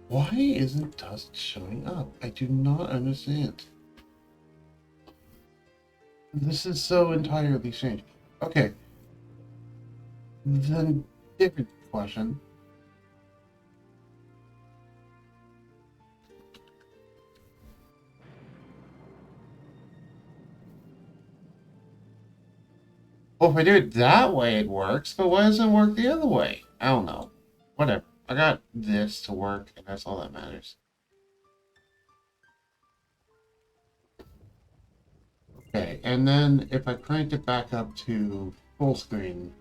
Why isn't dust showing up? I do not understand. This is so entirely strange. Okay. Then, different question. Well, if I do it that way, it works, but why doesn't it work the other way? I don't know. Whatever. I got this to work, and that's all that matters. Okay, and then if I crank it back up to full screen,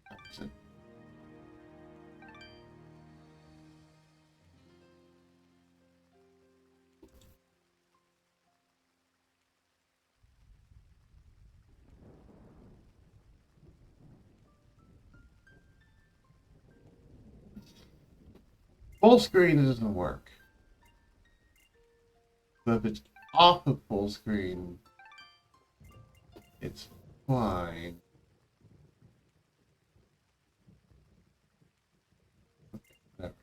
that's it. Full screen doesn't work. But if it's off of full screen, it's fine. Whatever.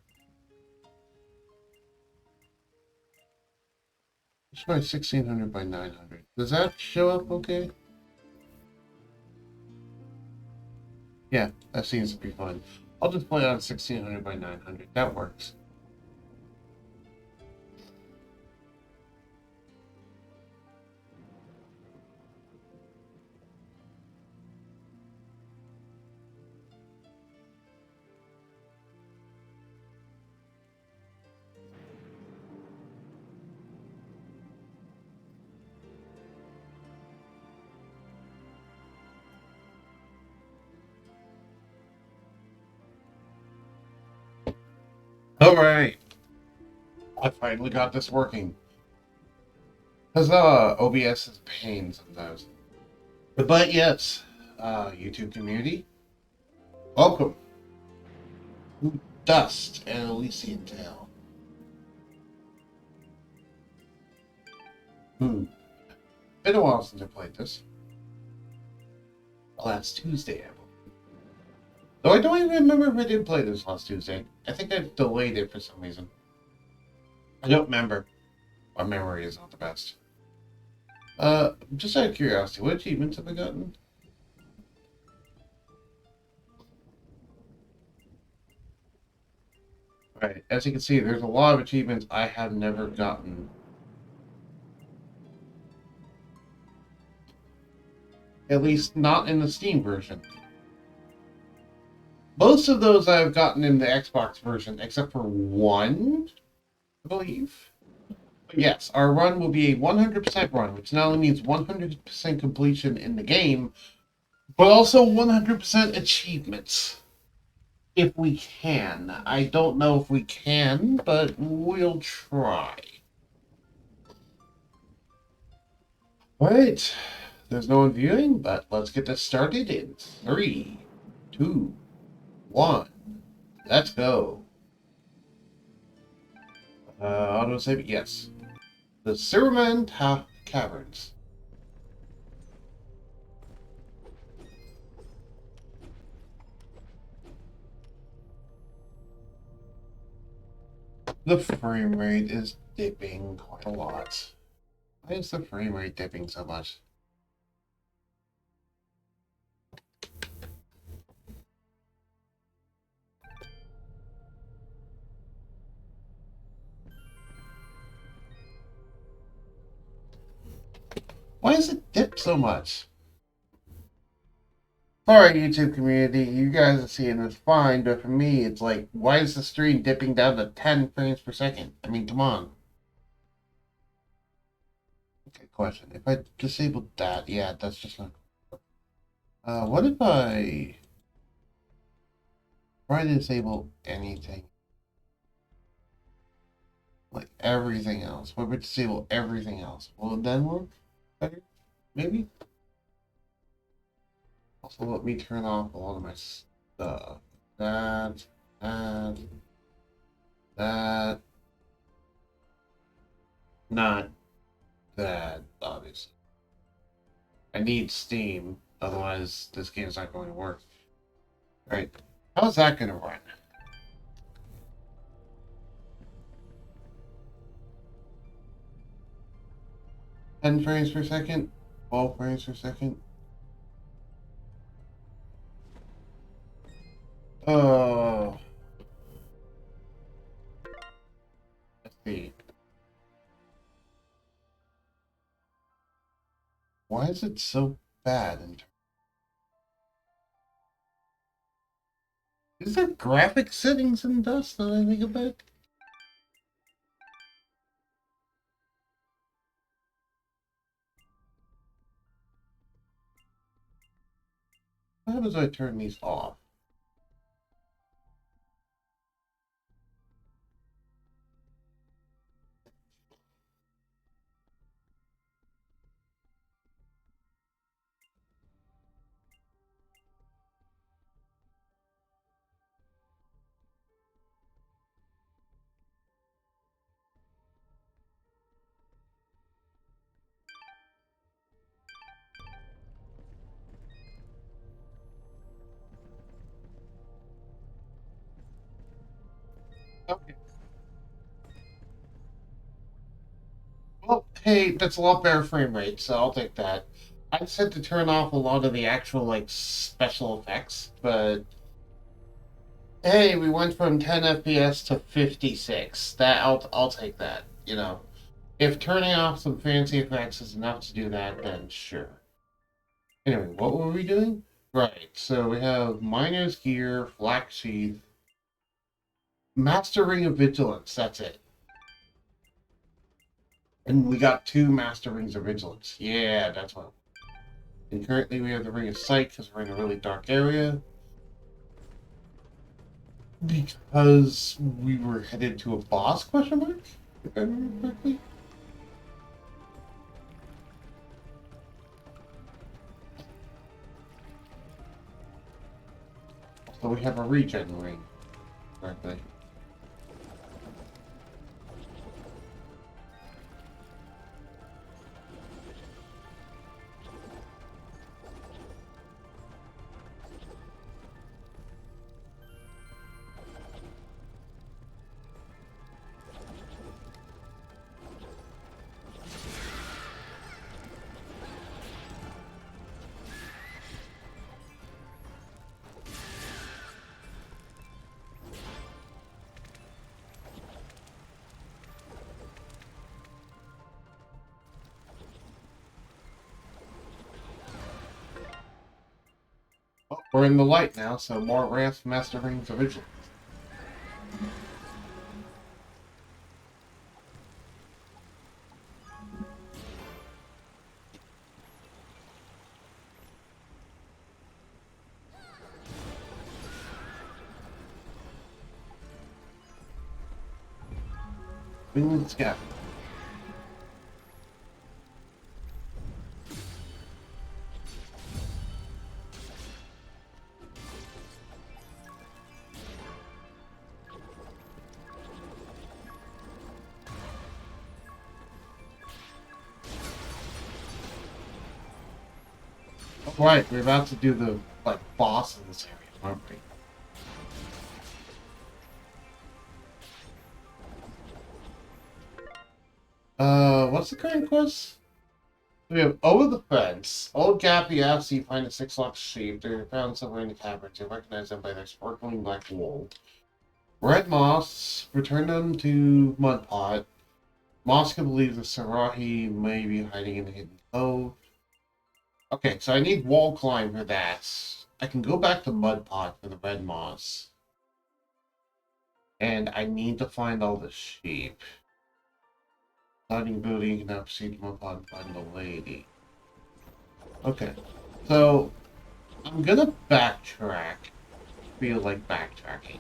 Let's try 1600 by 900. Does that show up okay? Yeah, that seems to be fine. I'll just play on 1600 by 900. That works. Alright. I finally got this working. Huzzah! OBS is a pain sometimes. But yes, YouTube community, welcome to Dust and Elysian Tail. Been a while since I played this. Last Tuesday, I believe. Though I don't even remember if I did play this last Tuesday. I think I delayed it for some reason. I don't remember. My memory is not the best. Just out of curiosity, what achievements have I gotten? Right, as you can see, there's a lot of achievements I have never gotten. At least not in the Steam version. Most of those I've gotten in the Xbox version, except for one, I believe. But yes, our run will be a 100% run, which not only means 100% completion in the game, but also 100% achievements. If we can. I don't know if we can, but we'll try. Alright, there's no one viewing, but let's get this started in 3, 2, 1. Let's go. Autosave, yes. The Silverman Caverns. The frame rate is dipping quite a lot. Why is the frame rate dipping so much? Why does it dip so much? Sorry, YouTube community, you guys are seeing this fine, but for me, it's like, why is the stream dipping down to 10 frames per second? I mean, come on. Okay, question. If I disabled that, yeah, that's just not... what if I try to disable anything? Like, everything else. What if I disable everything else? Will it then work better? Maybe? Also, let me turn off a lot of my stuff. That, that, that. Not that, obviously. I need Steam, otherwise this game's not going to work. Right. How's that going to run? 10 frames per second, 12 frames per second. Oh, let's see. Why is it so bad? Is there graphic settings in Dust that I think about? How does I turn these off? Okay. Well, hey, that's a lot better frame rate, so I'll take that. I just had to turn off a lot of the actual like special effects, but hey, we went from 10 FPS to 56. That I'll take that. You know, if turning off some fancy effects is enough to do that, then sure. Anyway, what were we doing? Right. So we have Miner's Gear, Flax Sheath, Master Ring of Vigilance. That's it. And we got 2 Master Rings of Vigilance. Yeah, that's what. And currently we have the Ring of Sight because we're in a really dark area. Because we were headed to a boss, question mark? If I remember correctly. So we have a regen ring. Correctly. Well, we're in the light now, so more ramps, Master Rings of Vigilance. Winged Scav. Right, we're about to do the like boss in this area, aren't we? What's the current quest? We have over the fence. Old Gappy asks you find a 6 locked sheep. They're found somewhere in the cavern. You recognize them by their sparkling black wool. Red Moss, return them to Mudpot. Mosca believes the Sarahi may be hiding in the hidden cove. Okay, so I need wall climb for that. I can go back to Mudpot for the Red Moss. And I need to find all the sheep. Starting building, you can now proceed to Mudpot and find the lady. Okay, so I'm gonna backtrack. Feel like backtracking.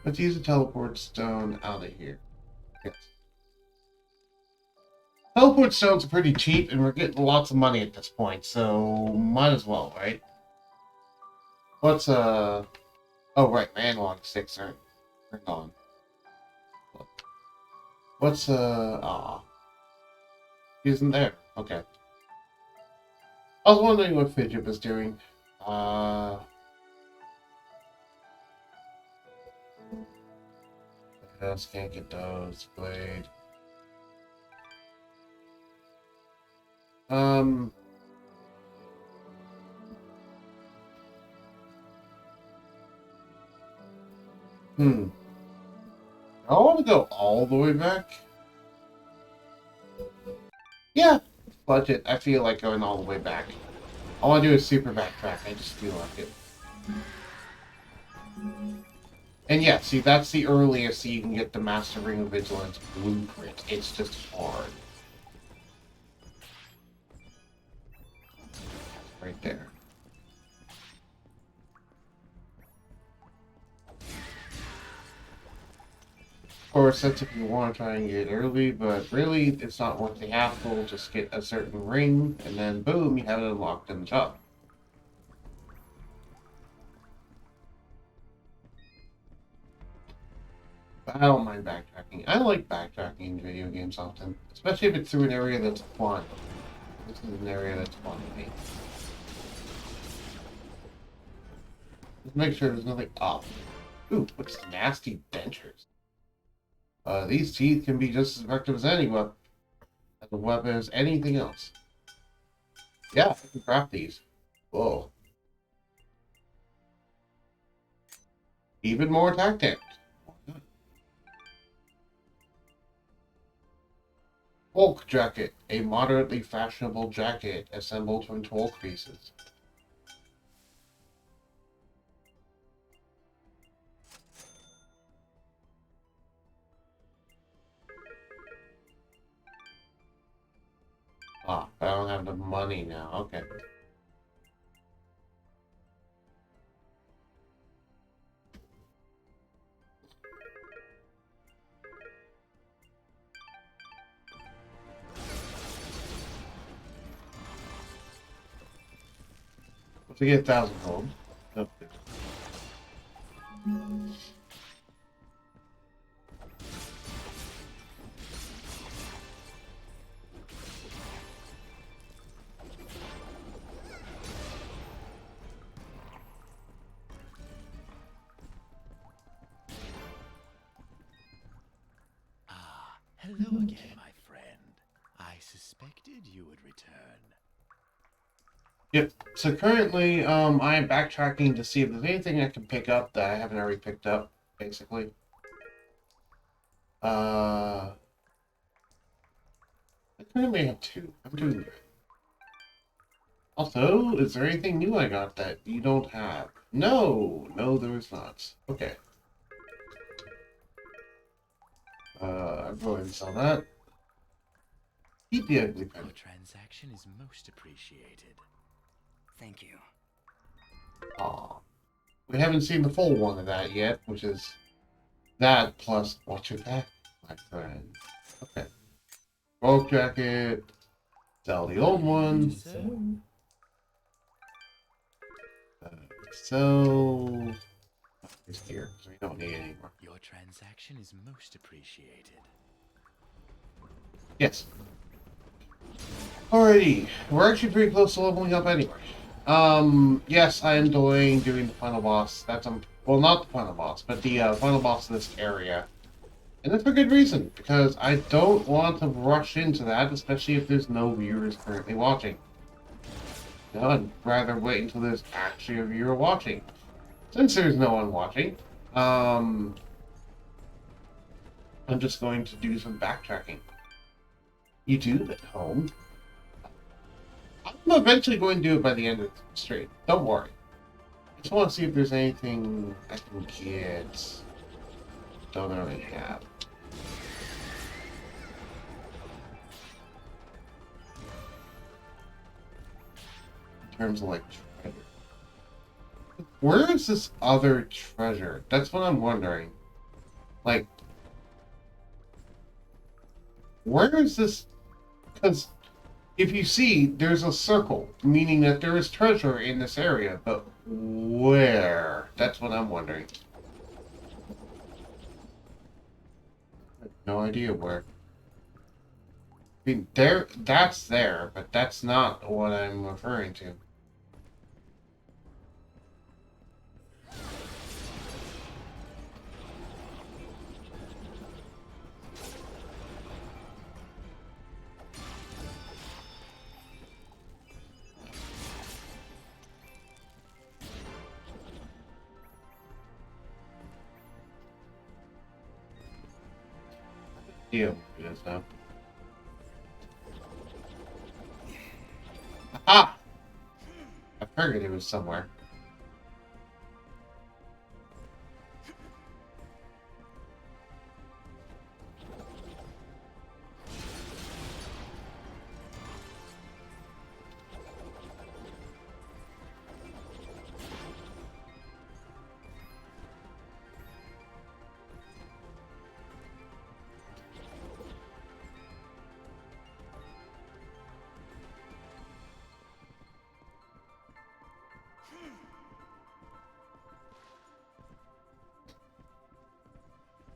Let's use a teleport stone out of here. Yes. Teleport stones are pretty cheap, and we're getting lots of money at this point, so might as well, right? What's Oh right, my analog sticks aren't turned on. What's, aw. He isn't there. Okay. I was wondering what Fidget was doing. Just can't get those. Blade. I want to go all the way back. Yeah, budget. I feel like going all the way back. All I do is super backtrack. I just feel like it. And yeah, see, that's the earliest you can get the Master Ring of Vigilance blueprint. It's just hard. Right there. Of course, that's if you want to try and get early, but really, it's not worth the hassle. Just get a certain ring, and then boom, you have it unlocked in the shop. But I don't mind backtracking. I like backtracking in video games often, especially if it's through an area that's fun. This is an area that's fun to me. Let's make sure there's nothing up. Ooh, what's nasty dentures? These teeth can be just as effective as any weapon. As a weapon as anything else. Yeah, I can craft these. Whoa. Even more attack damage. Hulk jacket. A moderately fashionable jacket assembled from Hulk pieces. Ah, I don't have the money now. Okay. To get 1,000 gold. Okay. Hello again, my friend. I suspected you would return. Yep. So currently, I am backtracking to see if there's anything I can pick up that I haven't already picked up, basically. I currently have 2. I'm doing good. Also, is there anything new I got that you don't have? No! No, there is not. Okay. I'll go ahead and sell that. Keep the ugly pen. Your transaction is most appreciated. Thank you. Aw. We haven't seen the full one of that yet, which is that plus watch your back, my friend. Okay. Bulk jacket. Sell the old one. So it's here, so we don't need it anymore. Your transaction is most appreciated. Yes. Alrighty. We're actually pretty close to leveling up anyway. Yes, I am doing the final boss. That's well, not the final boss, but the final boss of this area. And that's for good reason, because I don't want to rush into that, especially if there's no viewers currently watching. No, I'd rather wait until there's actually a viewer watching. Since there's no one watching, I'm just going to do some backtracking. YouTube at home. I'm eventually going to do it by the end of the stream. Don't worry. I just want to see if there's anything I can get. Don't already have. In terms of like treasure. Where is this other treasure? That's what I'm wondering. Like, where is this? Because if you see, there's a circle, meaning that there is treasure in this area, but where? That's what I'm wondering. No idea where. I mean, that's there, but that's not what I'm referring to. Deal it is now. Ah! I figured it was somewhere.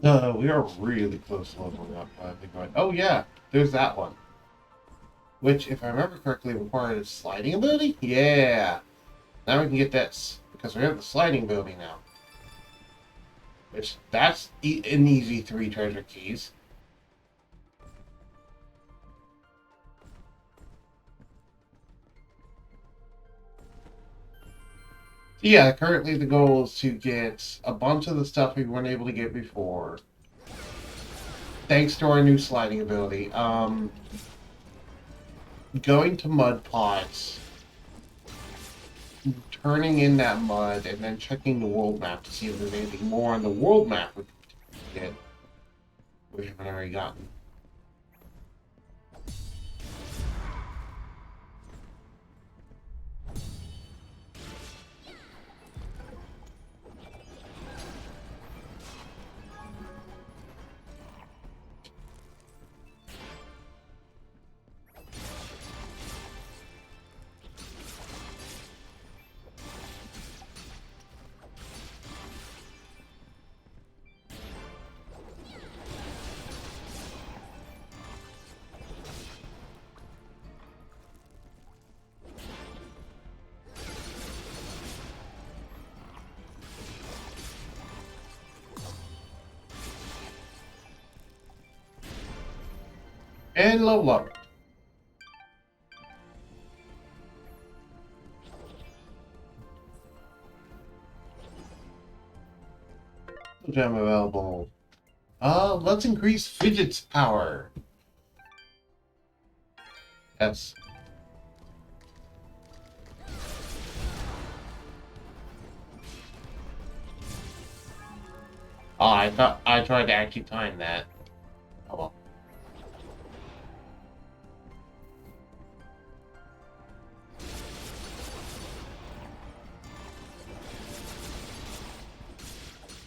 No, we are really close to leveling up. I think oh yeah, there's that one. Which, if I remember correctly, required a sliding ability? Yeah! Now we can get this, because we have the sliding ability now. Which, that's an easy 3 treasure keys. So yeah, currently the goal is to get a bunch of the stuff we weren't able to get before. Thanks to our new sliding ability. Going to mud pots, turning in that mud, and then checking the world map to see if there's anything more on the world map we can get. We haven't already gotten. And level up. Gem available. Let's increase Fidget's power. Yes. Oh, I thought I tried to actually time that. Oh well.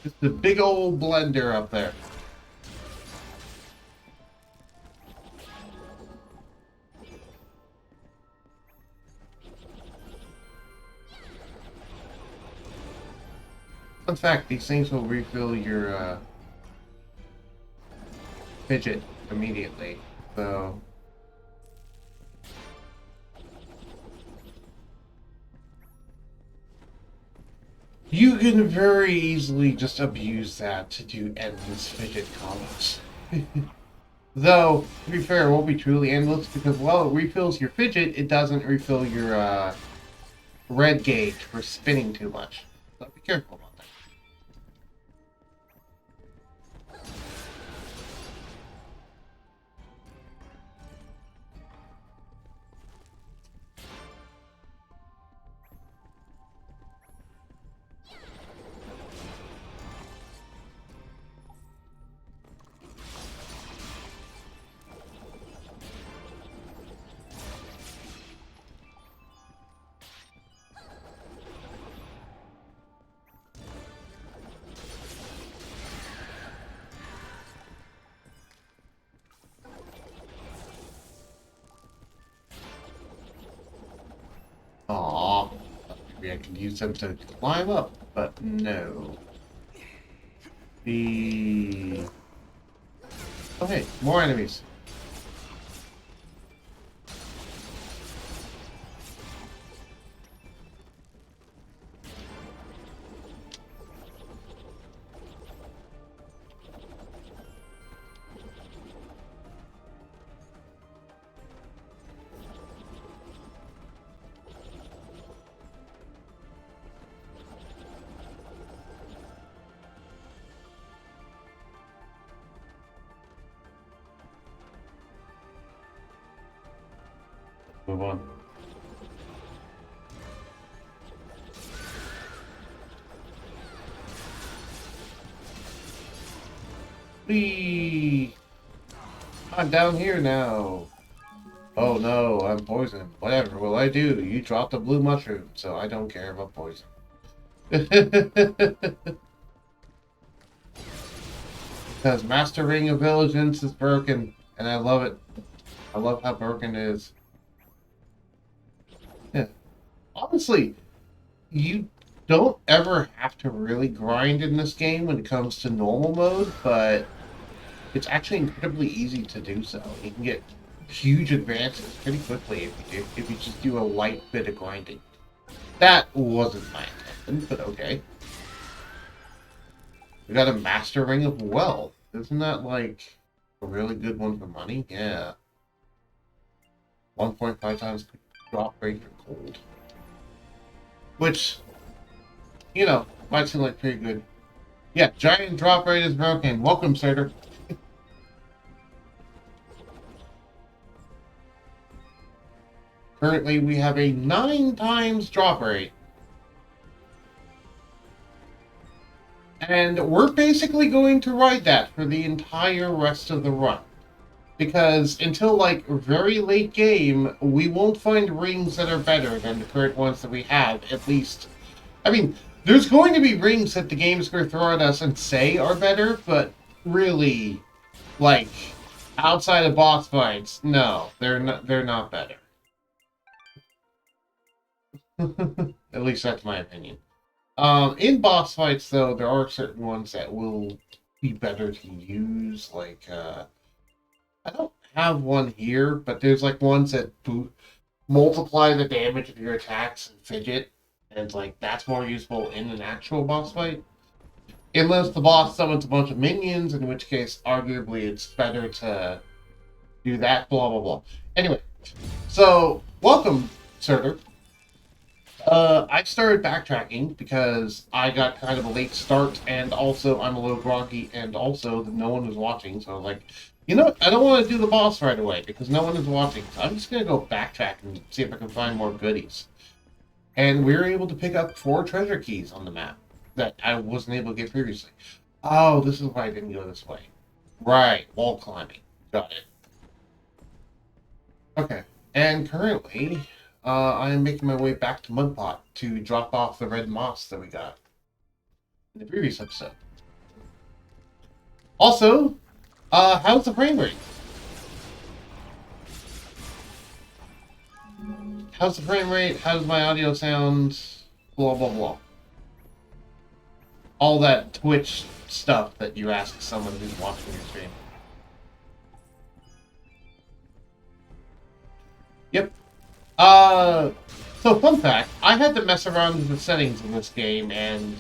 Just the big old blender up there. In fact, these things will refill your fidget immediately. So you can very easily just abuse that to do endless fidget combos. Though, to be fair, it won't be truly endless because while it refills your fidget, it doesn't refill your red gauge for spinning too much. So be careful about that. Aww. Maybe I could use them to climb up, but no. The Okay, more enemies. Move on. Whee! I'm down here now. Oh no, I'm poisoned. Whatever will I do? You dropped a blue mushroom, so I don't care about poison. Because Master Ring of Vigilance is broken, and I love it. I love how broken it is. Yeah. Honestly, you don't ever have to really grind in this game when it comes to normal mode, but it's actually incredibly easy to do so. You can get huge advances pretty quickly if you just do a light bit of grinding. That wasn't my intention, but okay. We got a Master Ring of Wealth. Isn't that like a really good one for money? Yeah. 1.5 times drop rate for gold. Which, you know, might seem like pretty good. Yeah, giant drop rate is broken. Welcome, Sartor. Currently, we have a 9 times drop rate. And we're basically going to ride that for the entire rest of the run. Because until, like, very late game, we won't find rings that are better than the current ones that we have, at least. I mean, there's going to be rings that the game's going to throw at us and say are better, but really, like, outside of boss fights, no, they're not better. At least that's my opinion. In boss fights, though, there are certain ones that will be better to use. Like, I don't have one here, but there's like ones that multiply the damage of your attacks and fidget, and like that's more useful in an actual boss fight. Unless the boss summons a bunch of minions, in which case, arguably, it's better to do that. Blah blah blah. Anyway, so welcome, Surtur. I started backtracking because I got kind of a late start, and also I'm a little groggy, and also no one was watching, so I was like, you know what? I don't want to do the boss right away because no one is watching, so I'm just going to go backtrack and see if I can find more goodies. And we were able to pick up 4 treasure keys on the map that I wasn't able to get previously. Oh, this is why I didn't go this way. Right, wall climbing. Got it. Okay, and currently... I am making my way back to Mudpot to drop off the red moss that we got in the previous episode. Also, how's the frame rate? How's the frame rate? How does my audio sound? Blah, blah, blah. All that Twitch stuff that you ask someone who's watching your stream. Yep. So fun fact, I had to mess around with the settings in this game, and,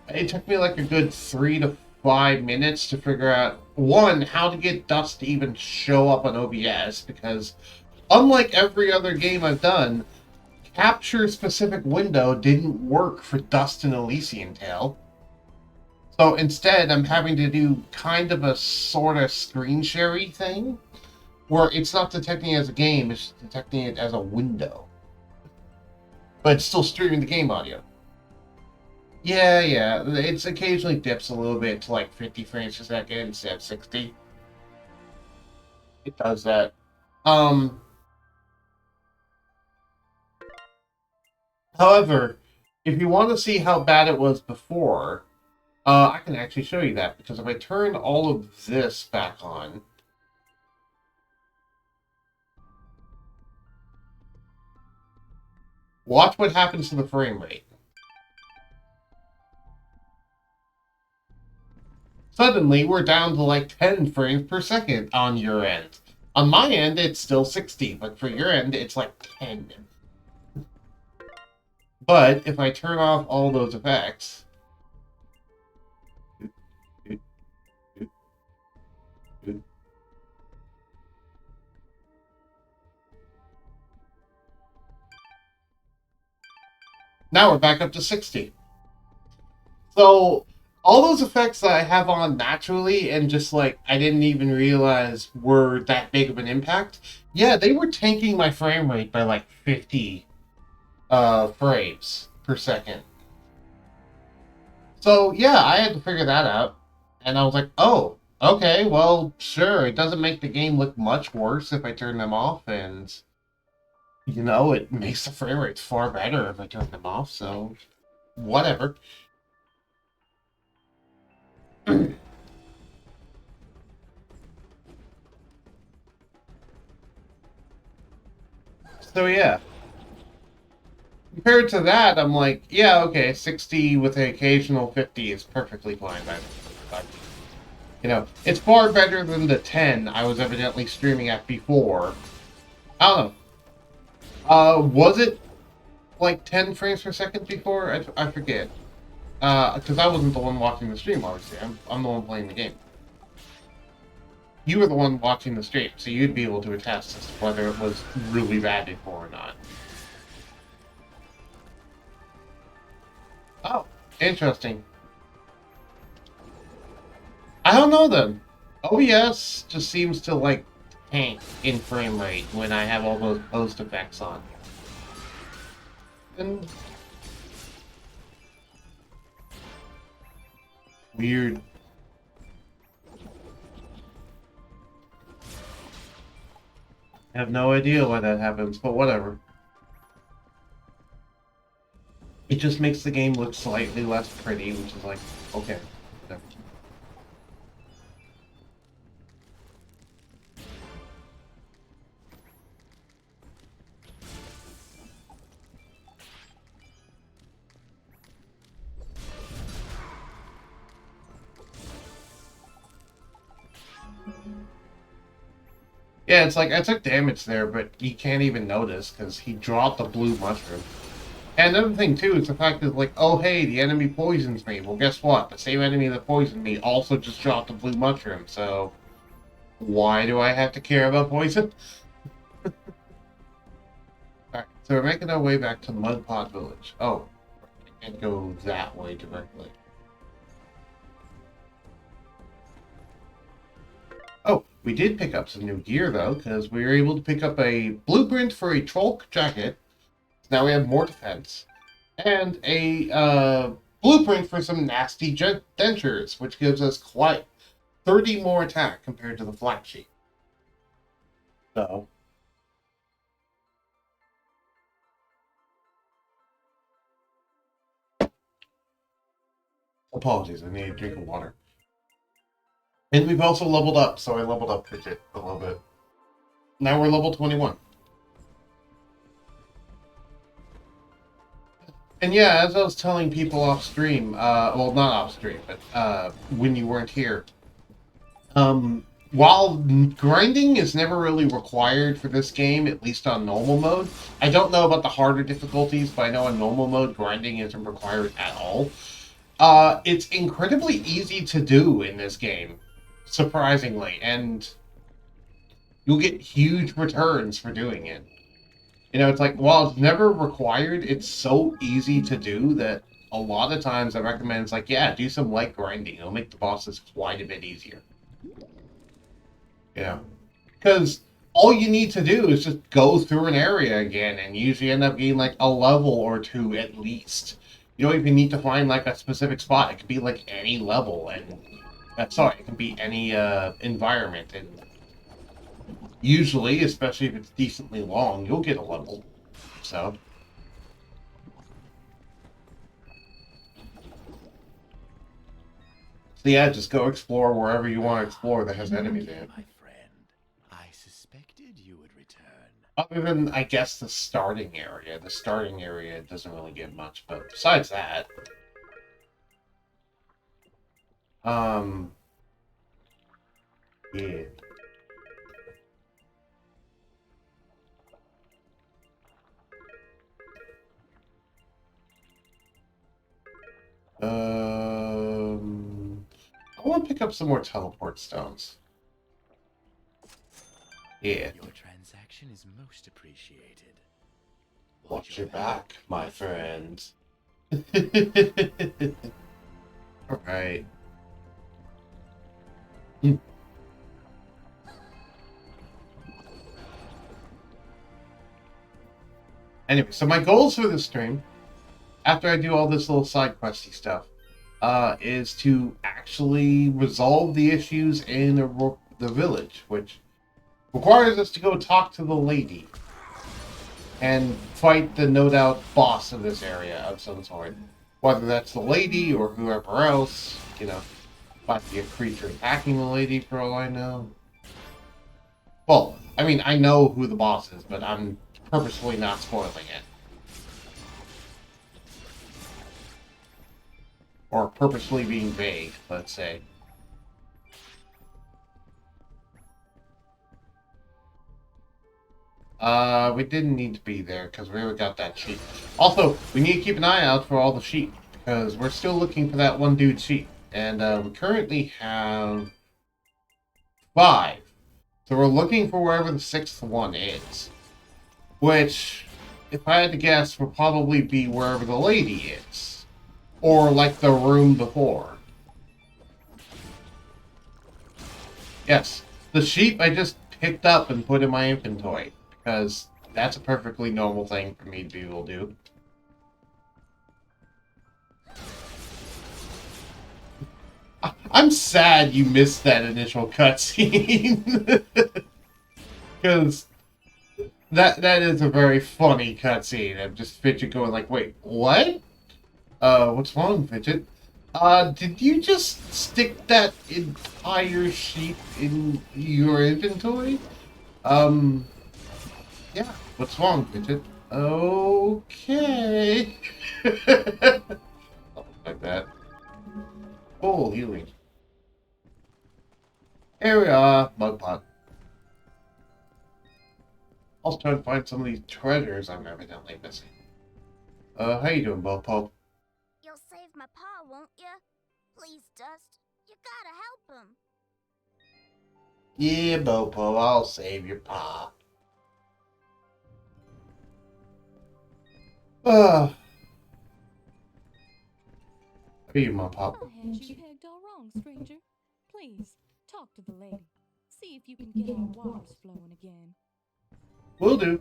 it took me like a good 3 to 5 minutes to figure out, one, how to get dust to even show up on OBS, because unlike every other game I've done, capture specific window didn't work for dust in Elysian Tail. So instead, I'm having to do kind of a sort of screen share-y thing, where it's not detecting it as a game, it's detecting it as a window. But it's still streaming the game audio. Yeah, it's occasionally dips a little bit to like 50 frames per second instead of 60. It does that. However, if you want to see how bad it was before, I can actually show you that, because if I turn all of this back on, watch what happens to the frame rate. suddenly we're down to like 10 frames per second on your end. On my end, it's still 60, but for your end, it's like 10. But if I turn off all those effects... Now we're back up to 60. So, all those effects that I have on naturally and just like I didn't even realize were that big of an impact, yeah, they were tanking my frame rate by like 50 frames per second. So, yeah, I had to figure that out. And I was like, oh, okay, well, sure, it doesn't make the game look much worse if I turn them off, and, you know, it makes the frame rates far better if I turn them off, so whatever. So, yeah. Compared to that, I'm like, yeah, okay, 60 with an occasional 50 is perfectly fine. But, you know, it's far better than the 10 I was evidently streaming at before. I don't know. Was it like 10 frames per second before? I forget. Because I wasn't the one watching the stream, obviously. I'm the one playing the game. You were the one watching the stream, so you'd be able to attest as to whether it was really bad before or not. Oh, interesting. I don't know then. OBS just seems to like tank in frame rate when I have all those post effects on. And weird. I have no idea why that happens, but whatever. It just makes the game look slightly less pretty, which is like, okay. Whatever. Yeah, it's like I took damage there, but you can't even notice because he dropped the blue mushroom. And another thing too is the fact that like, oh hey, the enemy poisons me. Well, guess what? The same enemy that poisoned me also just dropped the blue mushroom. So why do I have to care about poison? Alright, so we're making our way back to Mudpot Village. Oh, I can't go that way directly. Oh, we did pick up some new gear though, because we were able to pick up a blueprint for a Troll jacket. Now we have more defense. And a blueprint for some nasty dentures, which gives us quite 30 more attack compared to the flat sheet. So. Apologies, I need a drink of water. And we've also leveled up, so I leveled up Fidget a little bit. Now we're level 21. And yeah, as I was telling people off stream, well, not off stream, but when you weren't here, while grinding is never really required for this game, at least on normal mode, I don't know about the harder difficulties, but I know on normal mode, grinding isn't required at all. It's incredibly easy to do in this game, surprisingly, and you'll get huge returns for doing it. You know, it's like, while it's never required, it's so easy to do that a lot of times I recommend it's like, yeah, do some light grinding. It'll make the bosses quite a bit easier. Yeah. Because all you need to do is just go through an area again and usually end up getting like a level or two at least. You don't even need to find like a specific spot. It could be like any level and sorry, it can be any environment, and usually, especially if it's decently long, you'll get a level. So yeah, just go explore wherever you want to explore that has enemies in it. My friend, I suspected you would return. Other than, I guess, the starting area. The starting area doesn't really get much, but besides that, Yeah. I want to pick up some more teleport stones. Yeah. Your transaction is most appreciated. Watch your back, my friend. Alright. Anyway, so my goals for this stream, after I do all this little side questy stuff, is to actually resolve the issues in the village, which requires us to go talk to the lady and fight the no doubt boss of this area of some sort. Whether that's the lady or whoever else, you know, might be a creature attacking the lady for all I know. Well, I mean, I know who the boss is, but I'm purposefully not spoiling it. Or purposely being vague, let's say. We didn't need to be there because we already got that sheep. Also, we need to keep an eye out for all the sheep because we're still looking for that one dude's sheep. And we currently have 5. So we're looking for wherever the 6th one is. Which, if I had to guess, would probably be wherever the lady is. Or like the room before. Yes, the sheep I just picked up and put in my inventory. Because that's a perfectly normal thing for me to be able to do. I'm sad you missed that initial cutscene. Because that is a very funny cutscene. I'm just Fidget going like, wait, what? What's wrong, Fidget? Did you just stick that entire sheep in your inventory? Yeah, what's wrong, Fidget? Okay. Like that. Oh, healing. Here we are, mug pot. I'll try to find some of these treasures I'm evidently missing. How you doing, Bopo? You'll save my paw, won't you? Please, Dust. You gotta help him. Yeah, Bopo, I'll save your paw. How are you, my pop? I had you pegged all wrong, stranger. Please, talk to the lady. See if you can get our waters flowing again. Will do.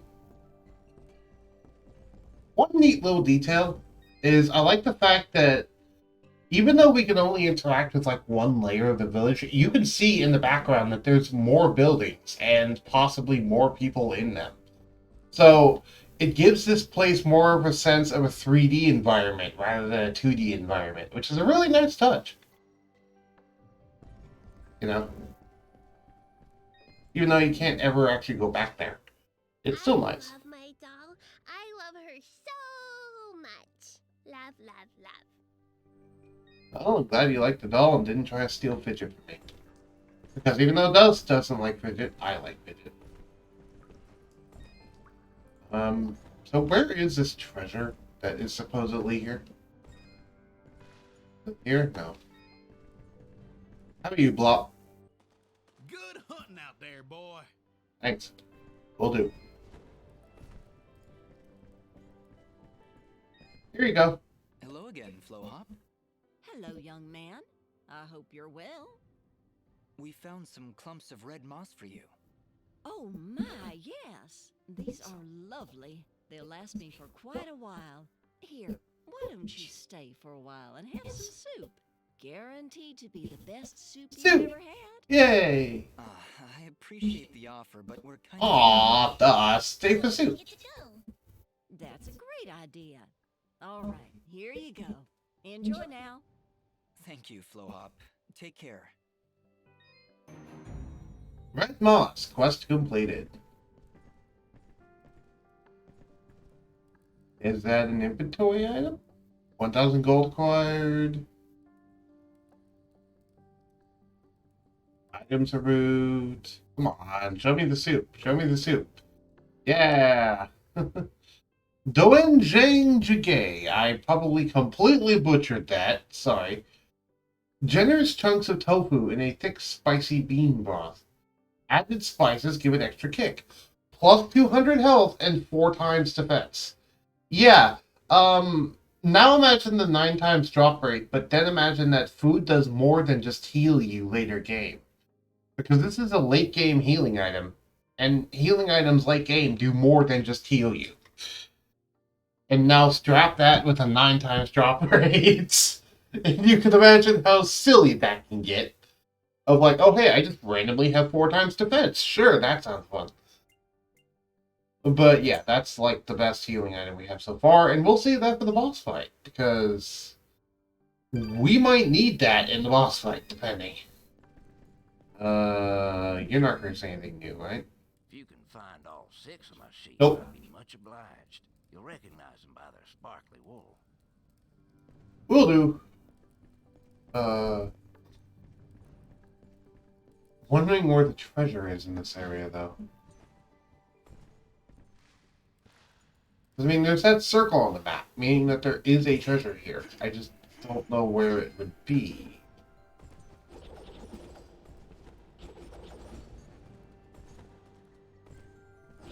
One neat little detail is I like the fact that even though we can only interact with like one layer of the village, you can see in the background that there's more buildings and possibly more people in them. So it gives this place more of a sense of a 3D environment rather than a 2D environment, which is a really nice touch. You know? Even though you can't ever actually go back there. It's still nice. I love my doll. I love her so much. Love, love, love. Oh, I'm glad you liked the doll and didn't try to steal Fidget from me. Because even though Dust doesn't like Fidget, I like Fidget. So where is this treasure that is supposedly here? Here? No. How about you, Blop? Good hunting out there, boy. Thanks. Will do. Here you go. Hello again, Flowhop. Hello, young man. I hope you're well. We found some clumps of red moss for you. Oh my, yes. These are lovely. They'll last me for quite a while. Here, why don't you stay for a while and have some soup? Guaranteed to be the best soup you've ever had. Yay! I appreciate the offer, but we're kind Aw, Dust. Stay for soup. Get to go. That's a great idea. All right, here you go. Enjoy now. Thank you, Flowhop. Take care. Red Moss. Quest completed. Is that an inventory item? 1,000 gold acquired. I Items are moved. Come on, show me the soup. Show me the soup. Yeah. Doenjang Jjigae. I probably completely butchered that. Sorry. Generous chunks of tofu in a thick, spicy bean broth. Added spices give it extra kick. Plus 200 health and 4 times defense. Yeah. Now imagine the 9 times drop rate, but then imagine that food does more than just heal you later game. Because this is a late game healing item. And healing items late game do more than just heal you. And now strap that with a 9 times drop rate. And you can imagine how silly that can get. Of like, oh hey, I just randomly have 4 times defense. Sure, that sounds fun. But yeah, that's like the best healing item we have so far. And we'll save that for the boss fight. Because we might need that in the boss fight, depending. You're not going to say anything new, right? If you can find all 6 of my sheep, Nope. I'll be much obliged. You'll recognize them by their sparkly wool. Will do. Wondering where the treasure is in this area, though. I mean, there's that circle on the map, meaning that there is a treasure here. I just don't know where it would be.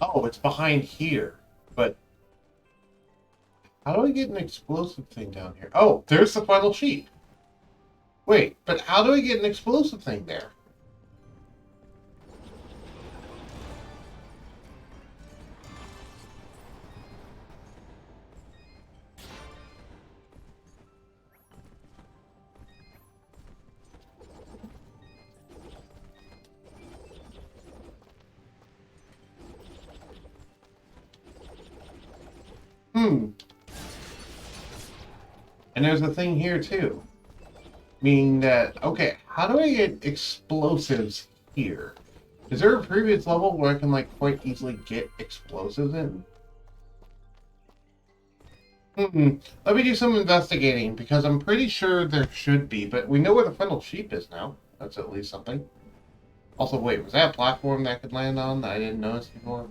Oh, it's behind here. But how do I get an explosive thing down here? Oh, there's the final sheep. Wait, but how do I get an explosive thing there? And there's a thing here too. Meaning that, okay, how do I get explosives here? Is there a previous level where I can like quite easily get explosives in? Let me do some investigating because I'm pretty sure there should be, but we know where the final sheep is now. That's at least something. Also, wait, was that a platform that I could land on that I didn't notice before?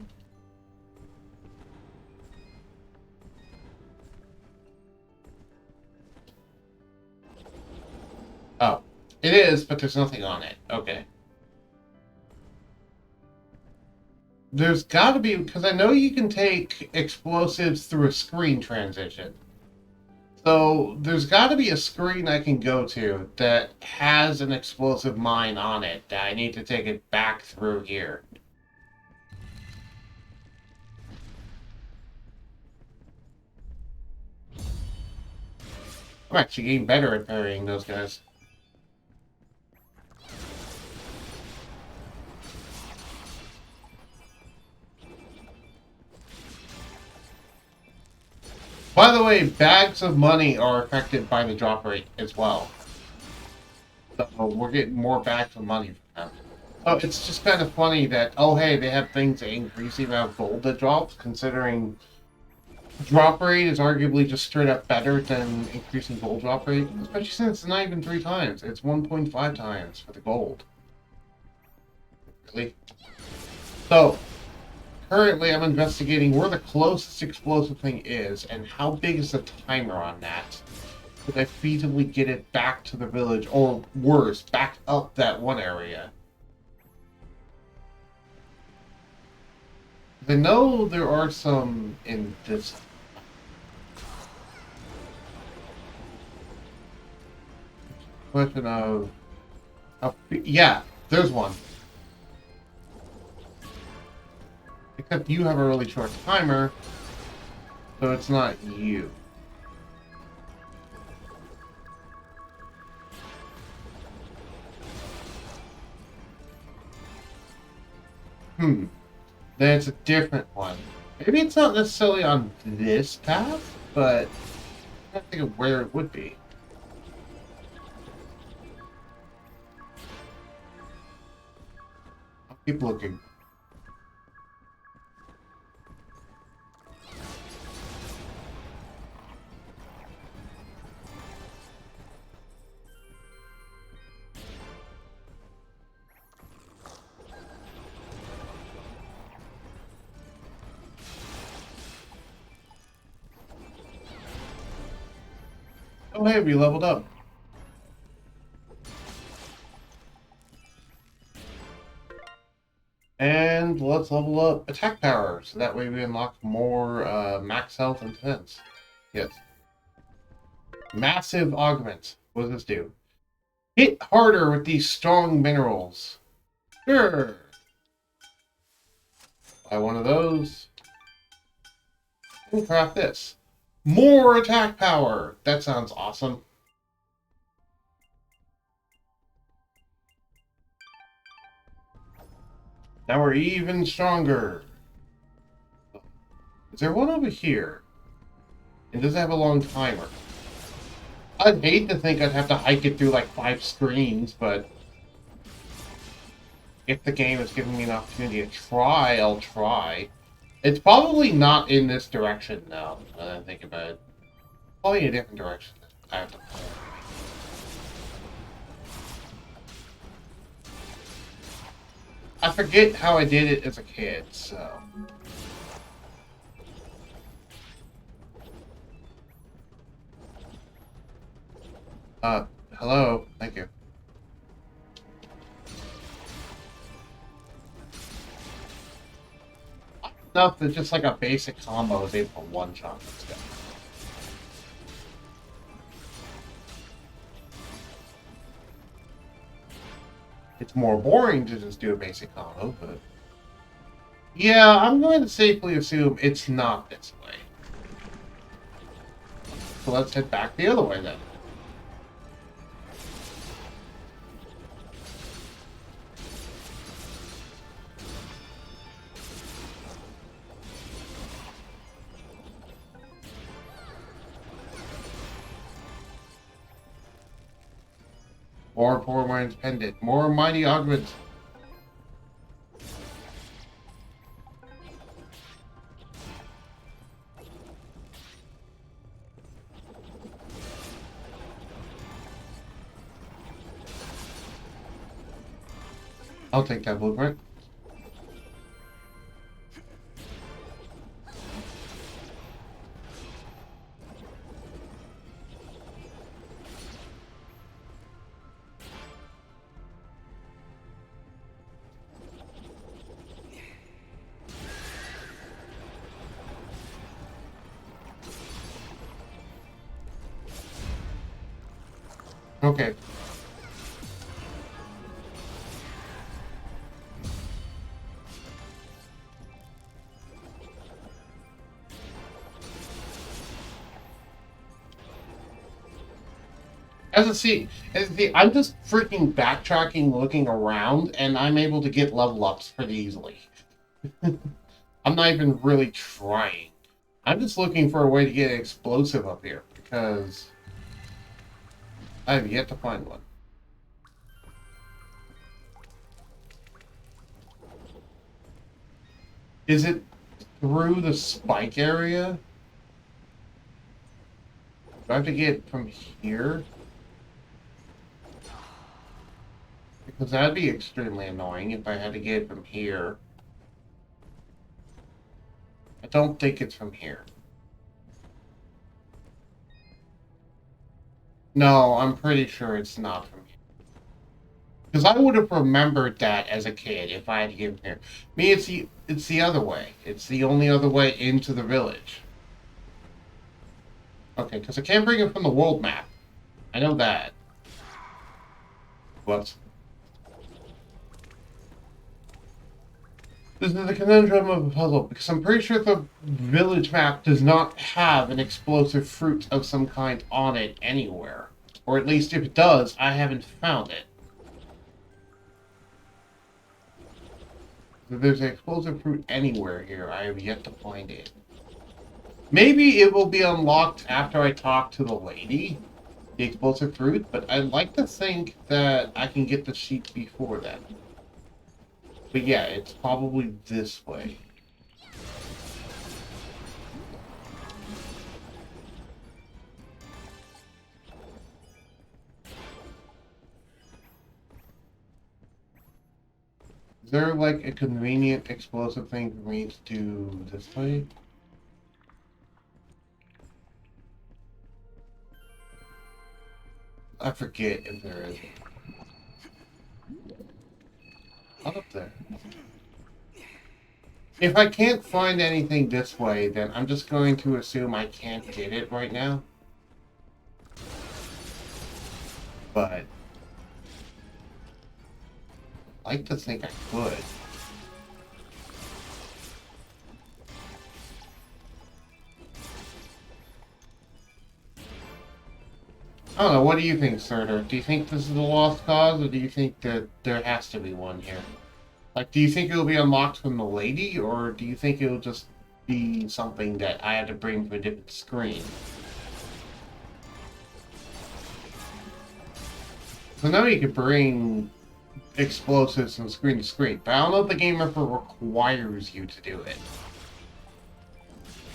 Oh, it is, but there's nothing on it. Okay. There's got to be, because I know you can take explosives through a screen transition. So there's got to be a screen I can go to that has an explosive mine on it that I need to take it back through here. I'm actually getting better at parrying those guys. By the way, bags of money are affected by the drop rate as well. So we're getting more bags of money from them. Oh, it's just kind of funny that, oh hey, they have things that increase the amount of gold that drops, considering drop rate is arguably just straight up better than increasing gold drop rate. Especially since it's not even 3 times, it's 1.5 times for the gold. Really? So, currently, I'm investigating where the closest explosive thing is and how big is the timer on that. Could I feasibly get it back to the village, or worse, back up that one area? I know there are some in this. Question of. Yeah, there's one. Except you have a really short timer, so it's not you. Then it's a different one. Maybe it's not necessarily on this path, but I can't think of where it would be. I'll keep looking. Oh hey, we leveled up. And let's level up attack power, so that way we unlock more max health and defense. Yes. Massive augment. What does this do? Hit harder with these strong minerals. Sure. Buy one of those. And craft this. More attack power. That sounds awesome. Now we're even stronger. Is there one over here? And does it have a long timer? I'd hate to think I'd have to hike it through like 5 screens, but if the game is giving me an opportunity to try, I'll try. It's probably not in this direction now, when I think about it. Probably a different direction. I have to play. I forget how I did it as a kid, so... hello. Thank you. Enough that just like a basic combo is able to one-shot this guy. It's more boring to just do a basic combo, but... Yeah, I'm going to safely assume it's not this way. So let's head back the other way then. More poor mind's pendant. More mighty augments. I'll take that blueprint. Okay. I'm just freaking backtracking, looking around, and I'm able to get level ups pretty easily. I'm not even really trying. I'm just looking for a way to get an explosive up here, because I have yet to find one. Is it through the spike area? Do I have to get from here? Because that'd be extremely annoying if I had to get it from here. I don't think it's from here. No, I'm pretty sure it's not from here. Because I would have remembered that as a kid if I had to get from here. Me, it's the other way. It's the only other way into the village. Okay, because I can't bring it from the world map. I know that. Whoops. This is the conundrum of a puzzle, because I'm pretty sure the village map does not have an explosive fruit of some kind on it anywhere. Or at least if it does, I haven't found it. If there's an explosive fruit anywhere here, I have yet to find it. Maybe it will be unlocked after I talk to the lady, the explosive fruit, but I'd like to think that I can get the sheep before then. But yeah, it's probably this way. Is there like a convenient explosive thing for me to do this way? I forget if there is. Not up there. If I can't find anything this way, then I'm just going to assume I can't get it right now. But I'd like to think I could. I don't know, what do you think, Surtur? Do you think this is a lost cause, or do you think that there has to be one here? Like, do you think it'll be unlocked from the lady, or do you think it'll just be something that I had to bring to a different screen? So now you can bring explosives from screen to screen, but I don't know if the game ever requires you to do it.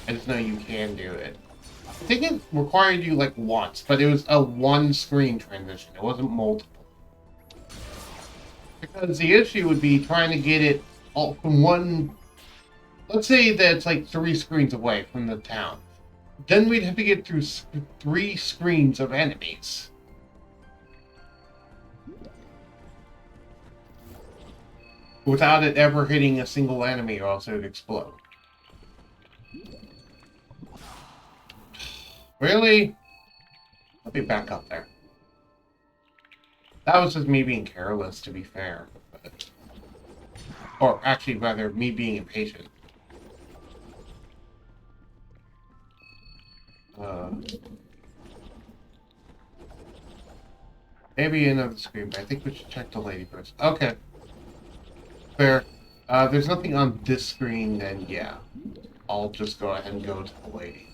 I just know you can do it. I think it required you like once, but it was a one-screen transition. It wasn't multiple. Because the issue would be trying to get it all from one... Let's say that it's like 3 screens away from the town. Then we'd have to get through 3 screens of enemies. Without it ever hitting a single enemy, or else it would explode. Really? Let me back up there. That was just me being careless, to be fair. Or actually, rather, me being impatient. Maybe another screen, but I think we should check the lady first. Okay. Fair. There's nothing on this screen, then yeah. I'll just go ahead and go to the lady.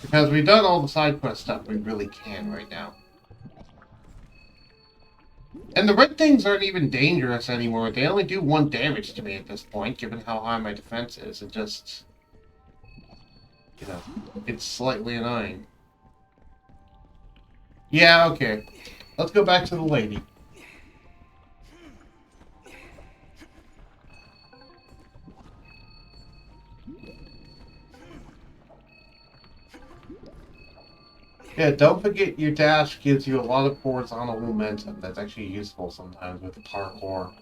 Because we've done all the side quest stuff we really can right now. And the red things aren't even dangerous anymore. They only do 1 damage to me at this point, given how high my defense is. It just... You know, it's slightly annoying. Yeah, okay. Let's go back to the lady. Yeah, don't forget your dash gives you a lot of horizontal momentum. That's actually useful sometimes with parkour.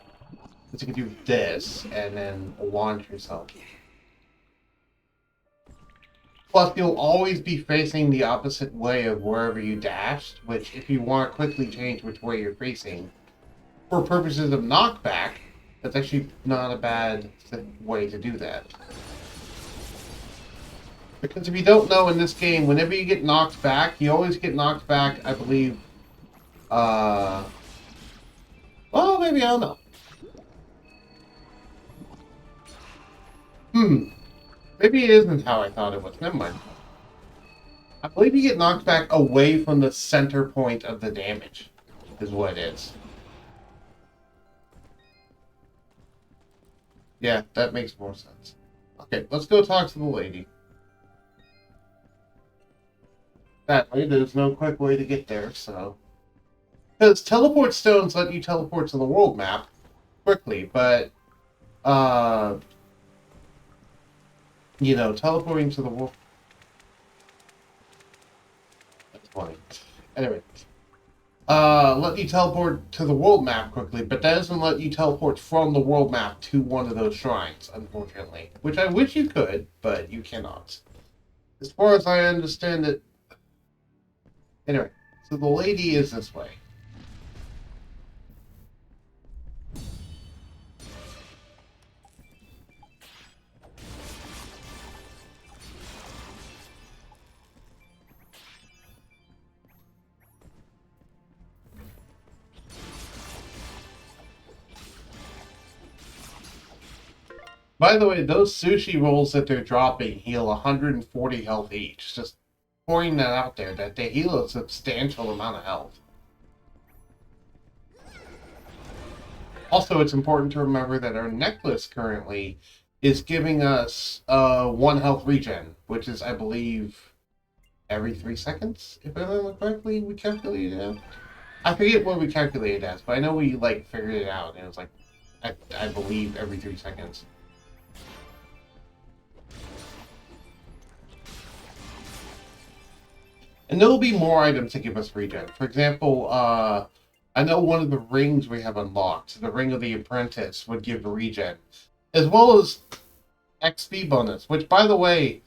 Because you can do this and then launch yourself. Plus, you'll always be facing the opposite way of wherever you dashed, which if you want to quickly change which way you're facing, for purposes of knockback, that's actually not a bad way to do that. Because if you don't know, in this game, whenever you get knocked back, you always get knocked back, I believe, well, maybe, I don't know. Maybe it isn't how I thought it was. Never mind. I believe you get knocked back away from the center point of the damage, is what it is. Yeah, that makes more sense. Okay, let's go talk to the lady. That way, there's no quick way to get there, so... Because teleport stones let you teleport to the world map quickly, but... You know, teleporting to the world... That's funny. Anyway. Let you teleport to the world map quickly, but that doesn't let you teleport from the world map to one of those shrines, unfortunately. Which I wish you could, but you cannot. As far as I understand it... Anyway, so the lady is this way. By the way, those sushi rolls that they're dropping heal 140 health each. Just pointing that out there, that they heal a substantial amount of health. Also, it's important to remember that our necklace currently is giving us 1 health regen, which is, I believe, every 3 seconds, if I remember correctly, we calculated it out. I forget what we calculated as, but I know we, like, figured it out, and it was, like, I believe every 3 seconds. And there will be more items to give us regen. For example, I know one of the rings we have unlocked, the Ring of the Apprentice, would give regen, as well as XP bonus, which, by the way,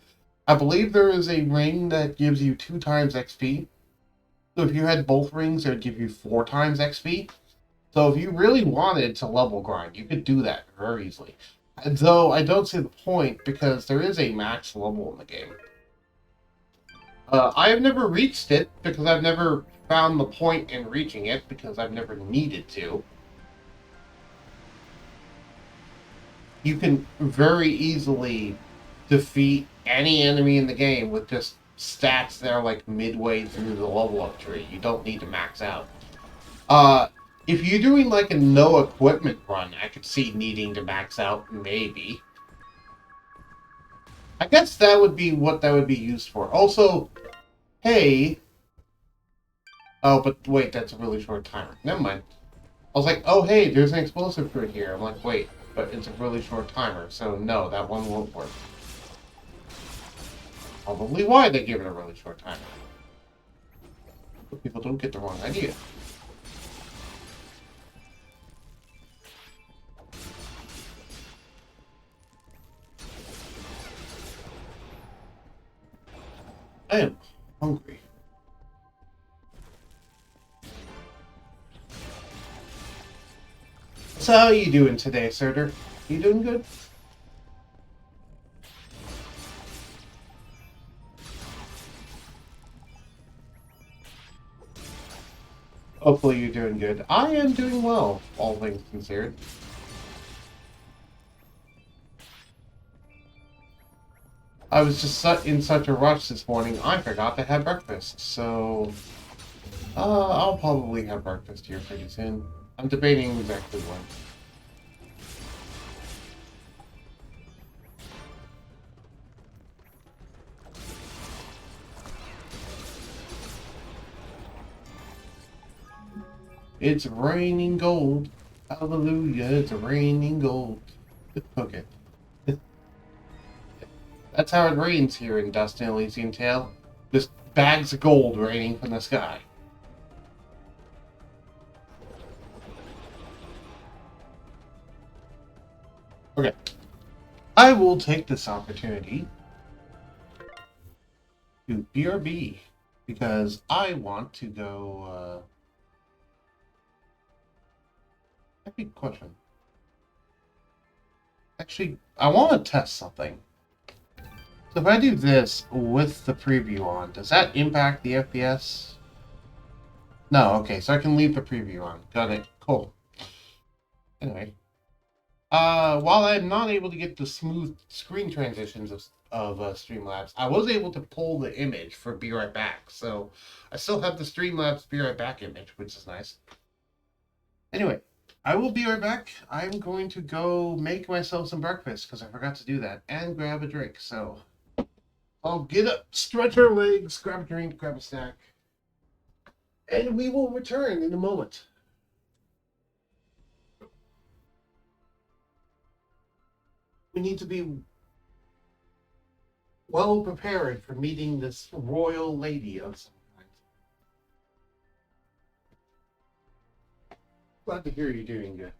I believe there is a ring that gives you 2 times XP. So if you had both rings, it would give you 4 times XP. So if you really wanted to level grind, you could do that very easily. And though I don't see the point, because there is a max level in the game. I have never reached it, because I've never found the point in reaching it, because I've never needed to. You can very easily defeat any enemy in the game with just stats that are like midway through the level up tree. You don't need to max out. If you're doing like a no equipment run, I could see needing to max out, maybe. I guess that would be what that would be used for. Also, hey... Oh, but wait, that's a really short timer. Never mind. I was like, oh hey, there's an explosive fruit here. I'm like, wait, but it's a really short timer, so no, that one won't work. Probably why they give it a really short timer. But people don't get the wrong idea. I am hungry. So how are you doing today, Surtur? You doing good? Hopefully you're doing good. I am doing well, all things considered. I was just in such a rush this morning, I forgot to have breakfast, so... I'll probably have breakfast here pretty soon. I'm debating exactly when. It's raining gold. Hallelujah, it's raining gold. Okay. That's how it rains here in Dust and Elysian Tail. Just bags of gold raining from the sky. Okay. I will take this opportunity to BRB because I want to go, a big question. Actually, I want to test something. So if I do this with the preview on, does that impact the FPS? No, okay, so I can leave the preview on. Got it. Cool. Anyway. While I'm not able to get the smooth screen transitions of Streamlabs, I was able to pull the image for Be Right Back. So I still have the Streamlabs Be Right Back image, which is nice. Anyway, I will be right back. I'm going to go make myself some breakfast because I forgot to do that and grab a drink. So I'll get up, stretch our legs, grab a drink, grab a snack, and we will return in a moment. We need to be well prepared for meeting this royal lady of some kind. Glad to hear you're doing good.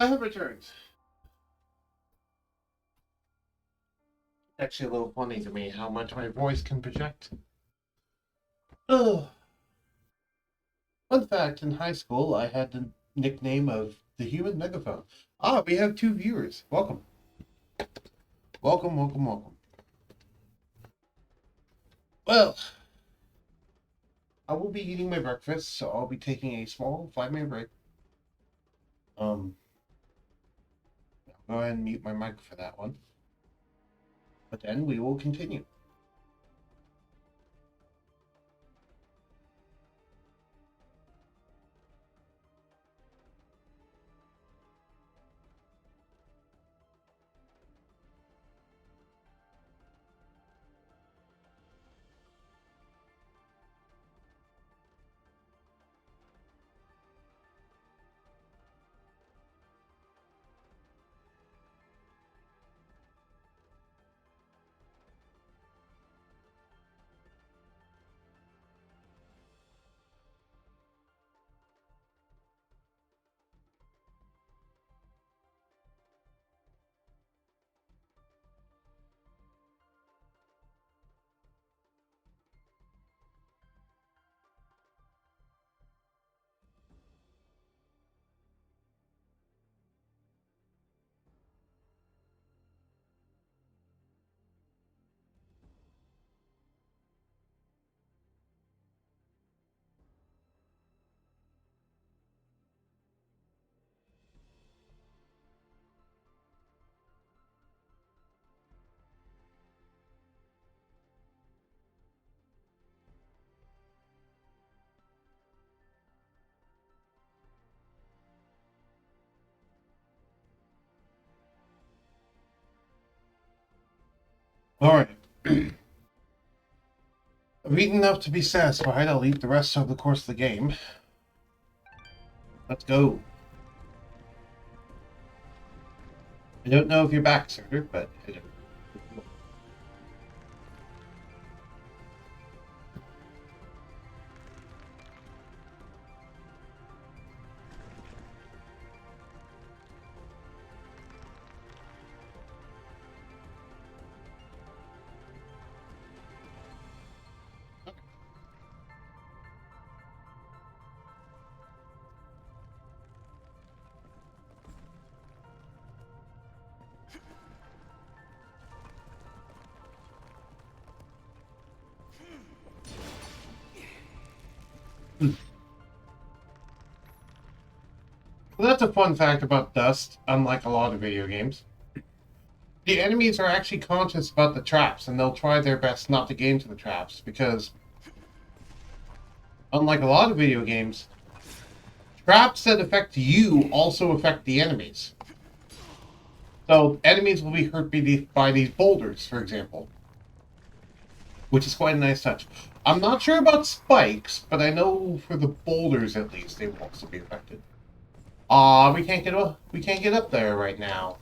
I have returned. Actually, a little funny to me how much my voice can project. Oh. Fun fact, in high school, I had the nickname of the human megaphone. Ah, we have 2 viewers. Welcome. Welcome, welcome, welcome. Well, I will be eating my breakfast, so I'll be taking a small 5-minute break. I'll go ahead and mute my mic for that one. But then we will continue. Alright. I've eaten enough to be satisfied. I'll eat the rest over the course of the game. Let's go. I don't know if you're back, sir, but I don't. Well, that's a fun fact about Dust, unlike a lot of video games. The enemies are actually conscious about the traps, and they'll try their best not to get into the traps, because, unlike a lot of video games, traps that affect you also affect the enemies. So, enemies will be hurt by these boulders, for example, which is quite a nice touch. I'm not sure about spikes, but I know for the boulders, at least, they will also be affected. We can't get up there right now.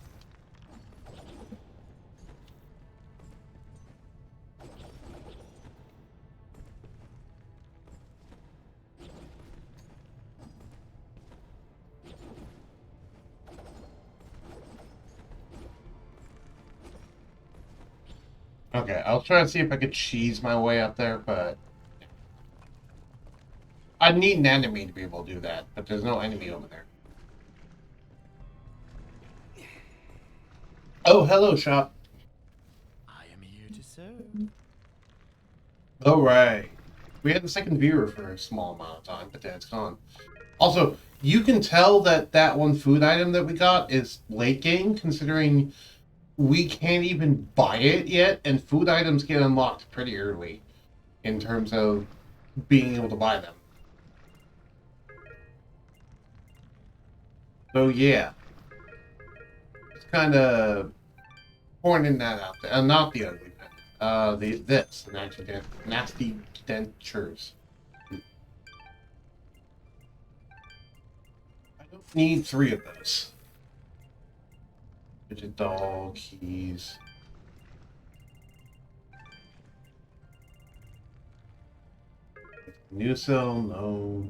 Okay, I'll try to see if I could cheese my way up there, but I need an enemy to be able to do that, but there's no enemy over there. Oh, hello, shop. I am here to serve. All right. We had the second viewer for a small amount of time, but then it's gone. Also, you can tell that that one food item that we got is late game, considering we can't even buy it yet, and food items get unlocked pretty early in terms of being able to buy them. So yeah, it's kind of pointing that out there. Not the ugly pen. This nasty dentures. I don't need 3 of those. Digital keys. New cell, no.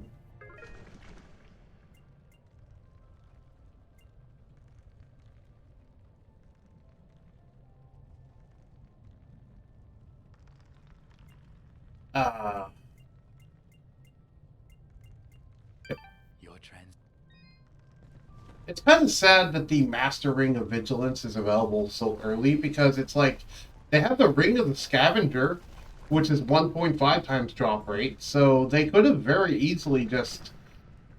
Uh, Your trans. it's kind of sad that the Master Ring of Vigilance is available so early because it's like they have the Ring of the Scavenger, which is 1.5 times drop rate, so they could have very easily just,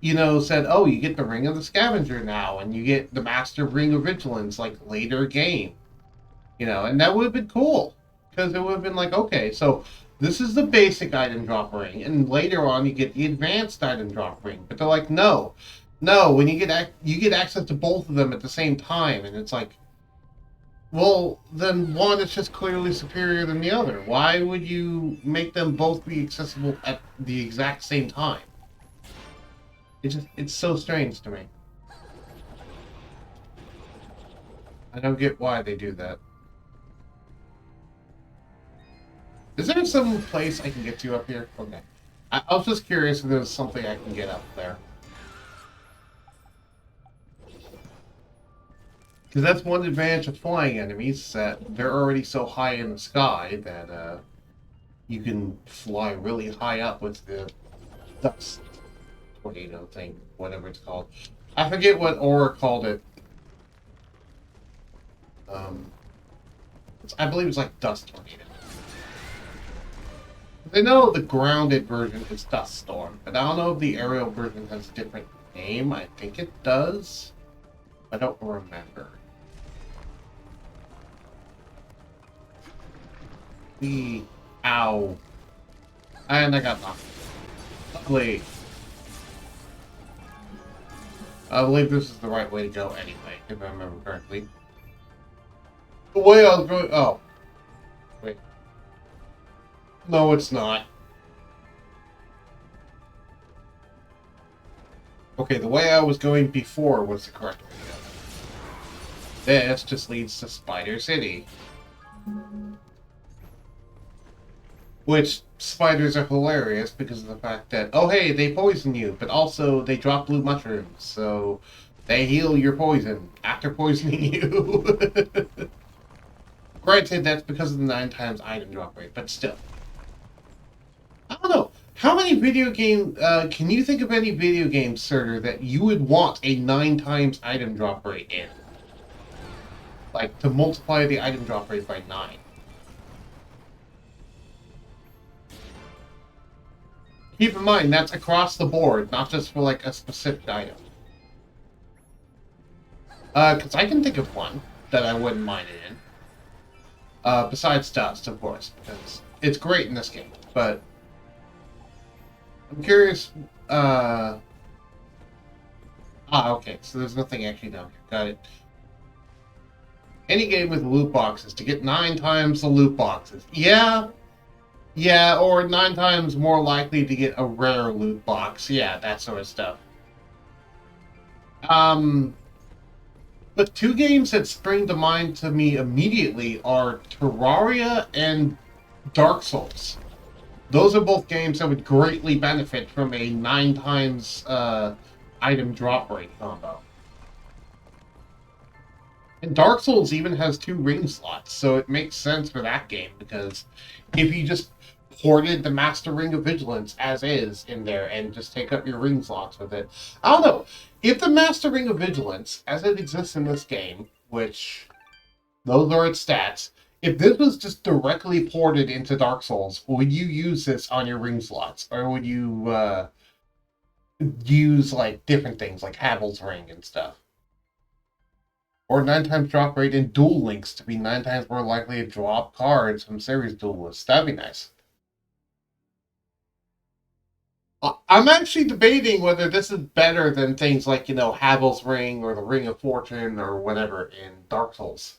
said, oh, you get the Ring of the Scavenger now, and you get the Master Ring of Vigilance, like, later game. And that would have been cool, because it would have been like, okay, so this is the basic item drop ring, and later on you get the advanced item drop ring. But they're like, no, when you get access to both of them at the same time, and it's like, well, then one is just clearly superior than the other. Why would you make them both be accessible at the exact same time? It's so strange to me. I don't get why they do that. Is there some place I can get to up here? Okay. I was just curious if there's something I can get up there. Because that's one advantage of flying enemies, that they're already so high in the sky that you can fly really high up with the dust tornado thing, whatever it's called. I forget what Aura called it. I believe it's like dust tornado. I know the grounded version is Dust Storm, but I don't know if the aerial version has a different name. I think it does. I don't remember. Ow. And I got knocked. Lovely. I believe this is the right way to go anyway, if I remember correctly. The way I was going... Oh. Wait. No, it's not. Okay, the way I was going before was the correct way to go. This just leads to Spider City. Which, spiders are hilarious because of the fact that, oh hey, they poison you, but also they drop blue mushrooms, so they heal your poison after poisoning you. Granted, that's because of the 9 times item drop rate, but still. I don't know. How many video game... can you think of any video game, Surtur, that you would want a 9 times item drop rate in? Like, to multiply the item drop rate by 9. Keep in mind, that's across the board, not just for, like, a specific item. Because I can think of one that I wouldn't mind it in. Besides Dust, of course, because it's great in this game, but... I'm curious, okay, so there's nothing actually down here. Got it. Any game with loot boxes to get 9 times the loot boxes. Yeah, or 9 times more likely to get a rare loot box. Yeah, that sort of stuff. But 2 games that spring to mind to me immediately are Terraria and Dark Souls. Those are both games that would greatly benefit from a 9 times item drop rate combo. And Dark Souls even has 2 ring slots, so it makes sense for that game, because if you just ported the Master Ring of Vigilance as is in there and just take up your ring slots with it. I don't know. If the Master Ring of Vigilance, as it exists in this game, which those are its stats, if this was just directly ported into Dark Souls, would you use this on your ring slots? Or would you use, like, different things, like Havel's Ring and stuff? Or 9 times drop rate in Duel Links to be 9 times more likely to drop cards from series duelists. That'd be nice. I'm actually debating whether this is better than things like, Havel's Ring or the Ring of Fortune or whatever in Dark Souls.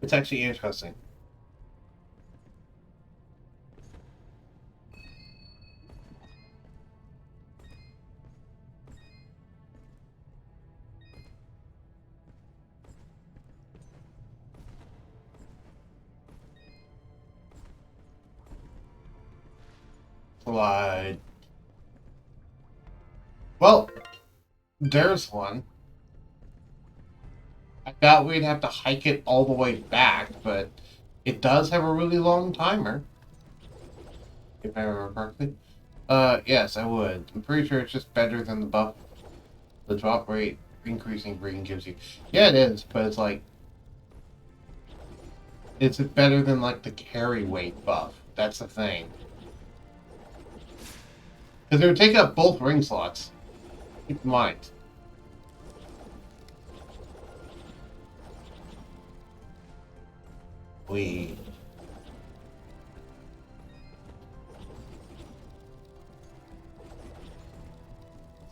It's actually interesting. Slide. Well, there's one. I thought we'd have to hike it all the way back, but It does have a really long timer, if I remember correctly. Yes, I would. I'm pretty sure it's just better than the buff, the drop rate increasing green gives you. Yeah, it is, but it's like, it's better than like the carry weight buff. That's the thing. Because it would take up both ring slots. Keep in mind. We.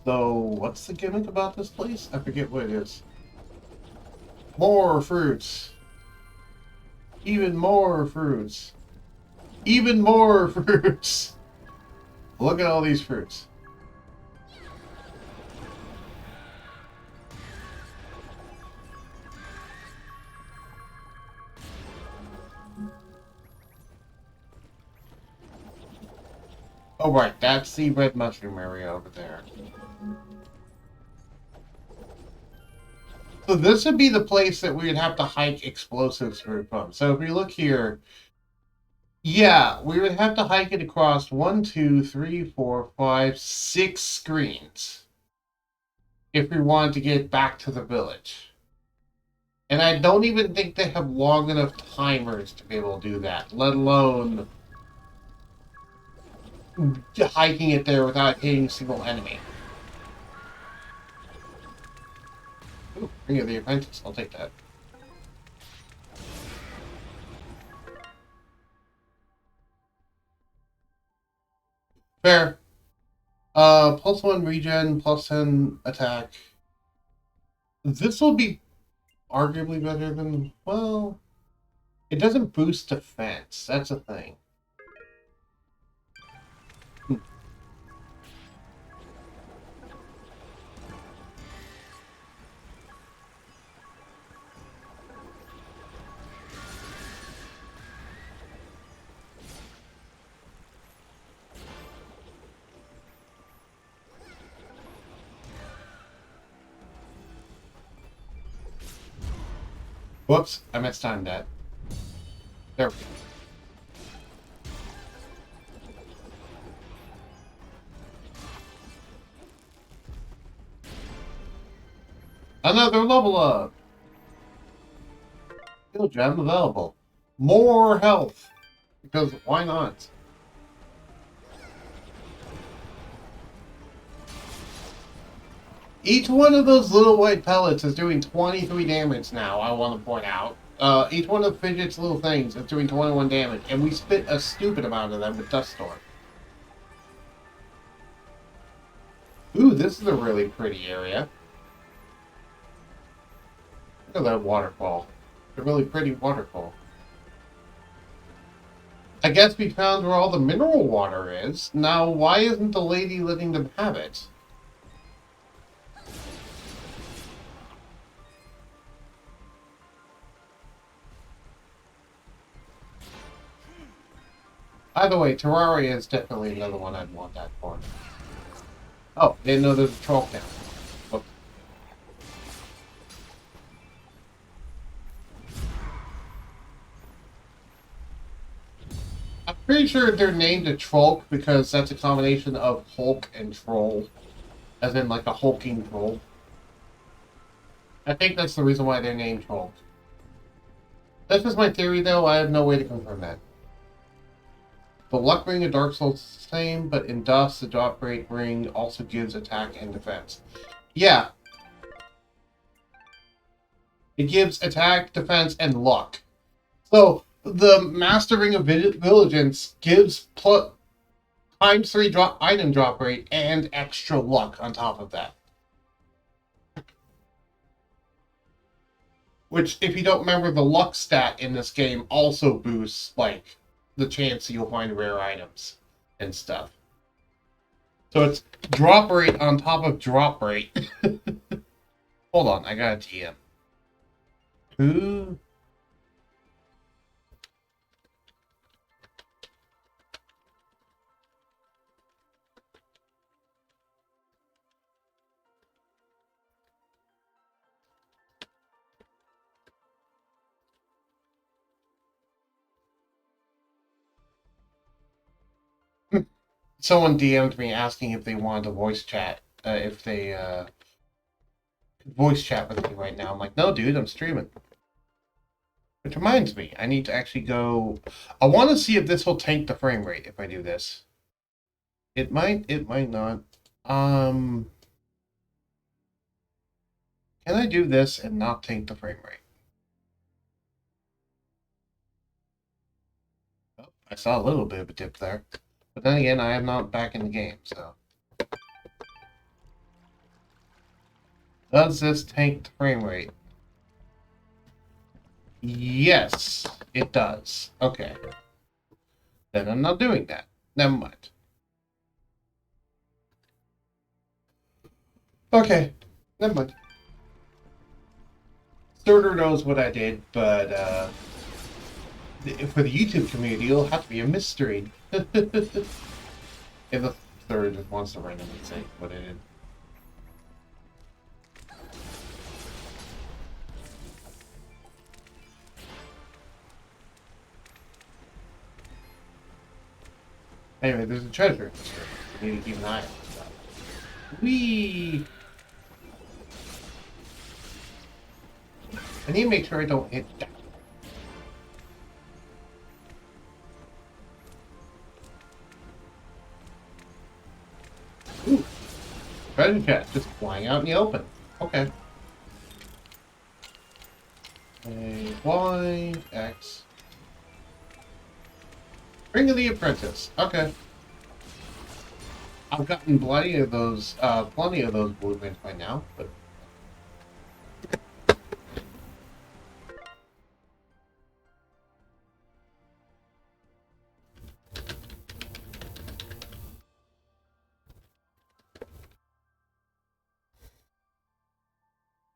So, what's the gimmick about this place? I forget what it is. More fruits. Even more fruits. Even more fruits. Look at all these fruits. Oh, right. That's the red mushroom area over there. So this would be the place that we would have to hike explosives from. So if we look here, yeah, we would have to hike it across 1, 2, 3, 4, 5, 6 screens if we wanted to get back to the village. And I don't even think they have long enough timers to be able to do that, let alone hiking it there without hitting a single enemy. Ooh, Ring of the Apprentice. I'll take that. Fair. +1 regen, +10 attack. This will be arguably better than, well, it doesn't boost defense. That's a thing. Whoops, I mistimed that. There we go. Another level up! Skill gem available. More health! Because why not? Each one of those little white pellets is doing 23 damage now, I want to point out. Each one of Fidget's little things is doing 21 damage, and we spit a stupid amount of them with Dust Storm. Ooh, this is a really pretty area. Look at that waterfall. A really pretty waterfall. I guess we found where all the mineral water is. Now, why isn't the lady letting them have it? By the way, Terraria is definitely another one I'd want that for. Oh, didn't know there's a troll down. Whoops. I'm pretty sure they're named a troll because that's a combination of Hulk and troll. As in, like, a hulking troll. I think that's the reason why they're named trolls. That's just my theory, though. I have no way to confirm that. The luck ring of Dark Souls is the same, but in Dust, the drop rate ring also gives attack and defense. Yeah. It gives attack, defense, and luck. So, the Master Ring of Vigilance gives ×3 item drop rate and extra luck on top of that. Which, if you don't remember, the luck stat in this game also boosts, like, the chance you'll find rare items and stuff. So it's drop rate on top of drop rate. Hold on, I got a TM. Who? Someone DM'd me asking if they wanted to voice chat, if they could voice chat with me right now. I'm like, no, dude, I'm streaming. Which reminds me, I need to actually go. I want to see if this will tank the frame rate if I do this. It might not. Can I do this and not tank the frame rate? Oh, I saw a little bit of a dip there. But then again, I am not back in the game, so. Does this tank the frame rate? Yes, it does. Okay. Then I'm not doing that. Never mind. Okay. Never mind. Sorter knows what I did, but for the YouTube community, it'll have to be a mystery. If the third just wants to randomly say what it is. Anyway, there's a treasure in this room. We need to keep an eye on it. Whee! I need to make sure I don't hit that. Ooh! Treasure chest just flying out in the open. Okay. A, Y, X. Ring of the Apprentice. Okay. I've gotten plenty of those blueprints by now, but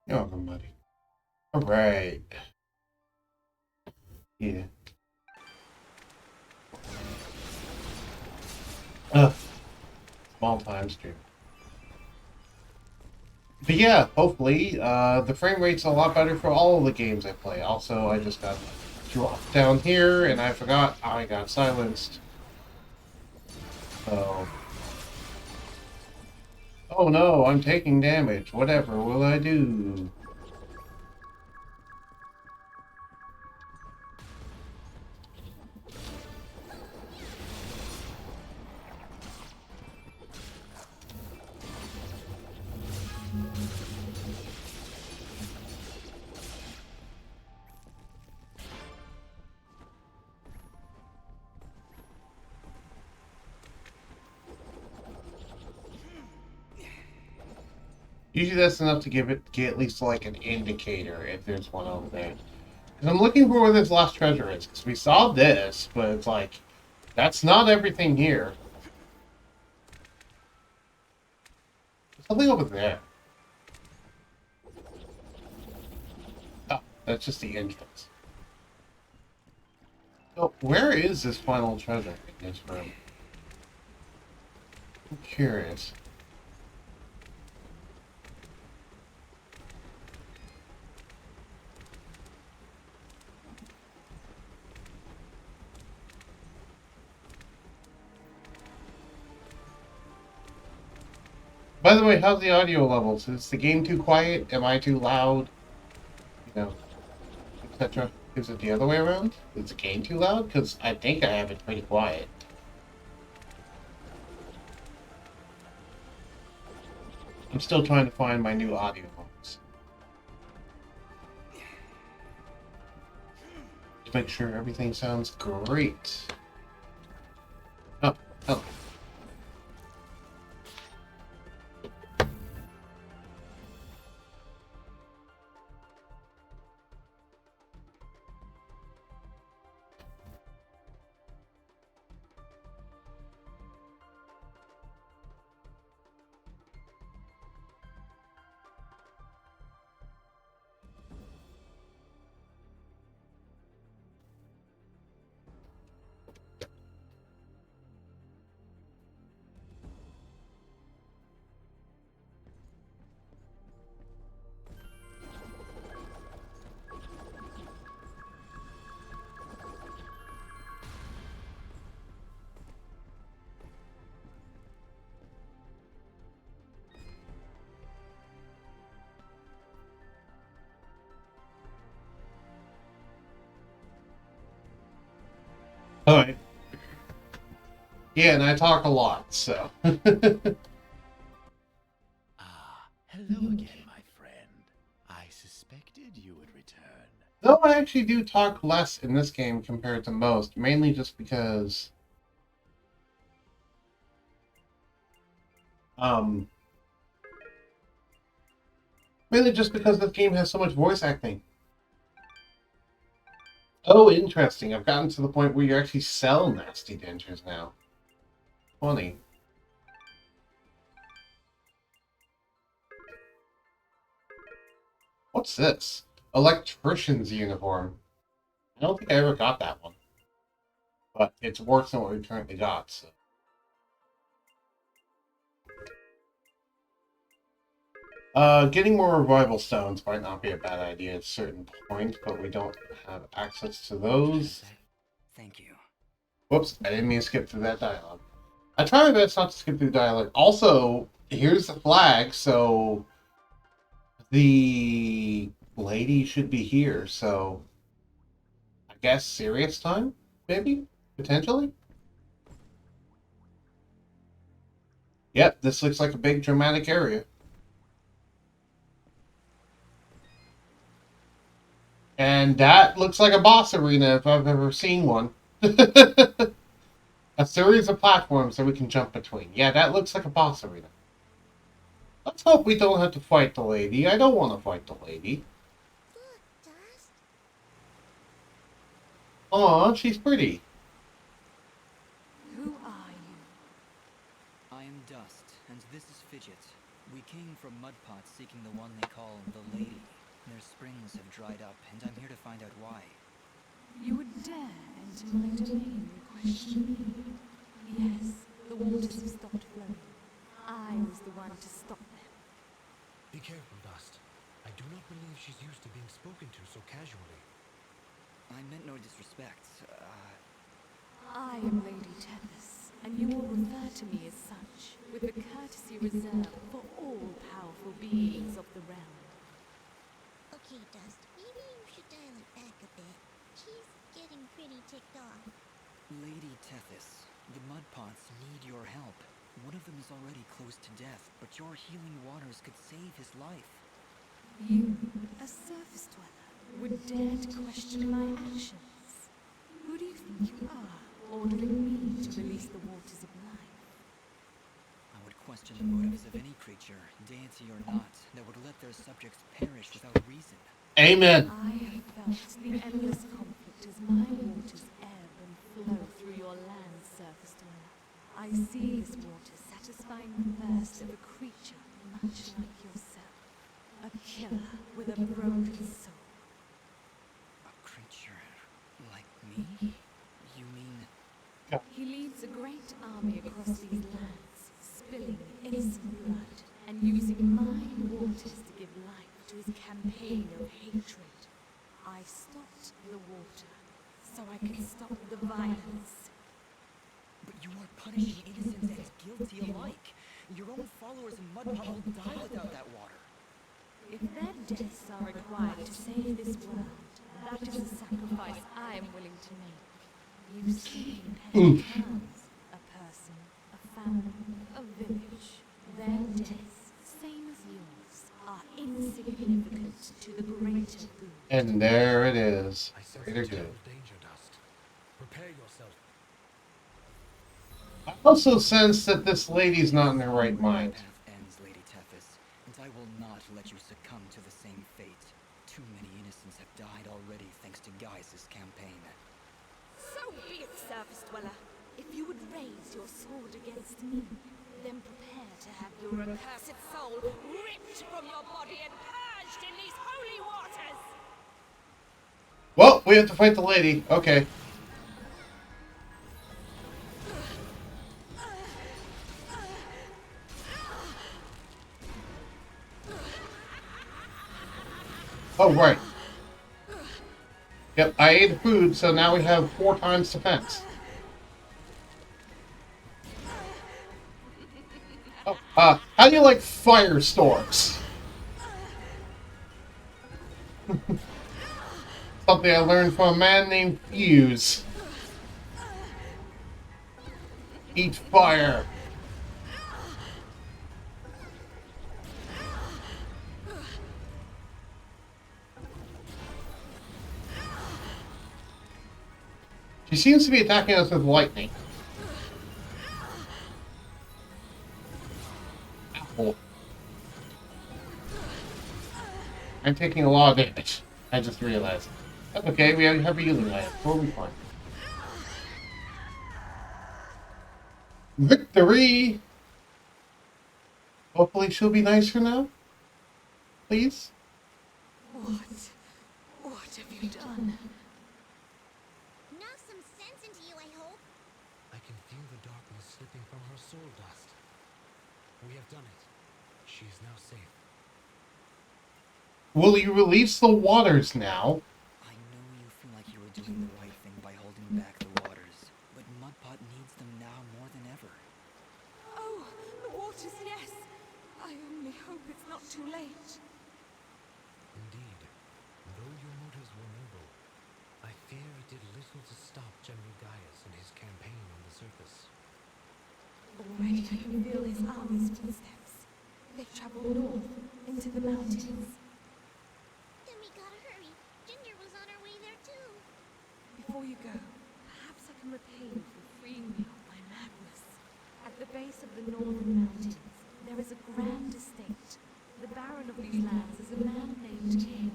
you're welcome, buddy. Alright. Yeah. Small time stream. But yeah, hopefully, the frame rate's a lot better for all of the games I play. Also, I just got dropped down here, and I forgot I got silenced. So... Oh no, I'm taking damage. Whatever will I do? Usually that's enough to get at least like an indicator if there's one over there. Because I'm looking for where this last treasure is. Because we saw this, but it's like, that's not everything here. There's something over there. Oh, that's just the entrance. So, where is this final treasure in this room? I'm curious. By the way, how's the audio levels? Is the game too quiet? Am I too loud? You know, etc. Is it the other way around? Is the game too loud? Because I think I have it pretty quiet. I'm still trying to find my new audio levels. To make sure everything sounds great. Oh, oh. Yeah, and I talk a lot, so. Ah, hello again, my friend. I suspected you would return. Though I actually do talk less in this game compared to most, mainly just because um this game has so much voice acting. Oh, interesting. I've gotten to the point where you actually sell nasty dentures now. Funny. What's this? Electrician's uniform. I don't think I ever got that one. But it's worse than what we currently got, so. Getting more revival stones might not be a bad idea at a certain point, but we don't have access to those. Thank you. Whoops, I didn't mean to skip through that dialogue. I try my best not to skip through dialogue. Also, here's the flag, so the lady should be here, so I guess serious time? Maybe? Potentially? Yep, this looks like a big dramatic area. And that looks like a boss arena if I've ever seen one. A series of platforms that we can jump between. Yeah, that looks like a boss arena. Let's hope we don't have to fight the lady. I don't want to fight the lady. Look, Dust. Aw, she's pretty. Who are you? I am Dust, and this is Fidget. We came from Mudpot seeking the one they call the Lady. Their springs have dried up, and I'm here to find out why. You would dare enter my domain and question me? Yes, the waters have stopped flowing. I was the one to stop them. Be careful, Dust. I do not believe she's used to being spoken to so casually. I meant no disrespect. I am Lady Tethys, and you will refer to me as such, with the courtesy reserved for all powerful beings of the realm. Okay, Dust, maybe you should dial it back a bit. She's getting pretty ticked off. Lady Tethys, the Mudpots need your help. One of them is already close to death, but your healing waters could save his life. You, a surface dweller, would dare to question my actions? Who do you think you are, ordering me to release the waters of life? I would question the motives of any creature, deity or not, that would let their subjects perish without reason. Amen. I have felt the endless conflict as my waters ebb and flow through your land, surface dweller. I see this water satisfying the thirst of a creature much like yourself. A killer with a broken soul. A creature like me? You mean... He leads a great army across these lands, spilling innocent blood, and using mine waters to give life to his campaign of hatred. I stopped the water, so I can stop the violence. But you are punishing innocent and guilty alike. Your own followers in Mudpot will die without that water. If their deaths are required to save this world, that is a sacrifice I am willing to make. You see in petty terms, a person, a family, a village. Their deaths, same as yours, are insignificant to the greater good. And there it is. I sense Greater a good. terrible danger, Dust. Prepare yourself. I also sense that this lady's not in her right mind. Path ends, Lady Tethys, and I will not let you succumb to the same fate. Too many innocents have died already thanks to Gaius' campaign. So be it, surface dweller. If you would raise your sword against me, then prepare to have your accursed soul ripped from your body and purged in these holy waters! Well, we have to fight the lady. Okay. Oh, right. Yep, I ate food, so now we have 4 times defense. Oh, how do you like firestorms? Something I learned from a man named Fuse. Eat fire! She seems to be attacking us with lightning. Ow. I'm taking a lot of damage. I just realized. That's okay, we have heavy healing items. We'll be fine. Victory! Hopefully she'll be nicer now. Please? What have you done? Knock some sense into you, I hope. I can feel the darkness slipping from her soul dust. We have done it. She is now safe. Will you release the waters now? I know you feel like you were doing the right thing by holding back the waters, but Mudpot needs them now more than ever. Oh, the waters, yes. I only hope it's not too late. Indeed, though your motives were noble, I fear it did little to stop General Gaius in his campaign on the surface. Already I can feel his army's footsteps. They've traveled north, into the mountains. Then we gotta hurry. Ginger was on her way there too. Before you go, perhaps I can repay you for freeing me of my madness. At the base of the northern mountains, there is a grand estate. The baron of these lands is a man named King.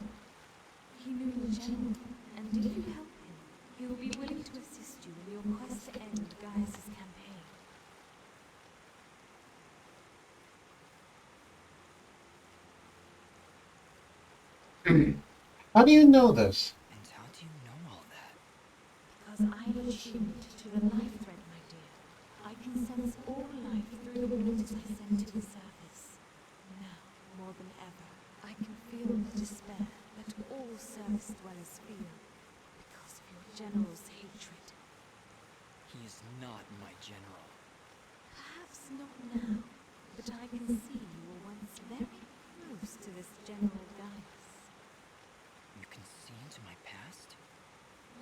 He knew the general, and if you help him, he will be willing to assist you in your quest to end Gaius's campaign. How do you know this? And how do you know all that? Because I am attuned to the life thread, my dear. I can sense all life through the waters I send to the surface. Now, more than ever, I can feel the despair that all surface dwellers feel because of your general's hatred. He is not my general. Perhaps not now, but I can see you were once very close to this General Gaius. You can see into my past?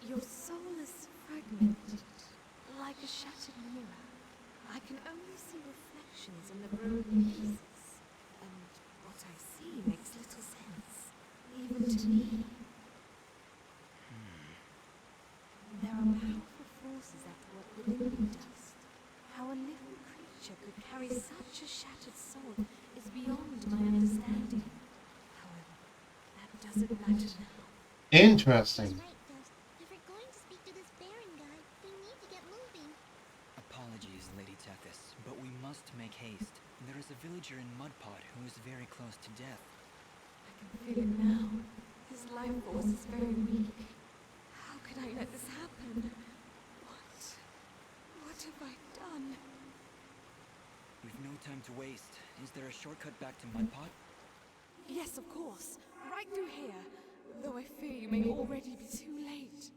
Your soul is fragmented, like a shattered mirror. I can only see reflections in the broken pieces, and what I see makes little sense, even to me. There are powerful forces at work within you, Dust. How a living creature could carry such a shattered soul is beyond my understanding. However, that doesn't matter now. Interesting. Right, Dust. If we're going to speak to this Baron guy, we need to get moving. Apologies, Lady Tethys, but we must make haste. There is a villager in Mudpot who is very close to death. I can feel it now. His life force is very weak. How could I let this happen? What have I done? We've no time to waste. Is there a shortcut back to Mudpot? Yes, of course. Right through here. Though I fear you may already be too late.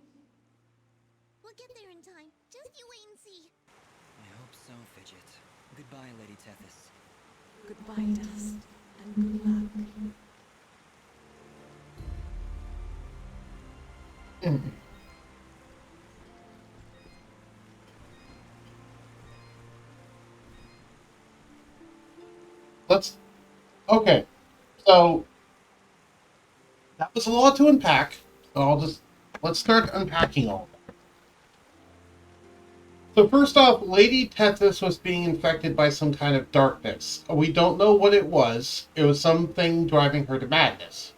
We'll get there in time. Just you wait and see. I hope so, Fidget. Goodbye, Lady Tethys. Goodbye, Dust, and good luck. Okay. So that was a lot to unpack. So let's start unpacking all of that. So first off, Lady Tethys was being infected by some kind of darkness. We don't know what it was. It was something driving her to madness.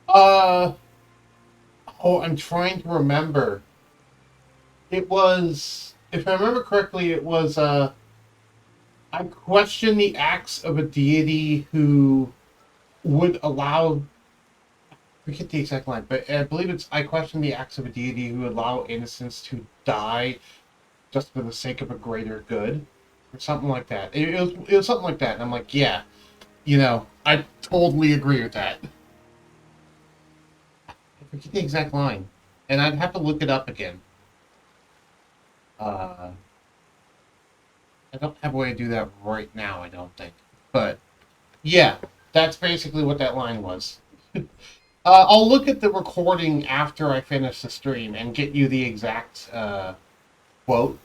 Oh, I'm trying to remember. It was, if I remember correctly, it was, I question the acts of a deity who would allow, I forget the exact line, but I believe it's, I question the acts of a deity who would allow innocents to die just for the sake of a greater good, or something like that. It was something like that, and I'm like, yeah, I totally agree with that. I forget the exact line, and I'd have to look it up again. I don't have a way to do that right now, I don't think. But, yeah, that's basically what that line was. I'll look at the recording after I finish the stream and get you the exact quote.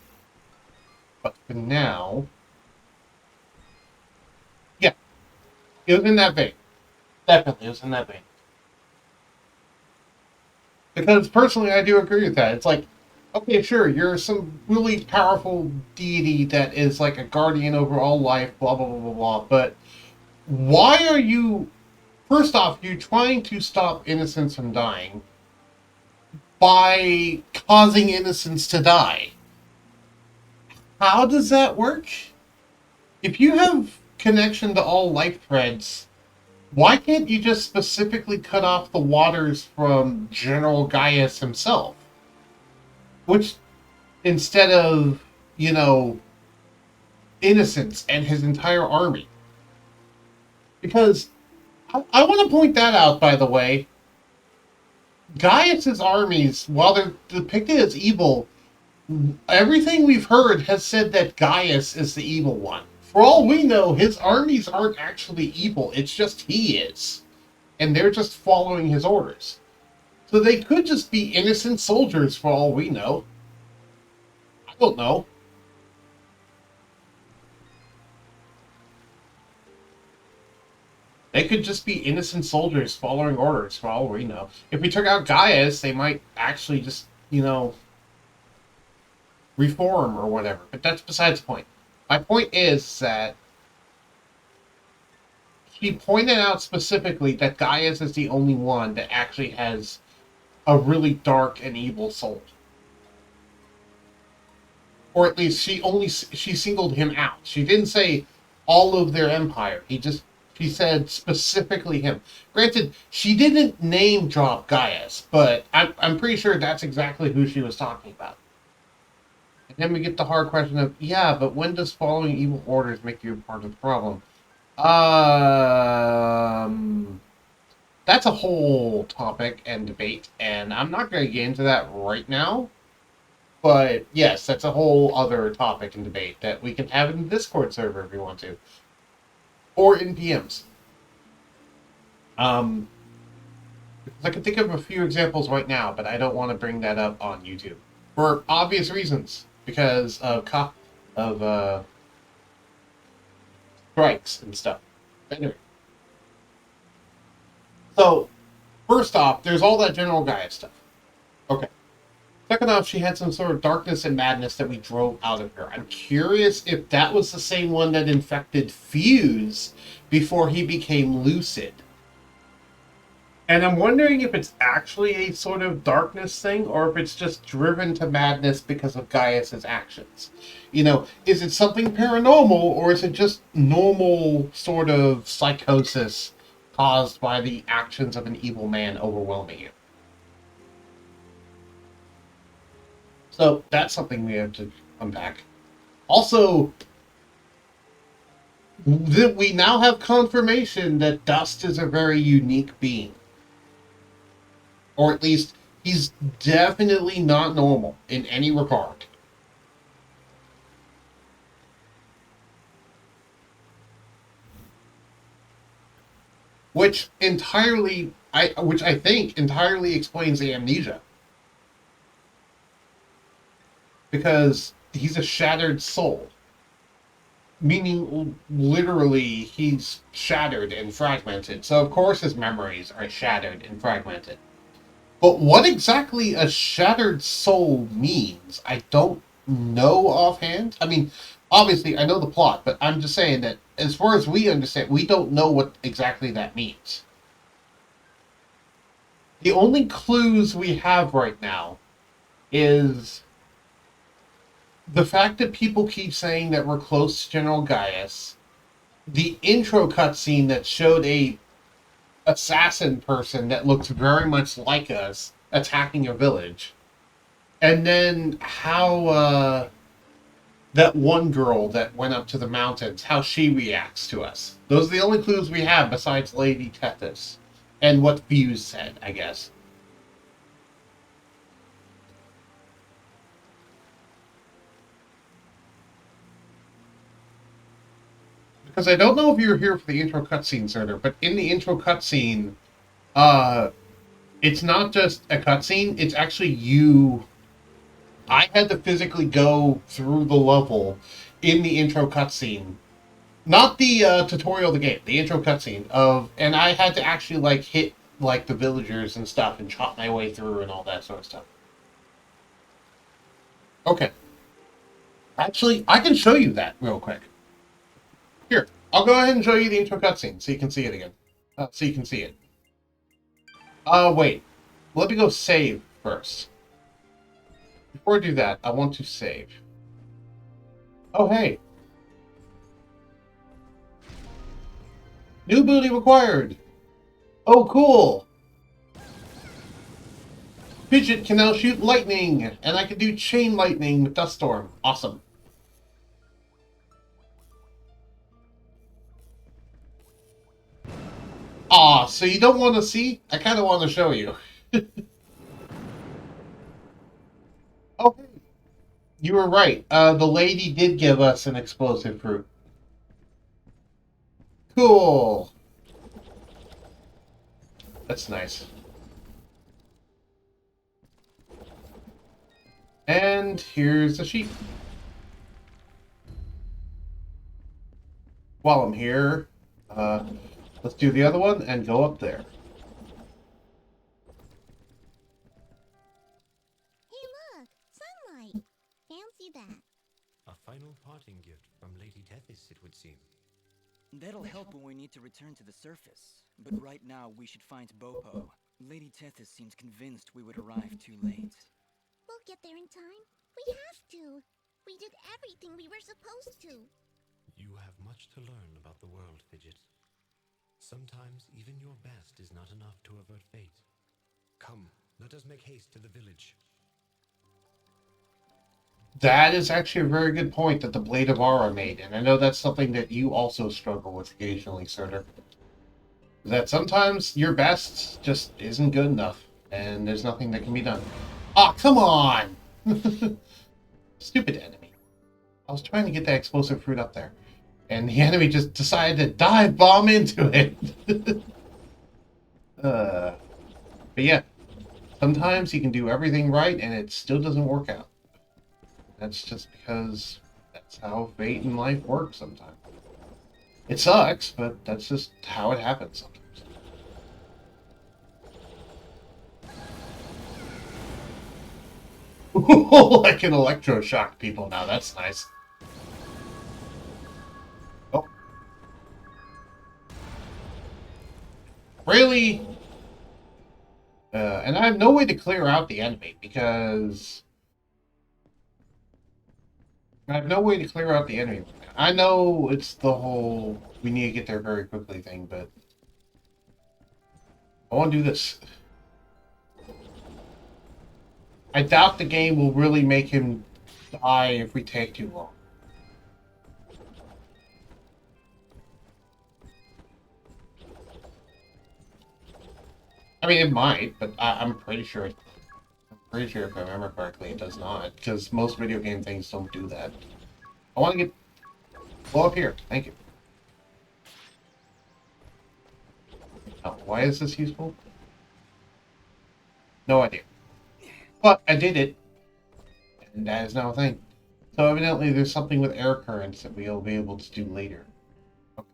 But for now, yeah, it was in that vein. Definitely, it was in that vein. Because personally, I do agree with that. It's like, okay, sure, you're some really powerful deity that is like a guardian over all life, blah, blah, blah, blah, blah. But why are you, first off, you're trying to stop innocents from dying by causing innocents to die? How does that work? If you have connection to all life threads, why can't you just specifically cut off the waters from General Gaius himself? Which, instead of, you know, innocents and his entire army. Because, I want to point that out, by the way. Gaius's armies, while they're depicted as evil, everything we've heard has said that Gaius is the evil one. For all we know, his armies aren't actually evil, it's just he is. And they're just following his orders. So they could just be innocent soldiers for all we know. I don't know. They could just be innocent soldiers following orders for all we know. If we took out Gaius, they might actually just, you know, reform or whatever. But that's besides the point. My point is that he pointed out specifically that Gaius is the only one that actually has a really dark and evil soul. Or at least she singled him out. She didn't say all of their empire. She said specifically him. Granted, she didn't name drop Gaius, but I'm pretty sure that's exactly who she was talking about. And then we get the hard question of, yeah, but when does following evil orders make you a part of the problem? That's a whole topic and debate, and I'm not going to get into that right now. But yes, that's a whole other topic and debate that we can have in the Discord server if you want to. Or in PMs. I can think of a few examples right now, but I don't want to bring that up on YouTube. For obvious reasons. Because of strikes and stuff. Anyway. So, first off, there's all that General Gaia stuff. Okay. Second off, she had some sort of darkness and madness that we drove out of her. I'm curious if that was the same one that infected Fuse before he became lucid. And I'm wondering if it's actually a sort of darkness thing, or if it's just driven to madness because of Gaius's actions. You know, is it something paranormal, or is it just normal sort of psychosis caused by the actions of an evil man overwhelming you? So that's something we have to unpack. Also, we now have confirmation that Dust is a very unique being. Or at least, he's definitely not normal in any regard. Which I think entirely explains the amnesia. Because he's a shattered soul. Meaning, literally, he's shattered and fragmented. So, of course, his memories are shattered and fragmented. But what exactly a shattered soul means, I don't know offhand. I mean, obviously, I know the plot, but I'm just saying that, as far as we understand, we don't know what exactly that means. The only clues we have right now is the fact that people keep saying that we're close to General Gaius, the intro cutscene that showed a assassin person that looks very much like us attacking a village, and then how that one girl that went up to the mountains, how she reacts to us. Those are the only clues we have besides Lady Tethys and what Fuse said, I guess. Because I don't know if you were here for the intro cutscene, Serter, but in the intro cutscene, It's not just a cutscene, it's actually you. I had to physically go through the level in the intro cutscene. Not the tutorial of the game, the intro cutscene of, and I had to actually like hit like the villagers and stuff and chop my way through and all that sort of stuff. Okay. Actually, I can show you that real quick. Here, I'll go ahead and show you the intro cutscene so you can see it again. So you can see it. Wait. Let me go save first. Before I do that, I want to save. Oh, hey. New ability required. Oh, cool. Fidget can now shoot lightning, and I can do chain lightning with Dust Storm. Awesome. Aw, so you don't want to see? I kind of want to show you. Oh, hey. You were right. The lady did give us an explosive fruit. Cool. That's nice. And here's the sheep. While I'm here, let's do the other one and go up there. Hey, look! Sunlight! Fancy that. A final parting gift from Lady Tethys, it would seem. That'll help when we need to return to the surface. But right now, we should find Bopo. Lady Tethys seems convinced we would arrive too late. We'll get there in time. We have to. We did everything we were supposed to. You have much to learn about the world, Fidget. Sometimes even your best is not enough to avert fate. Come, let us make haste to the village. That is actually a very good point that the Blade of Aura made, and I know that's something that you also struggle with occasionally, Surtur. That sometimes your best just isn't good enough, and there's nothing that can be done. Ah, come on! Stupid enemy. I was trying to get that explosive fruit up there, and the enemy just decided to dive bomb into it. But yeah, sometimes you can do everything right, and it still doesn't work out. That's just because that's how fate in life works sometimes. It sucks, but that's just how it happens sometimes. I can electroshock people now, that's nice. Oh. Really? And I have no way to clear out the enemy, because I have no way to clear out the enemy. I know it's the whole we need to get there very quickly thing, but I want to do this. I doubt the game will really make him die if we take too long. I mean, it might, but I'm pretty sure. I'm pretty sure if I remember correctly, it does not, because most video game things don't do that. I want to get blow up here. Thank you. Oh, why is this useful? No idea. But I did it, and that is now a thing. So evidently there's something with air currents that we'll be able to do later. Okay.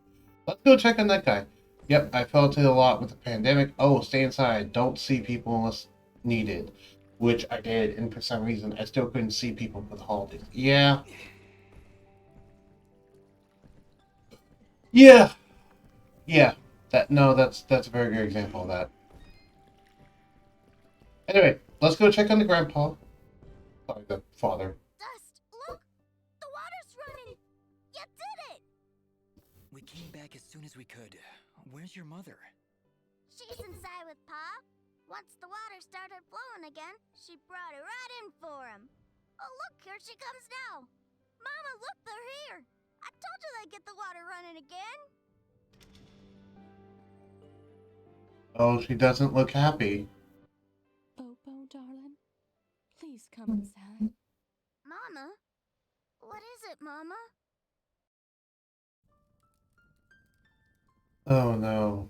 Let's go check on that guy. Yep, I fell to a lot with the pandemic. Oh, stay inside. Don't see people unless needed. Which I did, and for some reason I still couldn't see people for the holidays. Yeah. Yeah. Yeah. That's a very good example of that. Anyway, let's go check on the grandpa. Sorry, the father. Dust, look! The water's running! You did it! We came back as soon as we could. Where's your mother? She's inside with Pa. Once the water started flowing again, she brought it right in for him. Oh, look, here she comes now. Mama, look, they're here. I told you they'd get the water running again. Oh, she doesn't look happy. Bobo, darling, please come inside. Mama? What is it, Mama? Oh no.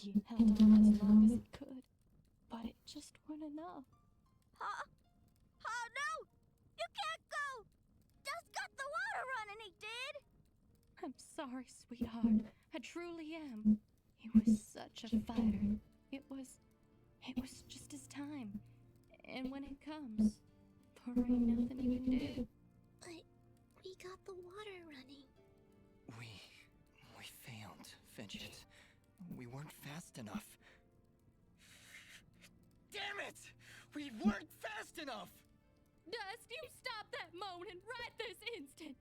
He held on as long as he could, but it just wasn't enough. Huh? Oh no! You can't go! Dust got the water running, he did! I'm sorry, sweetheart. I truly am. He was such a fighter. It was just his time. And when it comes, there ain't nothing you can do. But we got the water running. We failed, Fidget. We weren't fast enough. Damn it! We weren't fast enough! Dust, you stop that moaning right this instant!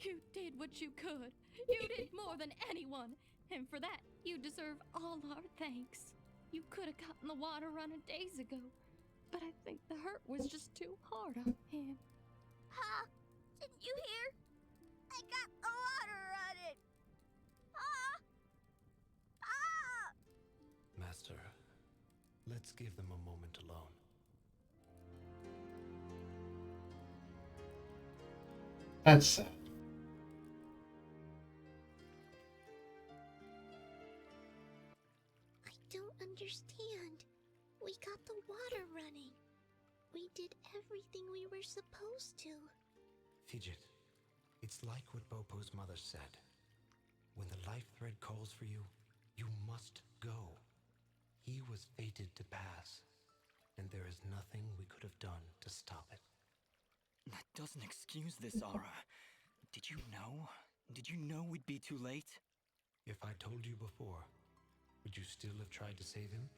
You did what you could. You did more than anyone. And for that, you deserve all our thanks. You could have gotten the water running days ago. But I think the hurt was just too hard on him. Huh? Didn't you hear? I got the water running! Ah! Ah! Master, let's give them a moment alone. That's sad. I don't understand. We got the water running. We did everything we were supposed to. Fidget, it's like what Bopo's mother said. When the life thread calls for you, you must go. He was fated to pass, and there is nothing we could have done to stop it. That doesn't excuse this, Aura. Did you know? Did you know we'd be too late? If I told you before, would you still have tried to save him?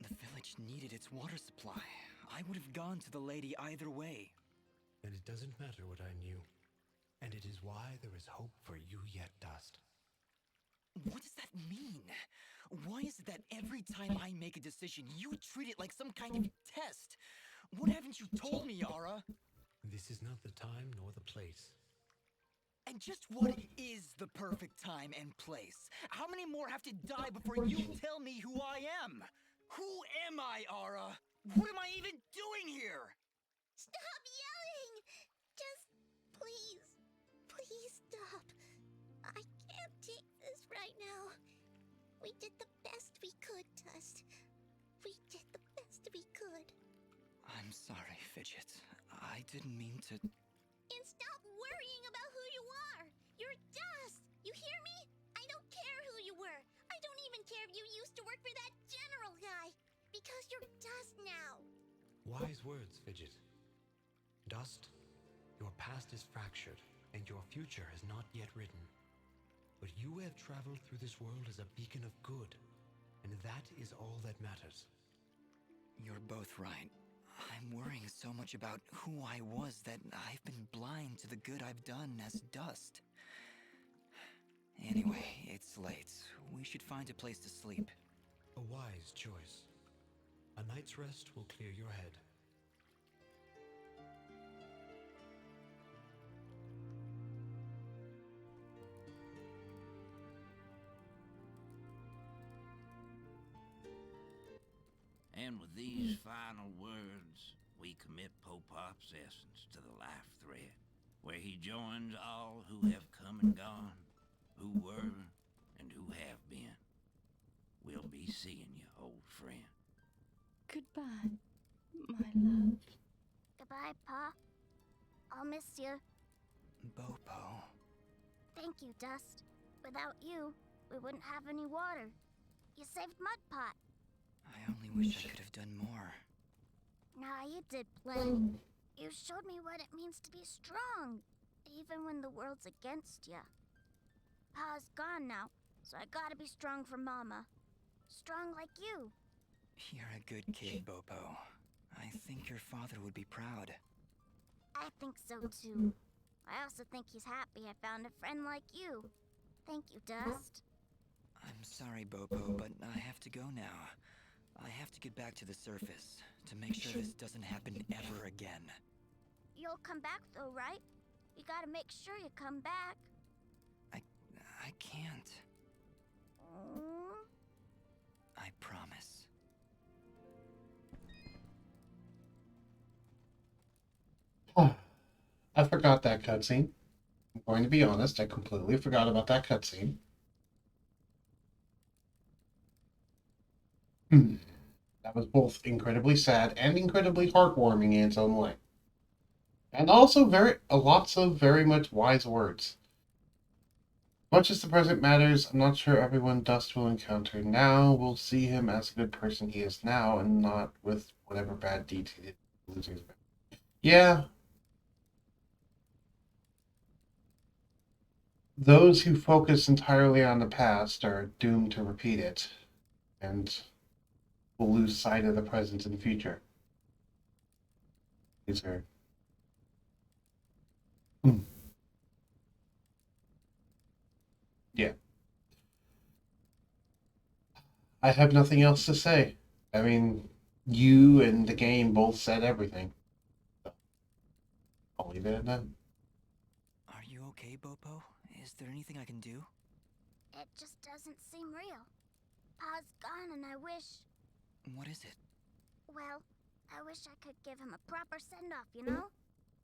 The village needed its water supply. I would have gone to the lady either way. And it doesn't matter what I knew. And it is why there is hope for you yet, Dust. What does that mean? Why is it that every time I make a decision, you treat it like some kind of test? What haven't you told me, Yara? This is not the time nor the place. And just what is the perfect time and place? How many more have to die before you tell me who I am? Who am I, Ara? What am I even doing here? Stop yelling! Just please stop. I can't take this right now. We did the best we could, Dust. We did the best we could. I'm sorry, Fidget. I didn't mean to... And stop worrying about who you are! You're Dust! You hear me? I don't care who you were. I don't even care if you used to work for that general guy. Because you're Dust now. Wise words, Fidget. Dust, your past is fractured, and your future is not yet written. But you have traveled through this world as a beacon of good, and that is all that matters. You're both right. I'm worrying so much about who I was that I've been blind to the good I've done as Dust. Anyway, it's late. We should find a place to sleep. A wise choice. A night's rest will clear your head. And with these final words, we commit Popop's essence to the life thread, where he joins all who have come and gone, who were and who have been. We'll be seeing you, old friend. Goodbye, my love. Goodbye, Pa. I'll miss you. Bopo. Thank you, Dust. Without you, we wouldn't have any water. You saved Mudpot. I only wish I could have done more. Nah, you did plenty. You showed me what it means to be strong, even when the world's against you. Pa's gone now, so I gotta be strong for Mama. Strong like you. You're a good kid, Bopo. I think your father would be proud. I think so too. I also think he's happy I found a friend like you. Thank you, Dust. I'm sorry, Bopo, but I have to go now. I have to get back to the surface to make sure this doesn't happen ever again. You'll come back though, right? You gotta make sure you come back. I can't. Mm. I promise. I forgot that cutscene. I'm going to be honest, I completely forgot about that cutscene. That was both incredibly sad and incredibly heartwarming in its own way. And also lots of very much wise words. Much as the present matters, I'm not sure everyone Dust will encounter now will see him as a good person he is now, and not with whatever bad deeds he did. Yeah. Those who focus entirely on the past are doomed to repeat it, and will lose sight of the present and future. These are... Yeah. I have nothing else to say. I mean, you and the game both said everything. So, I'll leave it at that. Are you okay, Bopo? Is there anything I can do? It just doesn't seem real. Pa's gone and I wish... What is it? Well, I wish I could give him a proper send-off, you know?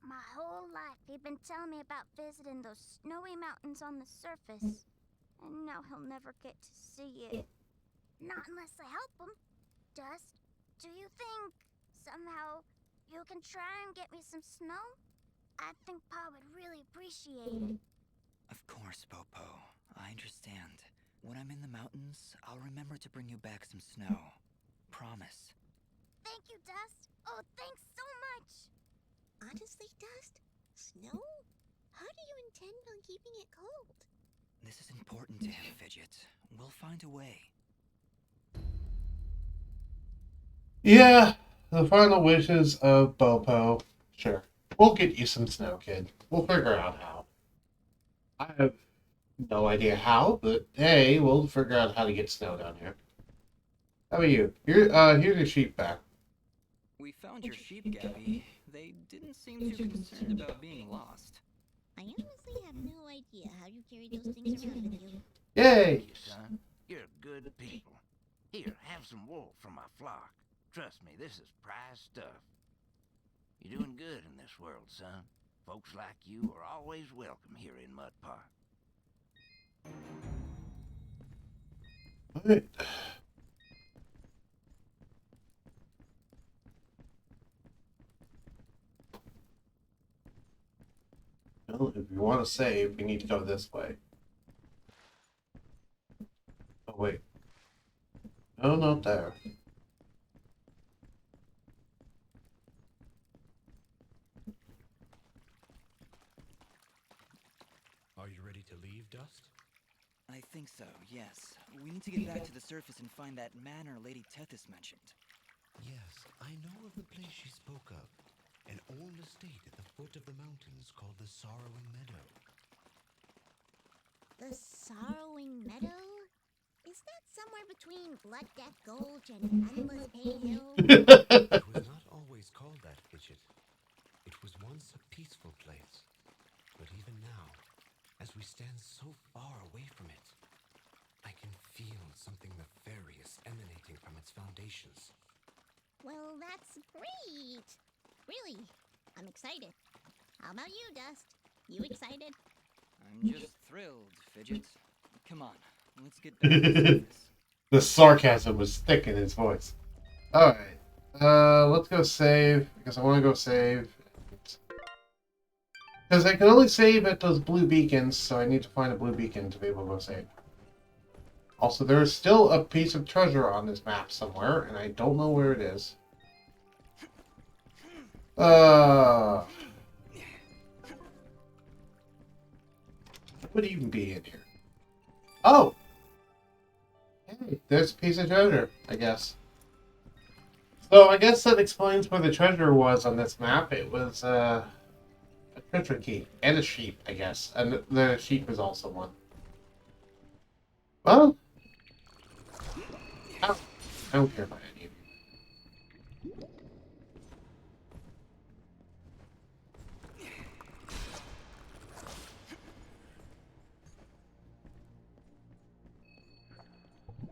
My whole life he'd been telling me about visiting those snowy mountains on the surface. And now he'll never get to see it. Not unless I help him. Dust, do you think, somehow, you can try and get me some snow? I think Pa would really appreciate it. Of course, Bopo. I understand. When I'm in the mountains, I'll remember to bring you back some snow. Promise. Thank you, Dust. Oh, thanks so much. Honestly, Dust? Snow? How do you intend on keeping it cold? This is important to him, Fidget. We'll find a way. Yeah, the final wishes of Bopo. Sure. We'll get you some snow, kid. We'll figure out how. I have no idea how, but hey, we'll figure out how to get snow down here. How about you? Here's your sheep back. We found your sheep, Gabby. They didn't seem too concerned about being lost. I honestly have no idea how you carry those things around with you. Yay! Son, you're good people. Here, have some wool from my flock. Trust me, this is prize stuff. You're doing good in this world, son. Folks like you are always welcome here in Mud Park. Alright. Well, if you want to save, we need to go this way. Oh, wait. No, not there. Are you ready to leave, Dust? I think so, yes. We need to get back to the surface and find that manor Lady Tethys mentioned. Yes, I know of the place she spoke of. An old estate at the foot of the mountains called the Sorrowing Meadow. The Sorrowing Meadow? Is that somewhere between Blood Death Gulch and Endless Pain Hill? It was not always called that, Fidget. It was once a peaceful place. But even now, as we stand so far away from it, I can feel something nefarious emanating from its foundations. Well, that's great. Really, I'm excited. How about you, Dust? You excited? I'm just thrilled, Fidget. Come on, let's get back to the surface. The sarcasm was thick in his voice. Alright. Let's go save, because I want to go save. Because I can only save at those blue beacons, so I need to find a blue beacon to be able to go save. Also, there is still a piece of treasure on this map somewhere, and I don't know where it is. What would even be in here? Oh! Hey, there's a piece of treasure, I guess. So I guess that explains where the treasure was on this map. It was a treasure key and a sheep, I guess. And the sheep is also one. Well, I don't care about any of you.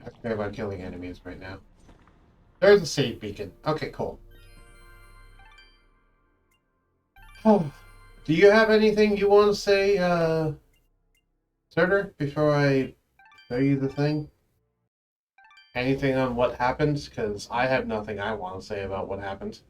I don't care about killing enemies right now. There's a save beacon. Okay, cool. Oh, do you have anything you want to say, Surtur, before I show you the thing? Anything on what happens? Because I have nothing I want to say about what happened.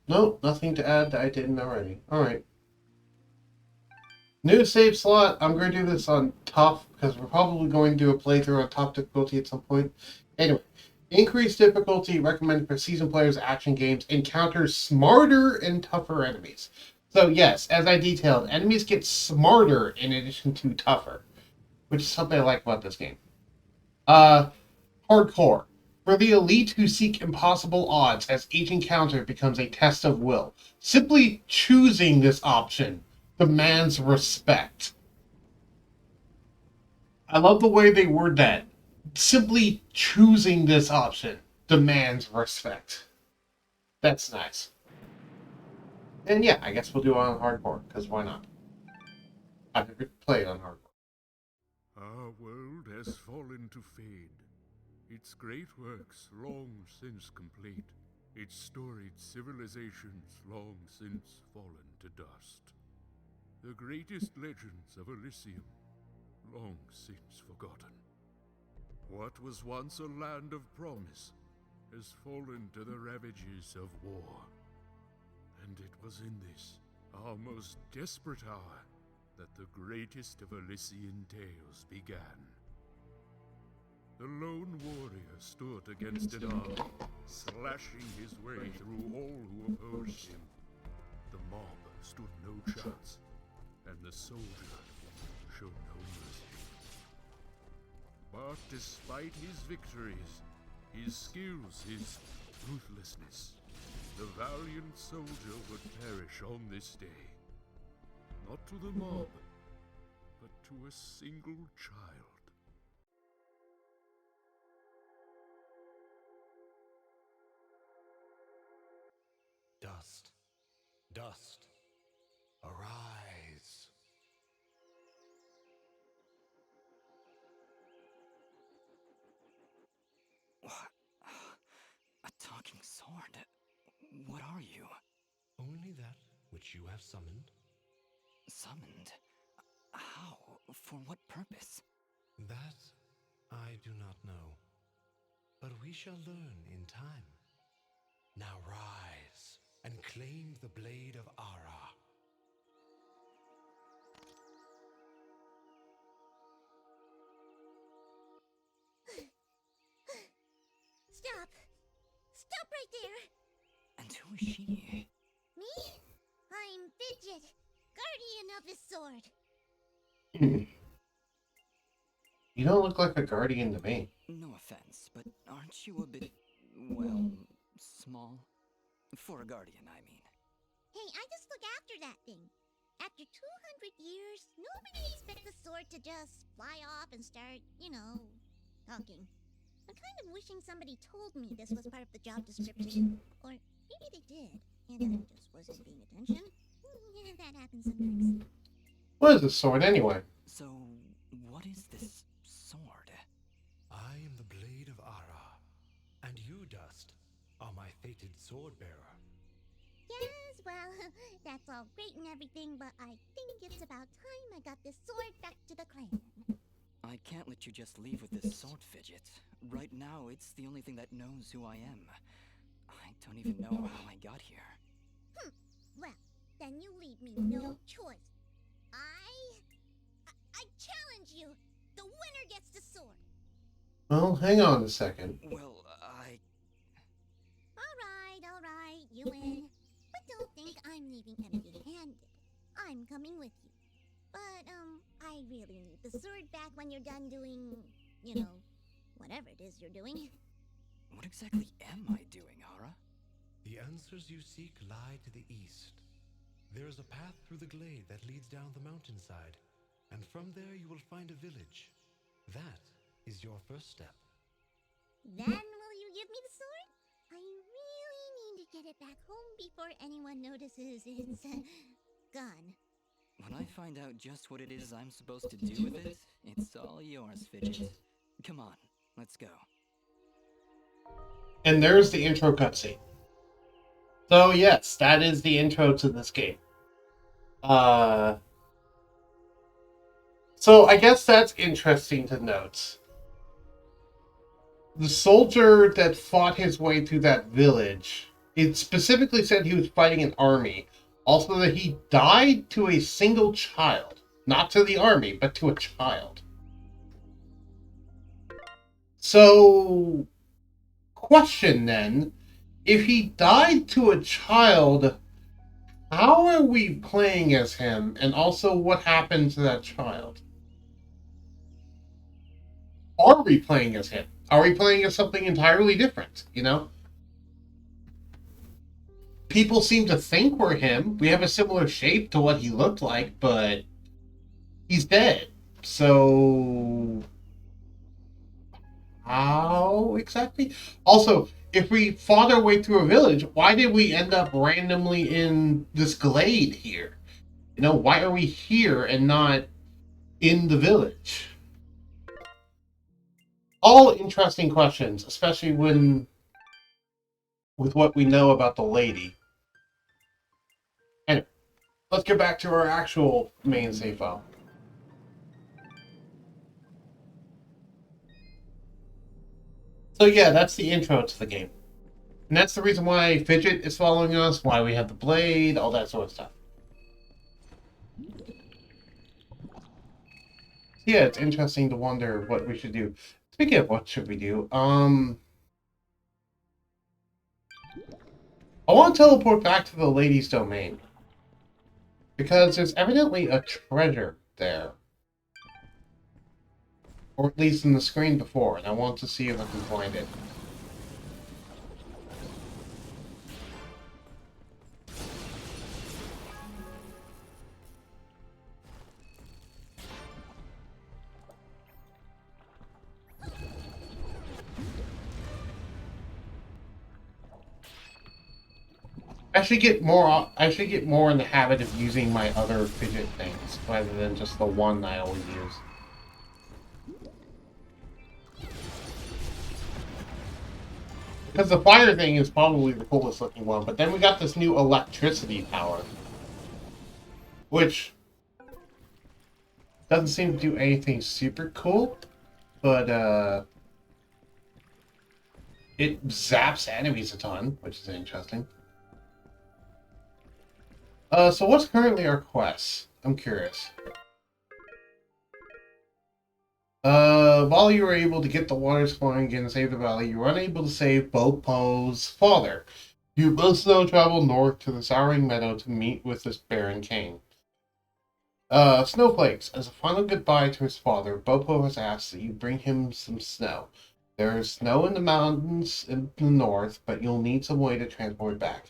Nope, nothing to add that I didn't already. Alright. New save slot. I'm going to do this on tough because we're probably going to do a playthrough on top difficulty at some point. Anyway, increased difficulty recommended for seasoned players of action games encounters smarter and tougher enemies. So yes, as I detailed, enemies get smarter in addition to tougher, which is something I like about this game. Hardcore. For the elite who seek impossible odds as each encounter becomes a test of will. Simply choosing this option demands respect. I love the way they word that. Simply choosing this option demands respect. That's nice. And yeah, I guess we'll do it on hardcore, because why not? I've never played on hardcore. Our world has fallen to fade. Its great works long since complete. Its storied civilizations long since fallen to dust. The greatest legends of Elysium long since forgotten. What was once a land of promise has fallen to the ravages of war. And it was in this, our most desperate hour, that the greatest of Elysian tales began. The lone warrior stood against an army, slashing his way through all who opposed him. The mob stood no chance, and the soldier showed no mercy. But despite his victories, his skills, his ruthlessness, the valiant soldier would perish on this day. Not to the mob, but to a single child. Dust, dust, arise. What? A talking sword? What are you? Only that which you have summoned. Summoned? How? For what purpose? That I do not know. But we shall learn in time. Now rise and claim the blade of Ara. Stop! Stop right there! And who is she? Me? I'm Fidget, guardian of this sword. You don't look like a guardian to me. No offense, but aren't you a bit, well, small? For a guardian, I mean. Hey, I just look after that thing. After 200 years, nobody expects the sword to just fly off and start, talking. I'm kind of wishing somebody told me this was part of the job description. Or maybe they did, and I just wasn't paying attention. Yeah, that happens sometimes. What is this sword anyway? So, what is this sword? I am the blade of Ara, and you, Dust, are my fated sword bearer. Yes, well, that's all great and everything, but I think it's about time I got this sword back to the clan. I can't let you just leave with this sword, Fidget. Right now, it's the only thing that knows who I am. I don't even know how I got here. Well, then you leave me no choice. I challenge you. The winner gets the sword. Well, hang on a second. Well, All right, you win. But don't think I'm leaving empty-handed. I'm coming with you. But, I really need the sword back when you're done doing, whatever it is you're doing. What exactly am I doing, Ara? The answers you seek lie to the east. There is a path through the glade that leads down the mountainside, and from there you will find a village. That is your first step. Then will you give me the sword? I really need to get it back home before anyone notices it's gone. When I find out just what it is I'm supposed to do with it, it's all yours, Fidget. Come on, let's go. And there's the intro cutscene. So yes, that is the intro to this game. So I guess that's interesting to note. The soldier that fought his way through that village, it specifically said he was fighting an army. Also that he died to a single child. Not to the army, but to a child. So, question then, if he died to a child, how are we playing as him? And also, what happened to that child? Are we playing as him? Are we playing as something entirely different? You know? People seem to think we're him. We have a similar shape to what he looked like, but he's dead. So, how exactly? Also, if we fought our way through a village, why did we end up randomly in this glade here? You know, why are we here and not in the village? All interesting questions, especially with what we know about the lady. Anyway, let's get back to our actual main save file. So yeah, that's the intro to the game. And that's the reason why Fidget is following us, why we have the blade, all that sort of stuff. Yeah, it's interesting to wonder what we should do. Speaking of what should we do, I want to teleport back to the lady's domain. Because there's evidently a treasure there. Or at least in the screen before, and I want to see if I can find it. I should get more in the habit of using my other fidget things rather than just the one I always use. Because the fire thing is probably the coolest looking one, but then we got this new electricity power. Which doesn't seem to do anything super cool, but it zaps enemies a ton, which is interesting. So what's currently our quest? I'm curious. While you were able to get the waters flowing again and save the valley, you were unable to save Bopo's father. You must now travel north to the Souring Meadow to meet with this Baron King. Snowflakes. As a final goodbye to his father, Bopo has asked that you bring him some snow. There is snow in the mountains in the north, but you'll need some way to transport it back.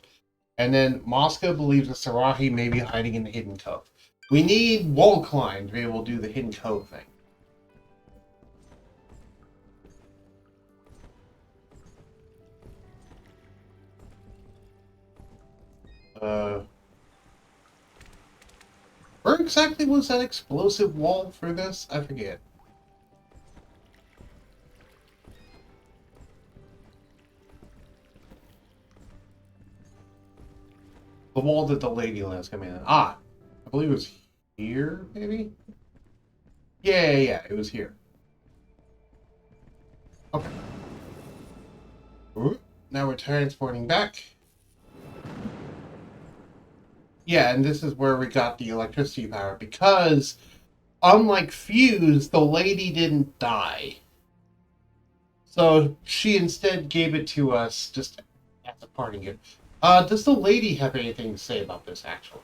And then Mosca believes that Sarahi may be hiding in the Hidden Cove. We need wall climb to be able to do the Hidden Cove thing. Where exactly was that explosive wall for this? I forget. The wall that the lady lands coming in. Ah, I believe it was here, maybe? Yeah, it was here. Okay. Ooh, now we're transporting back. Yeah, and this is where we got the electricity power, because unlike Fuse, the lady didn't die. So she instead gave it to us just as a parting gift. Does the lady have anything to say about this, actually?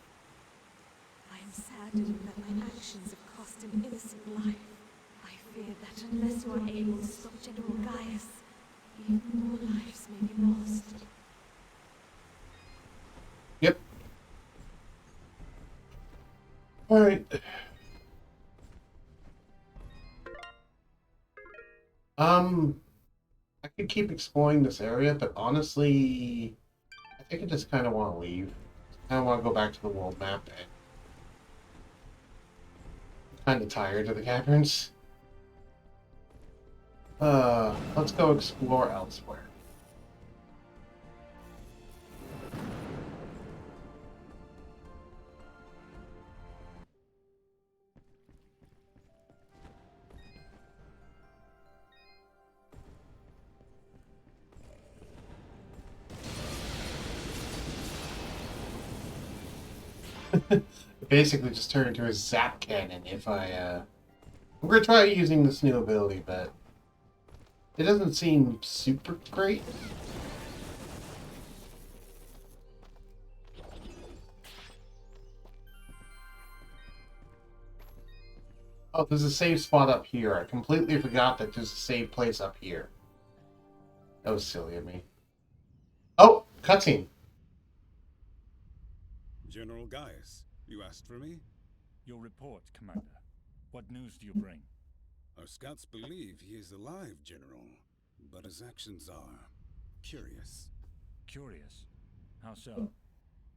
I am saddened that my actions have cost an innocent life. I fear that unless you are able to stop General Gaius, even more lives may be lost. Yep. Alright. I could keep exploring this area, but honestly, I think I just kind of want to leave. I want to go back to the world map. Kind of tired of the caverns. Let's go explore elsewhere. Basically just turn into a zap cannon if I'm gonna try using this new ability, but it doesn't seem super great. Oh, there's a save spot up here. I completely forgot that there's a save place up here. That was silly of me. Oh, cutscene. General Gaius, you asked for me? Your report, Commander. What news do you bring? Our scouts believe he is alive, General, but his actions are curious. Curious. How so?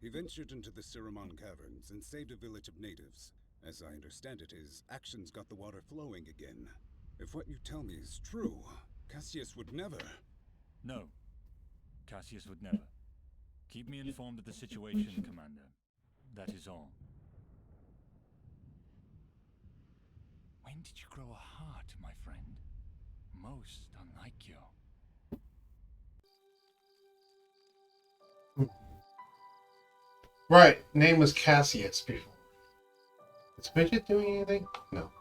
He ventured into the Siramon caverns and saved a village of natives. As I understand it, his actions got the water flowing again. If what you tell me is true, Cassius would never... No. Cassius would never. Keep me informed of the situation, Commander. That is all. When did you grow a heart, my friend? Most unlike you. Right, name was Cassius before. Is Midget doing anything? No.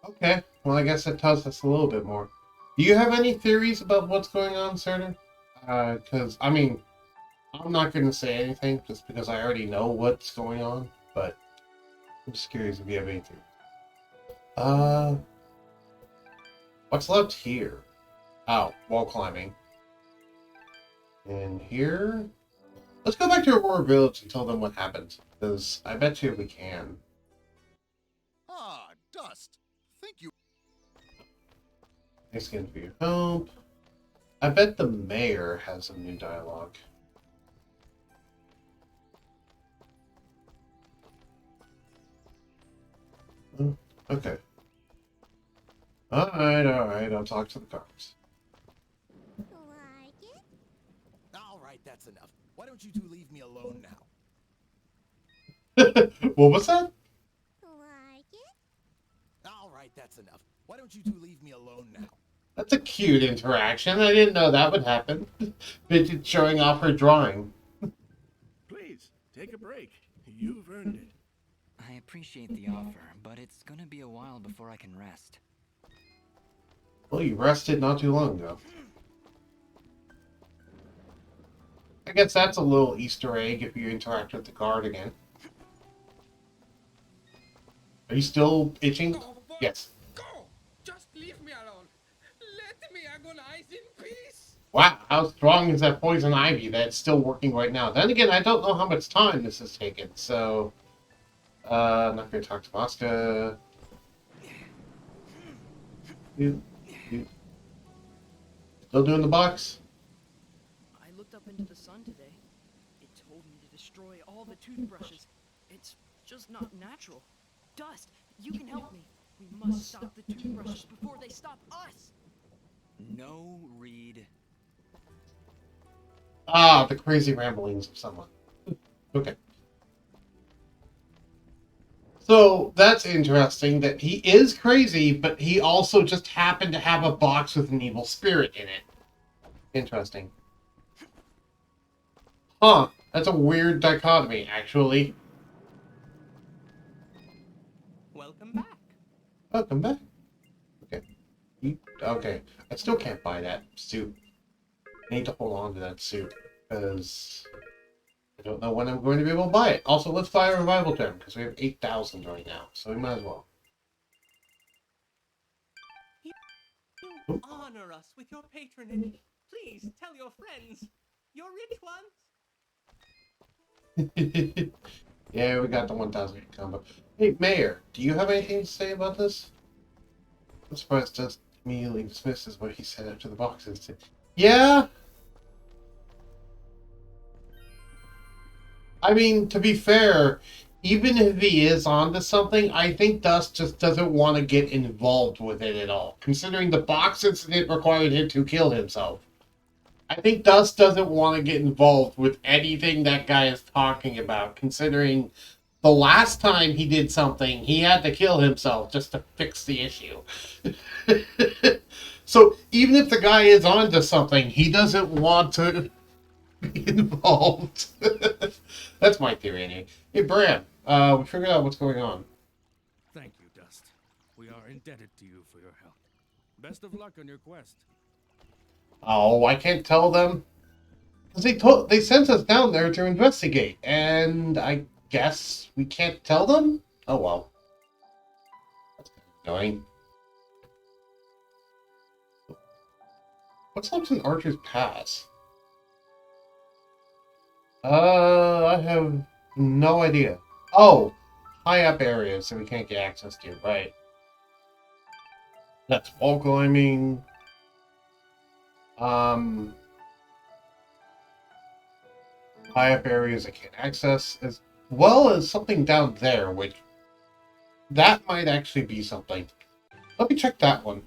Okay, well I guess that tells us a little bit more. Do you have any theories about what's going on, Serter? Because, I mean, I'm not going to say anything just because I already know what's going on, but I'm just curious if you have anything. What's left here? Oh, wall climbing. And here? Let's go back to Aurora Village and tell them what happened, because I bet you we can. Ah, Dust. Think you... Thanks again for your help. I bet the mayor has some new dialogue. Okay. Alright, I'll talk to the cars. Like it? All right, that's enough. Why don't you two leave me alone now? What was that? Like it? All right, that's enough. Why don't you two leave me alone now? That's a cute interaction. I didn't know that would happen. Midget showing off her drawing. Please, take a break. You've earned it. I appreciate the offer, but it's gonna be a while before I can rest. Well, you rested not too long ago. I guess that's a little Easter egg if you interact with the guard again. Are you still itching? Go, boy, Yes. Go! Just leave me alone. Let me agonize in peace. Wow, how strong is that poison ivy that's still working right now? Then again, I don't know how much time this has taken, so... I'm not going to talk to Vasca. You. Still doing the box? I looked up into the sun today. It told me to destroy all the toothbrushes. It's just not natural. Dust, you can help me. We must stop the toothbrushes before they stop us. No, Reed. Ah, the crazy ramblings of someone. Okay. So that's interesting that he is crazy, but he also just happened to have a box with an evil spirit in it. Interesting. Huh. That's a weird dichotomy, actually. Welcome back. Welcome back. Okay. Okay. I still can't buy that suit. I need to hold on to that suit, because I don't know when I'm going to be able to buy it. Also, let's buy a revival gem, because we have 8,000 right now, so we might as well. You honor us with your patronage. Please tell your friends. Your rich ones. Yeah, we got the 1,000 combo. Hey, Mayor, do you have anything to say about this? I'm surprised just immediately dismisses what he said after the boxes. Yeah? I mean, to be fair, even if he is onto something, I think Dust just doesn't want to get involved with it at all. Considering the box incident required him to kill himself. I think Dust doesn't want to get involved with anything that guy is talking about, considering the last time he did something, he had to kill himself just to fix the issue. So even if the guy is onto something, he doesn't want to be involved. That's my theory, anyway. Hey, Bram, we figured out what's going on. Thank you, Dust. We are indebted to you for your help. Best of luck on your quest. Oh, I can't tell them. Because they sent us down there to investigate, and I guess we can't tell them? Oh, well. That's annoying. What's left in Archer's Pass? I have no idea. Oh, high up areas that we can't get access to, right. That's wall climbing. High up areas I can't access, as well as something down there, which that might actually be something. Let me check that one.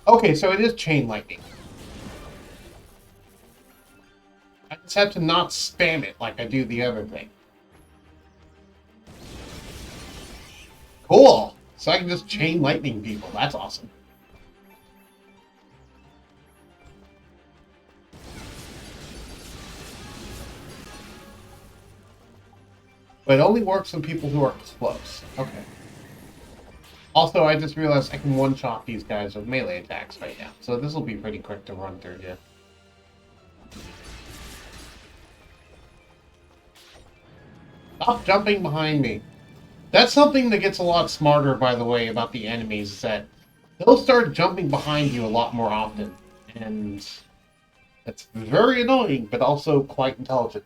Okay, so it is chain lightning. I just have to not spam it like I do the other thing. Cool! So I can just chain lightning people. That's awesome. But it only works on people who are close. Okay. Also, I just realized I can one-shot these guys with melee attacks right now. So this will be pretty quick to run through here. Stop jumping behind me. That's something that gets a lot smarter, by the way, about the enemies, is that they'll start jumping behind you a lot more often. And that's very annoying, but also quite intelligent.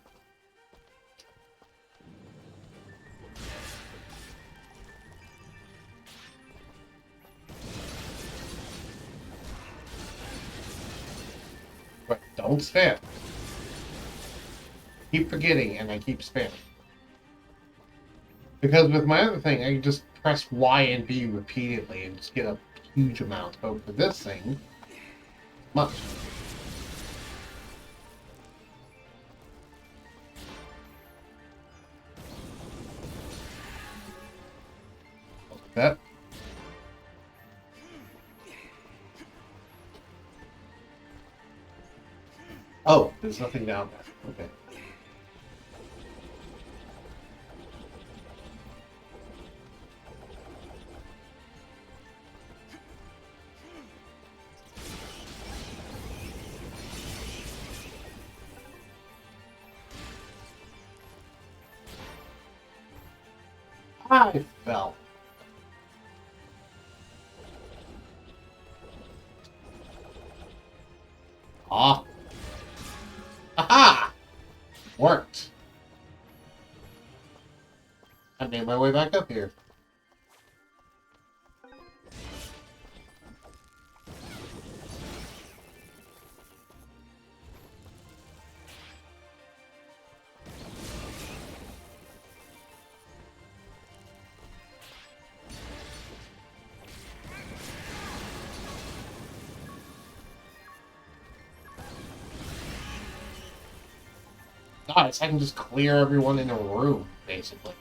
But don't spam. Keep forgetting, and I keep spamming. Because with my other thing, I can just press Y and B repeatedly and just get a huge amount. But for this thing, much. Like that. Oh, there's nothing down there. Okay. I fell. Ah. Aha! Worked. I made my way back up here. Nice, I can just clear everyone in a room, basically.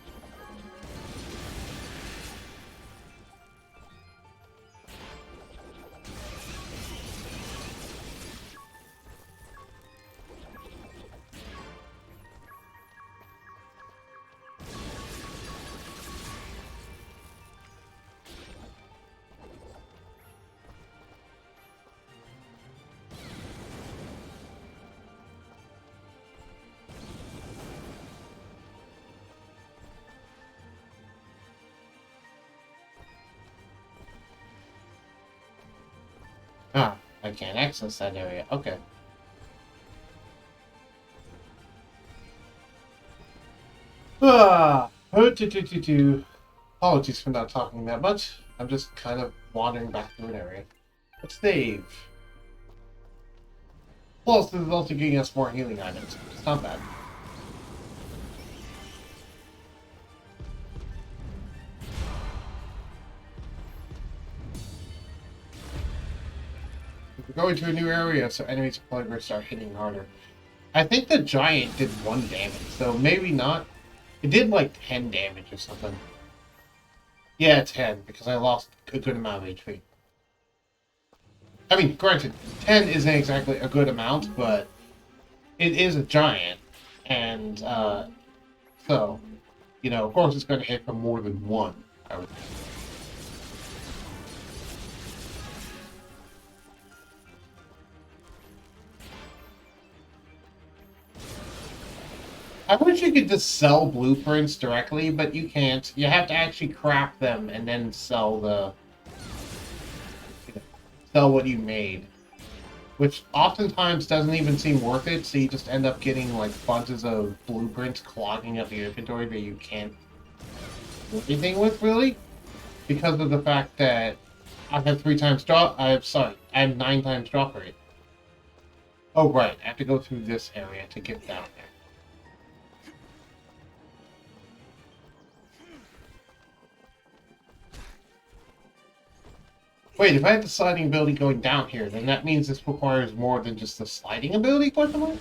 Ah, I can't access that area. Okay. Ah, apologies for not talking that much. I'm just kind of wandering back through an area. Let's save. Plus, this is also giving us more healing items. It's not bad. We're going to a new area, so enemies are probably going to start hitting harder. I think the giant did 1 damage, so maybe not. It did like 10 damage or something. Yeah, 10, because I lost a good amount of HP. I mean, granted, 10 isn't exactly a good amount, but it is a giant. And, so, you know, of course it's going to hit for more than 1, I would think. I wish you could just sell blueprints directly, but you can't. You have to actually craft them and then sell sell what you made. Which oftentimes doesn't even seem worth it, so you just end up getting like bunches of blueprints clogging up your inventory that you can't do anything with, really. Because of the fact that I have 3 times drop, I have 9 times drop rate. Oh right, I have to go through this area to get down there. Wait, if I have the sliding ability going down here, then that means this requires more than just the sliding ability, question mark?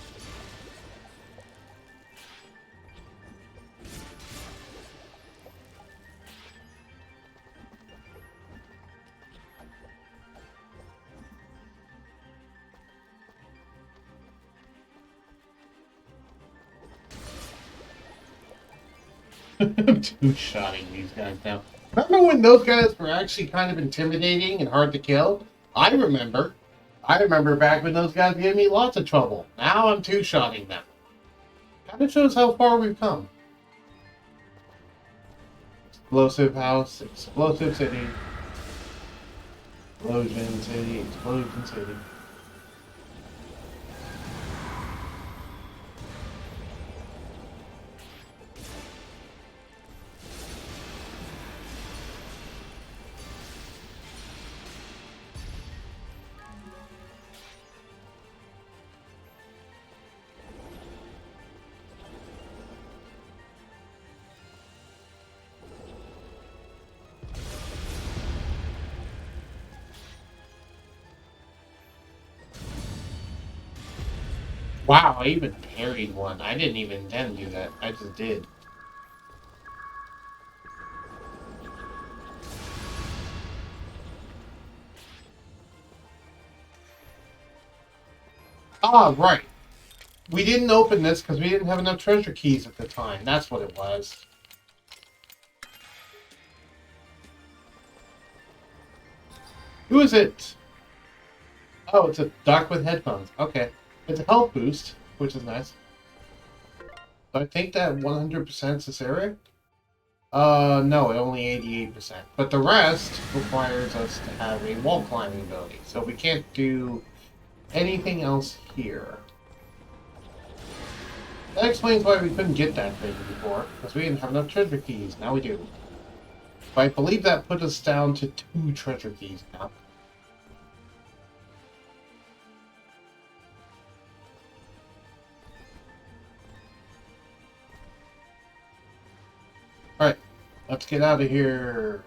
I'm two-shotting these guys now. Remember when those guys were actually kind of intimidating and hard to kill? I remember. I remember back when those guys gave me lots of trouble. Now I'm two-shotting them. Kind of shows how far we've come. Explosive house, explosive city. Explosion city, explosion city. Wow, I even parried one. I didn't even intend to do that. I just did. Ah, right. We didn't open this because we didn't have enough treasure keys at the time. That's what it was. Who is it? Oh, it's a doc with headphones. Okay. It's a health boost, which is nice. So I think that 100% Cesarea? No, only 88%. But the rest requires us to have a wall climbing ability. So we can't do anything else here. That explains why we couldn't get that thing before, because we didn't have enough treasure keys. Now we do. But I believe that put us down to 2 treasure keys now. Alright, let's get out of here.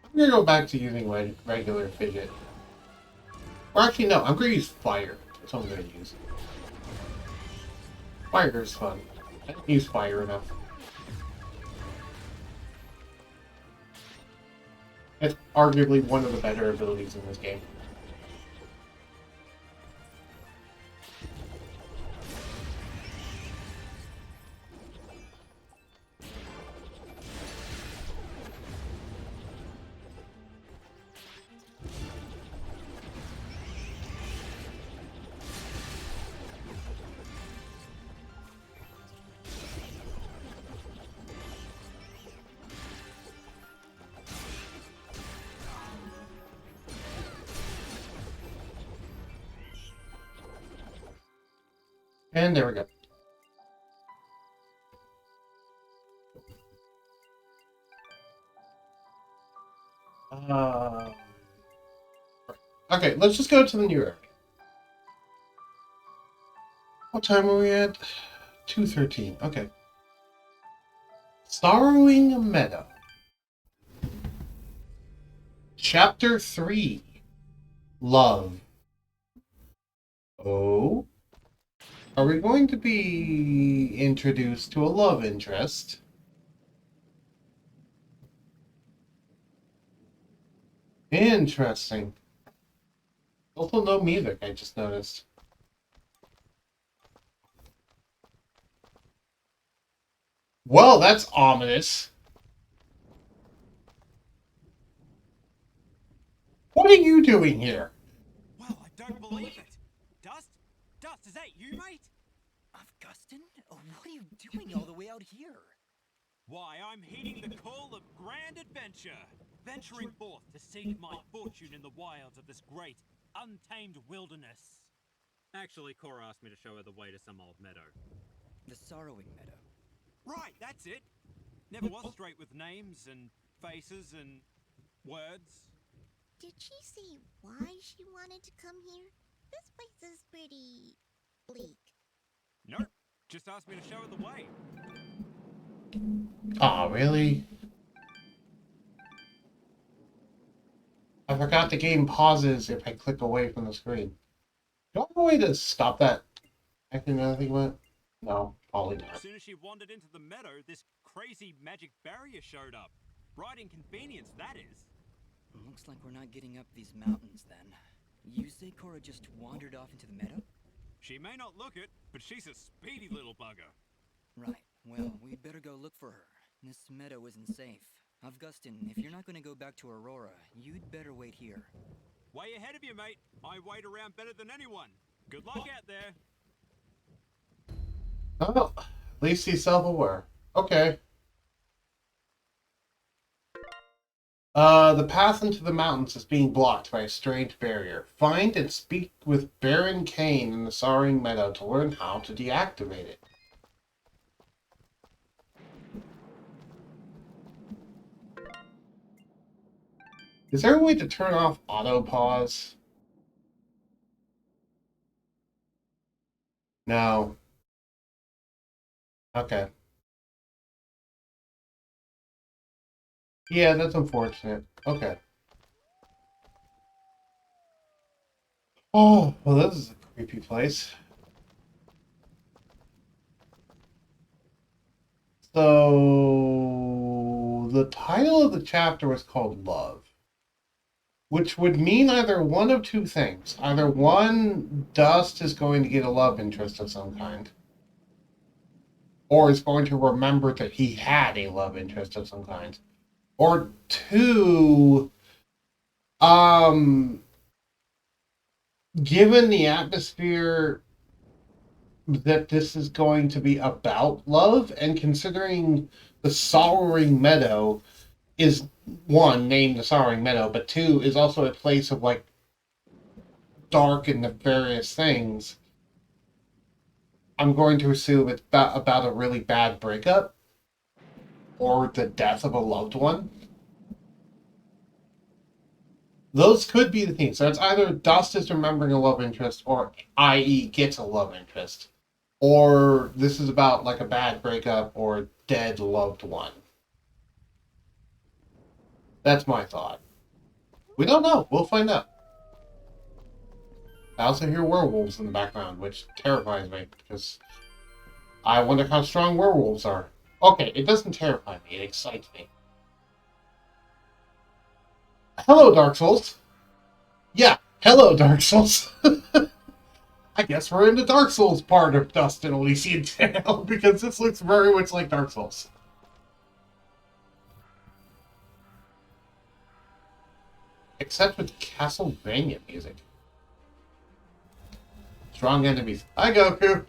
I'm gonna go back to using regular fidget. Or actually, no, I'm gonna use fire. That's what I'm gonna use. Fire is fun. I don't use fire enough. It's arguably one of the better abilities in this game. And there we go. Okay, let's just go to the new area. What time are we at? 2:13. Okay. Sorrowing Meadow. Chapter 3. Love. Oh? Are we going to be introduced to a love interest? Interesting. Also no music, I just noticed. Well, that's ominous. What are you doing here? Wow, I don't believe it. Dust? Dust, is that you, mate? Augustin? Oh, what are you doing all the way out here? Why, I'm heeding the call of grand adventure. Venturing forth to seek my fortune in the wilds of this great, untamed wilderness. Actually, Cora asked me to show her the way to some old meadow. The Sorrowing Meadow. Right, that's it. Never was straight with names and faces and words. Did she say why she wanted to come here? This place is pretty bleak. Nope, just asked me to show her the way. Aw, really? I forgot the game pauses if I click away from the screen. Do I have a way to stop that? Acting anything about it? No, probably not. As soon as she wandered into the meadow, this crazy magic barrier showed up. Right inconvenience, that is. Looks like we're not getting up these mountains then. You say Cora just wandered off into the meadow? She may not look it, but she's a speedy little bugger. Right. Well, we'd better go look for her. This meadow isn't safe. Augustin, if you're not going to go back to Aurora, you'd better wait here. Way ahead of you, mate. I wait around better than anyone. Good luck out there. Oh, at least he's self-aware. Okay. The path into the mountains is being blocked by a strange barrier. Find and speak with Baron Kane in the Sorrowing Meadow to learn how to deactivate it. Is there a way to turn off auto pause? No. Okay. Yeah, that's unfortunate. Okay. Oh, well, this is a creepy place. So, the title of the chapter was called Love, which would mean either one of two things. Either one, Dust is going to get a love interest of some kind, or is going to remember that he had a love interest of some kind. Or two, given the atmosphere that this is going to be about love, and considering the Sorrowing Meadow is, one, named the Sorrowing Meadow, but two, is also a place of, like, dark and nefarious things, I'm going to assume it's about a really bad breakup, or the death of a loved one. Those could be the things. So it's either Dust is remembering a love interest, or i.e. gets a love interest. Or this is about like a bad breakup or a dead loved one. That's my thought. We don't know. We'll find out. I also hear werewolves in the background, which terrifies me, because I wonder how strong werewolves are. Okay, it doesn't terrify me. It excites me. Hello, Dark Souls. Yeah, hello, Dark Souls. I guess we're in the Dark Souls part of Dust and Elysian Tail, because this looks very much like Dark Souls. Except with Castlevania music. Strong enemies. Hi, Goku.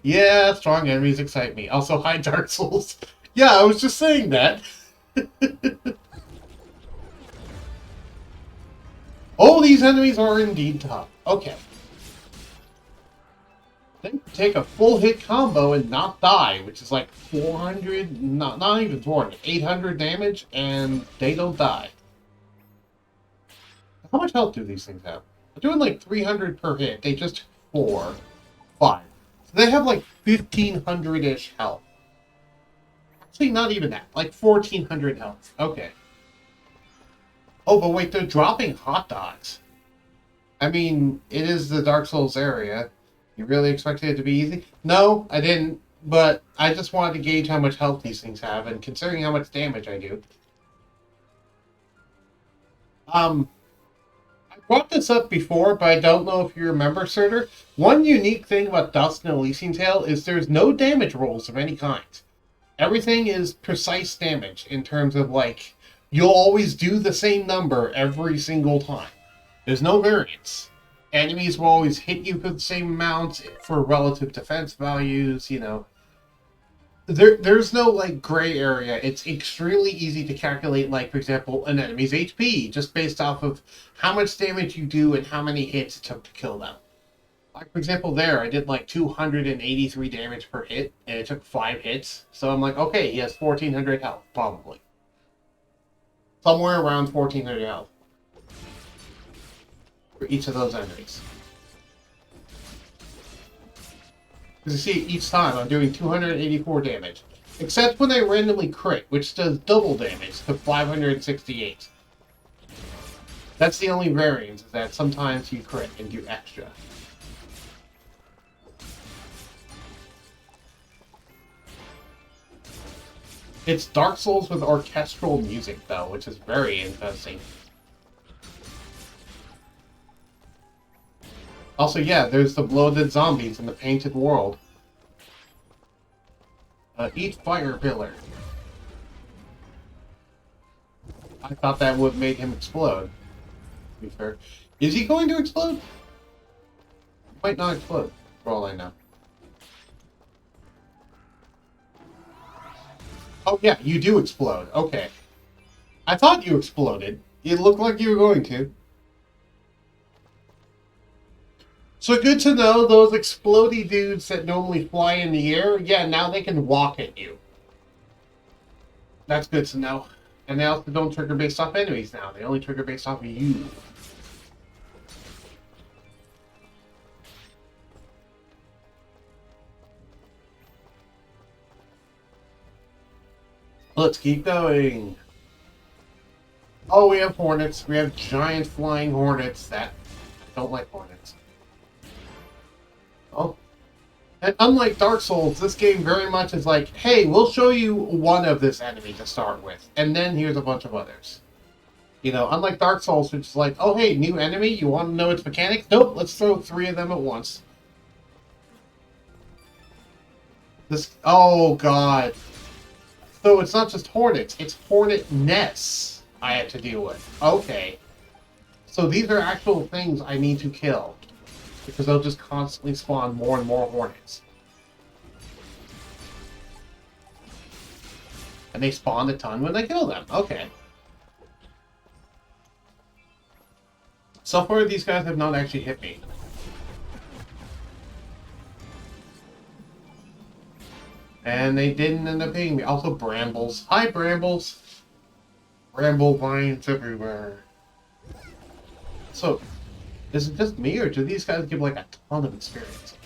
Yeah, strong enemies excite me. Also, hi, Dark Souls. Yeah, I was just saying that. Oh, these enemies are indeed tough. Okay. They take a full hit combo and not die, which is like 400, not even 400, 800 damage, and they don't die. How much health do these things have? They're doing like 300 per hit. They just 4, 5. So they have like 1,500-ish health. Actually, not even that. Like 1,400 health. Okay. Oh, but wait, they're dropping hot dogs. I mean, it is the Dark Souls area. You really expected it to be easy? No, I didn't. But I just wanted to gauge how much health these things have, and considering how much damage I do. I brought this up before, but I don't know if you remember, Surtur. One unique thing about Dusk and Elysian Tail is there's no damage rolls of any kind. Everything is precise damage in terms of, like, you'll always do the same number every single time. There's no variance. Enemies will always hit you for the same amount for relative defense values, you know. There's no, like, gray area. It's extremely easy to calculate, like, for example, an enemy's HP, just based off of how much damage you do and how many hits it took to kill them. Like, for example, there, I did, like, 283 damage per hit, and it took 5 hits. So I'm like, okay, he has 1,400 health, probably. Somewhere around 1,400 health. For each of those enemies. Because you see, each time I'm doing 284 damage. Except when I randomly crit, which does double damage to 568. That's the only variance, is that sometimes you crit and do extra. It's Dark Souls with orchestral music, though, which is very interesting. Also, yeah, there's the bloated zombies in the painted world. Eat fire pillar. I thought that would make him explode. To be fair. Is he going to explode? He might not explode, for all I know. Oh, yeah, you do explode. Okay. I thought you exploded. It looked like you were going to. So good to know those explodey dudes that normally fly in the air, yeah, now they can walk at you. That's good to know. And they also don't trigger based off enemies now. They only trigger based off of you. Let's keep going. Oh, we have hornets. We have giant flying hornets that I don't like hornets. Oh. And unlike Dark Souls, this game very much is like, hey, we'll show you one of this enemy to start with, and then here's a bunch of others. You know, unlike Dark Souls, which is like, oh, hey, new enemy, you want to know its mechanics? Nope, let's throw 3 of them at once. This, oh, God. So it's not just hornets, it's hornet nests I have to deal with. Okay. So these are actual things I need to kill. Because they'll just constantly spawn more and more hornets. And they spawn a ton when I kill them. Okay. So far, these guys have not actually hit me. And they didn't end up hitting me. Also, brambles. Hi, brambles. Bramble vines everywhere. So, is it just me, or do these guys give, like, a ton of experience?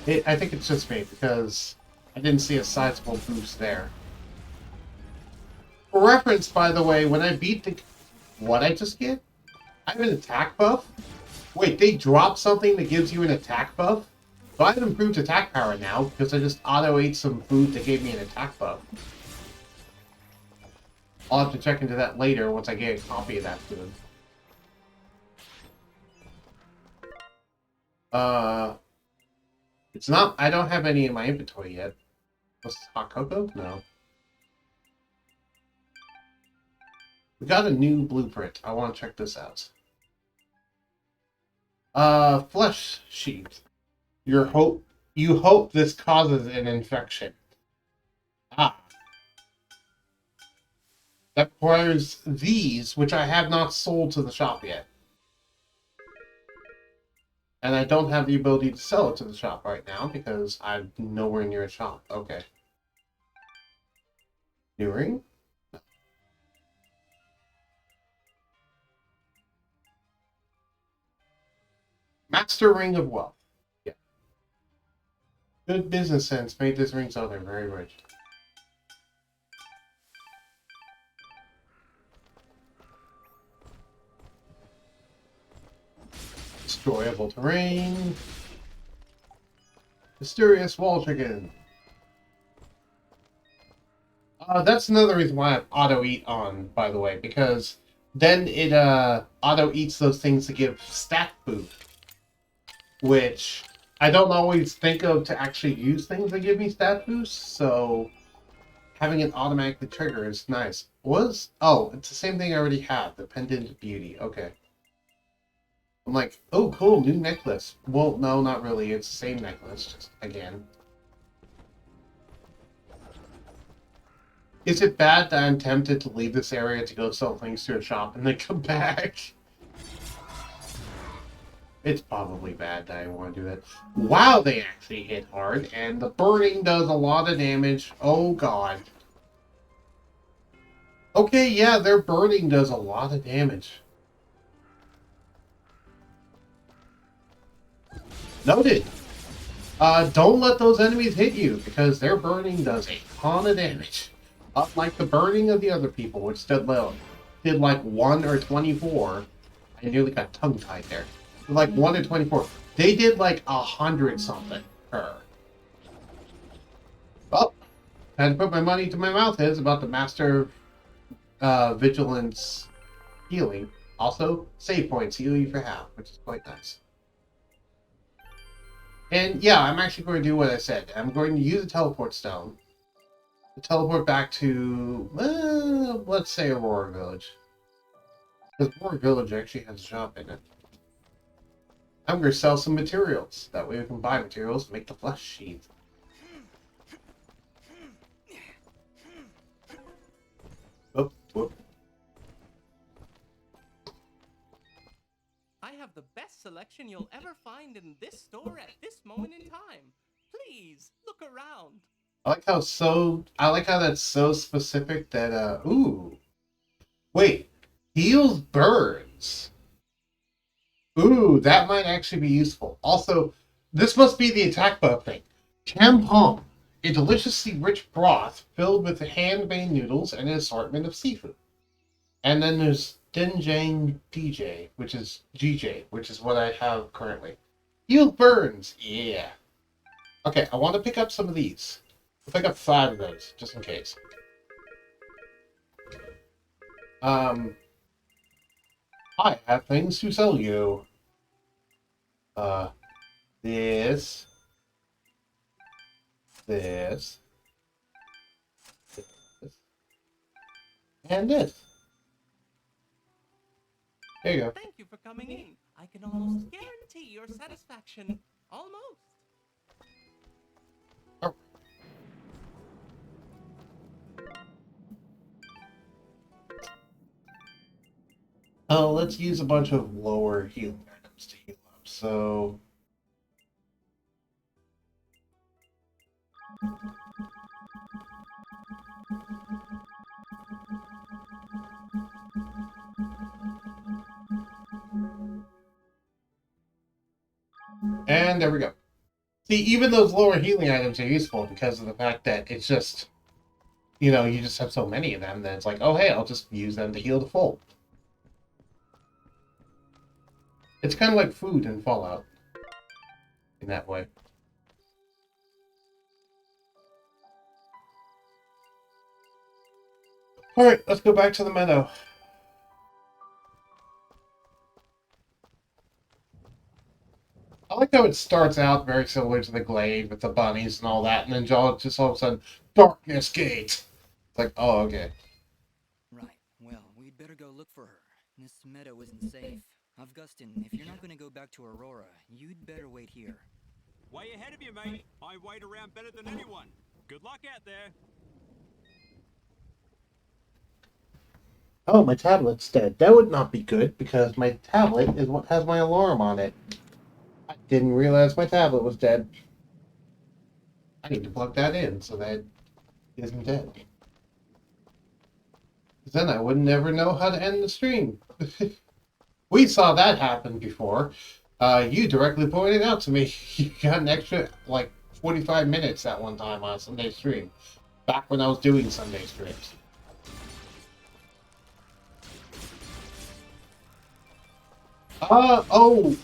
I think it's just me, because I didn't see a sizable boost there. For reference, by the way, when I beat the... What I just get? I have an attack buff? Wait, they drop something that gives you an attack buff? So I have improved attack power now, because I just auto-ate some food that gave me an attack buff. I'll have to check into that later once I get a copy of that food. It's not... I don't have any in my inventory yet. What's this, hot cocoa? No. We got a new blueprint. I want to check this out. Flesh sheet. You hope this causes an infection. Ah. That requires these, which I have not sold to the shop yet. And I don't have the ability to sell it to the shop right now because I'm nowhere near a shop. Okay. New ring? No. Master Ring of Wealth. Yeah. Good business sense made this ring so they're very rich. Destroyable terrain. Mysterious wall chicken. That's another reason why I have auto eat on, by the way, because then it auto eats those things that give stat boost, which I don't always think of to actually use things that give me stat boost. So having it automatically trigger is nice. It's the same thing I already have, the pendant beauty. Okay. I'm like, oh cool, new necklace. Well, no, not really. It's the same necklace, just again. Is it bad that I'm tempted to leave this area to go sell things to a shop and then come back? It's probably bad that I want to do that. Wow, they actually hit hard, and the burning does a lot of damage. Oh god. Okay, yeah, their burning does a lot of damage. Noted. Don't let those enemies hit you, because their burning does a ton of damage. Unlike the burning of the other people, which did like 1 or 24. I nearly got tongue-tied there. Like 1 or 24. They did like 100 something per. Well, had to put my money to my mouth is about the Master Vigilance healing. Also, save points heal you for half, which is quite nice. And yeah, I'm actually going to do what I said. I'm going to use a teleport stone to teleport back to, let's say Aurora Village. Because Aurora Village actually has a shop in it. I'm going to sell some materials. That way we can buy materials and make the flesh sheath. Whoop, whoop. I have the best selection you'll ever find in this store at this moment in time. Please, look around. I like how that's so specific that, ooh. Wait, heals burns. Ooh, that might actually be useful. Also, this must be the attack buff thing. Champong, a deliciously rich broth filled with handmade noodles and an assortment of seafood. And then there's Dinjang DJ, which is GJ, which is what I have currently. Heal burns, yeah. Okay, I want to pick up some of these. I'll pick up 5 of those, just in case. I have things to sell you. This, and this. There you go. Thank you for coming in. I can almost guarantee your satisfaction. Almost. Oh, let's use a bunch of lower healing items to heal up. So, and there we go. See, even those lower healing items are useful because of the fact that it's just, you just have so many of them that it's like, oh, hey, I'll just use them to heal the full. It's kind of like food in Fallout in that way. Alright, let's go back to the meadow. I like how it starts out very similar to the Glade with the bunnies and all that, and then just all of a sudden, Darkness Gate! It's like, oh, okay. Right, well, we'd better go look for her. This meadow isn't safe. Augustin, if you're not going to go back to Aurora, you'd better wait here. Way ahead of you, mate. I wait around better than anyone. Good luck out there. Oh, my tablet's dead. That would not be good, because my tablet is what has my alarm on it. didn't realize my tablet was dead. I need to plug that in so that it isn't dead. Then I would never know how to end the stream. We saw that happen before. You directly pointed out to me you got an extra, like, 45 minutes at one time on a Sunday stream. Back when I was doing Sunday streams. Oh!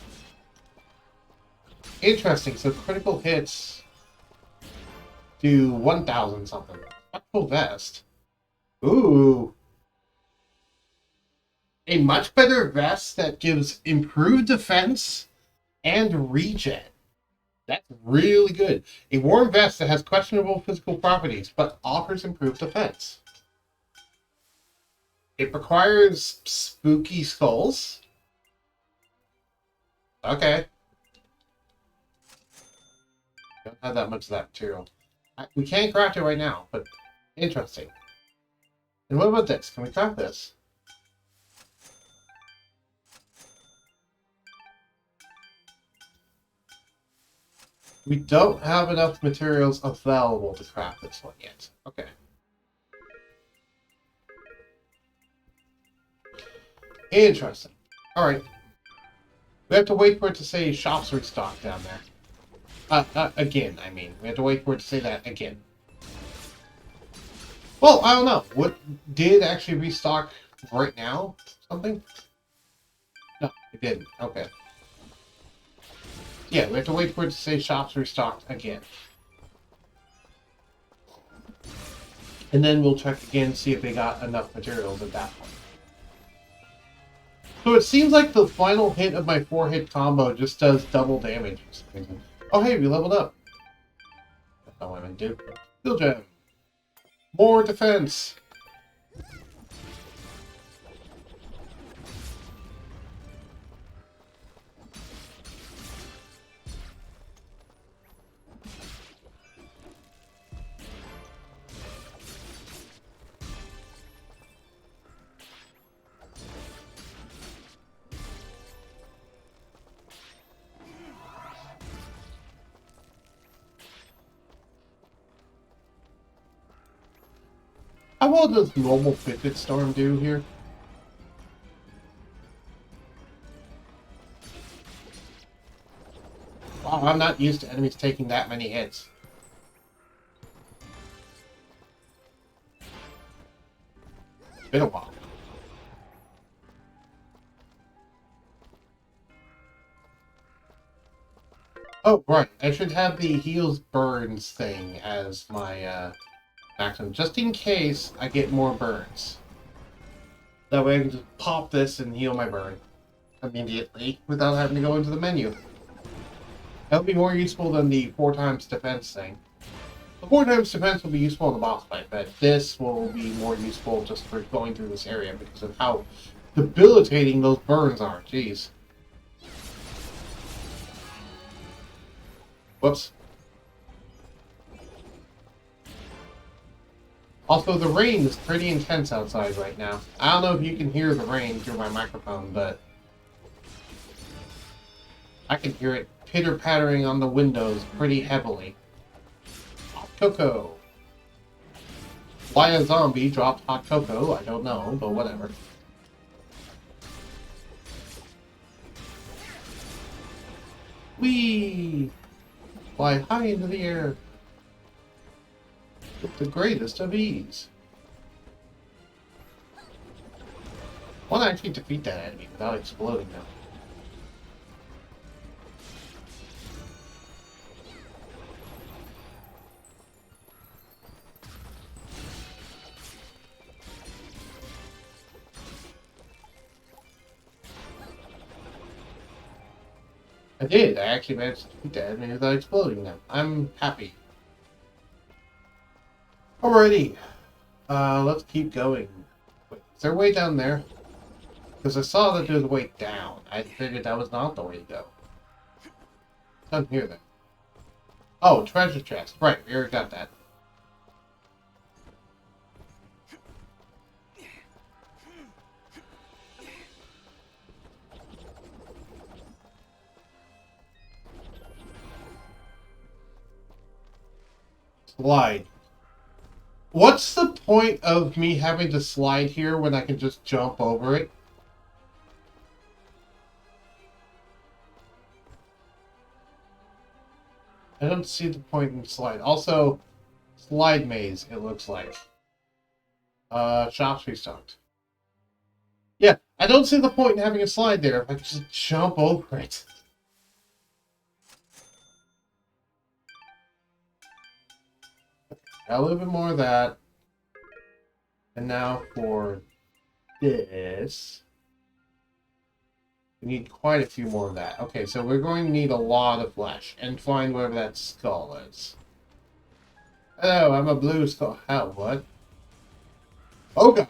Interesting, so critical hits do 1,000 something. Spectral vest. Ooh. A much better vest that gives improved defense and regen. That's really good. A warm vest that has questionable physical properties, but offers improved defense. It requires spooky skulls. Okay. Don't have that much of that material. We can't craft it right now, but interesting. And what about this? Can we craft this? We don't have enough materials available to craft this one yet. Okay. Interesting. Alright. We have to wait for it to say shops restocked down there. Again, I mean. We have to wait for it to say that again. Well, I don't know. What did actually restock right now? Something? No, it didn't. Okay. Yeah, we have to wait for it to say shops restocked again. And then we'll check again, see if they got enough materials at that point. So it seems like the final hit of my 4-hit combo just does double damage. Oh hey, we leveled up. That's not what I meant to do. Steel gem. More defense. How well does normal Fidget Storm do here? Wow, I'm not used to enemies taking that many hits. It's been a while. Oh, right. I should have the heals burns thing as my maximum, just in case I get more burns. That way I can just pop this and heal my burn immediately without having to go into the menu. That'll be more useful than the 4 times defense thing. The 4 times defense will be useful in the boss fight, but this will be more useful just for going through this area because of how debilitating those burns are. Jeez. Whoops. Also, the rain is pretty intense outside right now. I don't know if you can hear the rain through my microphone, but I can hear it pitter-pattering on the windows pretty heavily. Hot cocoa. Why a zombie dropped hot cocoa, I don't know, but whatever. Whee! Fly high into the air. With the greatest of ease. I want to actually defeat that enemy without exploding them. I did. I actually managed to defeat that enemy without exploding them. I'm happy. Alrighty. Let's keep going. Wait, is there a way down there? Because I saw that there's a way down. I figured that was not the way to go. Down here then. Oh, treasure chest. Right, we already got that. Slide. What's the point of me having to slide here when I can just jump over it? I don't see the point in slide. Also, slide maze, it looks like. Shops restocked. Yeah, I don't see the point in having a slide there if I can just jump over it. A little bit more of that. And now for this. We need quite a few more of that. Okay, so we're going to need a lot of flesh. And find wherever that skull is. Hello, I'm a blue skull. Hell, what? Oh god!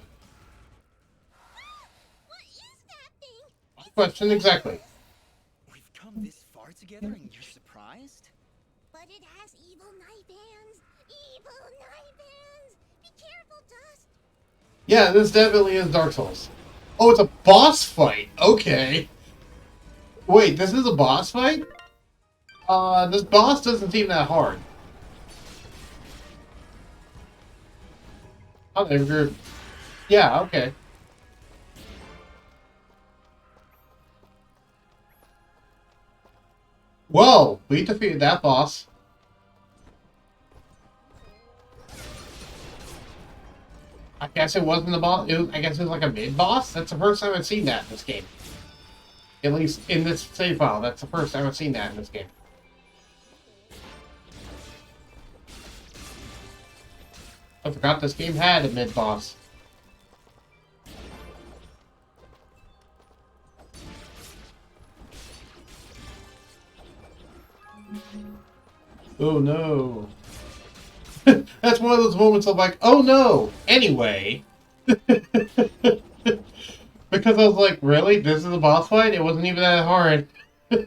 What is that thing? Question exactly. We've come this far together and you're surprised? But it has evil knife hands. Evil knife hands. Be careful, Dust. Yeah, this definitely is Dark Souls. Oh, it's a boss fight. Okay. Wait, this is a boss fight? This boss doesn't seem that hard. Oh, they're good. Yeah, okay. Whoa, we defeated that boss. I guess it wasn't a boss. I guess it was like a mid-boss? That's the first time I've seen that in this game. At least in this save file, that's the first time I've seen that in this game. I forgot this game had a mid-boss. Oh no. That's one of those moments of like, oh no! Anyway. Because I was like, really? This is a boss fight? It wasn't even that hard. I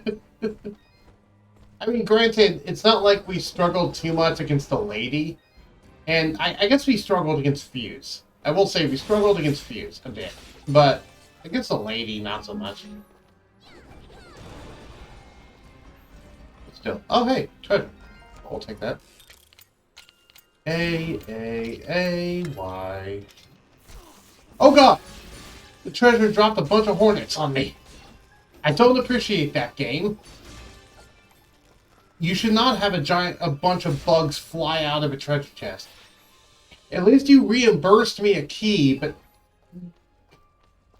mean, granted, it's not like we struggled too much against the lady. And I guess we struggled against Fuse. I will say we struggled against Fuse a bit. But against the lady, not so much. Still. Oh, hey, treasure. I'll take that. A-Y. Oh god! The treasure dropped a bunch of hornets on me. I don't appreciate that game. You should not have a bunch of bugs fly out of a treasure chest. At least you reimbursed me a key, but...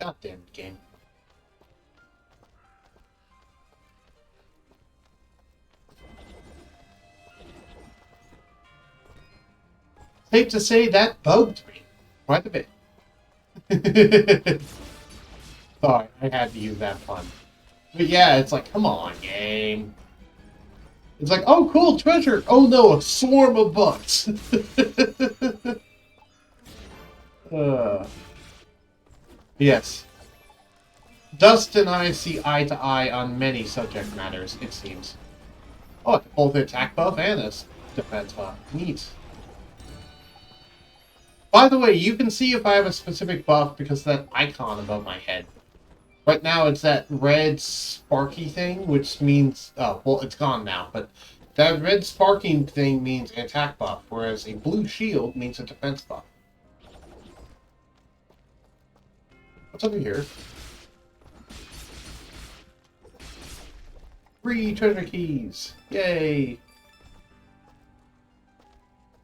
Goddamn game. Safe to say that bugged me quite a bit. Sorry, I had to use that pun. But yeah, it's like, come on, game. It's like, oh, cool, treasure. Oh no, a swarm of bugs. Yes. Dust and I see eye to eye on many subject matters, it seems. Oh, both an attack buff and a defense buff. Neat. By the way, you can see if I have a specific buff because of that icon above my head. Right now, it's that red sparky thing, which means... Oh, well, it's gone now, but that red sparking thing means an attack buff, whereas a blue shield means a defense buff. What's over here? 3 treasure keys! Yay!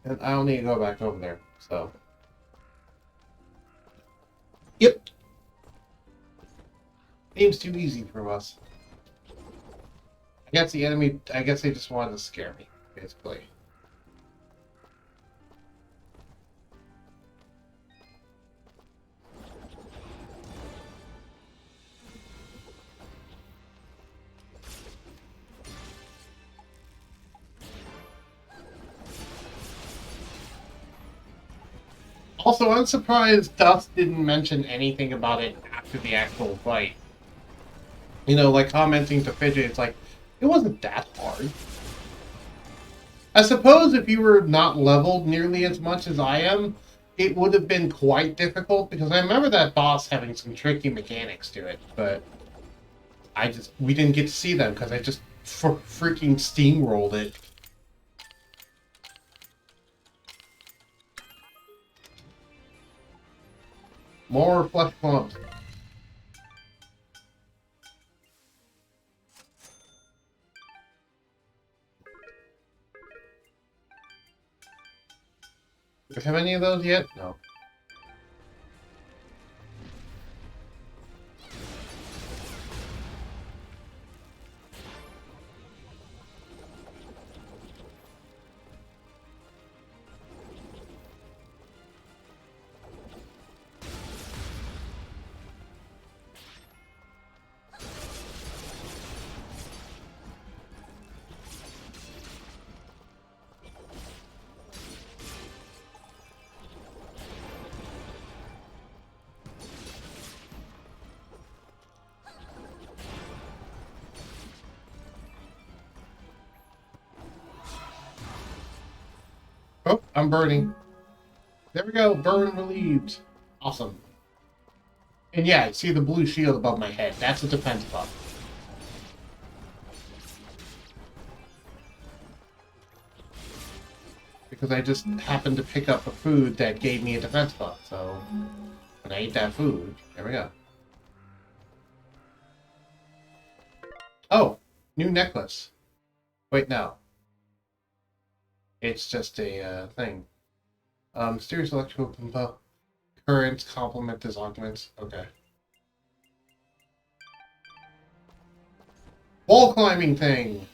And I don't need to go back over there, so... Yep. Game's too easy for us. I guess the enemy... I guess they just wanted to scare me, basically. Also, I'm surprised Dust didn't mention anything about it after the actual fight. You know, like commenting to Fidget, it's like, it wasn't that hard. I suppose if you were not leveled nearly as much as I am, it would have been quite difficult, because I remember that boss having some tricky mechanics to it, but we didn't get to see them, because I just freaking steamrolled it. More flesh clumps. Do we have any of those yet? No. Oh, I'm burning. There we go. Burn relieved. Awesome. And yeah, I see the blue shield above my head. That's a defense buff. Because I just happened to pick up a food that gave me a defense buff. So when I ate that food, there we go. Oh, new necklace. Wait, no. It's just a thing. Mysterious electrical currents complement this augments. Okay. Wall climbing thing.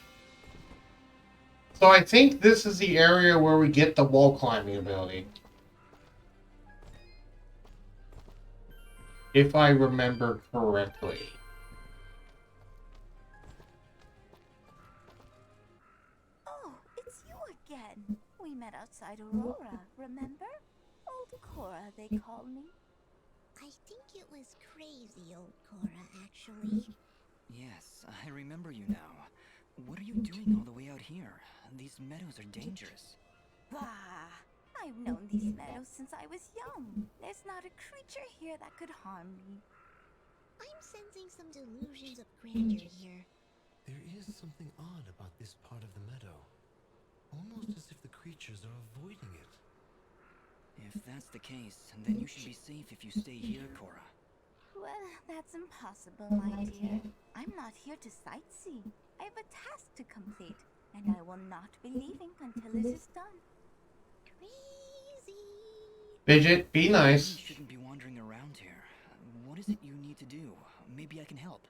So I think this is the area where we get the wall climbing ability. If I remember correctly. Oh, it's you again. We met outside Aurora, remember? Old Cora, they call me. I think it was crazy, old Cora, actually. Yes, I remember you now. What are you doing all the way out here? These meadows are dangerous. Bah! I've known these meadows since I was young. There's not a creature here that could harm me. I'm sensing some delusions of grandeur here. There is something odd about this part of the meadow. Almost as if the creatures are avoiding it. If that's the case, then you should be safe if you stay here, Cora. Well, that's impossible, my dear. I'm not here to sightsee. I have a task to complete, and I will not be leaving until it is done. Crazy. Fidget, be nice. You shouldn't be wandering around here. What is it you need to do? Maybe I can help.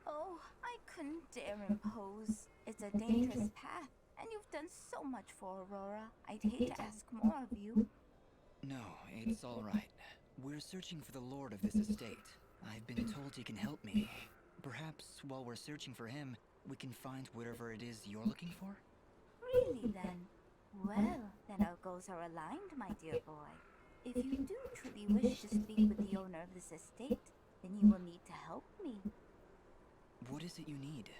Oh, I couldn't dare impose. It's a dangerous path, and you've done so much for Aurora. I'd hate to ask more of you. No, it's all right. We're searching for the lord of this estate. I've been told he can help me. Perhaps while we're searching for him, we can find whatever it is you're looking for? Really, then? Well, then our goals are aligned, my dear boy. If you do truly wish to speak with the owner of this estate, then you will need to help me. What is it you need?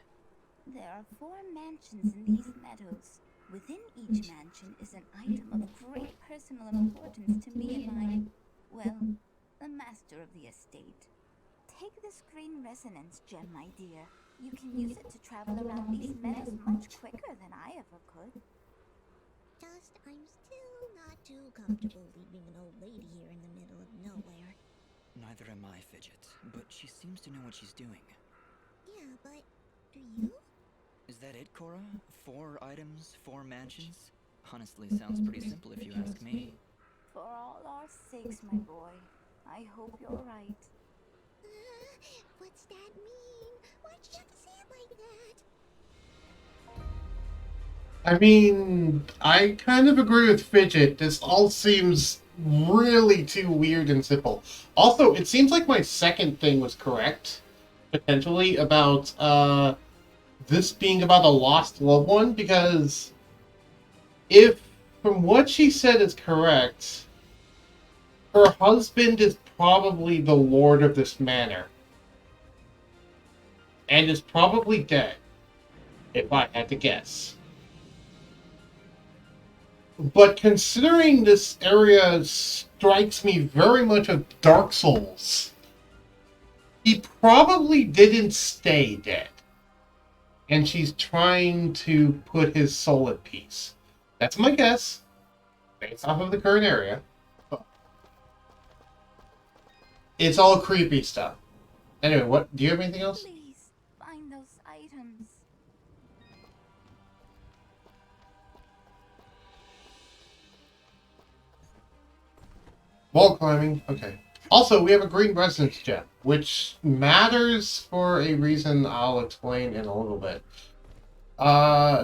There are 4 mansions in these meadows. Within each mansion is an item of great personal importance to me and my, well, the master of the estate. Take this green resonance gem, my dear. You can use it to travel around these meadows much quicker than I ever could. Just, I'm still not too comfortable leaving an old lady here in the middle of nowhere. Neither am I, Fidget, but she seems to know what she's doing. Yeah, but do you? Is that it, Cora? 4 items, 4 mansions? Honestly, sounds pretty simple if you ask me. For all our sakes, my boy, I hope you're right. What's that mean? Why'd you have to say it like that? I mean, I kind of agree with Fidget. This all seems really too weird and simple. Also, it seems like my second thing was correct, potentially, about this being about a lost loved one, because if, from what she said is correct, her husband is probably the lord of this manor. And is probably dead, if I had to guess. But considering this area strikes me very much of Dark Souls, he probably didn't stay dead. And she's trying to put his soul at peace. That's my guess, based off of the current area. It's all creepy stuff. Anyway, what? Do you have anything else? Please, find those items. Wall climbing. Okay. Also, we have a green resonance gem, which matters for a reason I'll explain in a little bit.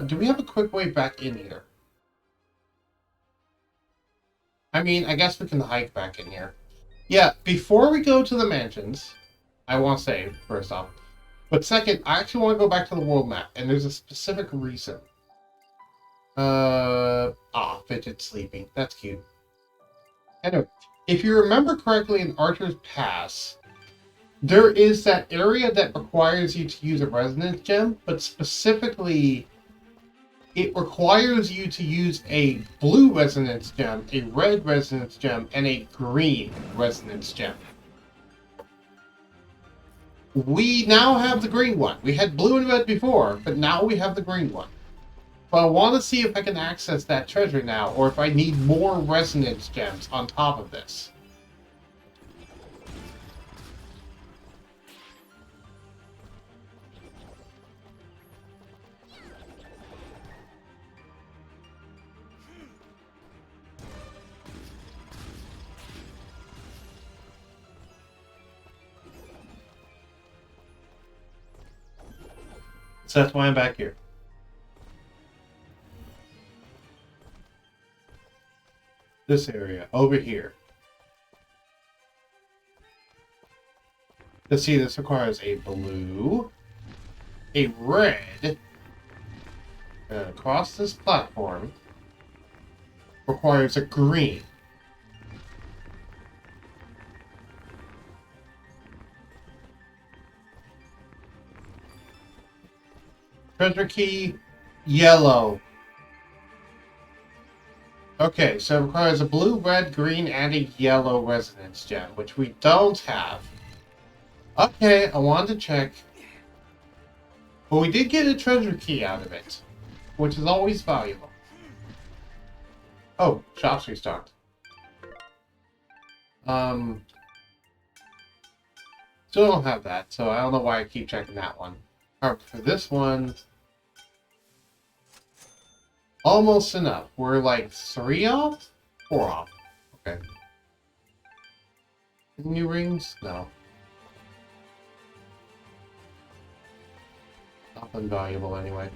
Do we have a quick way back in here? I mean, I guess we can hike back in here. Yeah, before we go to the mansions, I want to say, first off. But second, I actually want to go back to the world map, and there's a specific reason. Fidget sleeping. That's cute. Anyway, if you remember correctly in Archer's Pass, there is that area that requires you to use a resonance gem, but specifically, it requires you to use a blue resonance gem, a red resonance gem, and a green resonance gem. We now have the green one. We had blue and red before, but now we have the green one. But I want to see if I can access that treasure now, or if I need more resonance gems on top of this. So that's why I'm back here. This area, over here. To see, this requires a blue, a red, and across this platform requires a green. Treasure key, yellow. Okay, so it requires a blue, red, green, and a yellow resonance gem, which we don't have. Okay, I wanted to check. But we did get a treasure key out of it, which is always valuable. Oh, shop's restocked. Still don't have that, so I don't know why I keep checking that one. Alright, for this one, almost enough. We're like 3 off? 4 off. Okay. New rings? No. Nothing valuable anyway.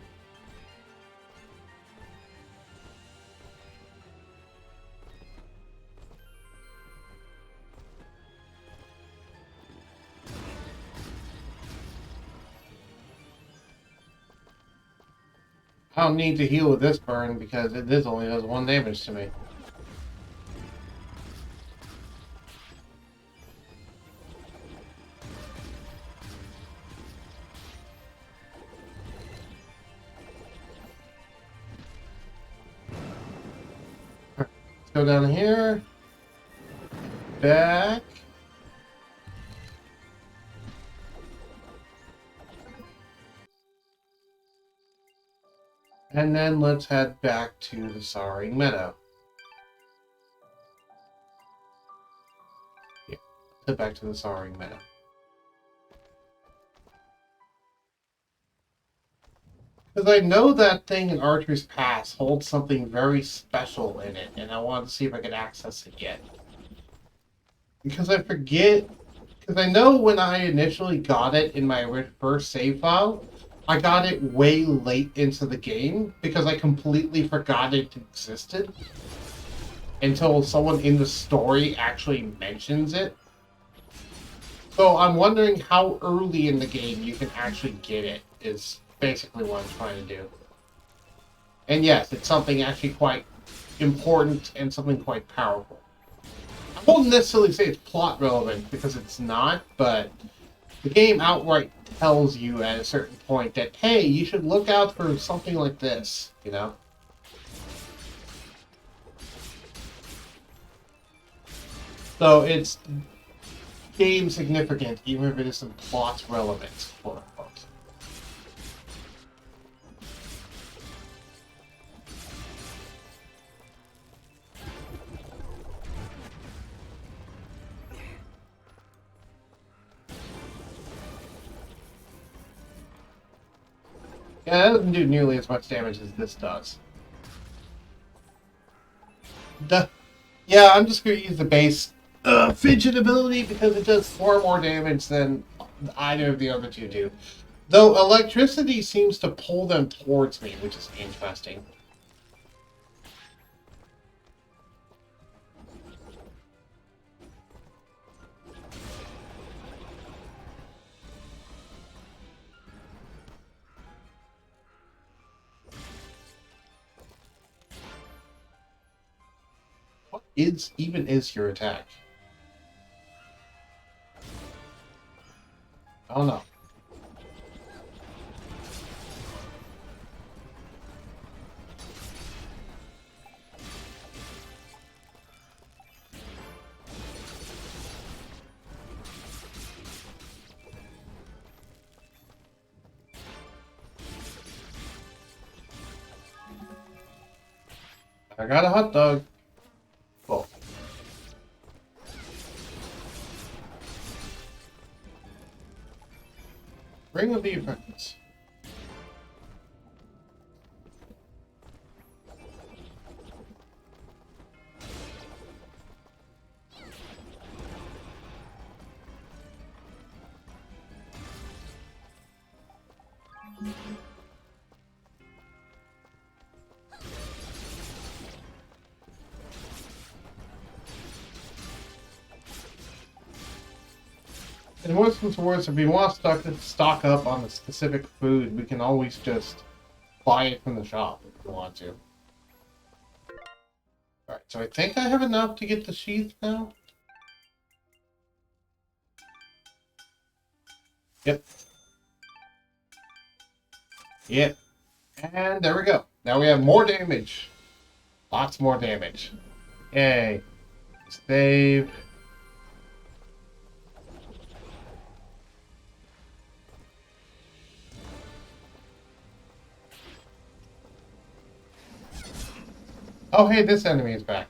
I don't need to heal with this burn because this only does 1 damage to me. Let's go down here. Back. And then let's head back to the Soaring Meadow. Yeah, head back to the Soaring Meadow. Because I know that thing in Archer's Pass holds something very special in it, and I wanted to see if I could access it yet. Because I forget, because I know when I initially got it in my first save file, I got it way late into the game because I completely forgot it existed until someone in the story actually mentions it. So I'm wondering how early in the game you can actually get it, is basically what I'm trying to do. And yes, it's something actually quite important and something quite powerful. I won't necessarily say it's plot relevant because it's not, but the game outright tells you at a certain point that, hey, you should look out for something like this, you know? So it's game significant, even if it isn't plot relevant, quote unquote. Yeah, that doesn't do nearly as much damage as this does. Yeah, I'm just going to use the base fidget ability because it does 4 more damage than either of the other two do. Though electricity seems to pull them towards me, which is interesting. What is your attack? I don't know. I got a hot dog. Cool. Ring of the Apprentice. And worse comes to worse, if we want to stock up on a specific food, we can always just buy it from the shop if we want to. Alright, so I think I have enough to get the sheath now. Yep. Yep. And there we go. Now we have more damage. Lots more damage. Yay. Save. Oh, hey, this enemy is back.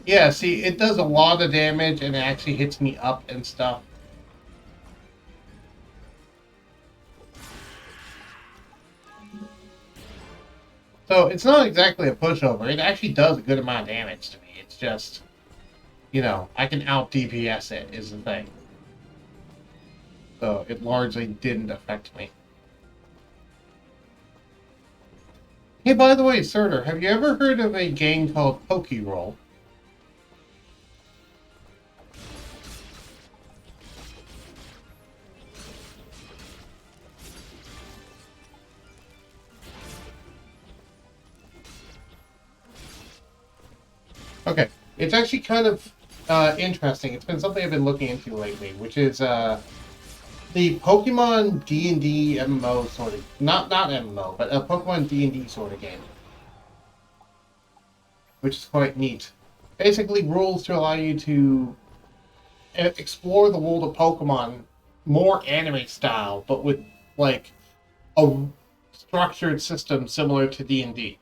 Yeah, see, it does a lot of damage and it actually hits me up and stuff. So it's not exactly a pushover. It actually does a good amount of damage to me. It's just, you know, I can out DPS it is the thing. So it largely didn't affect me. Hey, by the way, Surtur, have you ever heard of a game called Pokeroll? Okay, it's actually kind of interesting. It's been something I've been looking into lately, which is the Pokemon D&D MMO sort of, not MMO, but a Pokemon D&D sort of game, which is quite neat. Basically, rules to allow you to explore the world of Pokemon more anime style, but with like a structured system similar to D&D.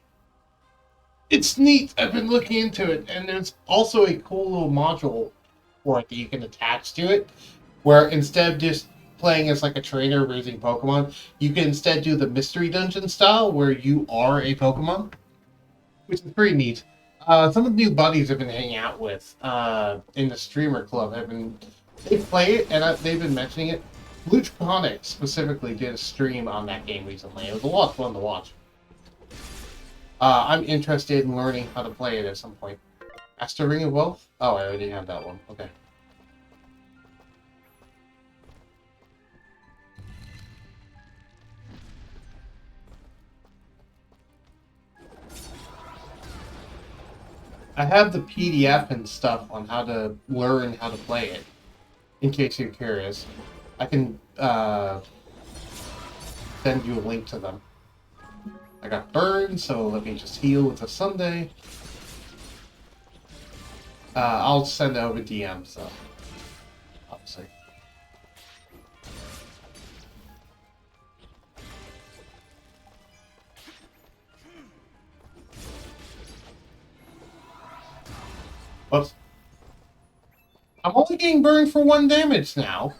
It's neat. I've been looking into it, and there's also a cool little module for it that you can attach to it, where instead of just playing as like a trainer raising Pokemon, you can instead do the mystery dungeon style, where you are a Pokemon, which is pretty neat. Some of the new buddies I've been hanging out with in the streamer club they play it, and they've been mentioning it. Lutronic specifically did a stream on that game recently. It was a lot of fun to watch. I'm interested in learning how to play it at some point. Master Ring of Wealth? Oh, I already have that one. Okay. I have the PDF and stuff on how to learn how to play it, in case you're curious. I can send you a link to them. I got burned, so let me just heal with a Sunday. I'll send it over DM, so obviously. Oops. I'm only getting burned for 1 damage now.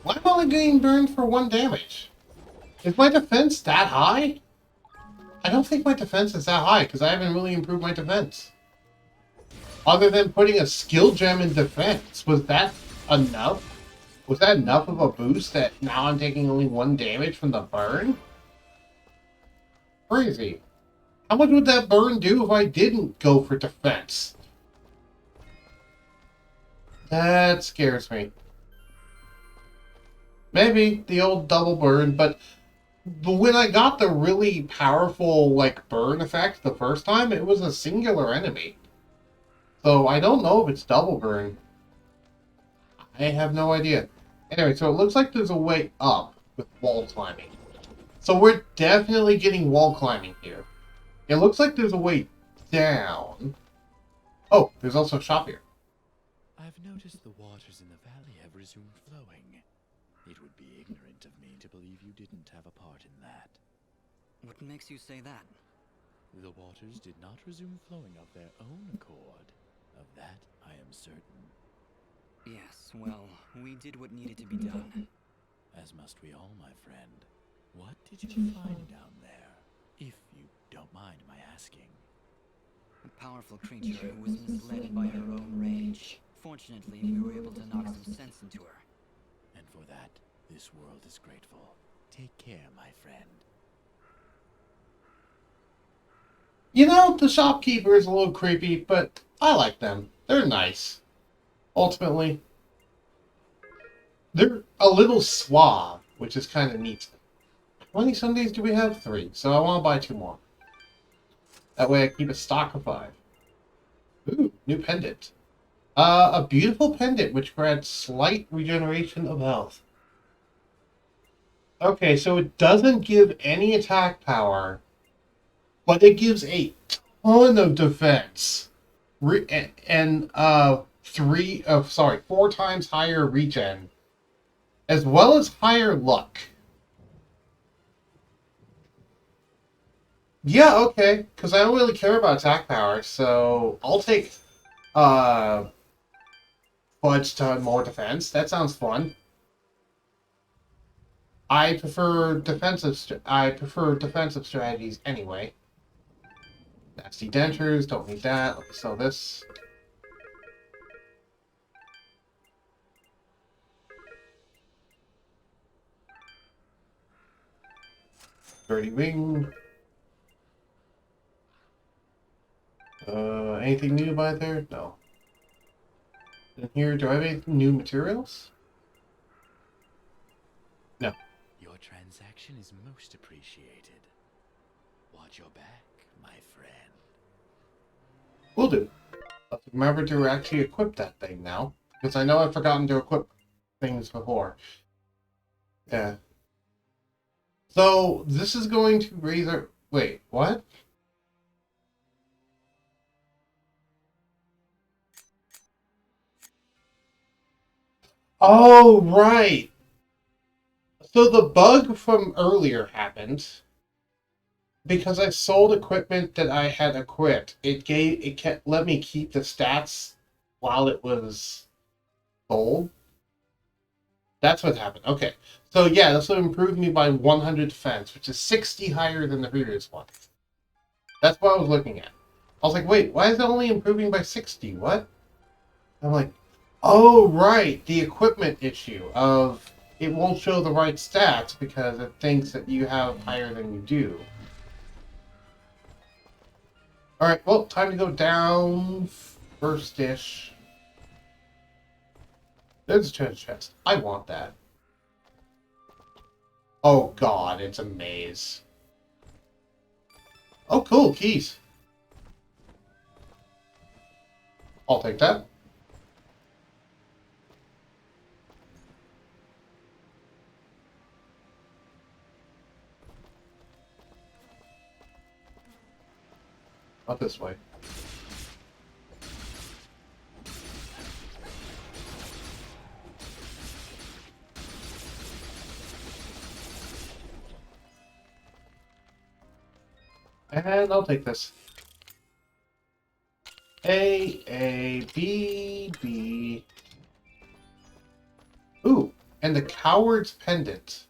Why am I only getting burned for 1 damage? Is my defense that high? I don't think my defense is that high, because I haven't really improved my defense. Other than putting a skill gem in defense. Was that enough? Was that enough of a boost that now I'm taking only 1 damage from the burn? Crazy. How much would that burn do if I didn't go for defense? That scares me. Maybe the old double burn, but when I got the really powerful, like, burn effect the first time, it was a singular enemy. So I don't know if it's double burn. I have no idea. Anyway, so it looks like there's a way up with wall climbing. So we're definitely getting wall climbing here. It looks like there's a way down. Oh, there's also a shop here. I've noticed the waters in the valley have resumed flowing. It would be ignorant of me to believe you didn't have a part in that. What makes you say that? The waters did not resume flowing of their own accord. Of that, I am certain. Yes, well, we did what needed to be done. As must we all, my friend. What did you find down there, if you don't mind my asking? A powerful creature who was misled by her own rage. Fortunately, we were able to knock some sense into her. And for that, this world is grateful. Take care, my friend. You know, the shopkeeper is a little creepy, but I like them. They're nice. Ultimately, they're a little suave, which is kind of neat. How many Sundays do we have? 3, so I want to buy 2 more. That way I keep a stock of 5. Ooh, new pendant. A beautiful pendant which grants slight regeneration of health. Okay, so it doesn't give any attack power, but it gives a ton of defense. And 4 times higher regen, as well as higher luck. Yeah, okay, because I don't really care about attack power, so I'll take fudge to more defense. That sounds fun. I prefer defensive strategies anyway. Nasty dentures, don't need that. Let me sell this. Dirty wing. Anything new by there? No. In here, do I have any new materials? No. Your transaction is most appreciated. Watch your back, my friend. Will do. Let's remember to actually equip that thing now. Because I know I've forgotten to equip things before. Yeah. So, this is going to raise our... Wait, what? Oh, right! So the bug from earlier happened because I sold equipment that I had equipped. It kept let me keep the stats while it was sold. That's what happened. Okay. So yeah, this will improve me by 100 defense, which is 60 higher than the previous one. That's what I was looking at. I was like, wait, why is it only improving by 60? What? I'm like, oh, right, the equipment issue of it won't show the right stats because it thinks that you have higher than you do. Alright, well, time to go down first-ish. There's a treasure chest. I want that. Oh god, it's a maze. Oh cool, keys. I'll take that. Not this way. And I'll take this. A, B, B. Ooh, and the Coward's Pendant.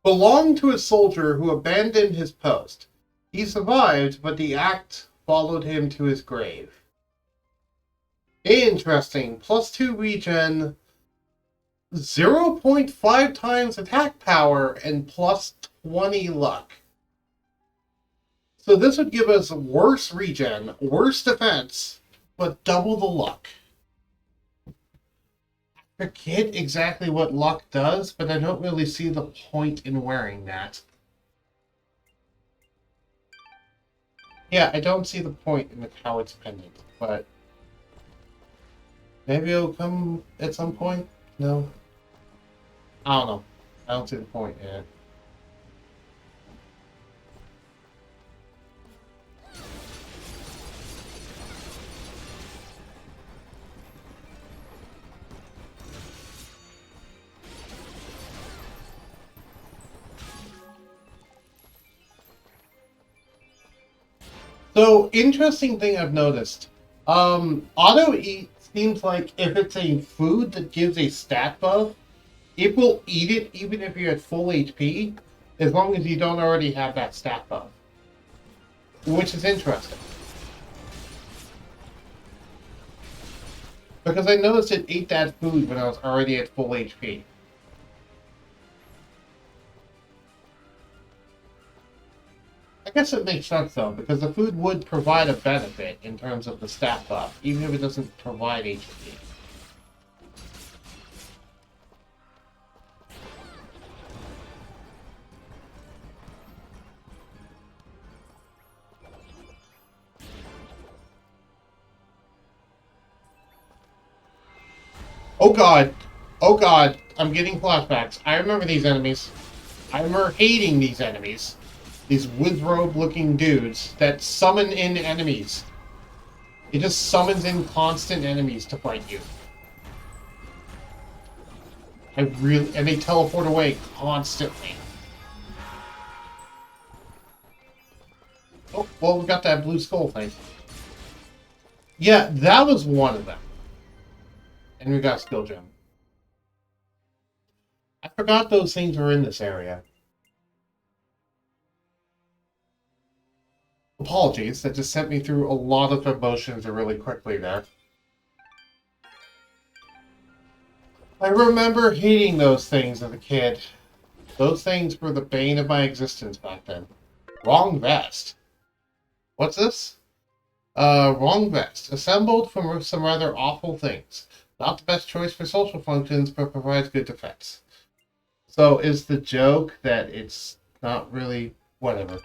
Belonged to a soldier who abandoned his post. He survived, but the act followed him to his grave. Interesting. +2 regen, 0.5 times attack power, and +20 luck. So this would give us worse regen, worse defense, but double the luck. I forget exactly what luck does, but I don't really see the point in wearing that. Yeah, I don't see the point in the Coward's Pendant, but maybe it'll come at some point? No? I don't know. I don't see the point in it. So, interesting thing I've noticed. Auto eat seems like if it's a food that gives a stat buff, it will eat it even if you're at full HP, as long as you don't already have that stat buff. Which is interesting. Because I noticed it ate that food when I was already at full HP. I guess it makes sense though, because the food would provide a benefit in terms of the stat buff, even if it doesn't provide HP. Oh god! Oh god! I'm getting flashbacks. I remember these enemies. I remember hating these enemies. These withrobe-looking dudes that summon in enemies. It just summons in constant enemies to fight you. And they teleport away constantly. Oh, well, we got that blue skull thing. Yeah, that was one of them. And we got a skill gem. I forgot those things were in this area. Apologies, that just sent me through a lot of emotions really quickly there. I remember hating those things as a kid. Those things were the bane of my existence back then. Wrong vest. What's this? Wrong vest. Assembled from some rather awful things. Not the best choice for social functions, but provides good defense. So is the joke that it's not really... whatever.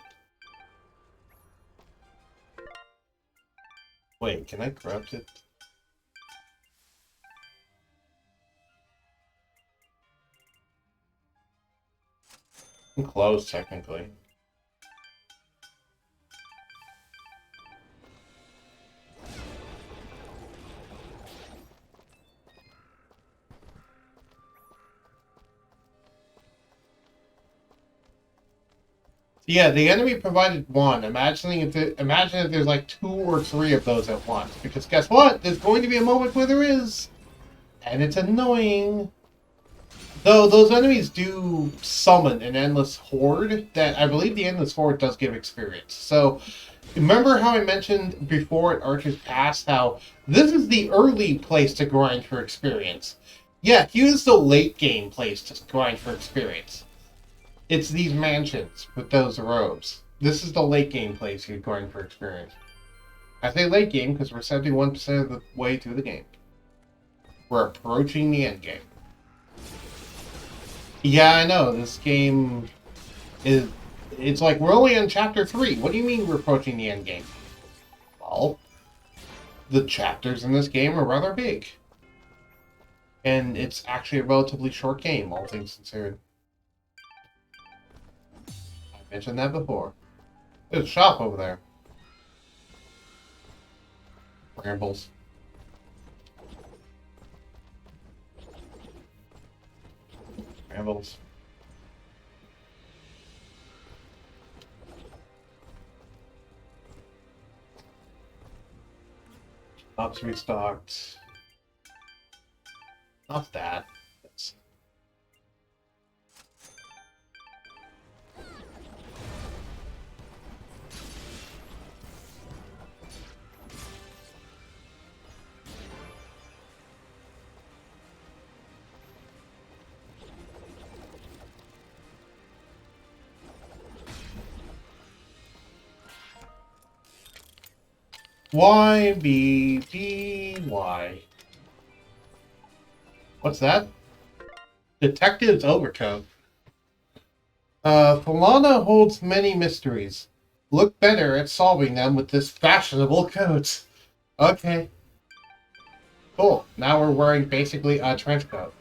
Wait, can I corrupt it? I'm closed, technically. Yeah, the enemy provided one. Imagine if there's like 2 or 3 of those at once. Because guess what? There's going to be a moment where there is. And it's annoying. Though those enemies do summon an endless horde, that I believe the endless horde does give experience. So, remember how I mentioned before at Archer's Pass how this is the early place to grind for experience. Yeah, here's the late game place to grind for experience. It's these mansions with those robes. This is the late game place you're going for experience. I say late game because we're 71% of the way through the game. We're approaching the end game. Yeah, I know. This game is... It's like we're only on chapter 3. What do you mean we're approaching the end game? Well, the chapters in this game are rather big. And it's actually a relatively short game, all things considered. Mentioned that before. There's a shop over there. Rambles. Rambles. Ops restocked. Not that. That's... Y-B-B-Y. What's that? Detective's overcoat. Falana holds many mysteries. Look better at solving them with this fashionable coat. Okay. Cool. Now we're wearing basically a trench coat.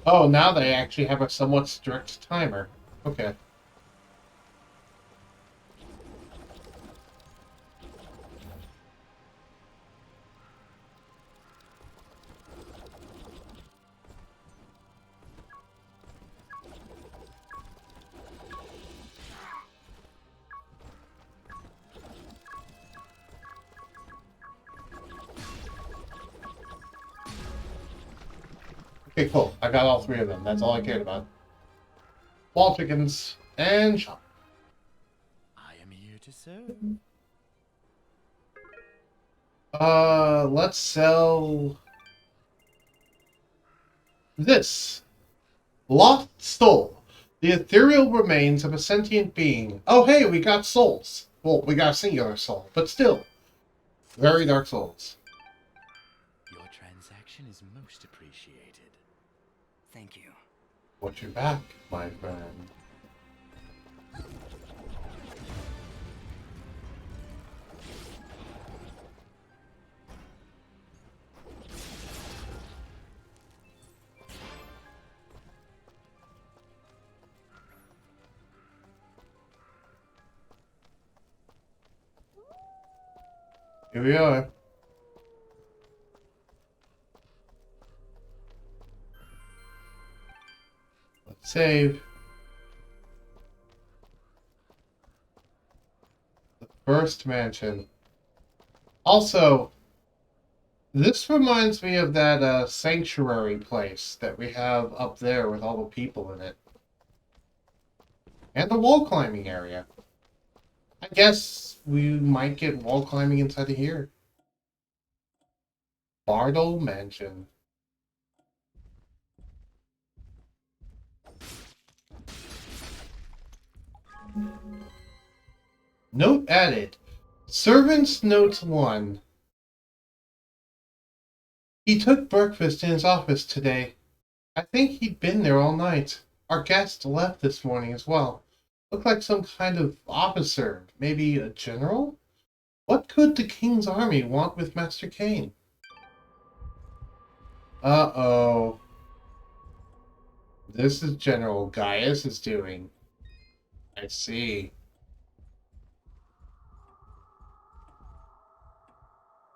Oh, now they actually have a somewhat strict timer. Okay. Okay, cool. I got all three of them. That's all I cared about. Wall chickens and shop. I am here to serve. Let's sell this. Lost Soul. The ethereal remains of a sentient being. Oh, hey, we got souls. Well, we got a singular soul, but still. Very dark souls. Your transaction is most appreciated. Thank you. Watch your back, my friend. Here we are. Let's save. The first mansion. Also, this reminds me of that sanctuary place that we have up there with all the people in it. And the wall climbing area. I guess we might get wall climbing inside of here. Bartle Mansion. Note added. Servants Notes 1. He took breakfast in his office today. I think he'd been there all night. Our guest left this morning as well. Looked like some kind of officer, maybe a general? What could the king's army want with Master Kane? Uh-oh. This is General Gaius is doing. I see.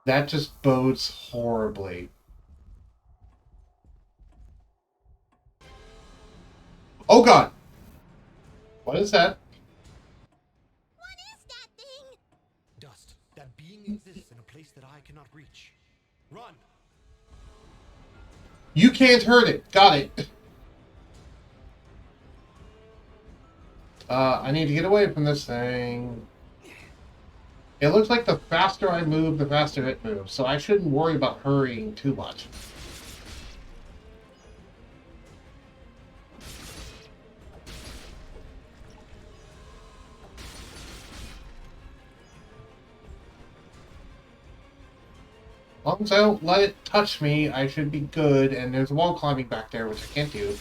That just bodes horribly. Oh god! What is that? What is that thing? Dust. That being exists in a place that I cannot reach. Run! You can't hurt it. Got it. I need to get away from this thing. It looks like the faster I move, the faster it moves, so I shouldn't worry about hurrying too much. As long as I don't let it touch me, I should be good, and there's wall climbing back there, which I can't do.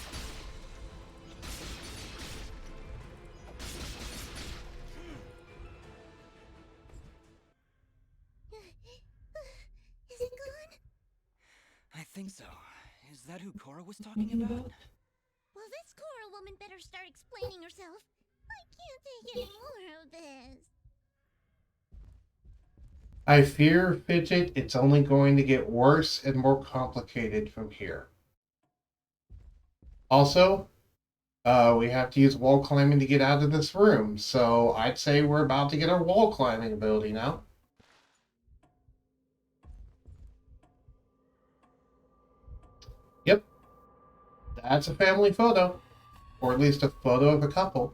Is it gone? I think so. Is that who Cora was talking about? Well, this Cora woman better start explaining herself. I can't take any more of this. I fear, Fidget, it's only going to get worse and more complicated from here. Also, we have to use wall climbing to get out of this room, so I'd say we're about to get our wall climbing ability now. Yep, that's a family photo, or at least a photo of a couple.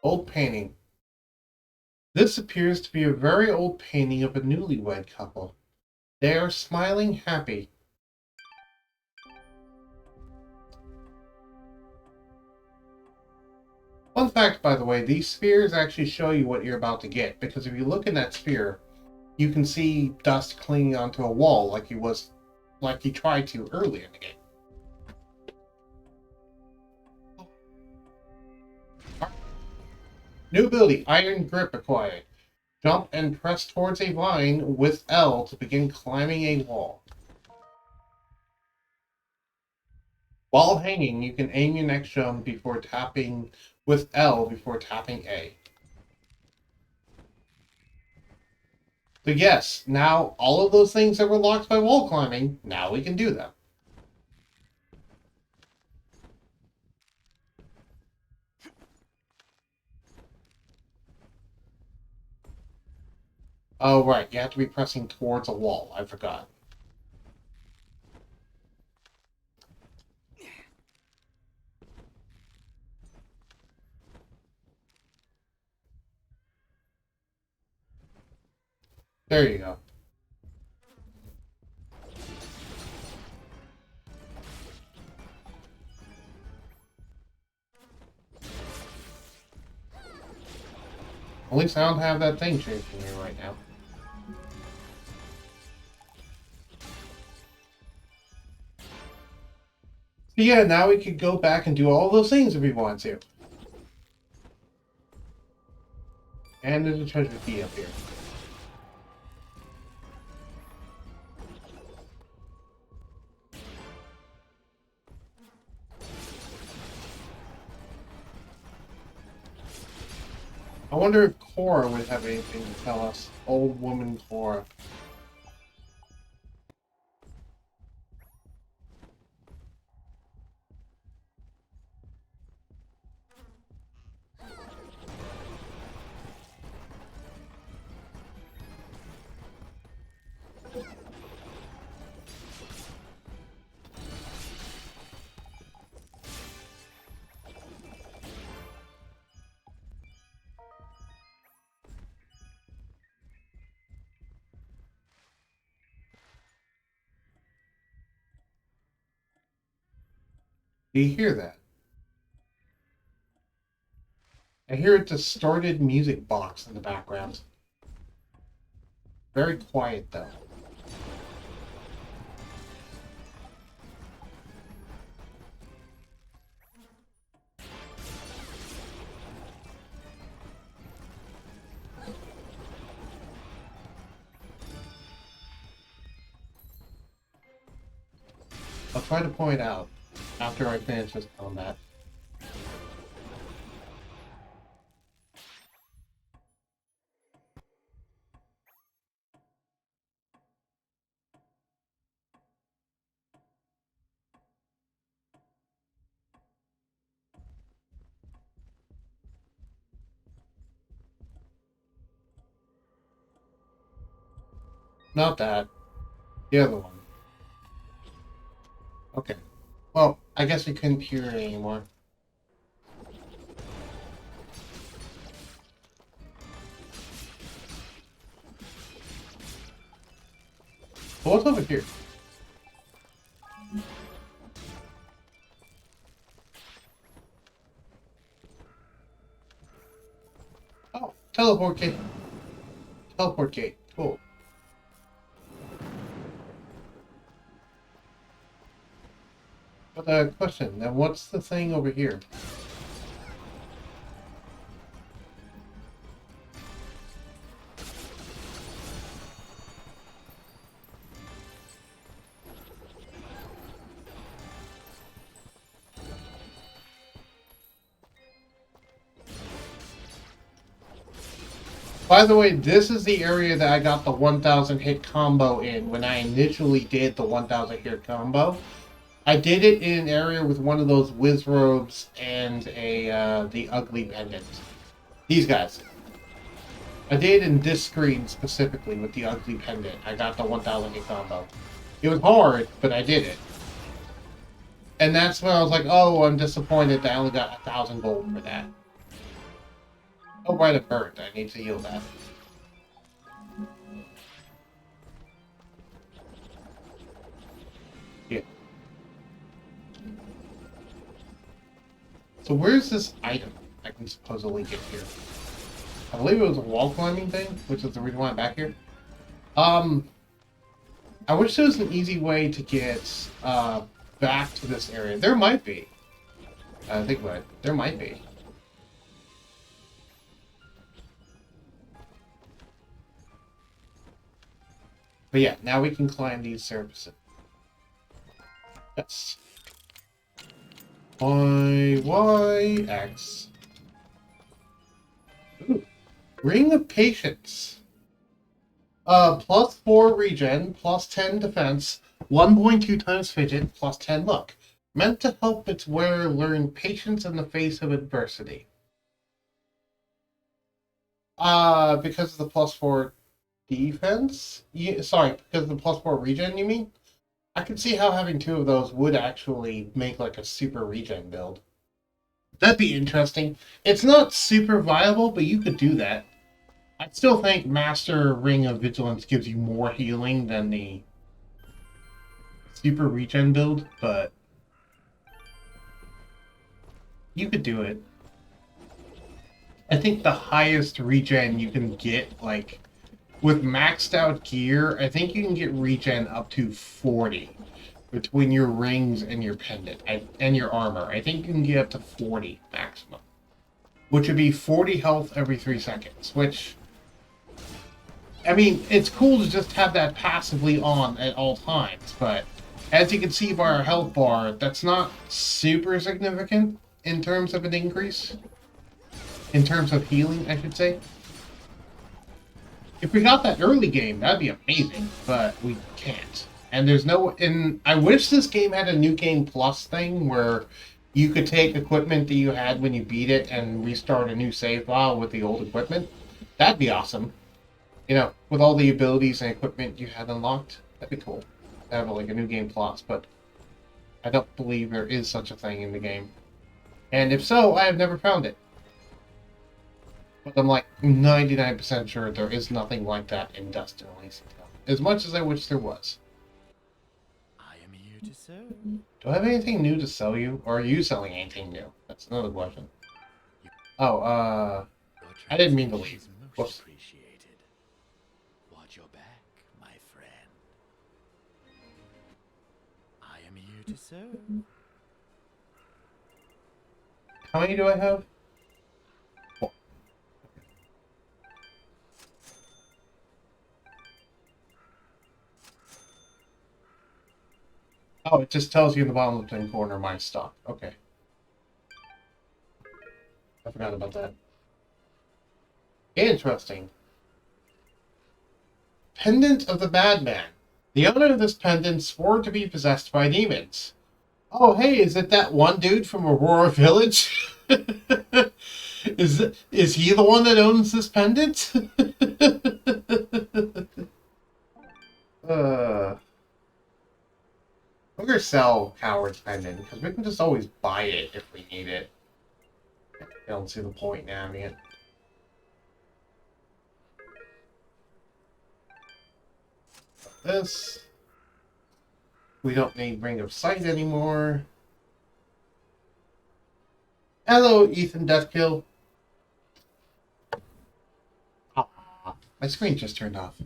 Old painting. This appears to be a very old painting of a newlywed couple. They are smiling happy. Fun fact, by the way, these spheres actually show you what you're about to get, because if you look in that sphere, you can see dust clinging onto a wall like he tried to earlier in the game. New ability, Iron Grip acquired. Jump and press towards a vine with L to begin climbing a wall. While hanging, you can aim your next jump before tapping with L before tapping A. So yes, now all of those things that were locked by wall climbing, now we can do them. Oh right, you have to be pressing towards a wall, I forgot. There you go. At least I don't have that thing chasing me right now. So yeah, now we could go back and do all those things if we want to. And there's a treasure key up here. I wonder if Cora would have anything to tell us. Old woman Cora. Do you hear that? I hear a distorted music box in the background. Very quiet though. I'll try to point out after I finish this combat. Not that. The other one. Okay. Well, I guess we couldn't hear it anymore. But what's over here? Oh, teleport gate. Teleport gate. Cool. But question, then what's the thing over here? By the way, this is the area that I got the 1,000 hit combo in when I initially did the 1,000 hit combo. I did it in an area with one of those whiz robes and the ugly pendant. These guys. I did in this screen specifically with the ugly pendant. I got the 1,000 hit combo. It was hard, but I did it. And that's when I was like, oh, I'm disappointed that I only got 1,000 gold for that. Oh, right, it burned. I need to heal that. Yeah. So where's this item I can supposedly get here? I believe it was a wall climbing thing, which is the reason why I'm back here. I wish there was an easy way to get back to this area. There might be. Think about it. There might be. But yeah, now we can climb these surfaces. Yes. Y, X. Ooh. Ring of Patience. Plus 4 regen, plus 10 defense, 1.2 times fidget, plus 10 luck. Meant to help its wearer learn patience in the face of adversity. Because of the plus 4 defense? Sorry, because of the plus 4 regen, you mean? I could see how having 2 of those would actually make like a super regen build. That'd be interesting. It's not super viable, but you could do that. I still think Master Ring of Vigilance gives you more healing than the super regen build, but you could do it. I think the highest regen you can get, like, with maxed out gear, I think you can get regen up to 40 between your rings and your pendant and your armor. I think you can get up to 40 maximum, which would be 40 health every 3 seconds, which, I mean, it's cool to just have that passively on at all times, but as you can see by our health bar, that's not super significant in terms of an increase. In terms of healing, I should say. If we got that early game, that'd be amazing, but we can't. And there's no... And I wish this game had a New Game Plus thing where you could take equipment that you had when you beat it and restart a new save file with the old equipment. That'd be awesome. You know, with all the abilities and equipment you had unlocked. That'd be cool. To have like a New Game Plus, but I don't believe there is such a thing in the game. And if so, I have never found it. But I'm like 99% sure there is nothing like that in Dust and Elysian Tail. As much as I wish there was. I am here to serve. Do I have anything new to sell you? Or are you selling anything new? That's another question. Oh, I didn't mean to leave. Whoops. Appreciated. Watch your back, my friend. I am here to serve. How many do I have? Oh, it just tells you in the bottom left-hand corner my stock. Okay. I forgot about that. Interesting. Pendant of the Madman. The owner of this pendant swore to be possessed by demons. Oh, hey, is it that one dude from Aurora Village? Is he the one that owns this pendant? We're gonna sell Coward's Pendant, because we can just always buy it if we need it. I don't see the point now, man. This. We don't need Ring of Sight anymore. Hello, Ethan Deathkill. Ah, my screen just turned off.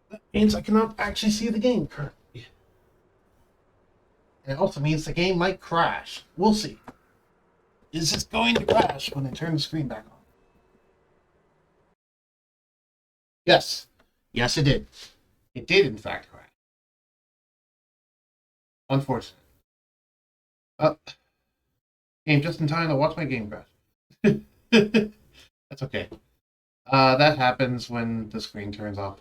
That means I cannot actually see the game currently. And it also means the game might crash. We'll see. Is this going to crash when I turn the screen back on? Yes. Yes, it did. It did, in fact, crash. Unfortunate. Came just in time to watch my game crash. That's okay. That happens when the screen turns off.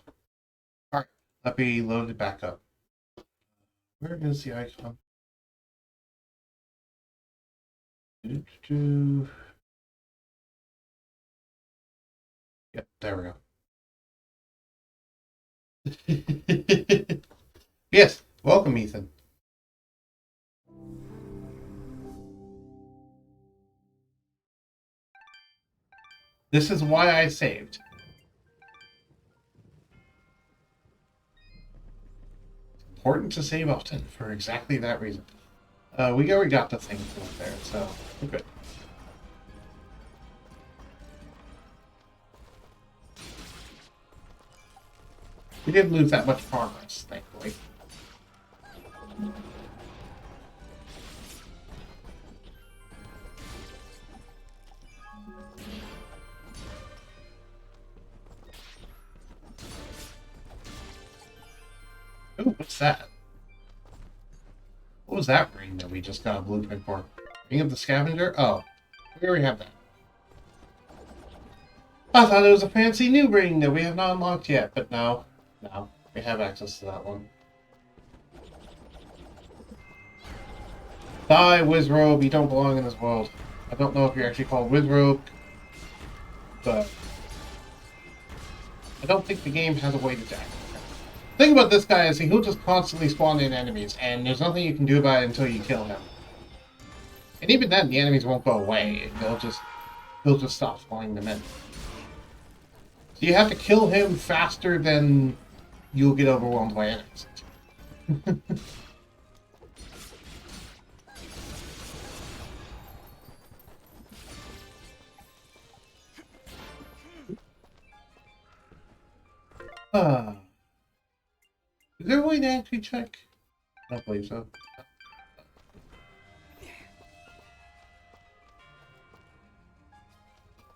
Alright, let me load it back up. Where is the icon? Yep, there we go. Yes, welcome, Ethan. This is why I saved. It's important to save often for exactly that reason. We already got the thing from there, so we're good. We didn't lose that much progress, thankfully. Ooh, what's that? What was that ring that we just got a blueprint for? Ring of the Scavenger? Oh, we already have that. I thought it was a fancy new ring that we have not unlocked yet, but no. No, we have access to that one. Die, Wizrobe, you don't belong in this world. I don't know if you're actually called Wizrobe, but I don't think the game has a way to die. The thing about this guy is he'll just constantly spawn in enemies, and there's nothing you can do about it until you kill him. And even then, the enemies won't go away. They'll just stop spawning them in. So you have to kill him faster than you'll get overwhelmed by enemies. Is there a way to actually check? I don't believe so.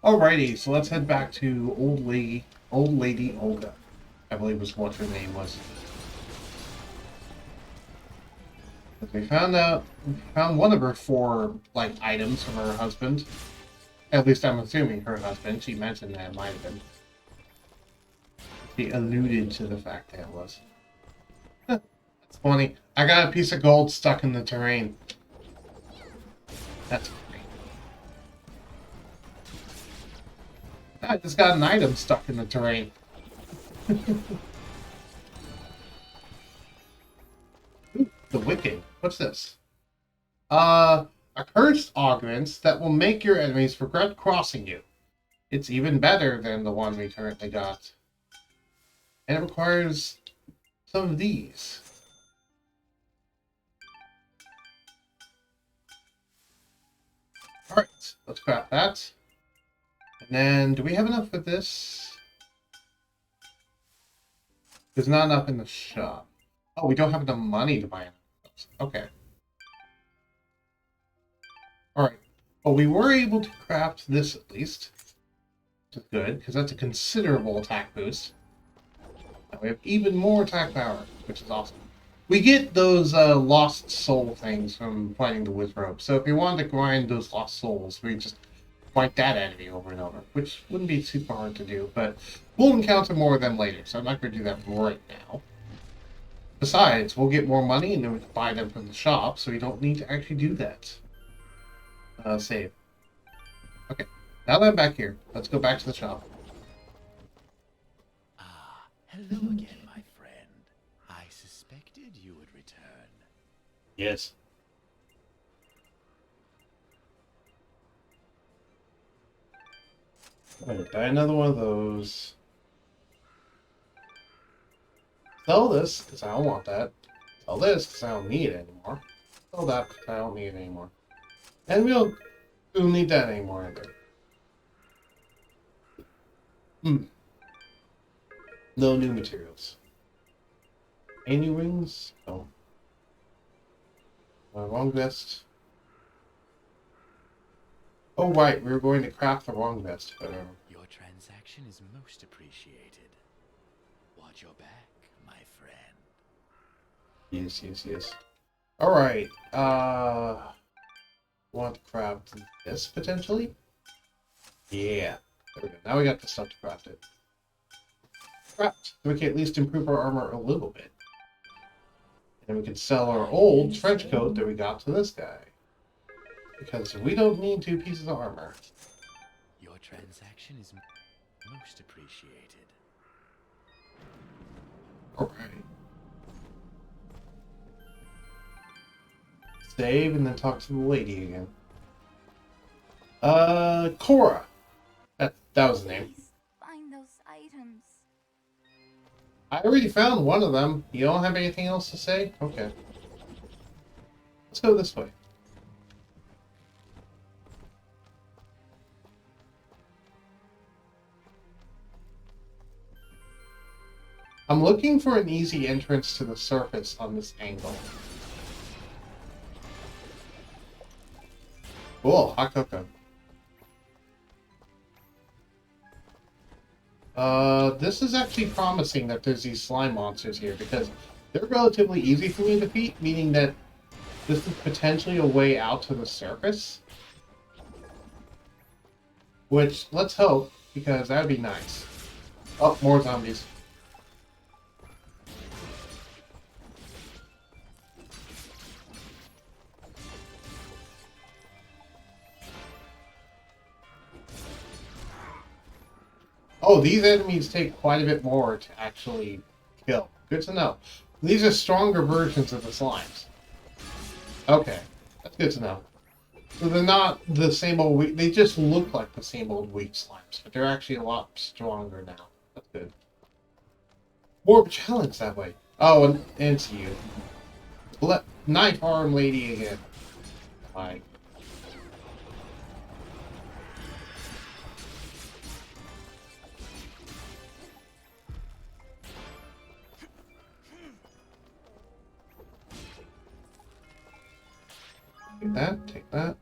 Alrighty, so let's head back to Old Lady Olga, I believe was what her name was. We found one of her 4 items from her husband. At least I'm assuming her husband. She mentioned that it might have been. She alluded to the fact that it was. That's funny. I got a piece of gold stuck in the terrain. That's funny. I just got an item stuck in the terrain. Ooh, the Wicked. What's this? A cursed augment that will make your enemies regret crossing you. It's even better than the one we currently got. And it requires some of these. Alright, let's grab that. And then, do we have enough for this? There's not enough in the shop. Oh, we don't have enough money to buy enough. Okay. Alright. Well, we were able to craft this at least. Which is good, because that's a considerable attack boost. Now we have even more attack power, which is awesome. We get those lost soul things from fighting the Wizrobe. So if you wanted to grind those lost souls, we just fight that enemy over and over, which wouldn't be super hard to do, but we'll encounter more of them later, so I'm not going to do that right now. Besides, we'll get more money and then we can buy them from the shop, so we don't need to actually do that. Save. Okay, now that I'm back here, let's go back to the shop. Ah, hello again, my friend. I suspected you would return. Yes. Alright, buy another one of those. Sell this, because I don't want that. Sell this, because I don't need it anymore. Sell that, because I don't need it anymore. And we don't need that anymore either. No new materials. Any rings? No. Wrong vest. Oh right, we were going to craft the wrong vest, but Your transaction is most appreciated. Watch your back, my friend. Yes. Alright, Want to craft this potentially? Yeah. There we go. Now we got the stuff to craft it. Craft. So we can at least improve our armor a little bit. And we can sell our old trench coat that we got to this guy. Because we don't need 2 pieces of armor. Your transaction is most appreciated. Alright. Save and then talk to the lady again. Cora. That was the name. Find those items. I already found one of them. You don't have anything else to say? Okay. Let's go this way. I'm looking for an easy entrance to the surface on this angle. Cool, hot cocoa. This is actually promising that there's these slime monsters here because they're relatively easy for me to defeat, meaning that this is potentially a way out to the surface. Which, let's hope, because that would be nice. Oh, more zombies. Oh, these enemies take quite a bit more to actually kill. Good to know. These are stronger versions of the slimes. Okay, that's good to know. So they're not the same old weak, they just look like the same old weak slimes, but they're actually a lot stronger now. That's good. More of a challenge that way. Oh, and it's you. Knife arm lady again. Bye. Take that, take that.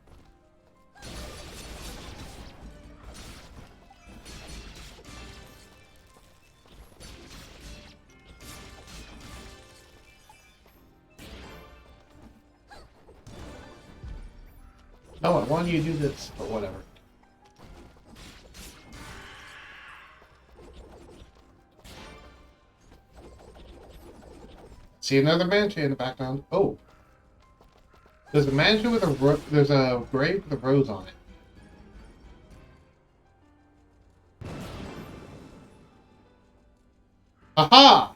Oh, I wanted you to do this, but whatever. See another mansion in the background. Oh. There's a mansion with there's a grave with a rose on it. Aha!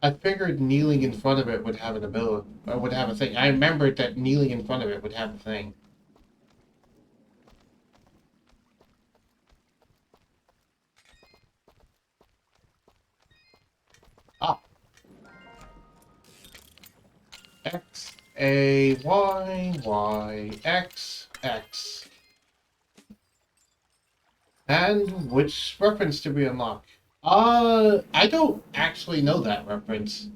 I figured kneeling in front of it would have an ability, or would have a thing. I remembered that kneeling in front of it would have a thing. Ah. X, A, Y, Y, X, X. And which reference did we unlock? I don't actually know that reference.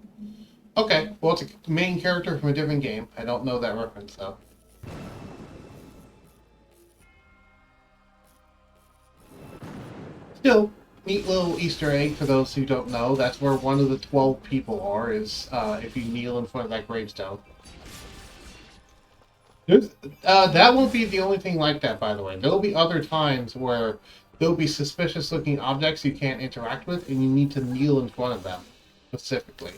Okay, well, it's a main character from a different game. I don't know that reference, though. Still, neat little Easter egg for those who don't know. That's where one of the 12 people are, is if you kneel in front of that gravestone. That won't be the only thing like that, by the way. There'll be other times where there'll be suspicious-looking objects you can't interact with, and you need to kneel in front of them, specifically.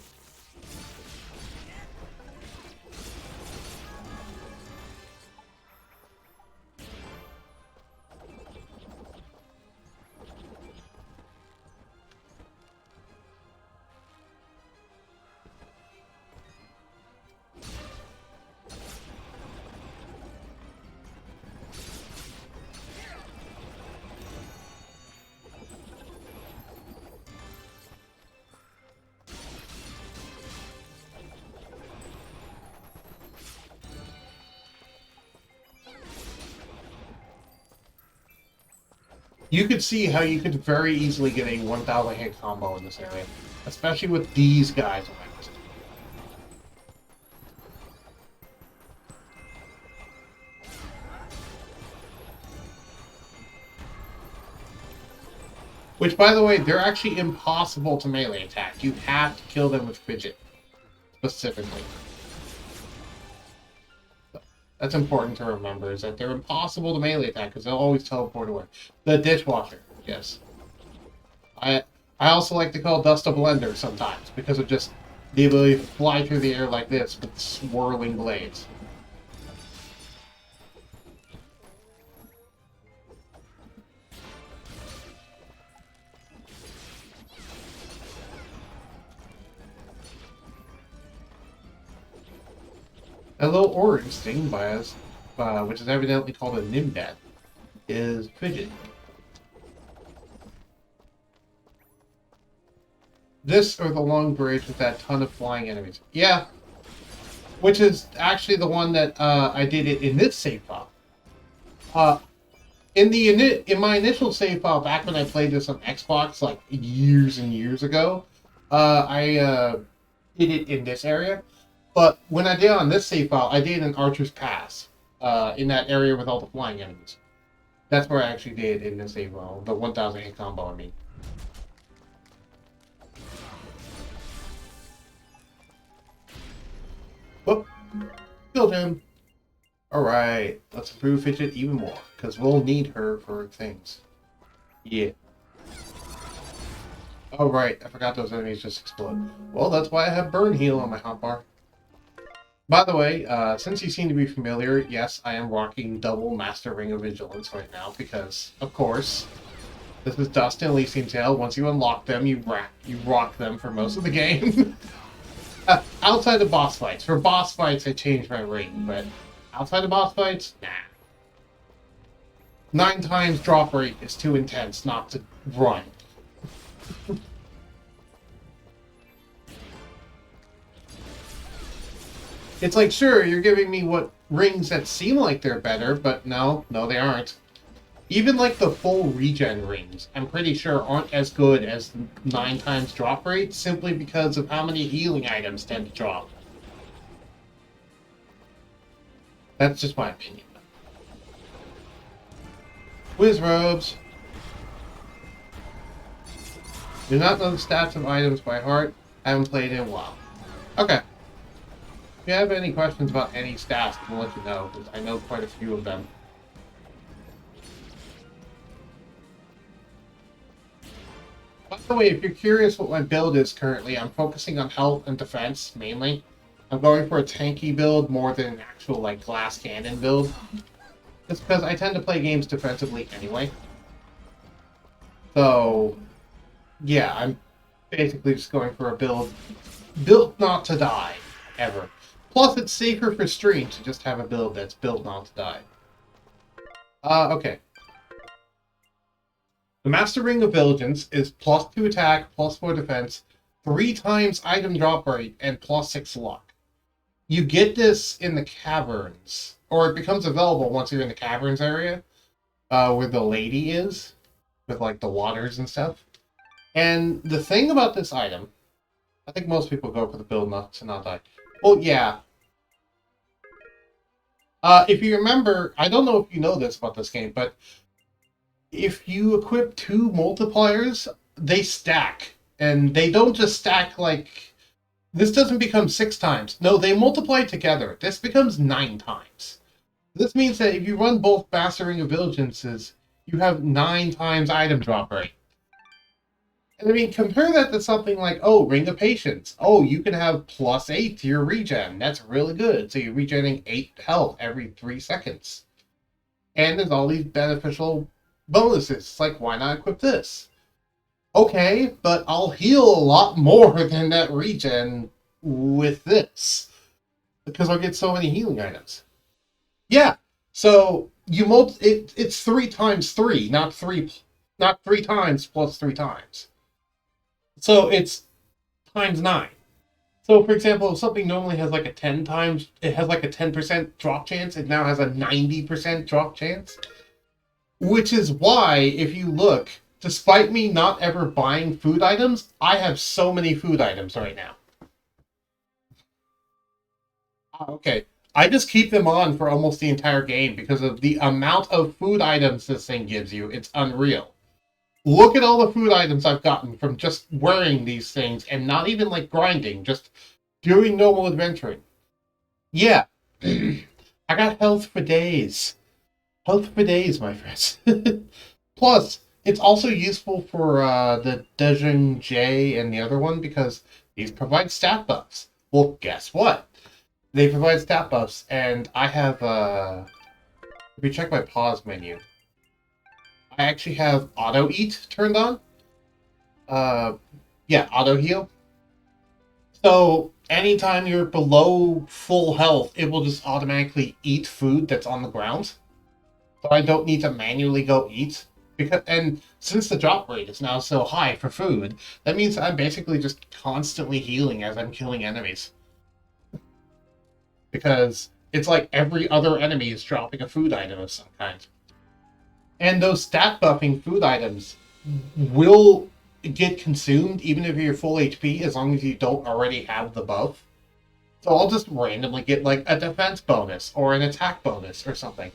You could see how you could very easily get a 1,000 hit combo in this area, especially with these guys. Which, by the way, they're actually impossible to melee attack. You have to kill them with fidget, specifically. That's important to remember, is that they're impossible to melee attack because they'll always teleport away. The dishwasher, yes. I also like to call Dust a blender sometimes because of just the ability to fly through the air like this with swirling blades. A little orange thing by us, which is evidently called a Nimbat, is Fidget. This or the long bridge with that ton of flying enemies. Yeah, which is actually the one that I did it in this save file. In my initial save file back when I played this on Xbox like years and years ago, I did it in this area. But when I did it on this save file, I did it in Archer's Pass, in that area with all the flying enemies. That's where I actually did it in this save file, the 1000 hit combo, I mean. Whoop! Killed him! Alright, let's improve Fidget even more, because we'll need her for things. Yeah. Alright, I forgot those enemies just explode. Well, that's why I have Burn Heal on my hotbar. By the way, since you seem to be familiar, yes, I am rocking double Master Ring of Vigilance right now, because, of course, this is Dust and Elysian Tail. Once you unlock them, you rock them for most of the game. Outside of boss fights. For boss fights, I changed my ring, but outside of boss fights, nah. 9 times drop rate is too intense not to run. It's like, sure, you're giving me what rings that seem like they're better, but no, they aren't. Even like the full regen rings, I'm pretty sure aren't as good as 9 times drop rate, simply because of how many healing items tend to drop. That's just my opinion. Whiz robes. Do not know the stats of items by heart. I haven't played in a while. Okay. If you have any questions about any stats, I'll let you know, because I know quite a few of them. By the way, if you're curious what my build is currently, I'm focusing on health and defense, mainly. I'm going for a tanky build more than an actual, like, glass cannon build. Just because I tend to play games defensively anyway. So, yeah, I'm basically just going for a build built not to die, ever. Plus, it's safer for stream to just have a build that's built not to die. Okay. The Master Ring of Vigilance is +2 attack, +4 defense, 3 times item drop rate, and +6 luck. You get this in the caverns, or it becomes available once you're in the caverns area, where the lady is, with like the waters and stuff. And the thing about this item, I think most people go for the build not to not die. Well, yeah. If you remember, I don't know if you know this about this game, but if you equip 2 multipliers, they stack. And they don't just stack like... This doesn't become 6 times. No, they multiply together. This becomes 9 times. This means that if you run both Master Ring of Vigilances, you have 9 times item drop rate. And I mean, compare that to something like, oh, Ring of Patience. Oh, you can have +8 to your regen. That's really good. So you're regenerating 8 health every 3 seconds. And there's all these beneficial bonuses. It's like, why not equip this? Okay, but I'll heal a lot more than that regen with this. Because I'll get so many healing items. Yeah, so you it's 3 times 3, not 3 times plus 3 times. So it's times 9. So for example, if something normally has like a 10 times, it has like a 10% drop chance, it now has a 90% drop chance. Which is why, if you look, despite me not ever buying food items, I have so many food items right now. Okay, I just keep them on for almost the entire game because of the amount of food items this thing gives you. It's unreal. Look at all the food items I've gotten from just wearing these things and not even like grinding, just doing normal adventuring. Yeah. I I got health for days. Health for days, my friends. Plus, it's also useful for the Dejong J and the other one because these provide stat buffs. Well, guess what? They provide stat buffs, and I have, if you check my pause menu, I actually have auto eat turned on. Yeah, auto heal. So anytime you're below full health, it will just automatically eat food that's on the ground. So I don't need to manually go eat. And since the drop rate is now so high for food, that means I'm basically just constantly healing as I'm killing enemies. Because it's like every other enemy is dropping a food item of some kind. And those stat buffing food items will get consumed even if you're full HP as long as you don't already have the buff. So I'll just randomly get like a defense bonus or an attack bonus or something.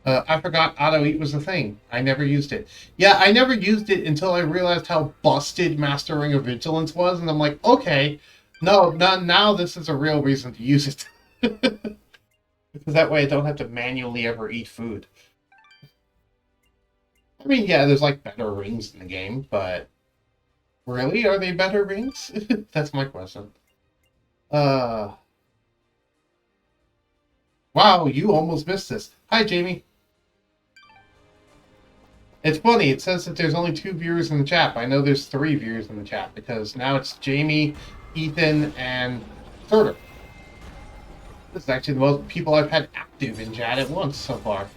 I forgot auto eat was a thing. I never used it. Yeah, I never used it until I realized how busted Master Ring of Vigilance was, and I'm like, okay, no, now this is a real reason to use it. Because that way I don't have to manually ever eat food. I mean, yeah, there's like better rings in the game, but really, are they better rings? That's my question. Wow, you almost missed this. Hi, Jamie. It's funny, it says that there's only 2 viewers in the chat, but I know there's 3 viewers in the chat, because now it's Jamie, Ethan, and Thurder. This is actually the most people I've had active in chat at once so far.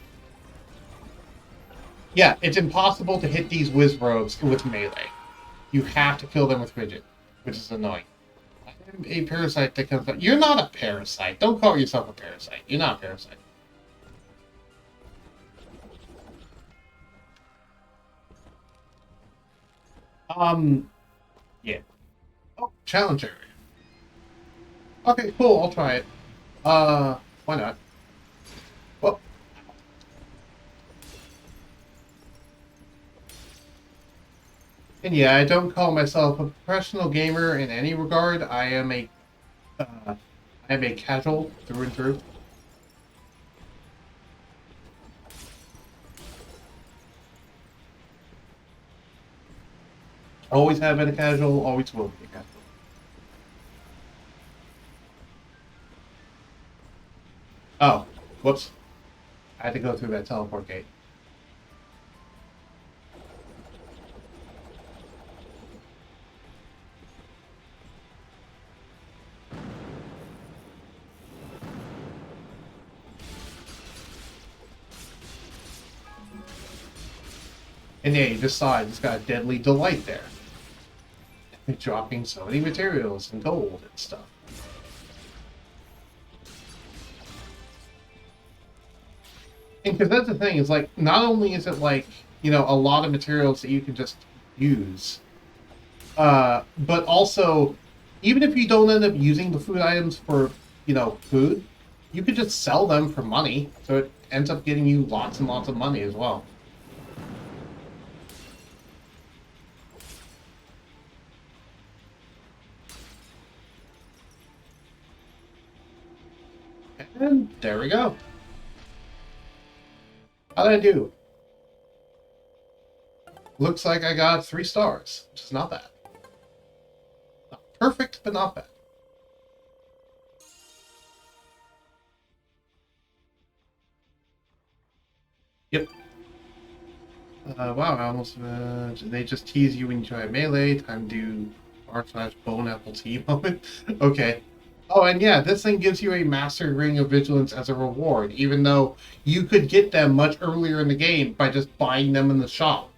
Yeah, it's impossible to hit these Wizrobes with melee. You have to kill them with Fidget, which is annoying. I'm a parasite that comes out. You're not a parasite. Don't call yourself a parasite. You're not a parasite. Yeah. Oh, challenge area. Okay, cool, I'll try it. Why not? Well. And yeah, I don't call myself a professional gamer in any regard. I am a casual through and through. Always have been a casual, always will be a casual. Oh, whoops. I had to go through that teleport gate. And yeah, you just saw it. It's got a deadly delight there. Dropping so many materials and gold and stuff. And because that's the thing, is like, not only is it like, you know, a lot of materials that you can just use, but also, even if you don't end up using the food items for, you know, food, you could just sell them for money, so it ends up getting you lots and lots of money as well. And there we go. How did I do? Looks like I got 3 stars, which is not bad. Not perfect, but not bad. Yep. Wow, I almost, they just tease you when you try melee, time to do r/bone apple tea moment. Okay. Oh, and yeah, this thing gives you a Master Ring of Vigilance as a reward, even though you could get them much earlier in the game by just buying them in the shop.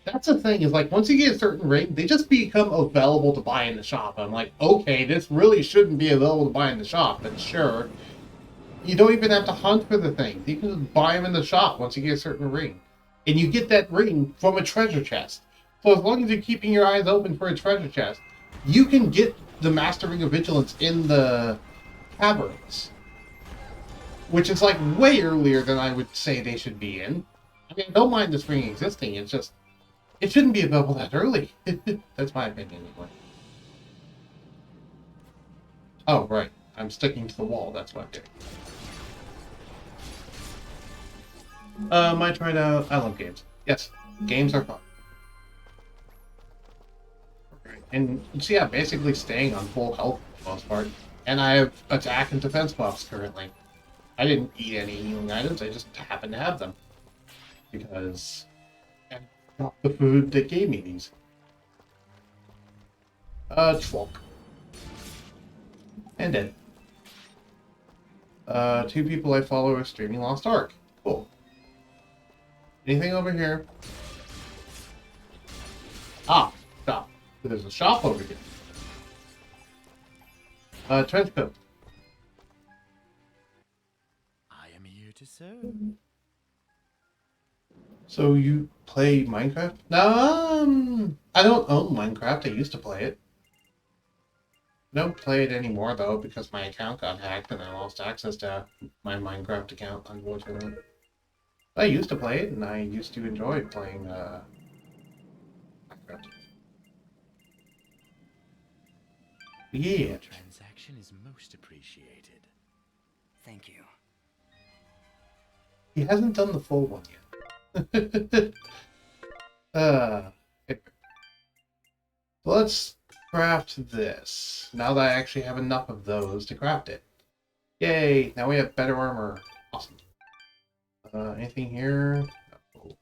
That's the thing, is like, once you get a certain ring, they just become available to buy in the shop. I'm like, okay, this really shouldn't be available to buy in the shop, but sure. You don't even have to hunt for the things. You can just buy them in the shop once you get a certain ring. And you get that ring from a treasure chest. So as long as you're keeping your eyes open for a treasure chest, you can get the Master Ring of Vigilance in the caverns. Which is like way earlier than I would say they should be in. I mean, I don't mind this ring existing, it's just, it shouldn't be available that early. That's my opinion anyway. Oh, right. I'm sticking to the wall, that's what I'm doing. I tried out... I love games. Yes, games are fun. And you see, I'm basically staying on full health for the most part. And I have attack and defense buffs currently. I didn't eat any healing items, I just happened to have them. Because I dropped the food that gave me these. Twonk. And dead. Two people I follow are streaming Lost Ark. Cool. Anything over here? Ah, shop. There's a shop over here. Trench coat. I am here to serve. So you play Minecraft? No, I don't own Minecraft. I used to play it. I don't play it anymore though because my account got hacked and I lost access to my Minecraft account, unfortunately. I used to play it and I used to enjoy playing Minecraft. Yeah. The transaction is most appreciated. Thank you. He hasn't done the full one yet. Let's craft this. Now that I actually have enough of those to craft it. Yay! Now we have better armor. Awesome. Anything here? No.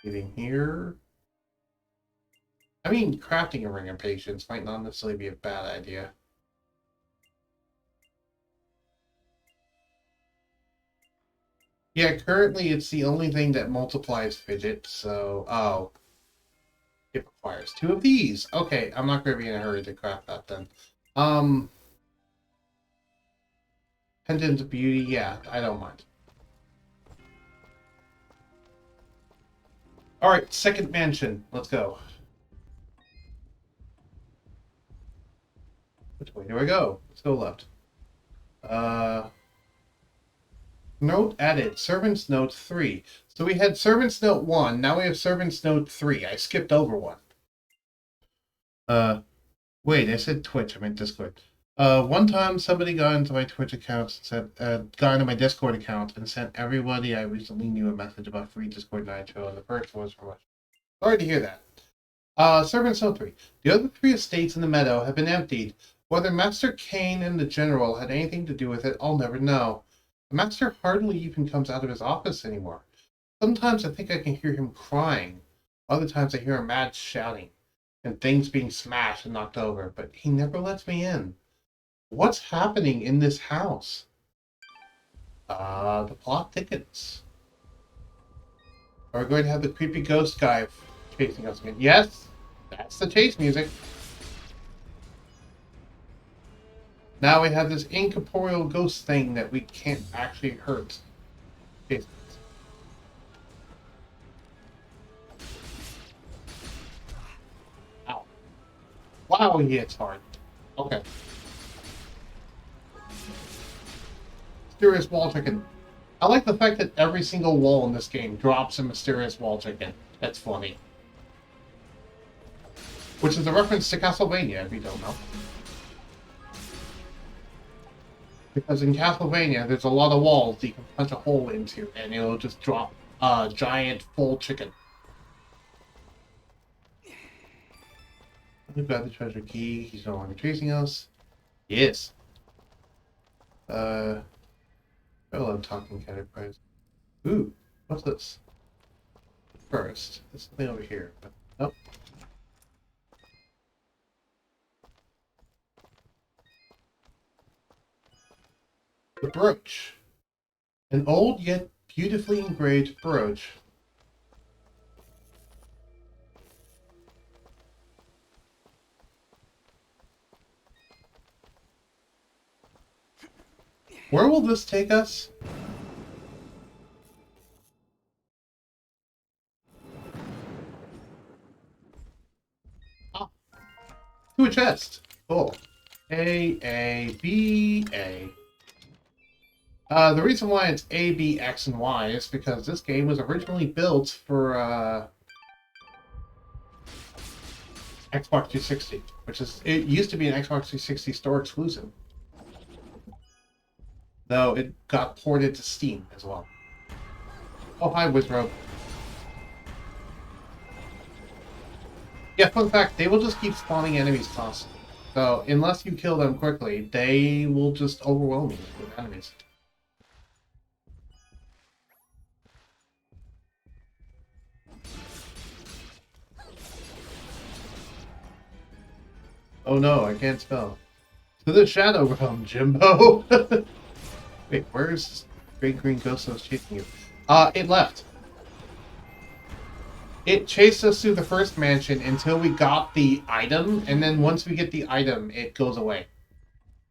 Anything here? I mean, crafting a ring of patience might not necessarily be a bad idea. Yeah, currently it's the only thing that multiplies fidget, so... Oh. It requires 2 of these. Okay, I'm not going to be in a hurry to craft that then. Pendant of Beauty, yeah, I don't mind. Alright, second mansion. Let's go. Which way do I go? Let's go left. Note added. Servants Note 3. So we had Servants Note 1. Now we have Servants Note 3. I skipped over one. Wait, I said Twitch. I meant Discord. One time somebody got into my Twitch account and said, got into my Discord account and sent everybody I recently knew a message about free Discord night show, and the first was from us. Sorry to hear that. Servants Note 3. The other 3 estates in the meadow have been emptied. Whether Master Kane and the General had anything to do with it, I'll never know. The Master hardly even comes out of his office anymore. Sometimes I think I can hear him crying. Other times I hear him mad shouting, and things being smashed and knocked over, but he never lets me in. What's happening in this house? The plot thickens. Are we going to have the creepy ghost guy chasing us again? Yes! That's the chase music. Now we have this incorporeal ghost thing that we can't actually hurt. Okay. Ow. Wow, he hits hard. Okay. Mysterious wall chicken. I like the fact that every single wall in this game drops a mysterious wall chicken. That's funny. Which is a reference to Castlevania, if you don't know. Because in Castlevania, there's a lot of walls that you can punch a hole into, and it'll just drop a giant full chicken. We've got the treasure key. He's no longer chasing us. Yes. I love talking enterprise. Ooh, what's this? First, there's something over here. But nope. The brooch. An old yet beautifully engraved brooch. Where will this take us? Ah. To a chest. Cool. A, B, A. The reason why it's A, B, X, and Y is because this game was originally built for Xbox 360, which is, it used to be an Xbox 360 store exclusive. Though it got ported to Steam as well. Oh, hi, Wizrobe. Yeah, fun fact, they will just keep spawning enemies constantly. So, unless you kill them quickly, they will just overwhelm you with enemies. Oh no, I can't spell. To the Shadow Realm, Jimbo! Wait, where's Great Green Ghost that was chasing you? It left. It chased us through the first mansion until we got the item, and then once we get the item, it goes away.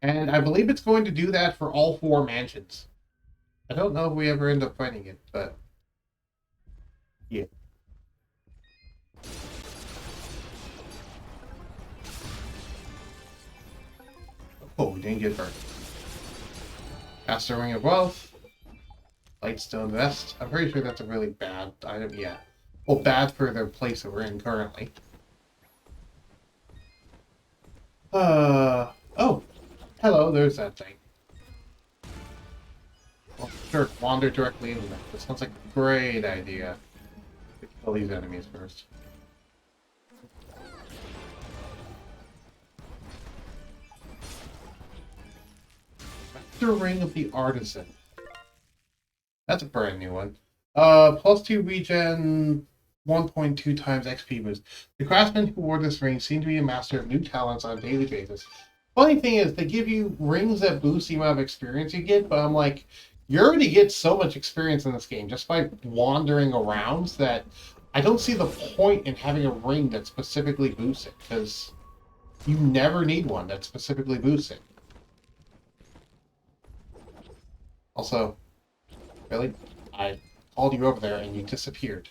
And I believe it's going to do that for all 4 mansions. I don't know if we ever end up finding it, but... yeah. Oh, we didn't get hurt. Master Ring of Wealth. Lightstone Vest. I'm pretty sure that's a really bad item, yeah. Well, bad for the place that we're in currently. Oh. Hello, there's that thing. Well, sure, wander directly into that. That sounds like a great idea. Kill these enemies first. Master Ring of the Artisan. That's a brand new one. +2 regen, 1.2 times XP boost. The craftsmen who wore this ring seem to be a master of new talents on a daily basis. Funny thing is, they give you rings that boost the amount of experience you get, but I'm like, you already get so much experience in this game just by wandering around that I don't see the point in having a ring that specifically boosts it, because you never need one that specifically boosts it. Also, really? I called you over there and you disappeared.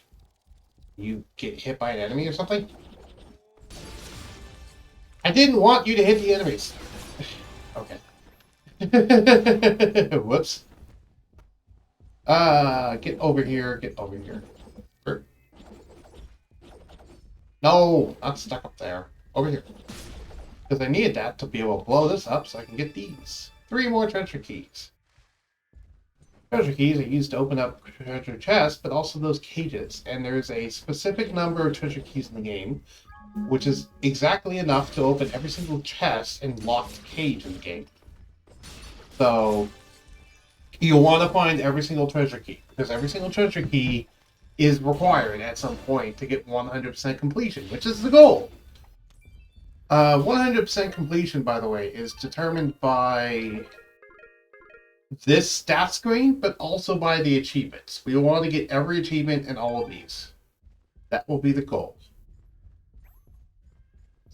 You get hit by an enemy or something? I didn't want you to hit the enemies. Okay. Whoops. Get over here, get over here. No, not stuck up there. Over here. Because I needed that to be able to blow this up so I can get these. 3 more treasure keys. Treasure keys are used to open up treasure chests, but also those cages. And there's a specific number of treasure keys in the game, which is exactly enough to open every single chest and locked cage in the game. So, you'll want to find every single treasure key, because every single treasure key is required at some point to get 100% completion, which is the goal. 100% completion, by the way, is determined by this stat screen, but also by the achievements. We want to get every achievement in all of these. That will be the goal.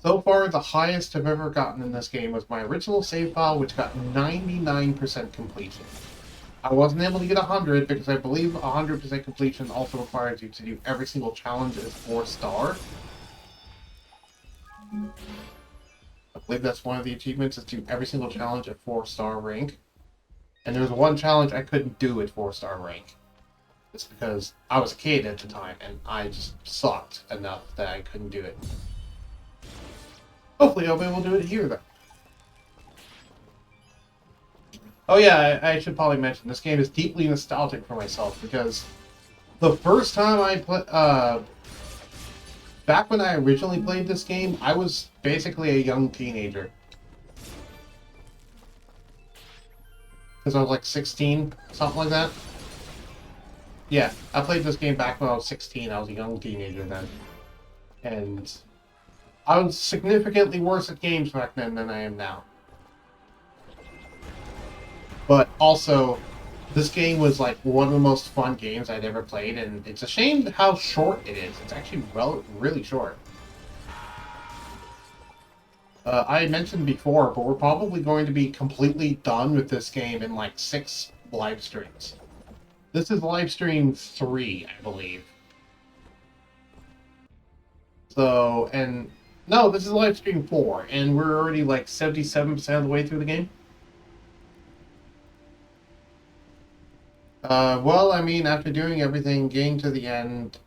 So far, the highest I've ever gotten in this game was my original save file, which got 99% completion. I wasn't able to get 100 because I believe 100% completion also requires you to do every single challenge as 4-star. I believe that's one of the achievements, is to do every single challenge at 4-star rank. And there was one challenge I couldn't do at 4-star rank. It's because I was a kid at the time, and I just sucked enough that I couldn't do it. Hopefully I'll be able to do it here, though. Oh yeah, I should probably mention, this game is deeply nostalgic for myself, because the first time I played, back when I originally played this game, I was basically a young teenager. Because I was like 16, something like that. Yeah, I played this game back when I was 16, I was a young teenager then. And I was significantly worse at games back then than I am now. But also, this game was like one of the most fun games I'd ever played, and it's a shame how short it is. It's actually really short. I had mentioned before, but we're probably going to be completely done with this game in like 6 live streams. This is live stream 3, I believe. So, and no, this is live stream 4, and we're already like 77% of the way through the game. Well, I mean, after doing everything, getting to the end,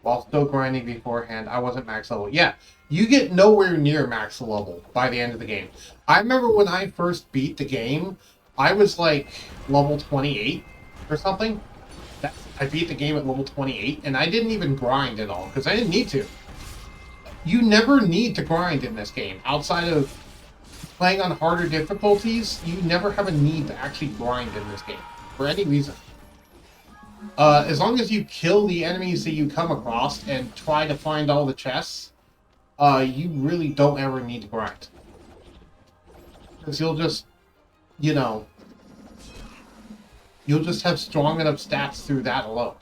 while still grinding beforehand, I wasn't max level. Yeah, you get nowhere near max level by the end of the game. I remember when I first beat the game, I was like level 28 or something. I beat the game at level 28, and I didn't even grind at all, because I didn't need to. You never need to grind in this game. Outside of playing on harder difficulties, you never have a need to actually grind in this game, for any reason. As long as you kill the enemies that you come across and try to find all the chests, you really don't ever need to grind. Because you'll just, you know, you'll just have strong enough stats through that alone.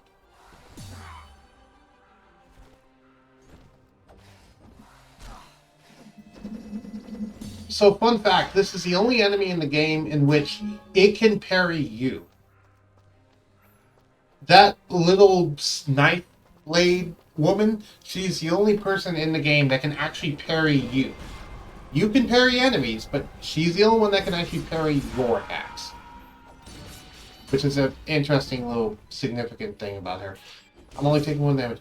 So, fun fact, this is the only enemy in the game in which it can parry you. That little knife blade woman, she's the only person in the game that can actually parry you. You can parry enemies, but she's the only one that can actually parry your attacks. Which is an interesting little significant thing about her. I'm only taking 1 damage.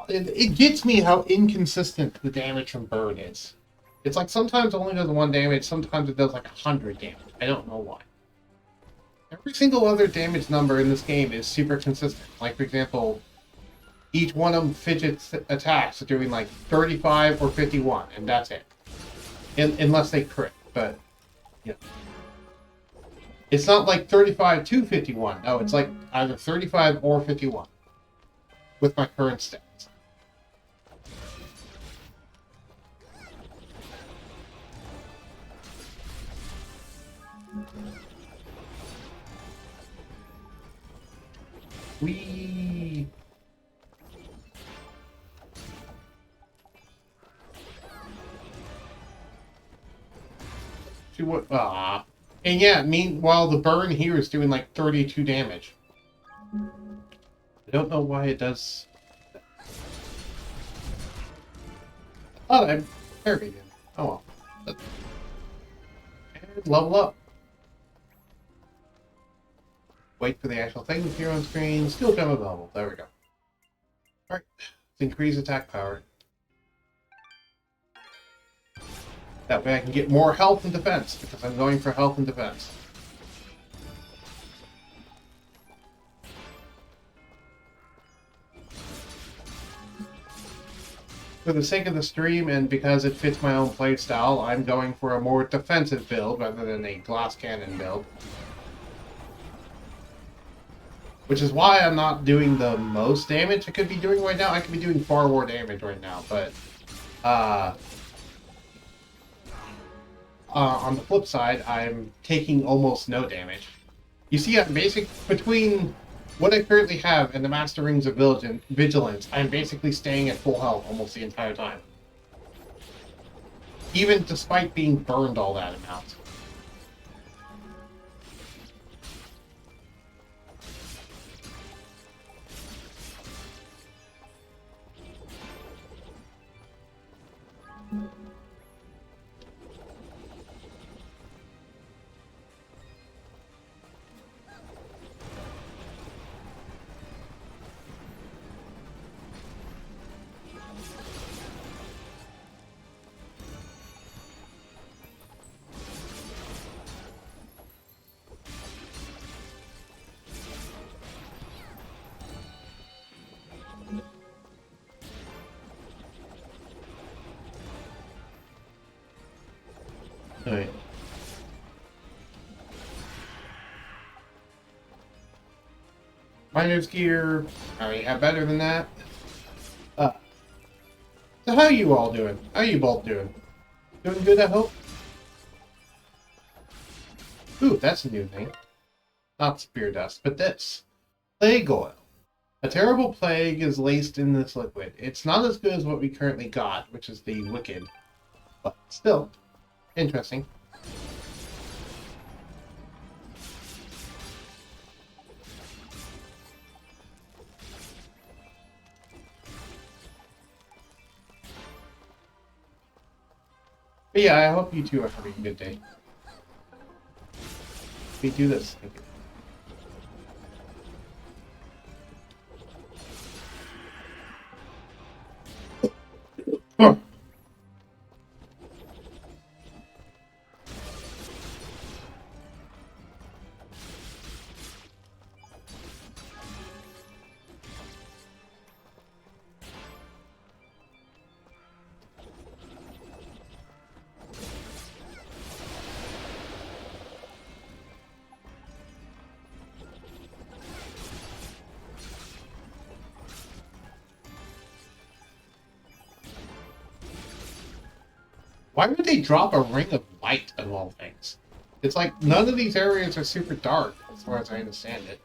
It gets me how inconsistent the damage from Burn is. It's like sometimes it only does 1 damage, sometimes it does like 100 damage. I don't know why. Every single other damage number in this game is super consistent. Like, for example, each one of them fidget attacks are doing like 35 or 51, and that's it. Unless they crit, but, you know. It's not like 35 to 51. No, it's like either 35 or 51 with my current stats. Whee! And yeah, meanwhile, the burn here is doing like 32 damage. I don't know why it does. Oh, I parried him. Oh well. And level up. Wait for the actual thing to appear on screen. Still come available. There we go. Alright. Let's increase attack power. That way I can get more health and defense, because I'm going for health and defense. For the sake of the stream, and because it fits my own playstyle, I'm going for a more defensive build rather than a glass cannon build. Which is why I'm not doing the most damage I could be doing right now. I could be doing far more damage right now, but on the flip side, I'm taking almost no damage. You see, I'm between what I currently have and the Master Rings of Vigilance, I'm basically staying at full health almost the entire time. Even despite being burned all that amount. Alright. Miner's gear. I already have better than that. So how are you all doing? How are you both doing? Doing good, I hope? Ooh, that's a new thing. Not spear dust, but this. Plague oil. A terrible plague is laced in this liquid. It's not as good as what we currently got, which is the wicked. But still, interesting. But yeah, I hope you two are having a good day. We do this. Thank you. Why would they drop a ring of light of all things? It's like none of these areas are super dark, as far as I understand it.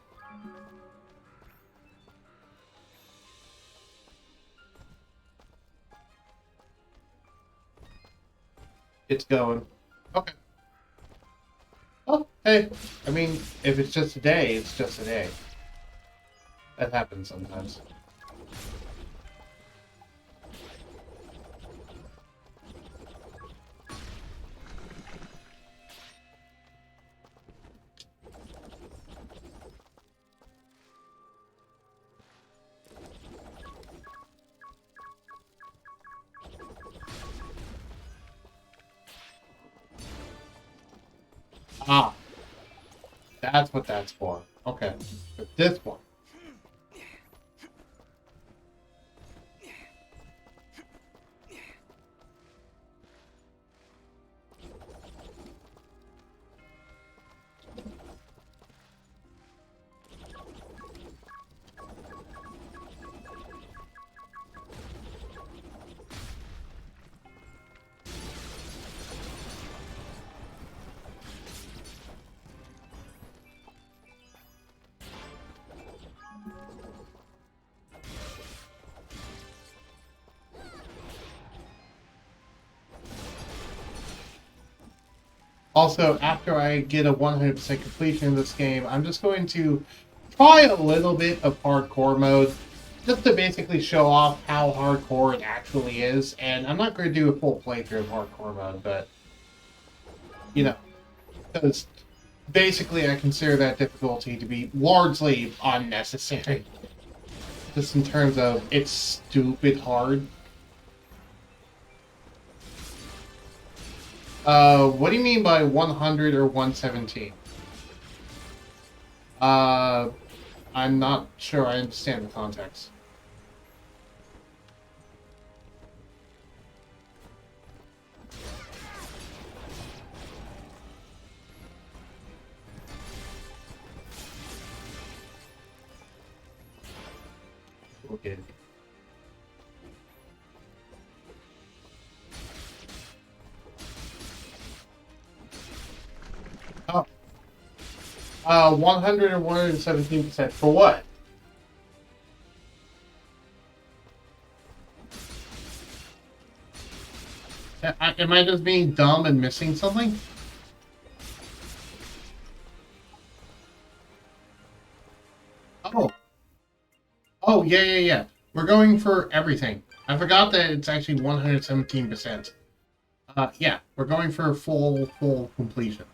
It's going. Okay. Oh, hey. I mean, if it's just a day, it's just a day. That happens sometimes. Ah. That's what that's for. Okay. But this one. Also, after I get a 100% completion of this game, I'm just going to try a little bit of hardcore mode, just to basically show off how hardcore it actually is. And I'm not going to do a full playthrough of hardcore mode, but, you know, because basically I consider that difficulty to be largely unnecessary. Just in terms of it's stupid hard. What do you mean by 100 or 117? I'm not sure I understand the context. Okay. Oh. 100 or 117% for what? Am I just being dumb and missing something? Oh. Oh, yeah. We're going for everything. I forgot that it's actually 117%. Yeah, we're going for full completion.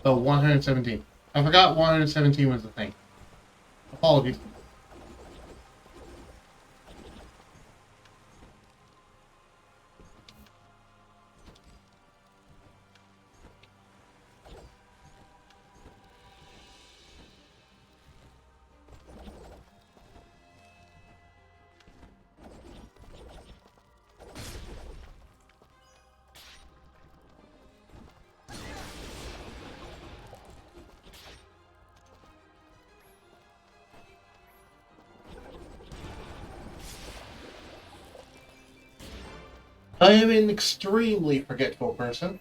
So 117. I forgot 117 was the thing. Apologies. I am an extremely forgetful person.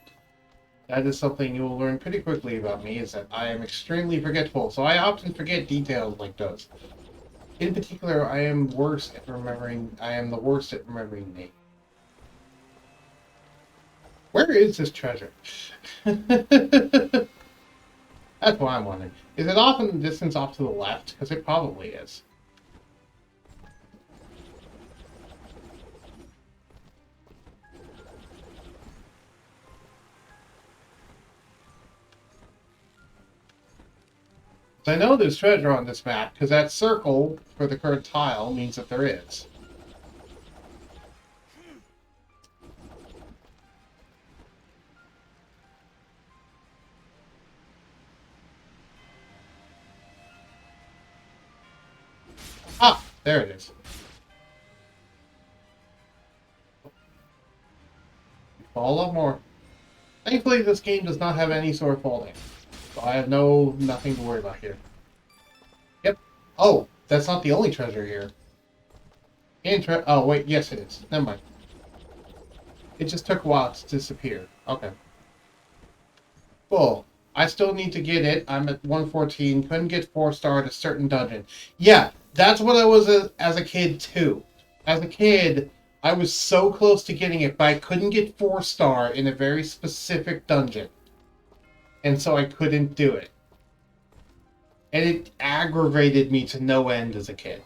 That is something you will learn pretty quickly about me, is that I am extremely forgetful, so I often forget details like those. In particular, I am the worst at remembering names. Where is this treasure? That's what I'm wondering. Is it off in the distance off to the left? Because it probably is. I know there's treasure on this map, because that circle for the current tile means that there is. Ah, there it is. Fall up more. Thankfully, this game does not have any sort of falling. So I have nothing to worry about here. Yep. Oh, that's not the only treasure here. Oh, wait, yes it is. Never mind. It just took a while to disappear. Okay. Cool. I still need to get it. I'm at 114. Couldn't get 4-star at a certain dungeon. Yeah, that's what I was as a kid, too. As a kid, I was so close to getting it, but I couldn't get 4-star in a very specific dungeon. And so I couldn't do it. And it aggravated me to no end as a kid.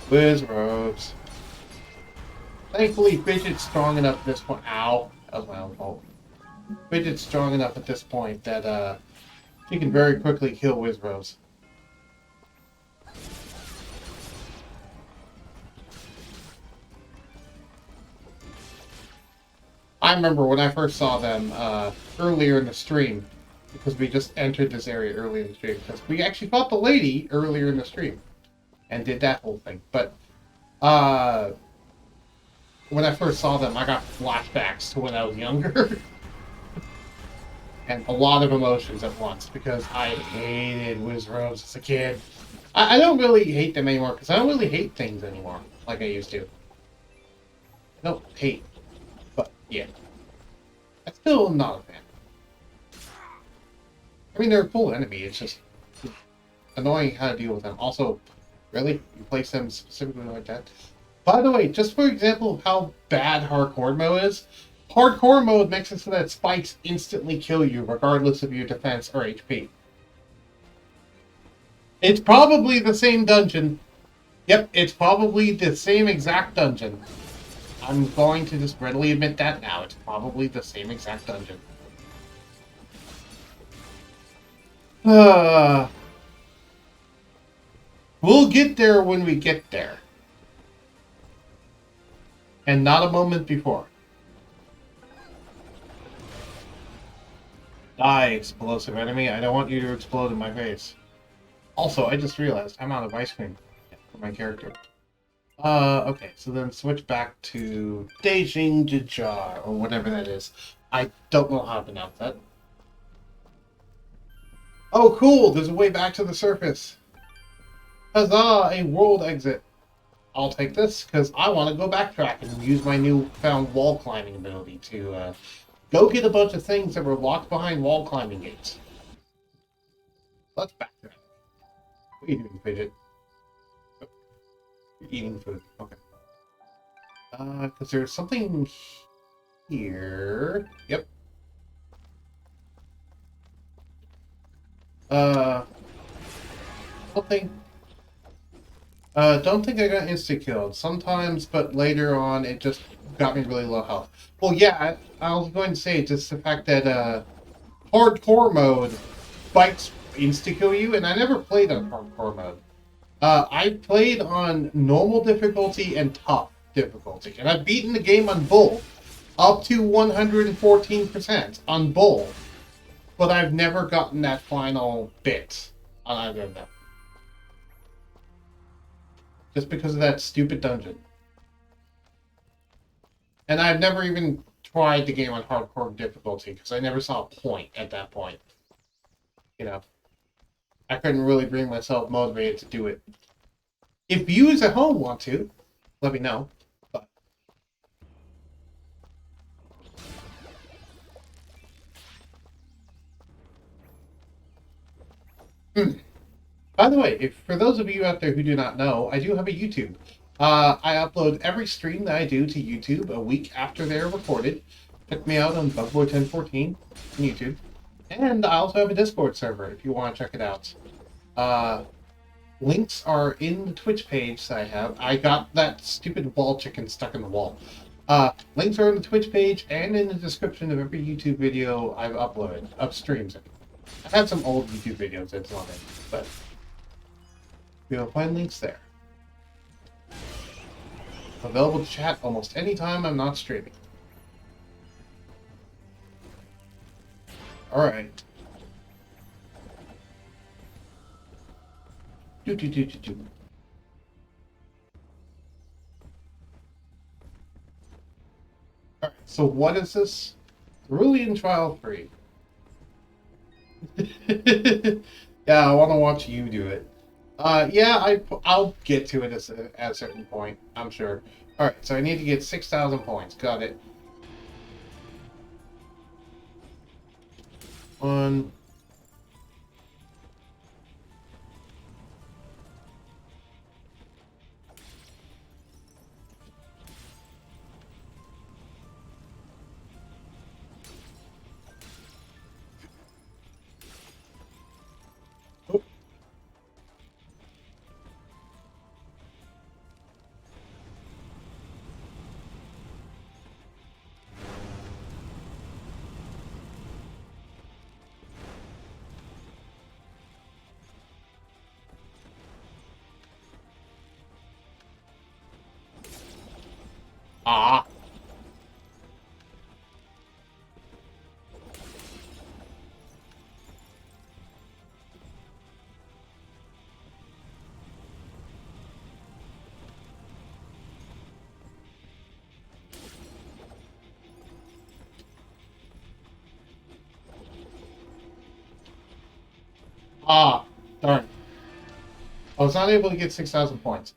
Whiz robes. Thankfully, Bridget's strong enough at this point. Ow. That was my own fault. Bridget's strong enough at this point that she can very quickly kill Whiz robes. I remember when I first saw them earlier in the stream, because we just entered this area earlier in the stream, because we actually fought the lady earlier in the stream and did that whole thing. But when I first saw them, I got flashbacks to when I was younger. And a lot of emotions at once, because I hated Whiz robes as a kid. I don't really hate them anymore, because I don't really hate things anymore, like I used to. I don't hate. But, yeah. I'm still not a fan. I mean, they're a cool enemy, it's just annoying how to deal with them. Also, really? You place them specifically like that? By the way, just for example of how bad hardcore mode is, hardcore mode makes it so that spikes instantly kill you, regardless of your defense or HP. It's probably the same dungeon. Yep, it's probably the same exact dungeon. I'm going to just readily admit that now. It's probably the same exact dungeon. We'll get there when we get there. And not a moment before. Die, explosive enemy. I don't want you to explode in my face. Also, I just realized I'm out of ice cream for my character. Okay, so then switch back to Beijing Jijar, or whatever that is. I don't know how to pronounce that. Oh, cool! There's a way back to the surface. Huzzah! A world exit. I'll take this, because I want to go backtrack and use my newfound wall climbing ability to go get a bunch of things that were locked behind wall climbing gates. Let's backtrack. What are you doing, Fidget? Oh, you're eating food. Okay. Because there's something here. Yep. Something. Don't think I got insta-killed. Sometimes, but later on, it just got me really low health. Well, yeah, I was going to say just the fact that hardcore mode spikes insta-kill you, and I never played on hardcore mode. I played on normal difficulty and tough difficulty, and I've beaten the game on both, up to 114% on both, but I've never gotten that final bit on either of them. Just because of that stupid dungeon. And I've never even tried the game on hardcore difficulty, because I never saw a point at that point. You know. I couldn't really bring myself motivated to do it. If viewers at home want to, let me know. But by the way, for those of you out there who do not know, I do have a YouTube. I upload every stream that I do to YouTube a week after they're recorded. Check me out on Bugboy1014 on YouTube. And I also have a Discord server if you want to check it out. Links are in the Twitch page that I have. I got that stupid wall chicken stuck in the wall. Links are in the Twitch page and in the description of every YouTube video I've uploaded, of streams. I've had some old YouTube videos that's not in, but you'll find links there. Available to chat almost any time I'm not streaming. Alright. Alright, so what is this? Elysian Trial 3. Yeah, I want to watch you do it. Yeah, I'll get to it at a certain point, I'm sure. Alright, so I need to get 6,000 points. Got it. 1. Ah. Ah, darn. I was not able to get 6,000 points.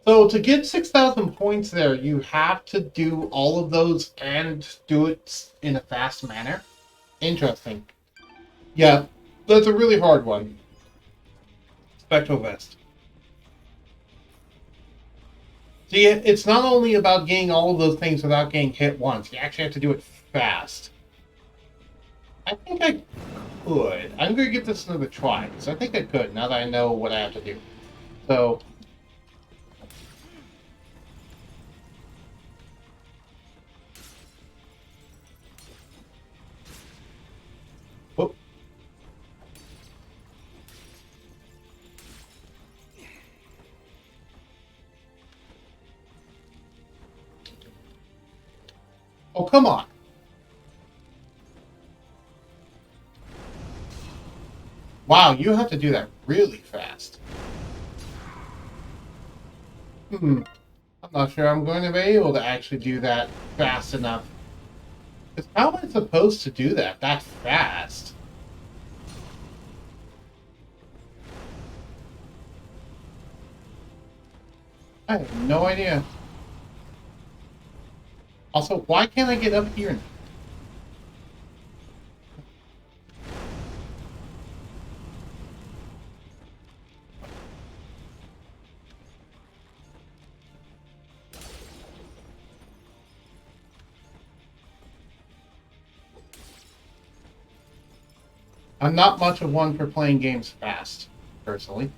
So to get 6,000 points there, you have to do all of those and do it in a fast manner? Interesting. Yeah, that's a really hard one. Spectral Vest. See, it's not only about getting all of those things without getting hit once. You actually have to do it fast. I think I could. I'm going to give this another try, because I think I could, now that I know what I have to do. So... Whoop. Oh, come on. Wow, you have to do that really fast. I'm not sure I'm going to be able to actually do that fast enough. Because how am I supposed to do that fast? I have no idea. Also, why can't I get up here now? I'm not much of one for playing games fast, personally.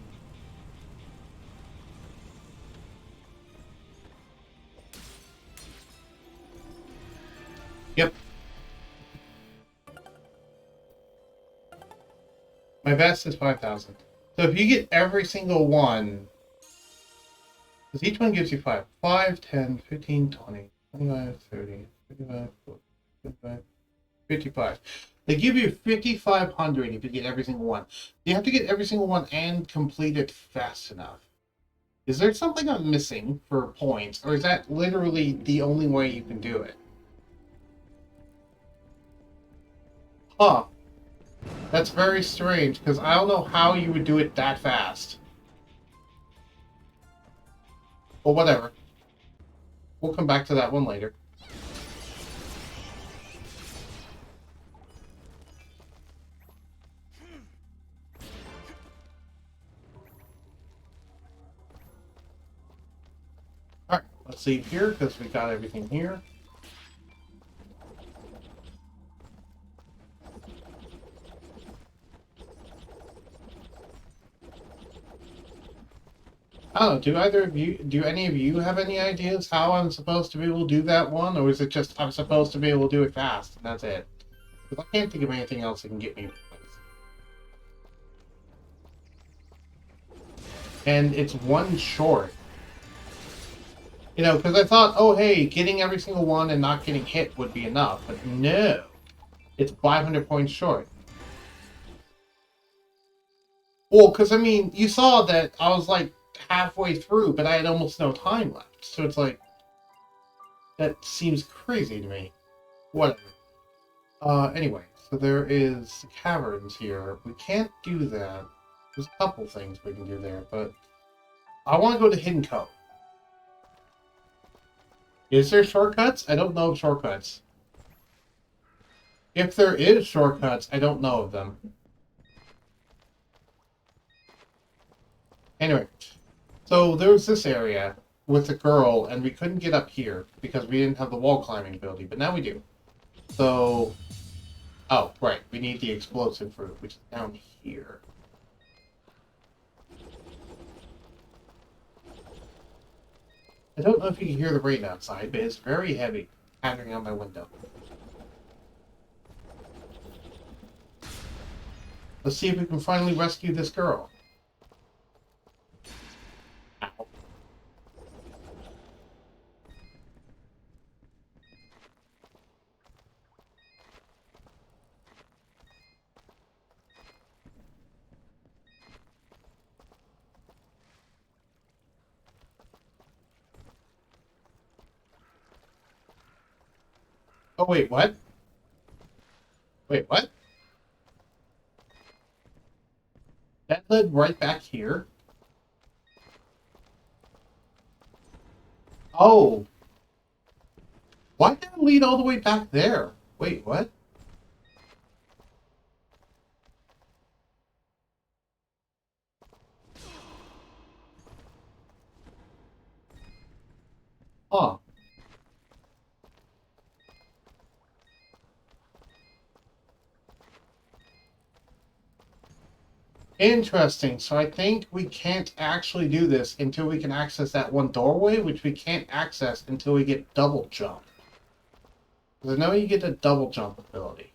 Yep. My best is 5,000. So if you get every single one, because each one gives you 5. 5, 10, 15, 20, 25, 30, 35, 40, 55, 55. They give you 5,500 if you get every single one. You have to get every single one and complete it fast enough. Is there something I'm missing for points, or is that literally the only way you can do it? Huh. That's very strange, because I don't know how you would do it that fast. But whatever. We'll come back to that one later. Alright, let's leave here, because we got everything here. I don't know, do any of you have any ideas how I'm supposed to be able to do that one? Or is it just I'm supposed to be able to do it fast, and that's it? Because I can't think of anything else that can get me points. And it's one short. You know, because I thought, oh hey, getting every single one and not getting hit would be enough, but no. It's 500 points short. Well, because I mean, you saw that I was like halfway through, but I had almost no time left. So it's like, that seems crazy to me. Whatever. Anyway, so there is caverns here. We can't do that. There's a couple things we can do there, but I want to go to Hidden Cove. Is there shortcuts? I don't know of shortcuts. If there is shortcuts, I don't know of them. Anyway, so there was this area with the girl, and we couldn't get up here because we didn't have the wall climbing ability, but now we do. So, oh, right, we need the explosive fruit, which is down here. I don't know if you can hear the rain outside, but it's very heavy, pattering on my window. Let's see if we can finally rescue this girl. Ow. Oh, wait, what? Wait, what? That led right back here? Oh! Why did it lead all the way back there? Wait, what? Huh. Interesting. So I think we can't actually do this until we can access that one doorway, which we can't access until we get double jump. Because I know you get a double jump ability.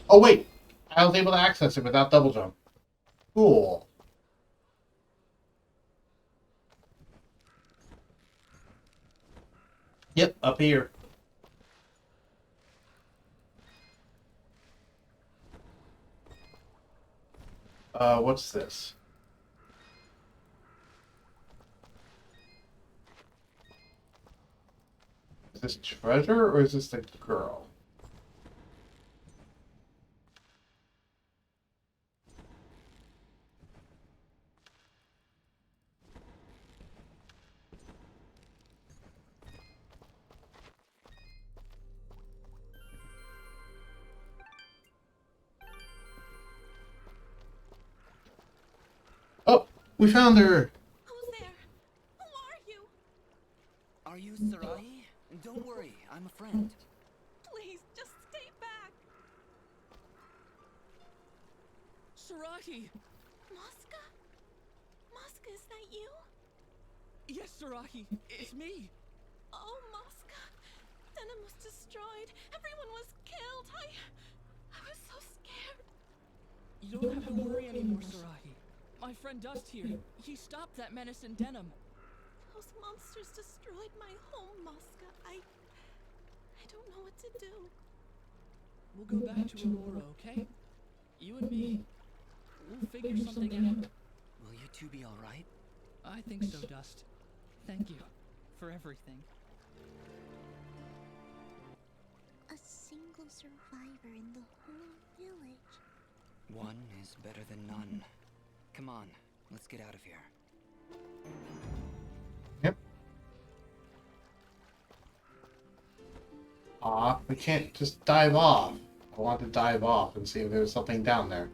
Oh wait! I was able to access it without double jump. Cool. Yep, up here. What's this? Is this treasure or is this the girl? Oh, we found her. Who's there? Who are you? Are you Sarai? Don't worry, I'm a friend. Please, just stay back. Sarahi! Mosca? Mosca, is that you? Yes, Sarahi, it's me. Oh, Mosca. Denim was destroyed. Everyone was killed. I was so scared. You don't have to worry anymore, Sarahi. My friend Dust here, he stopped that menace in Denim. Those monsters destroyed my home, Mosca. I don't know what to do. We'll go back to Aurora, okay? You and me, we'll figure something out. Will you two be alright? I think so, Dust. Thank you for everything. A single survivor in the whole village. One is better than none. Come on, let's get out of here. Yep. Aw, we can't just dive off. I want to dive off and see if there's something down there.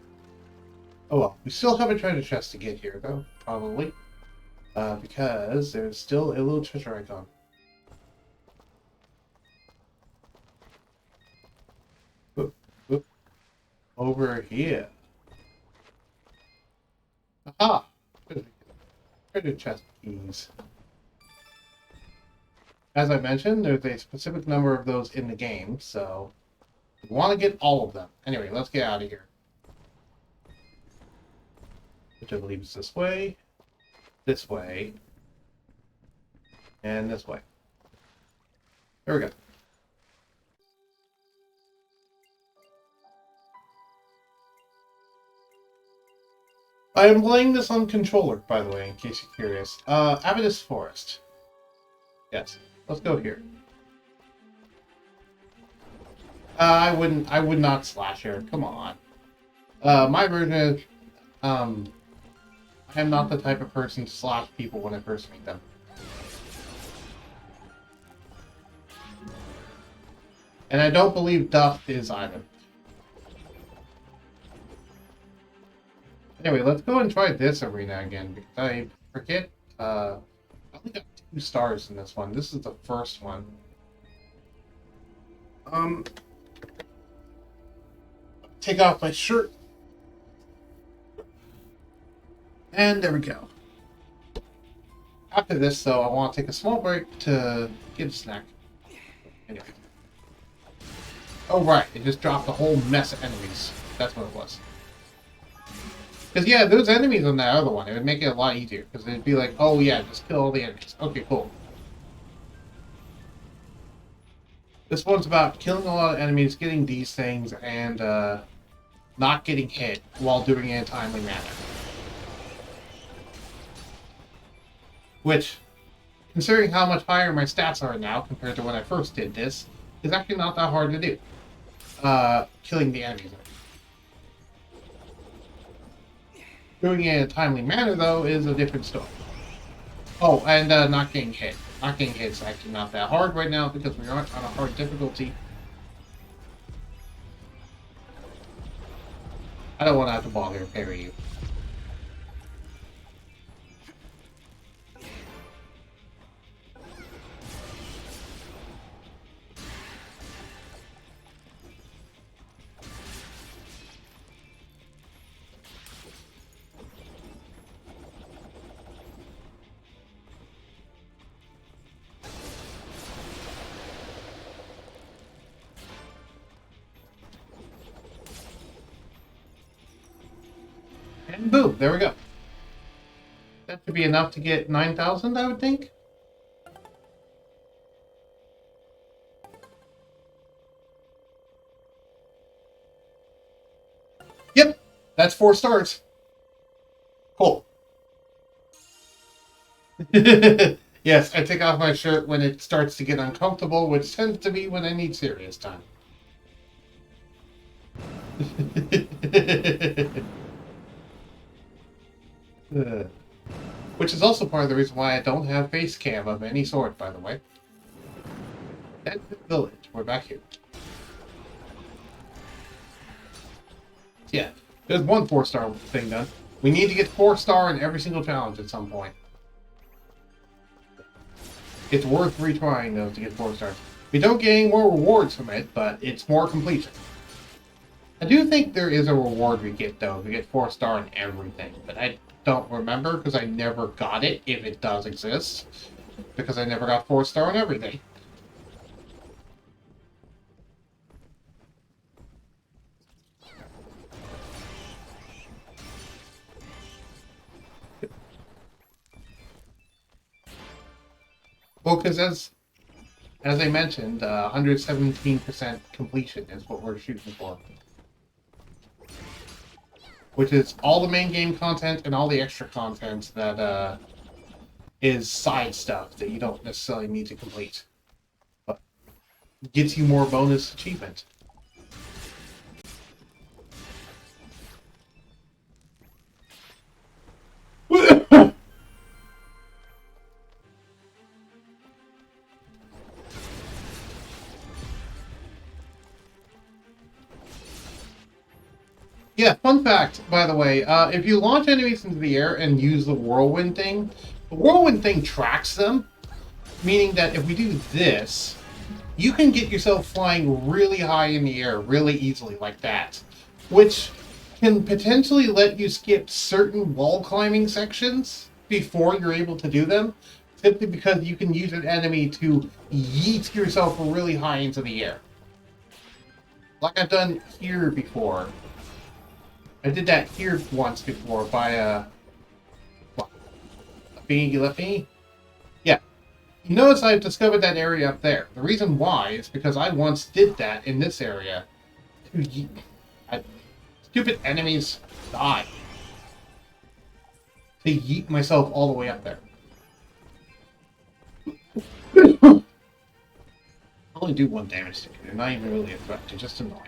Oh well, we still have a treasure chest to get here, though, probably. Because there's still a little treasure icon. Oop, oop. Over here. Aha! Treasure chest keys. As I mentioned, there's a specific number of those in the game, so we want to get all of them. Anyway, let's get out of here. Which I believe is this way, and this way. There we go. I am playing this on controller, by the way, in case you're curious. Avidus Forest. Yes, let's go here. I would not slash her. Come on. My version is, I am not the type of person to slash people when I first meet them. And I don't believe Duff is either. Anyway, let's go and try this arena again, because I forget, I only got 2 stars in this one. This is the first one. Take off my shirt. And there we go. After this, though, I want to take a small break to get a snack. Anyway. Oh, right. It just dropped a whole mess of enemies. That's what it was. Because, yeah, those enemies on that other one, it would make it a lot easier. Because it'd be like, oh, yeah, just kill all the enemies. Okay, cool. This one's about killing a lot of enemies, getting these things, and not getting hit while doing it in a timely manner. Which, considering how much higher my stats are now compared to when I first did this, is actually not that hard to do. Killing the enemies. Doing it in a timely manner, though, is a different story. Oh, and not getting hit. Not getting hit is actually not that hard right now because we aren't on a hard difficulty. I don't want to have to bother to parry you. And boom, there we go. That should be enough to get 9,000, I would think. Yep, that's 4 stars. Cool. Yes, I take off my shirt when it starts to get uncomfortable, which tends to be when I need serious time. Which is also part of the reason why I don't have face cam of any sort, by the way. And the village, we're back here. Yeah, there's one 4-star thing done. We need to get 4-star in every single challenge at some point. It's worth retrying, though, to get 4 stars. We don't get any more rewards from it, but it's more completion. I do think there is a reward we get, though, to get 4-star in everything, but I don't remember because I never got it, if it does exist, because I never got 4-star in everything. Well, because as I mentioned, 117% completion is what we're shooting for. Which is all the main game content and all the extra content that is side stuff that you don't necessarily need to complete. But gets you more bonus achievement. Yeah, fun fact, by the way, if you launch enemies into the air and use the whirlwind thing, the whirlwind thing tracks them, meaning that if we do this, you can get yourself flying really high in the air really easily like that, which can potentially let you skip certain wall climbing sections before you're able to do them, simply because you can use an enemy to yeet yourself really high into the air. Like I've done here before. I did that here once before by a thingy left thingy. Yeah. You notice I've discovered that area up there. The reason why is because I once did that in this area. Stupid enemies die. To yeet myself all the way up there. I only do 1 damage to you. They're not even really a threat. They're just annoying.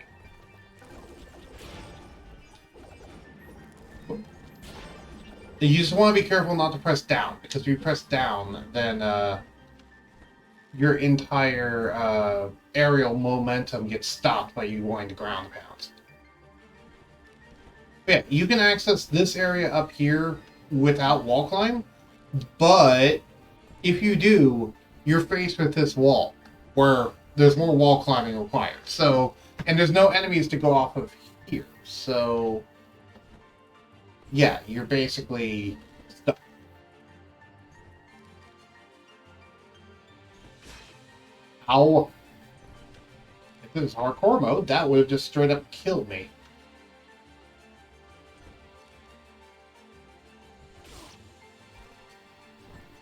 You just want to be careful not to press down, because if you press down, then your entire aerial momentum gets stopped by you going to ground pounds. Yeah, you can access this area up here without wall climb, but if you do, you're faced with this wall where there's more wall climbing required. So, and there's no enemies to go off of here. So, yeah, you're basically stuck. Ow. If it was hardcore mode, that would have just straight up killed me.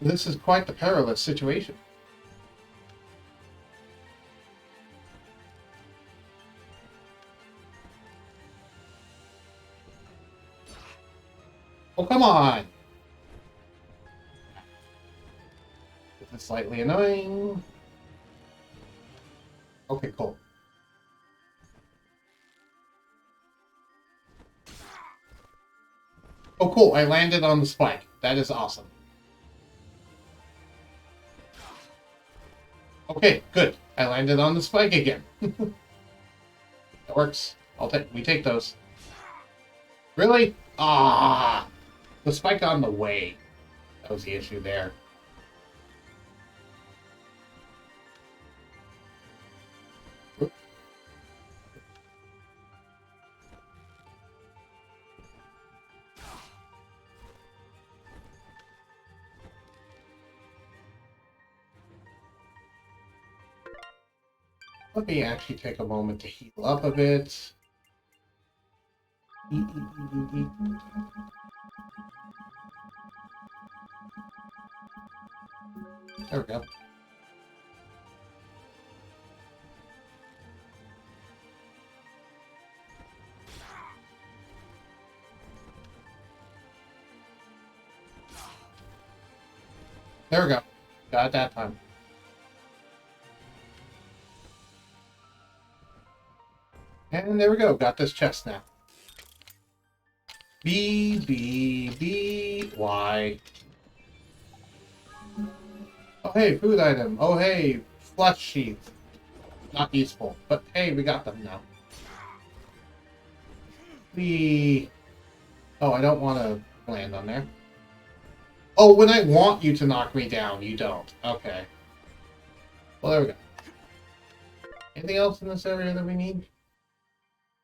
This is quite the perilous situation. Oh, come on! This is slightly annoying. Okay, cool. Oh, cool. I landed on the spike. That is awesome. Okay, good. I landed on the spike again. That works. We take those. Really? Ah! The spike on the way. That was the issue there. Let me actually take a moment to heal up a bit. There we go. There we go. Got it that time. And there we go. Got this chest now. B, B, B, Y. Oh, hey, food item. Oh, hey, flesh sheath. Not useful. But, hey, we got them now. Oh, I don't want to land on there. Oh, when I want you to knock me down, you don't. Okay. Well, there we go. Anything else in this area that we need?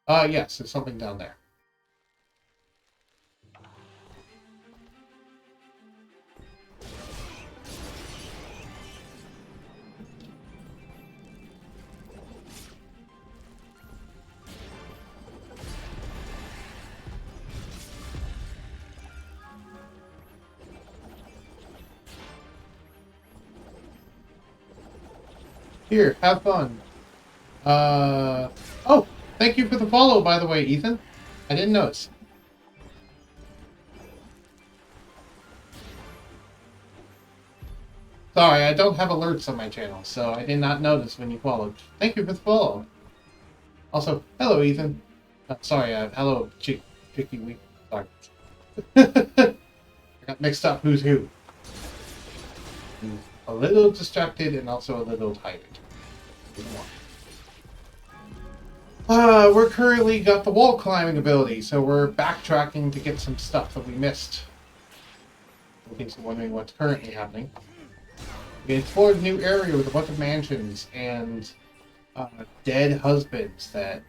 Yes, there's something down there. Here, have fun. Oh, thank you for the follow, by the way, Ethan. I didn't notice. Sorry, I don't have alerts on my channel, so I did not notice when you followed. Thank you for the follow. Also, hello, Ethan. Sorry, hello, Chicky Week. Sorry. I got mixed up who's who. I'm a little distracted and also a little tired. We're currently got the wall climbing ability, so we're backtracking to get some stuff that we missed. In case you're wondering what's currently happening. We explored a new area with a bunch of mansions and dead husbands that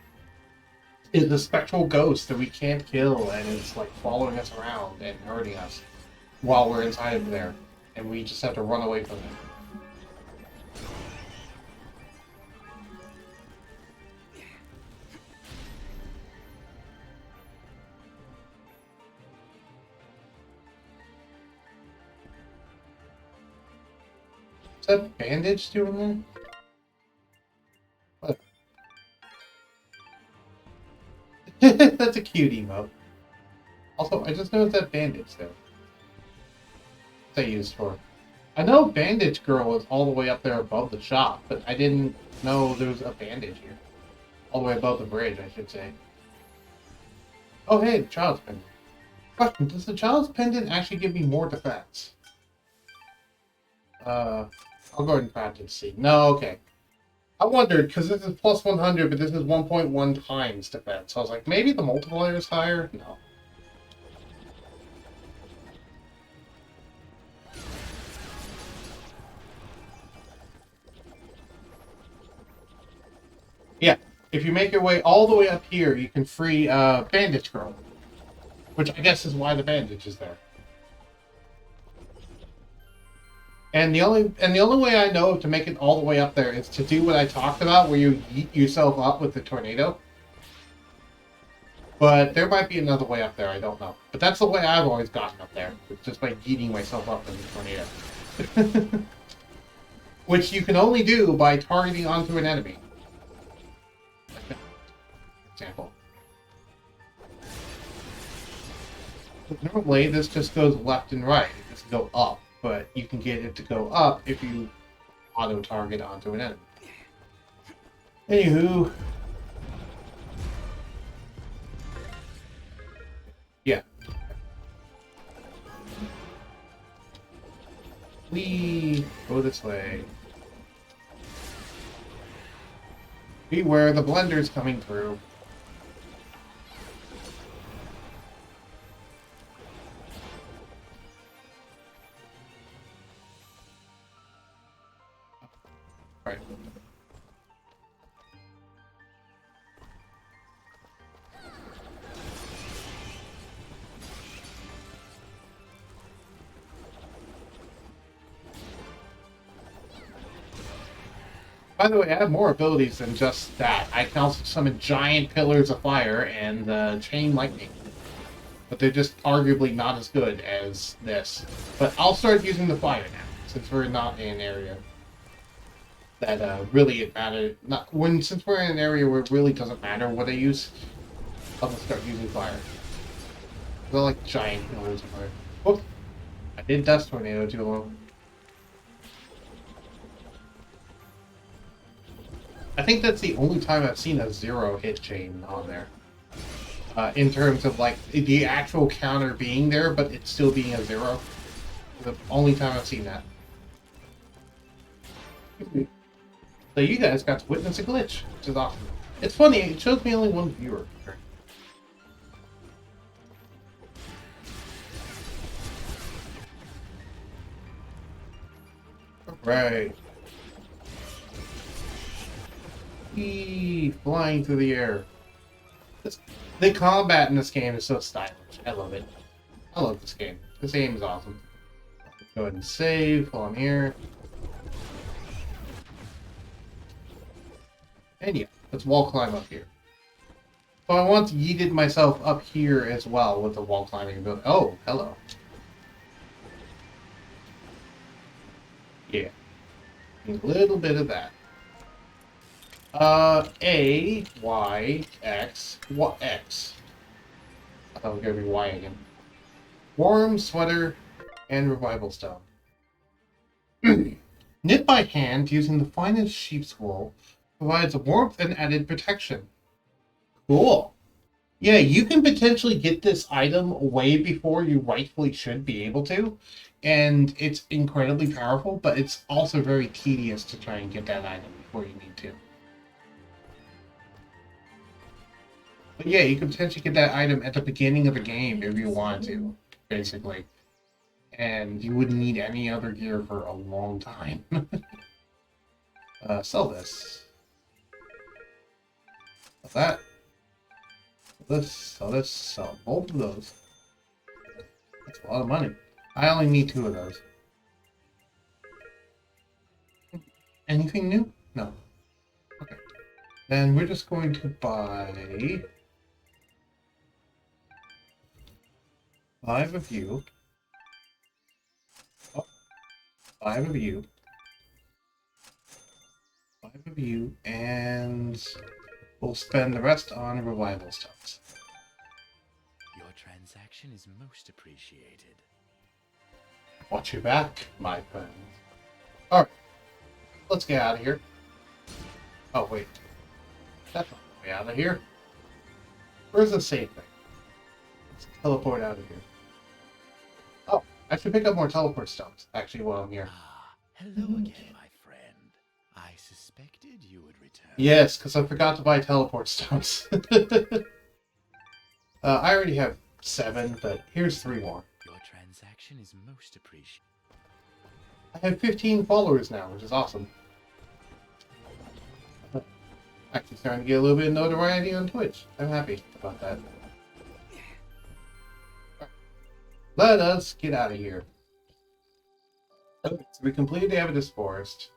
is a spectral ghost that we can't kill, and it's like following us around and hurting us while we're inside of there, and we just have to run away from it. Is that bandage doing there? What? That's a cute emote. Also, I just noticed that bandage there. What's that used for? I know Bandage Girl is all the way up there above the shop, but I didn't know there was a bandage here. All the way above the bridge, I should say. Oh, hey, the Child's Pendant. Question, does the Child's Pendant actually give me more defense? I'll go ahead and practice see. No, okay. I wondered, because this is plus 100, but this is 1.1 times defense. So I was like, maybe the multiplier is higher? No. Yeah, if you make your way all the way up here, you can free Bandage Girl. Which I guess is why the bandage is there. And the only way I know to make it all the way up there is to do what I talked about, where you yeet yourself up with the tornado. But there might be another way up there, I don't know. But that's the way I've always gotten up there, just by yeeting myself up in the tornado. Which you can only do by targeting onto an enemy. Like that, for example. Normally, this just goes left and right. It doesn't go up, but you can get it to go up if you auto-target onto an enemy. Anywho. Yeah. We go this way. Beware, the blender's coming through. Right. By the way, I have more abilities than just that. I can also summon giant pillars of fire and chain lightning. But they're just arguably not as good as this. But I'll start using the fire now, since we're not in an area that really it matters. Since we're in an area where it really doesn't matter what I use, I'm gonna start using fire. They're like giant pillars of fire. Oops, I did Dust Tornado too long. I think that's the only time I've seen a 0 hit chain on there. In terms of like the actual counter being there, but it's still being a 0. The only time I've seen that. So you guys got to witness a glitch, which is awesome. It's funny, it shows me only one viewer. Right. Flying through the air. The combat in this game is so stylish. I love it. I love this game. This game is awesome. Go ahead and save while I'm here. And yeah, let's wall climb up here. So I once yeeted myself up here as well with the wall climbing ability. Oh, hello. Yeah. A little bit of that. A, Y, X, what X? I thought it was gonna be Y again. Warm, sweater, and revival stone. Knit by hand using the finest sheep's wool provides warmth and added protection. Cool. Yeah, you can potentially get this item way before you rightfully should be able to, and it's incredibly powerful, but it's also very tedious to try and get that item before you need to. But yeah, you can potentially get that item at the beginning of the game if you want to, basically. And you wouldn't need any other gear for a long time. Sell this. Sell that. Sell this, sell both of those. That's a lot of money. I only need 2 of those. Anything new? No. Okay. Then we're just going to buy 5 of you. Oh, 5 of you. 5 of you, and we'll spend the rest on revival stones. Your transaction is most appreciated. Watch your back, my friend. Alright. Let's get out of here. Oh, wait. That's not the way out of here. Where's the safe thing? Let's teleport out of here. Oh, I should pick up more teleport stones, actually, while I'm here. Hello again, my friend. I suspect expected you would return. Yes, because I forgot to buy teleport stones. I already have 7, but here's 3 more. Your transaction is most appreciated. I have 15 followers now, which is awesome. Actually starting to get a little bit of notoriety on Twitch. I'm happy about that. Let us get out of here. Okay, so we completed the Abydos Forest.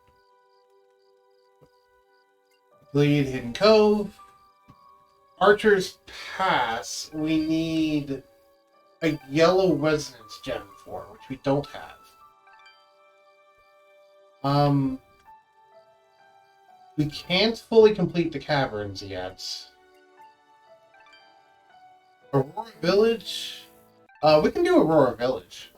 Completed Hidden Cove. Archer's Pass, we need a yellow resonance gem for, which we don't have. We can't fully complete the caverns yet. Aurora Village? We can do Aurora Village.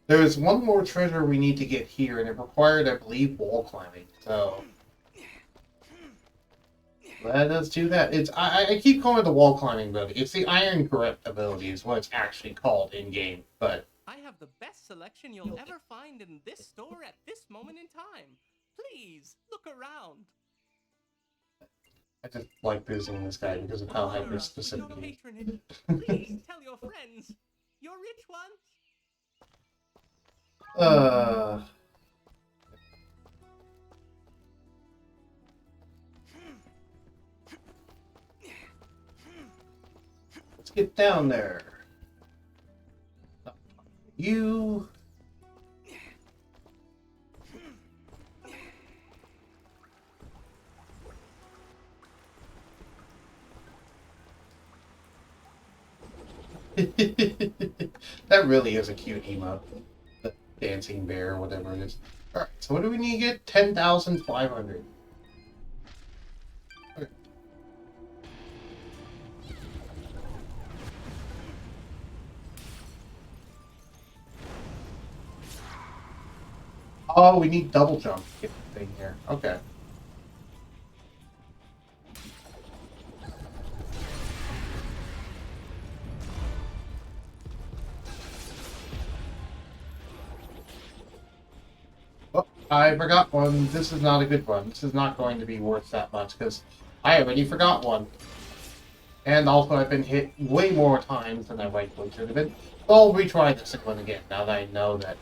There's one more treasure we need to get here, and it required, I believe, wall climbing. So let us do that. It's I keep calling it the wall climbing ability. It's the Iron Grip ability is what it's actually called in game. But I have the best selection you'll ever find in this store at this moment in time. Please look around. I just like visiting this guy because of how hyper specific he is. Please tell your friends, your rich ones. Let's get down there. You. That really is a cute emote. The dancing bear, whatever it is. Alright, so what do we need to get? 10,500. Okay. Oh, we need double jump to get the thing here. Okay. Oh, I forgot one. This is not a good one. This is not going to be worth that much because I already forgot one. And also I've been hit way more times than I rightfully should have been. So I'll retry this one again now that I know that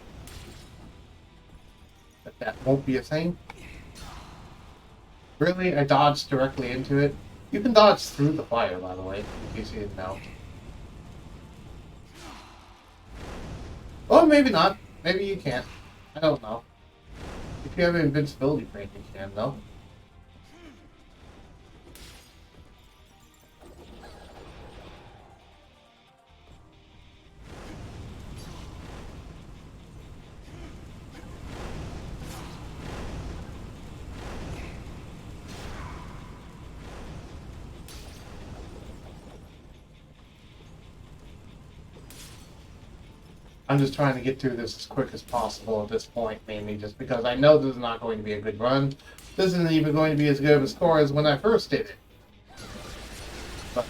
that won't be a thing. Really? I dodged directly into it? You can dodge through the fire, by the way, in case you didn't know. Oh, maybe not. Maybe you can't. I don't know. If you have an invincibility frame, you can, though. I'm just trying to get through this as quick as possible at this point, mainly just because I know this is not going to be a good run. This isn't even going to be as good of a score as when I first did it. But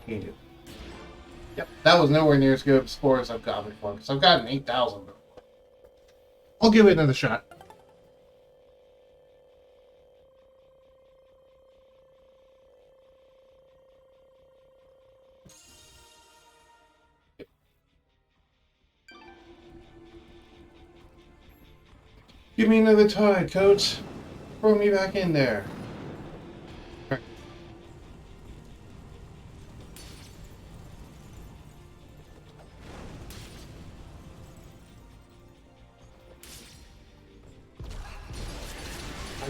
you do. Yep, that was nowhere near as good of a score as I've got before, because I've got an 8,000 before. I'll give it another shot. Give me another try, coach. Throw me back in there. I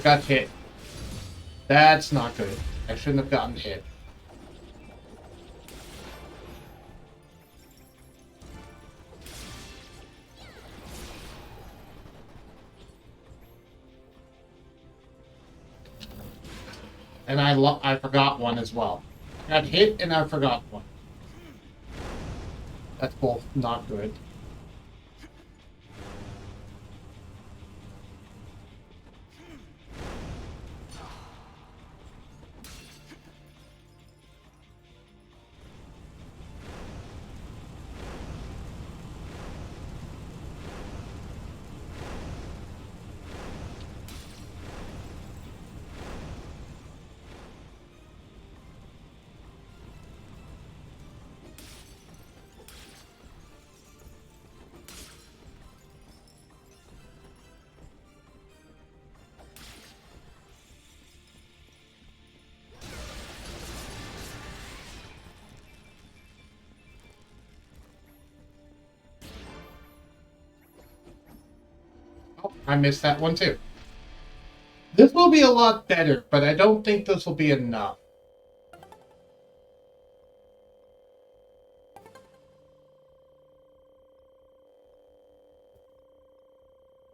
got hit. That's not good. I shouldn't have gotten hit. And I forgot one as well. I got hit and I forgot one. That's both not good. I missed that one too. This will be a lot better, but I don't think this will be enough.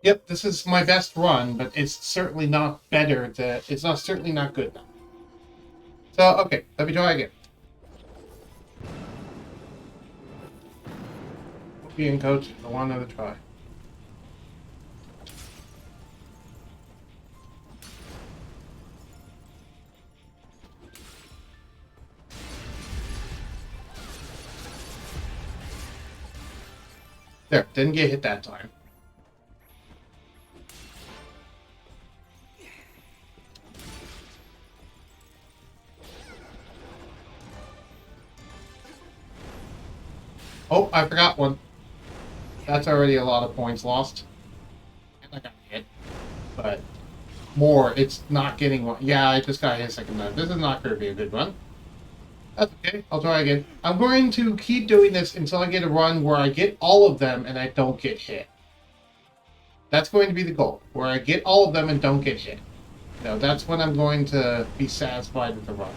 Yep, this is my best run, but it's certainly not better. It's not certainly not good enough. So, okay, let me try again. Being coach, I want another try. There, didn't get hit that time. Oh, I forgot one. That's already a lot of points lost. And I got hit. But more, it's not getting one. Yeah, I just got hit a second time. This is not going to be a good run. That's okay. I'll try again. I'm going to keep doing this until I get a run where I get all of them and I don't get hit. That's going to be the goal. Where I get all of them and don't get hit. No, that's when I'm going to be satisfied with the run.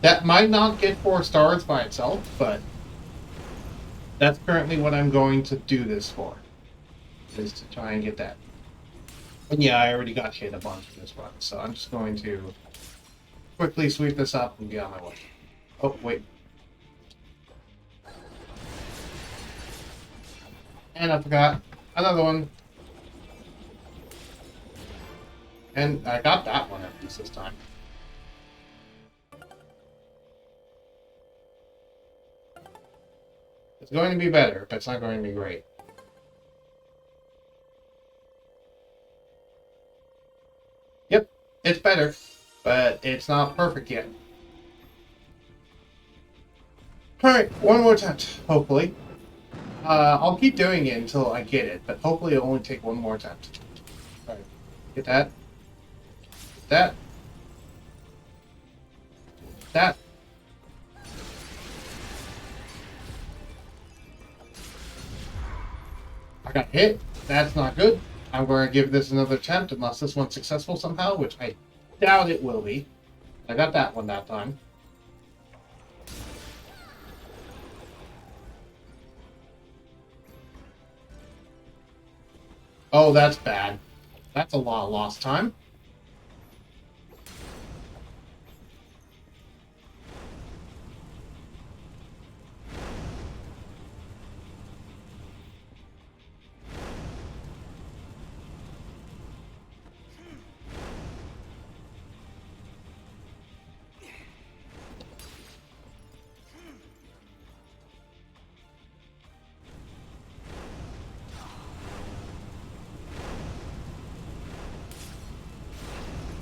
That might not get 4 stars by itself, but that's currently what I'm going to do this for. Is to try and get that. And yeah, I already got hit a bunch in this run, so I'm just going to quickly sweep this up and get on my way. Oh, wait. And I forgot another one. And I got that one at least this time. It's going to be better, but it's not going to be great. Yep, it's better, but it's not perfect yet. Alright, one more attempt, hopefully. I'll keep doing it until I get it, but hopefully it'll only take one more attempt. Alright, get that. Get that. That. I got hit. That's not good. I'm going to give this another attempt unless this one's successful somehow, which I doubt it will be. I got that one that time. Oh, that's bad. That's a lot of lost time.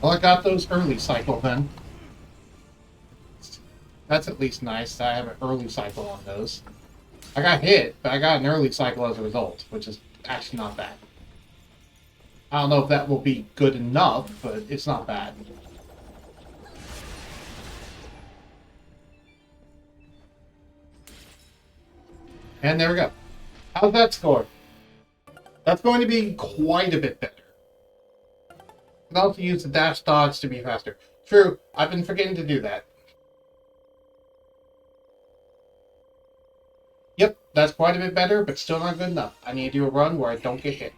Well, I got those early cycle then. That's at least nice that I have an early cycle on those. I got hit, but I got an early cycle as a result, which is actually not bad. I don't know if that will be good enough, but it's not bad. And there we go. How's that score? That's going to be quite a bit better. You can also use the dash dodge to be faster. True, I've been forgetting to do that. Yep, that's quite a bit better, but still not good enough. I need to do a run where I don't get hit.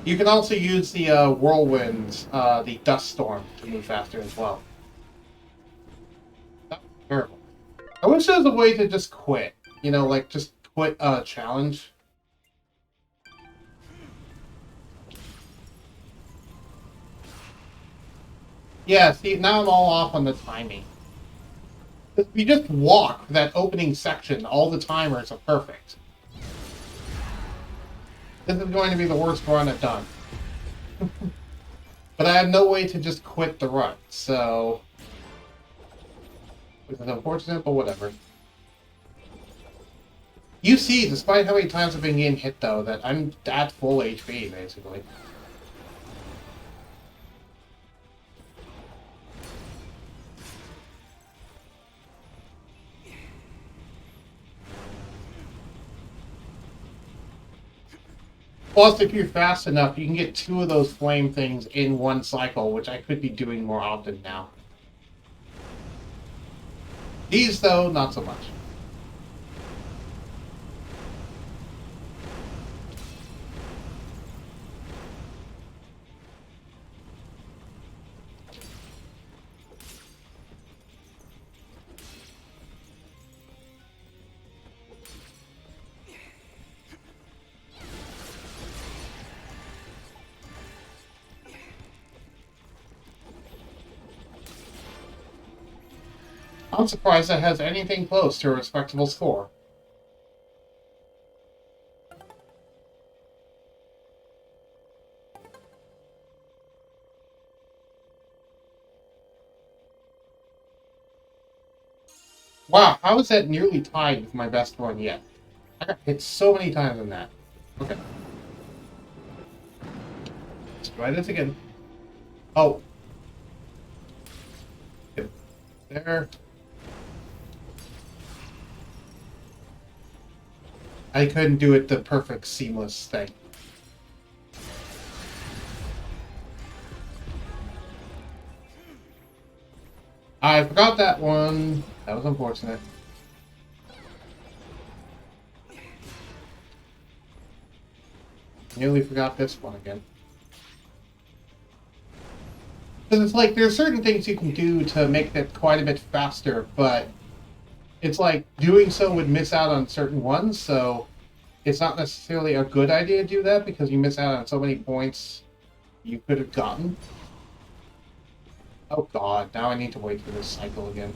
You can also use the whirlwinds, the dust storm, to move faster as well. That's terrible. I wish there was a way to just quit. You know, like, just quit a challenge. Yeah, see, now I'm all off on the timing. If you just walk that opening section, all the timers are perfect. This is going to be the worst run I've done. But I have no way to just quit the run, so... Which is unfortunate, but whatever. You see, despite how many times I've been getting hit, though, that I'm at full HP, basically. Plus, if you're fast enough, you can get 2 of those flame things in one cycle, which I could be doing more often now. These, though, not so much. I'm surprised that has anything close to a respectable score. Wow, how is that nearly tied with my best one yet? I got hit so many times in that. Okay. Let's try this again. Oh. There. I couldn't do it the perfect seamless thing. I forgot that one. That was unfortunate. Nearly forgot this one again. Because it's like, there's certain things you can do to make that quite a bit faster, but it's like doing so would miss out on certain ones, so it's not necessarily a good idea to do that because you miss out on so many points you could have gotten. Oh god, now I need to wait for this cycle again.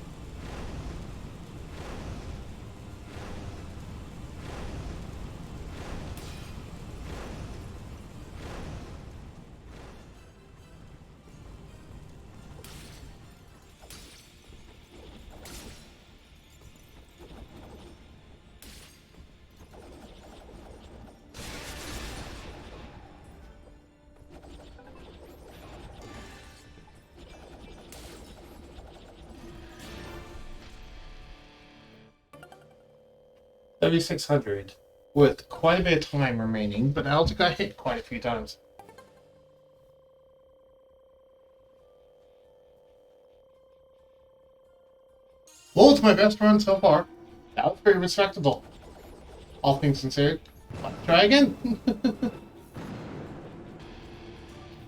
$3,600 with quite a bit of time remaining, but I also got hit quite a few times. Well, it's my best run so far. That was pretty respectable. All things considered. Let's try again.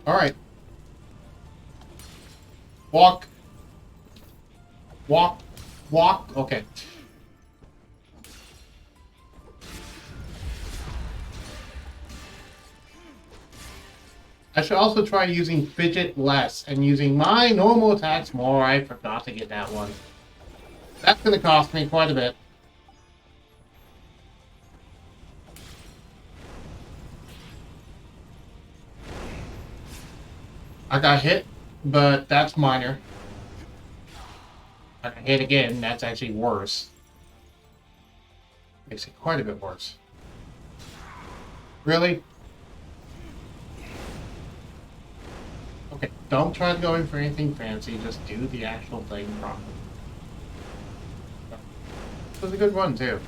Alright. Walk. Walk. Walk. Okay. I should also try using fidget less and using my normal attacks more. I forgot to get that one. That's going to cost me quite a bit. I got hit, but that's minor. I got hit again, that's actually worse. Makes it quite a bit worse. Really? Okay, don't try to go in for anything fancy, just do the actual thing properly. It was a good one, too.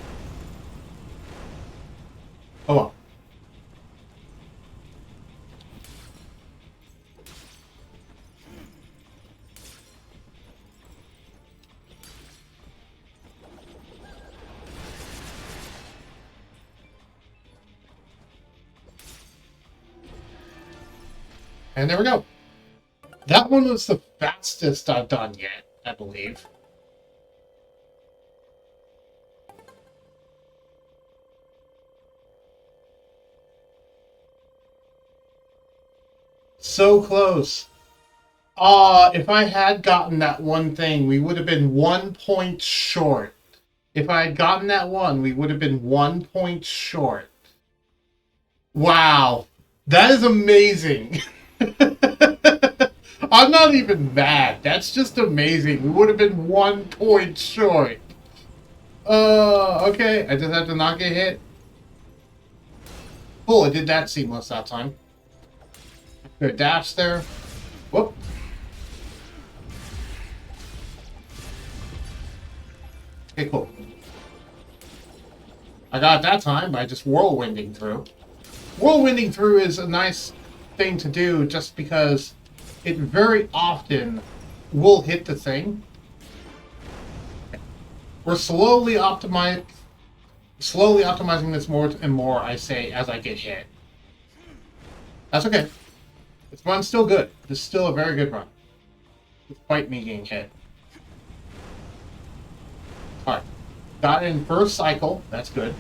Oh well. And there we go. That one was the fastest I've done yet, I believe. So close. If I had gotten that one thing, we would have been 1 point short. If I had gotten that one, we would have been 1 point short. Wow. That is amazing. I'm not even mad. That's just amazing. We would have been 1 point short. Okay. I just have to not get hit. Cool, I did that seamless that time. Good dash there. Whoop. Okay, cool. I got it that time by just whirlwinding through. whirlwinding through is a nice thing to do just because it very often will hit the thing. We're slowly optimizing this more and more, I say, as I get hit. That's okay. This run's still good. This is still a very good run. Despite me getting hit. Alright. Got it in first cycle. That's good.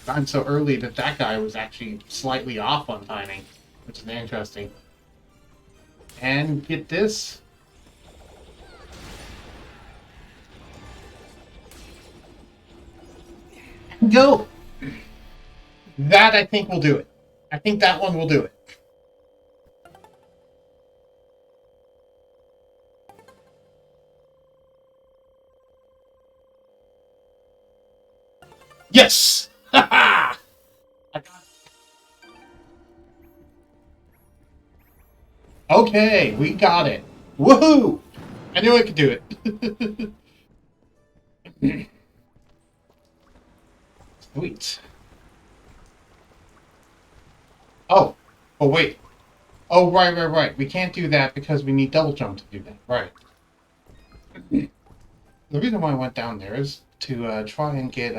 Gotten so early that that guy was actually slightly off on timing, which is interesting. And get this. Go! That, I think, will do it. I think that one will do it. Yes! Ha ha! Okay, we got it. Woohoo! I knew I could do it. Sweet. Oh. Oh, wait. Oh, right. We can't do that because we need double jump to do that. Right. The reason why I went down there is to try and get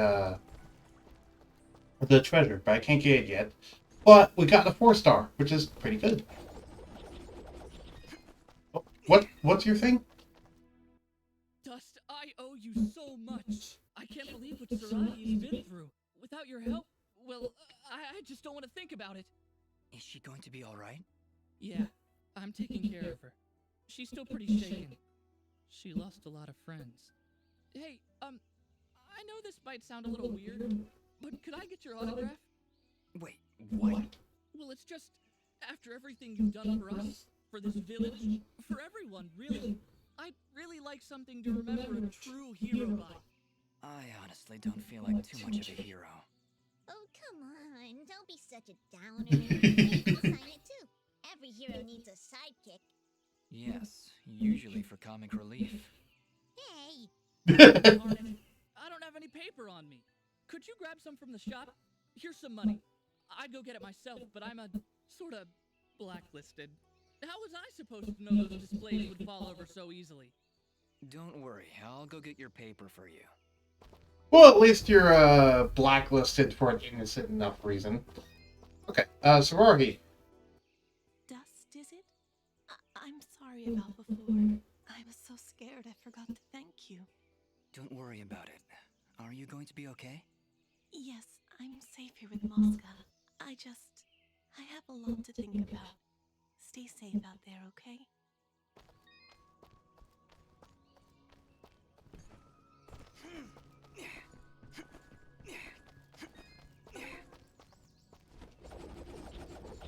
the treasure, but I can't get it yet. But we got a 4-star, which is pretty good. Oh, what's your thing? Dust, I owe you so much. I can't believe what Sarai's been through. Without your help, well, I just don't want to think about it. Is she going to be alright? Yeah, I'm taking care of her. She's still pretty shaken. She lost a lot of friends. Hey, I know this might sound a little weird, but could I get your autograph? Wait, what? Well, it's just, after everything you've done for us, for this village, for everyone, really, I'd really like something to remember a true hero by. I honestly don't feel like too much of a hero. Oh, come on. Don't be such a downer. I'll sign it too. Every hero needs a sidekick. Yes, usually for comic relief. Hey! I don't have any paper on me. Could you grab some from the shop? Here's some money. I'd go get it myself, but I'm a sort of blacklisted. How was I supposed to know those displays would fall over so easily? Don't worry, I'll go get your paper for you. Well, at least you're blacklisted for an innocent enough reason. Okay, sorority. Dust, is it? I'm sorry about before. I was so scared I forgot to thank you. Don't worry about it. Are you going to be okay? Yes, I'm safe here with Mosca. I have a lot to think about. Stay safe out there, okay?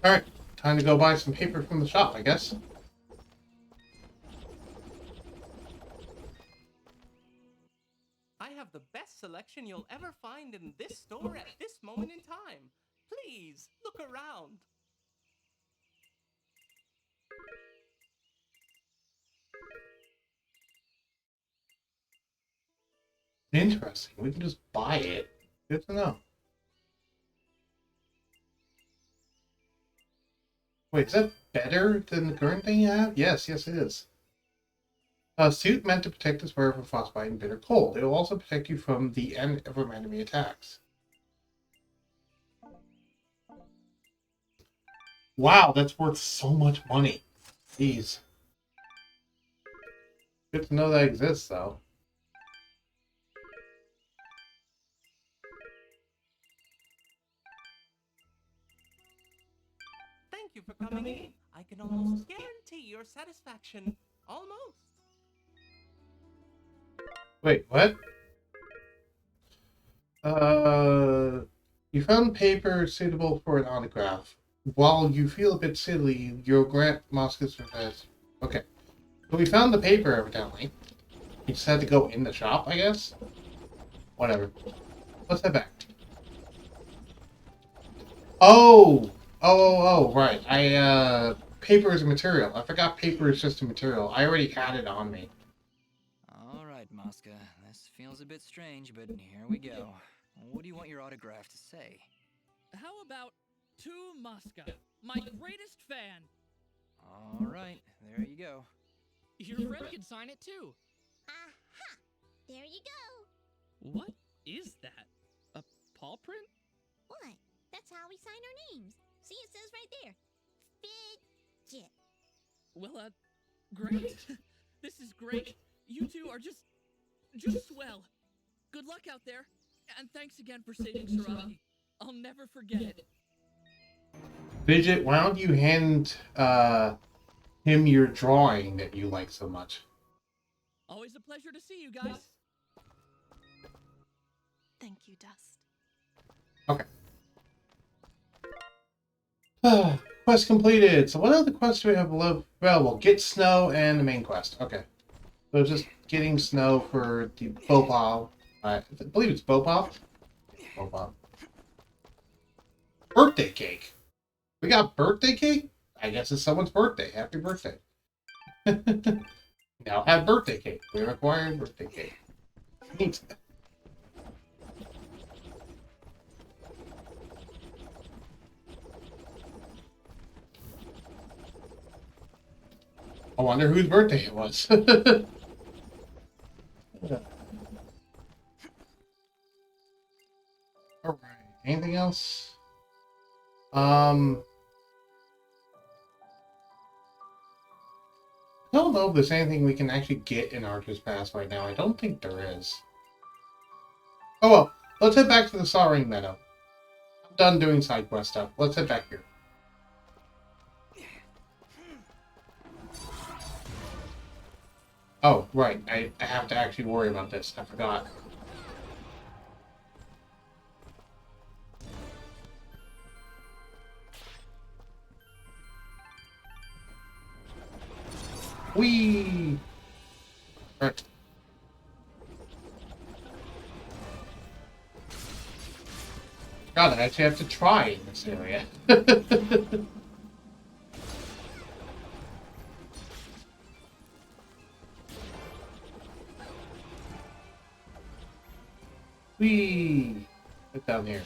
Alright, time to go buy some paper from the shop, I guess. I have the best selection you'll ever find in this store at this moment in time. Please, look around. Interesting. We can just buy it. Good to know. Wait, is that better than the current thing you have? Yes, it is. A suit meant to protect us wearer from frostbite and bitter cold. It will also protect you from the end of enemy attacks. Wow, that's worth so much money. Jeez. Good to know that exists, though. Thank you for coming in. I can almost guarantee your satisfaction. Almost. Wait, what? You found paper suitable for an autograph. While you feel a bit silly, you'll grant Mosca's request. Okay. So we found the paper, evidently. You just had to go in the shop, I guess? Whatever. Let's head back. Oh, right. I paper is a material. I forgot paper is just a material. I already had it on me. All right, Mosca. This feels a bit strange, but here we go. What do you want your autograph to say? How about to Mosca, my greatest fan? All right, there you go. Your friend can sign it too. Aha! There you go. What is that? A paw print? What? That's how we sign our names. See, it says right there. Fidget. Well, great. This is great. You two are just swell. Good luck out there, and thanks again for saving Saraki. I'll never forget it. Fidget, why don't you hand him your drawing that you like so much? Always a pleasure to see you guys. Thank you, Dust. Okay. Quest completed. So what other quests do we have available? Get snow and the main quest. Okay. So just getting snow for the Bopal. I believe it's Bopal. Bopal. Birthday cake. We got birthday cake? I guess it's someone's birthday. Happy birthday. Now have birthday cake. We require birthday cake. Neat. I wonder whose birthday it was. Alright, anything else? I don't know if there's anything we can actually get in Archer's Pass right now. I don't think there is. Oh well, let's head back to the Sawring Meadow. I'm done doing side quest stuff. Let's head back here. Oh, right. I have to actually worry about this. I forgot. Whee! Right. God, I actually have to try in this area. Whee! Get down here.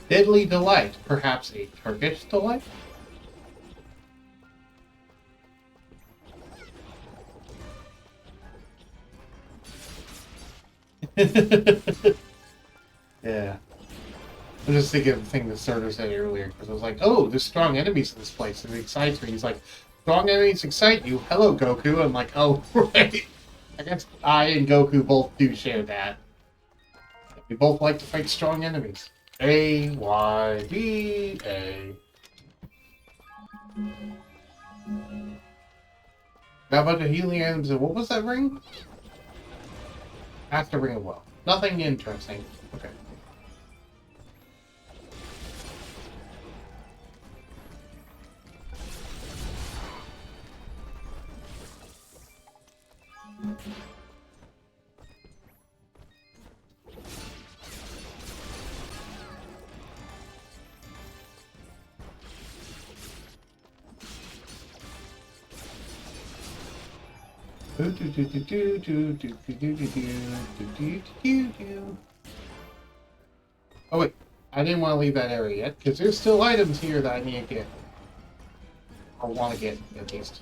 Deadly delight, perhaps a Turkish delight? Yeah. I'm just thinking of the thing that Surtur said earlier, because I was like, oh, there's strong enemies in this place, and it excites me. He's like, strong enemies excite you. Hello, Goku. I'm like, oh, right. I guess I and Goku both do share that. We both like to fight strong enemies. A-Y-B-A. Got a bunch of healing items, and what was that ring? Has to ring a well. Nothing interesting. Okay. Oh wait, I didn't want to leave that area yet, because there's still items here that I need to get. Or want to get, at least.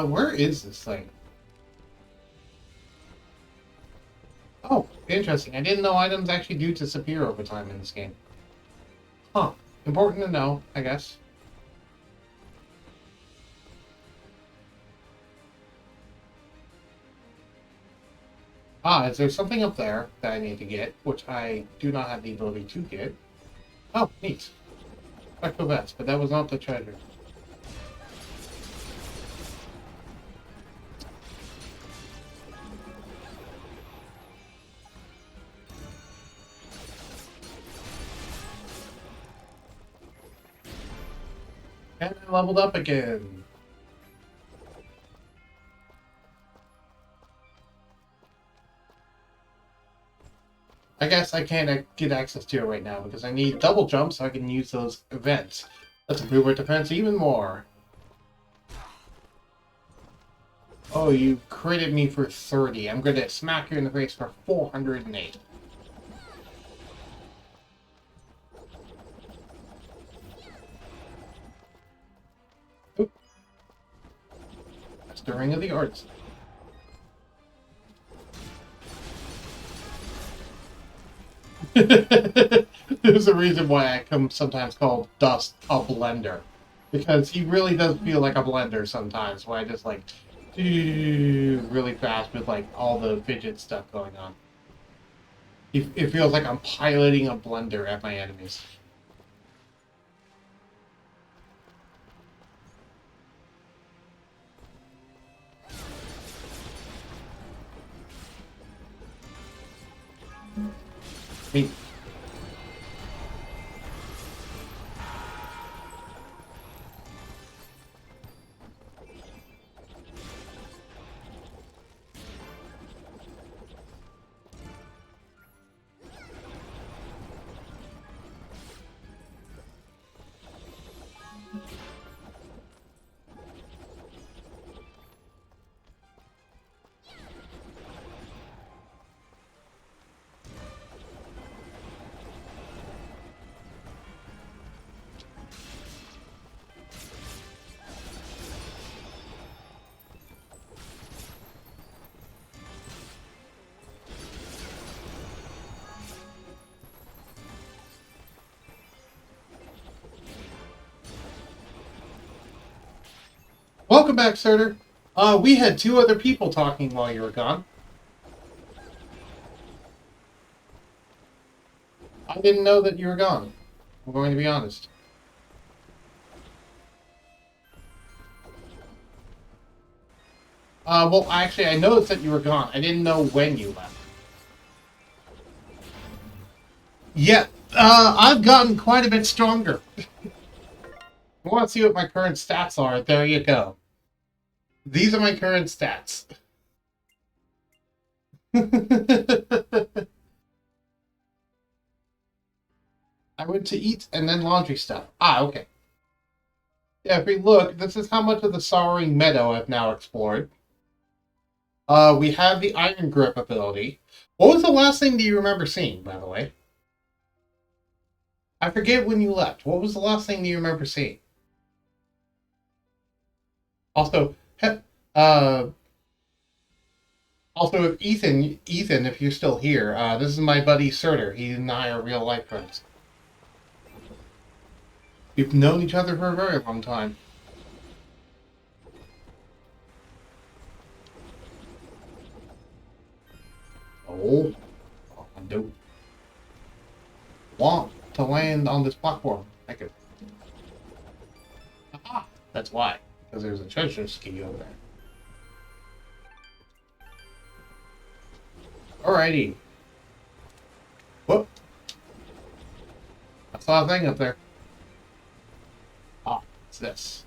Where is this thing? Oh, interesting. I didn't know items actually do disappear over time in this game. Huh. Important to know, I guess. Ah, is there something up there that I need to get, which I do not have the ability to get? Oh, neat. Back to vest, but that was not the treasure. And I leveled up again. I guess I can't get access to it right now because I need double jump so I can use those events. Let's improve our defense even more. Oh, you critted me for 30. I'm going to smack you in the face for 408. Oop. That's the ring of the arts. There's a reason why I come sometimes call Dust a blender. Because he really does feel like a blender sometimes, where I just like really fast with like all the fidget stuff going on. It feels like I'm piloting a blender at my enemies. Me. Welcome back, Surtur. We had two other people talking while you were gone. I didn't know that you were gone. I'm going to be honest. Well, actually, I noticed that you were gone. I didn't know when you left. Yeah, I've gotten quite a bit stronger. You want to see what my current stats are? There you go. These are my current stats. I went to eat and then laundry stuff. Ah, okay. Yeah, if we look, this is how much of the Sorrowing Meadow I've now explored. We have the Iron Grip ability. What was the last thing that you remember seeing, by the way? I forget when you left. What was the last thing that you remember seeing? Also, if Ethan, if you're still here, this is my buddy Surtur. He and I are real life friends. We've known each other for a very long time. Oh, I do want to land on this platform. I could. Aha! That's why. Because there's a treasure key over there. Alrighty. Whoop. I saw a thing up there. Ah, it's this.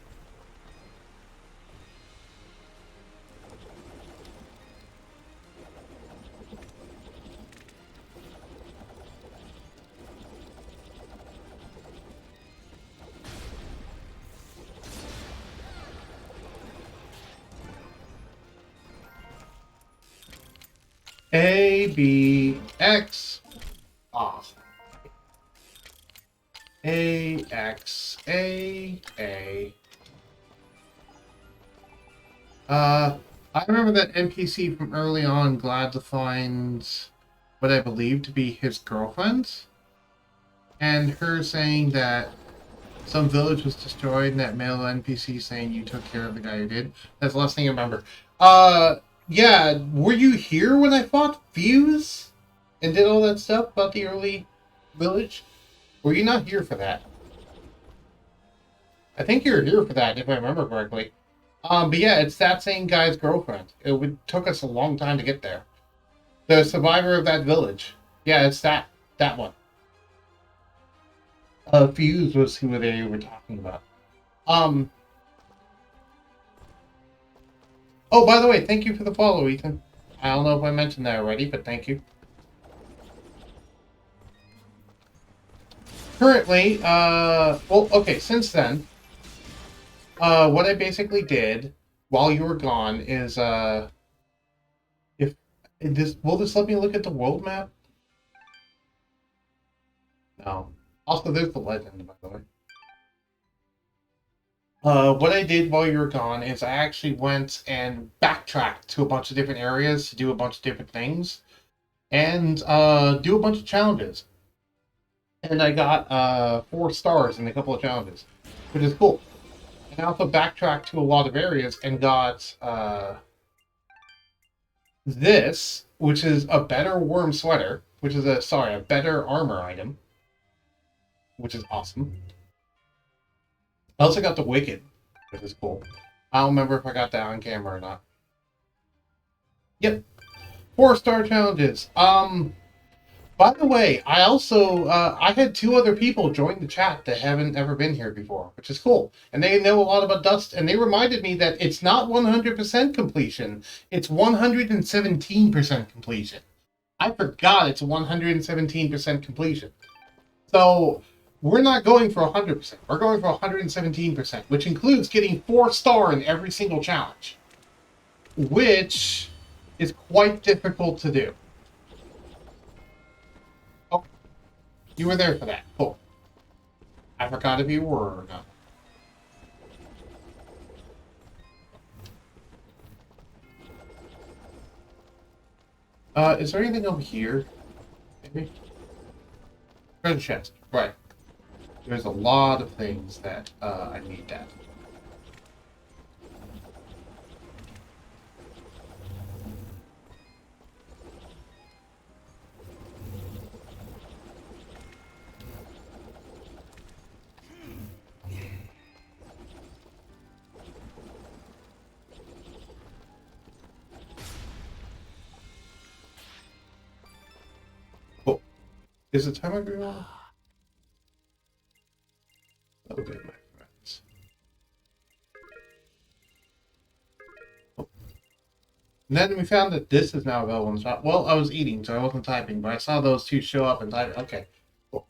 A, B, X, off. A, X, A, I remember that NPC from early on glad to find what I believe to be his girlfriend, and her saying that some village was destroyed and that male NPC saying you took care of the guy who did. That's the last thing I remember. Yeah, were you here when I fought Fuse and did all that stuff about the early village? Were you not here for that? I think you were here for that, if I remember correctly. But yeah, it's that same guy's girlfriend. Took us a long time to get there. The survivor of that village. Yeah, it's that one. Fuse was who they were talking about. Oh, by the way, thank you for the follow, Ethan. I don't know if I mentioned that already, but thank you. Currently, well, okay, since then, what I basically did while you were gone is, will this let me look at the world map? No. Also, there's the legend, by the way. What I did while you were gone is I actually went and backtracked to a bunch of different areas to do a bunch of different things, and do a bunch of challenges. And I got 4 stars in a couple of challenges, which is cool. And I also backtracked to a lot of areas and got this, which is a better worm sweater, which is a better armor item, which is awesome. I also got the Wicked, which is cool. I don't remember if I got that on camera or not. Yep. 4-star challenges. By the way, I also, I had 2 other people join the chat that haven't ever been here before, which is cool. And they know a lot about Dust, and they reminded me that it's not 100% completion, it's 117% completion. I forgot it's 117% completion. So, we're not going for 100%, we're going for 117%, which includes getting 4-star in every single challenge. Which is quite difficult to do. You were there for that. Cool. I forgot if you were or not. Is there anything over here? Maybe? Treasure chest. Right. There's a lot of things that I need that. Is the time agreement on? Okay, my friends. Oh. And then we found that this is now available in the shop. Well, I was eating, so I wasn't typing, but I saw those 2 show up and type. Okay, cool.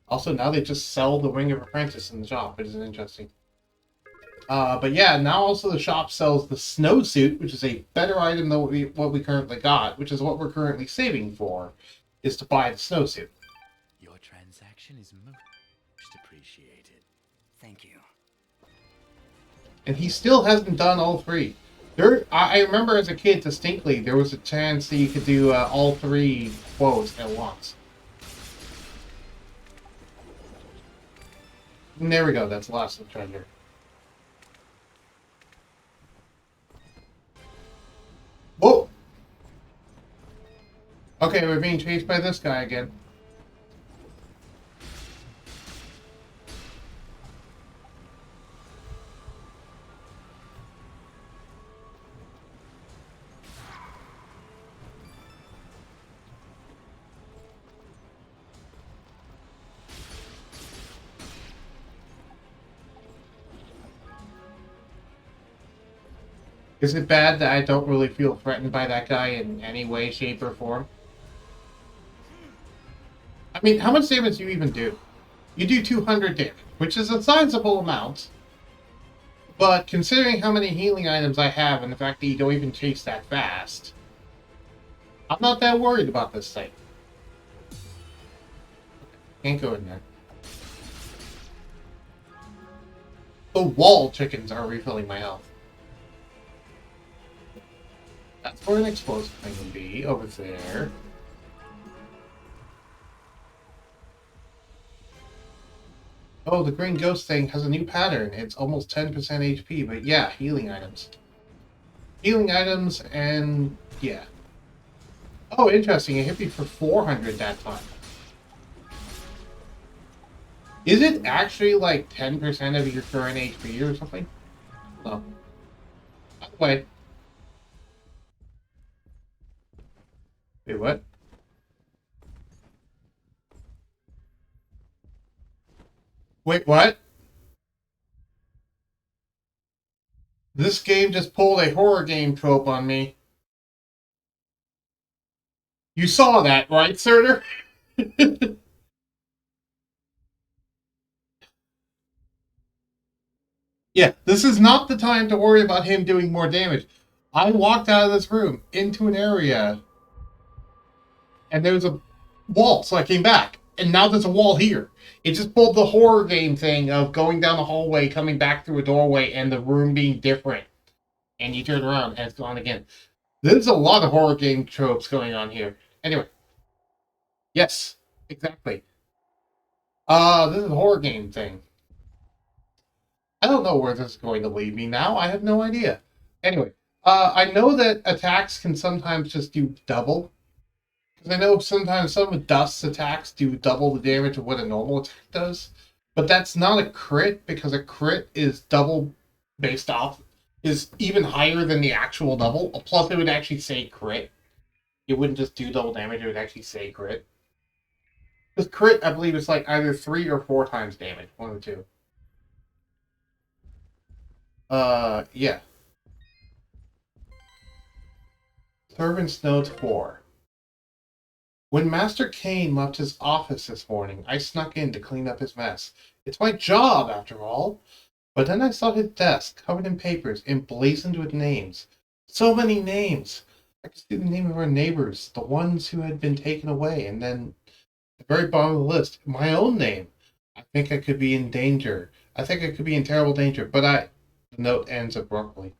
Also, now they just sell the Ring of Apprentice in the shop, which is interesting. But yeah, now also the shop sells the snowsuit, which is a better item than what we currently got, which is what we're currently saving for, is to buy the snowsuit. Your transaction is most appreciated. Thank you. And he still hasn't done all 3. I remember as a kid distinctly, there was a chance that you could do all 3 quotes at once. And there we go, that's the last of the treasure. Whoa! Okay, we're being chased by this guy again. Is it bad that I don't really feel threatened by that guy in any way, shape, or form? I mean, how much damage do you even do? You do 200 damage, which is a sizable amount. But considering how many healing items I have and the fact that you don't even chase that fast, I'm not that worried about this thing. Can't go in there. The wall chickens are refilling my health. That's where an explosive thing would be, over there. Oh, the green ghost thing has a new pattern. It's almost 10% HP, but yeah, healing items. Healing items and yeah. Oh, interesting. It hit me for 400 that time. Is it actually like 10% of your current HP or something? No. By the way. Wait, what? Wait, what? This game just pulled a horror game trope on me. You saw that, right, Surtur? Yeah, this is not the time to worry about him doing more damage. I walked out of this room into an area, and there was a wall, so I came back. And now there's a wall here. It just pulled the horror game thing of going down the hallway, coming back through a doorway, and the room being different. And you turn around, and it's gone again. There's a lot of horror game tropes going on here. Anyway. Yes, exactly. This is a horror game thing. I don't know where this is going to lead me now. I have no idea. Anyway, I know that attacks can sometimes just do double. Because I know sometimes some of Dust's attacks do double the damage of what a normal attack does. But that's not a crit, because a crit is double based off, is even higher than the actual double. Plus, it would actually say crit. It wouldn't just do double damage, it would actually say crit. Because crit, I believe, is like either 3 or 4 times damage. One of the two. Yeah. Servant's Note 4. When Master Kane left his office this morning, I snuck in to clean up his mess. It's my job, after all. But then I saw his desk, covered in papers, emblazoned with names. So many names! I could see the name of our neighbors, the ones who had been taken away, and then, at the very bottom of the list, my own name. I think I could be in danger. I think I could be in terrible danger, but The note ends abruptly.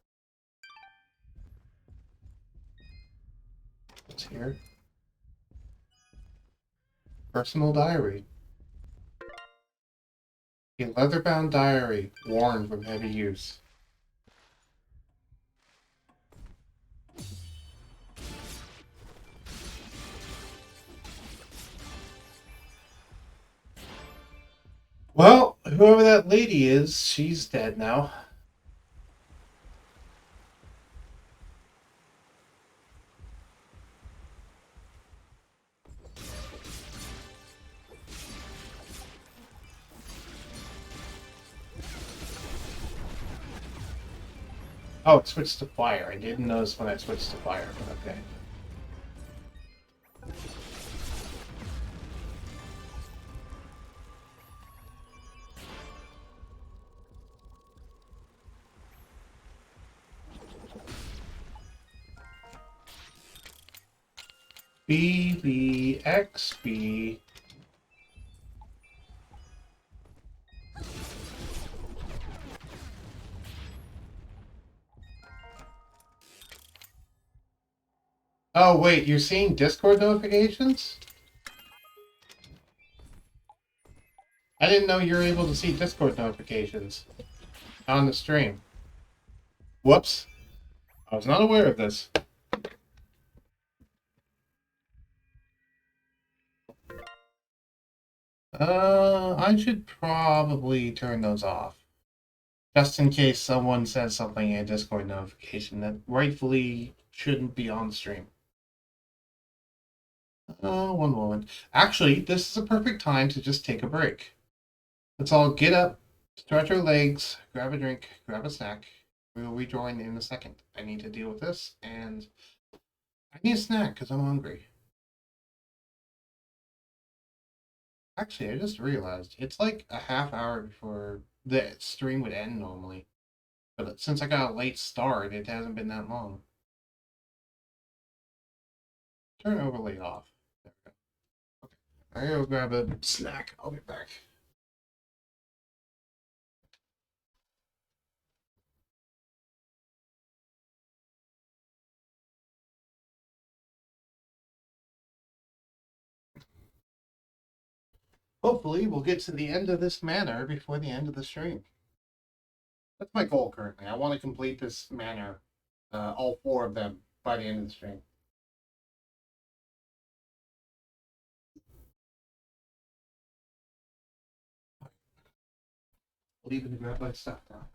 What's here? Personal diary. A leather-bound diary, worn from heavy use. Well, whoever that lady is, she's dead now. Oh, it switched to fire. I didn't notice when I switched to fire, but okay. BBXB. Oh, wait, you're seeing Discord notifications? I didn't know you were able to see Discord notifications on the stream. Whoops. I was not aware of this. I should probably turn those off. Just in case someone says something in a Discord notification that rightfully shouldn't be on the stream. One moment. Actually, this is a perfect time to just take a break. Let's all get up, stretch our legs, grab a drink, grab a snack. We will rejoin in a second. I need to deal with this, and I need a snack because I'm hungry. Actually, I just realized it's like a half hour before the stream would end normally. But since I got a late start, it hasn't been that long. Turn overlay off. There we go. Okay. I gotta go grab a snack. I'll be back. hopefully we'll get to the end of this manor before the end of the stream. That's my goal currently. I want to complete this manor, all 4 of them, by the end of the stream. Leaving to grab my stuff now.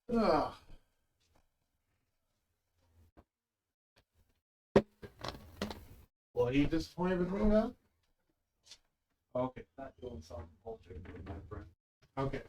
Ugh. Well, are you disappointed with me now? Okay. Not doing something bullshit with my friend. Okay.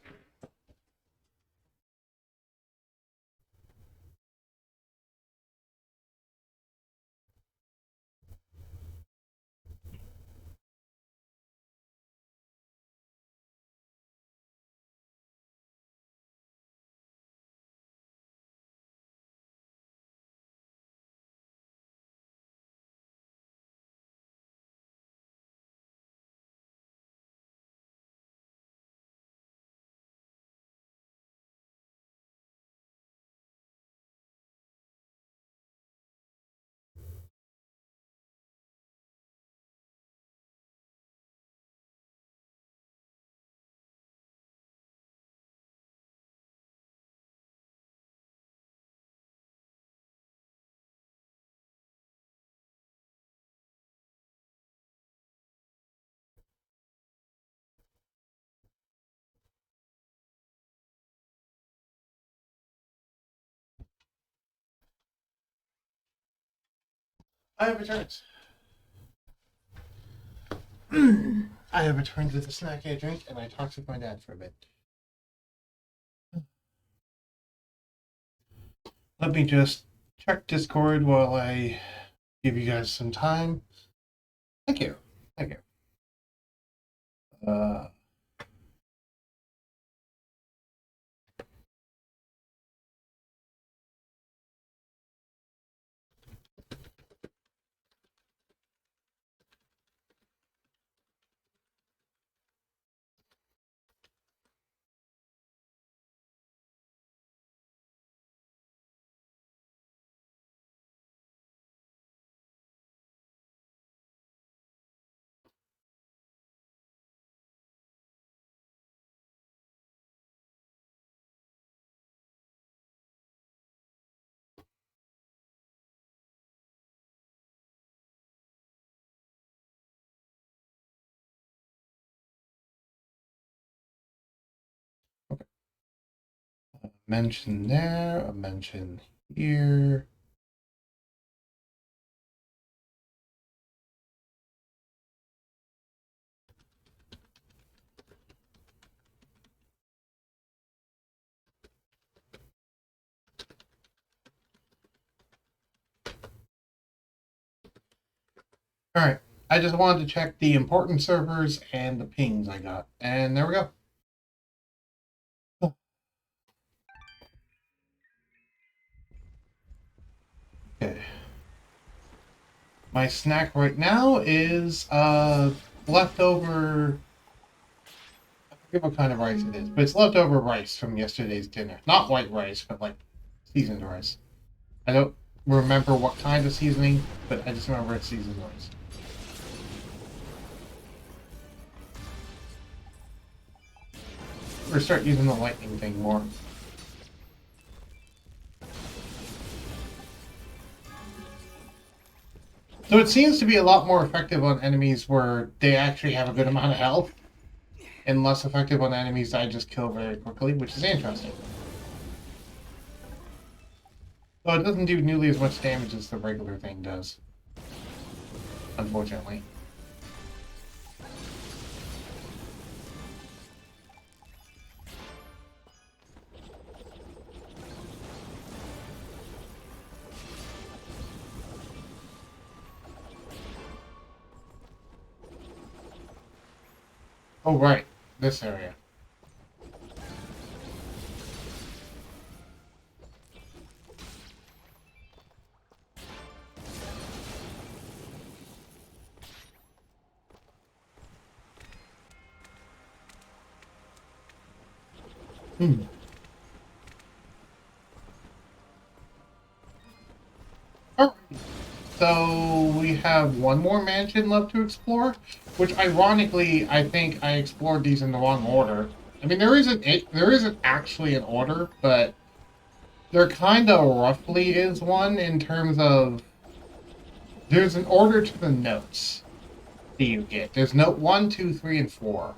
I have returned. I have returned with the snack I drink, and I talked with my dad for a bit. Let me just check Discord while I give you guys some time. Thank you. Thank you. Mention there, a mention here. All right. I just wanted to check the important servers and the pings I got. And there we go. Okay. My snack right now is leftover. I forget what kind of rice it is, but it's leftover rice from yesterday's dinner. Not white rice, but like seasoned rice. I don't remember what kind of seasoning, but I just remember it's seasoned rice. Or start using the lightning thing more. So it seems to be a lot more effective on enemies where they actually have a good amount of health, and less effective on enemies I just kill very quickly, which is interesting. Though it doesn't do nearly as much damage as the regular thing does, unfortunately. Oh, right. This area. Alright. So we have one more mansion left to explore, which ironically, I think I explored these in the wrong order. I mean, there isn't actually an order, but there kind of roughly is one in terms of there's an order to the notes that you get. There's note 1, 2, 3, and 4.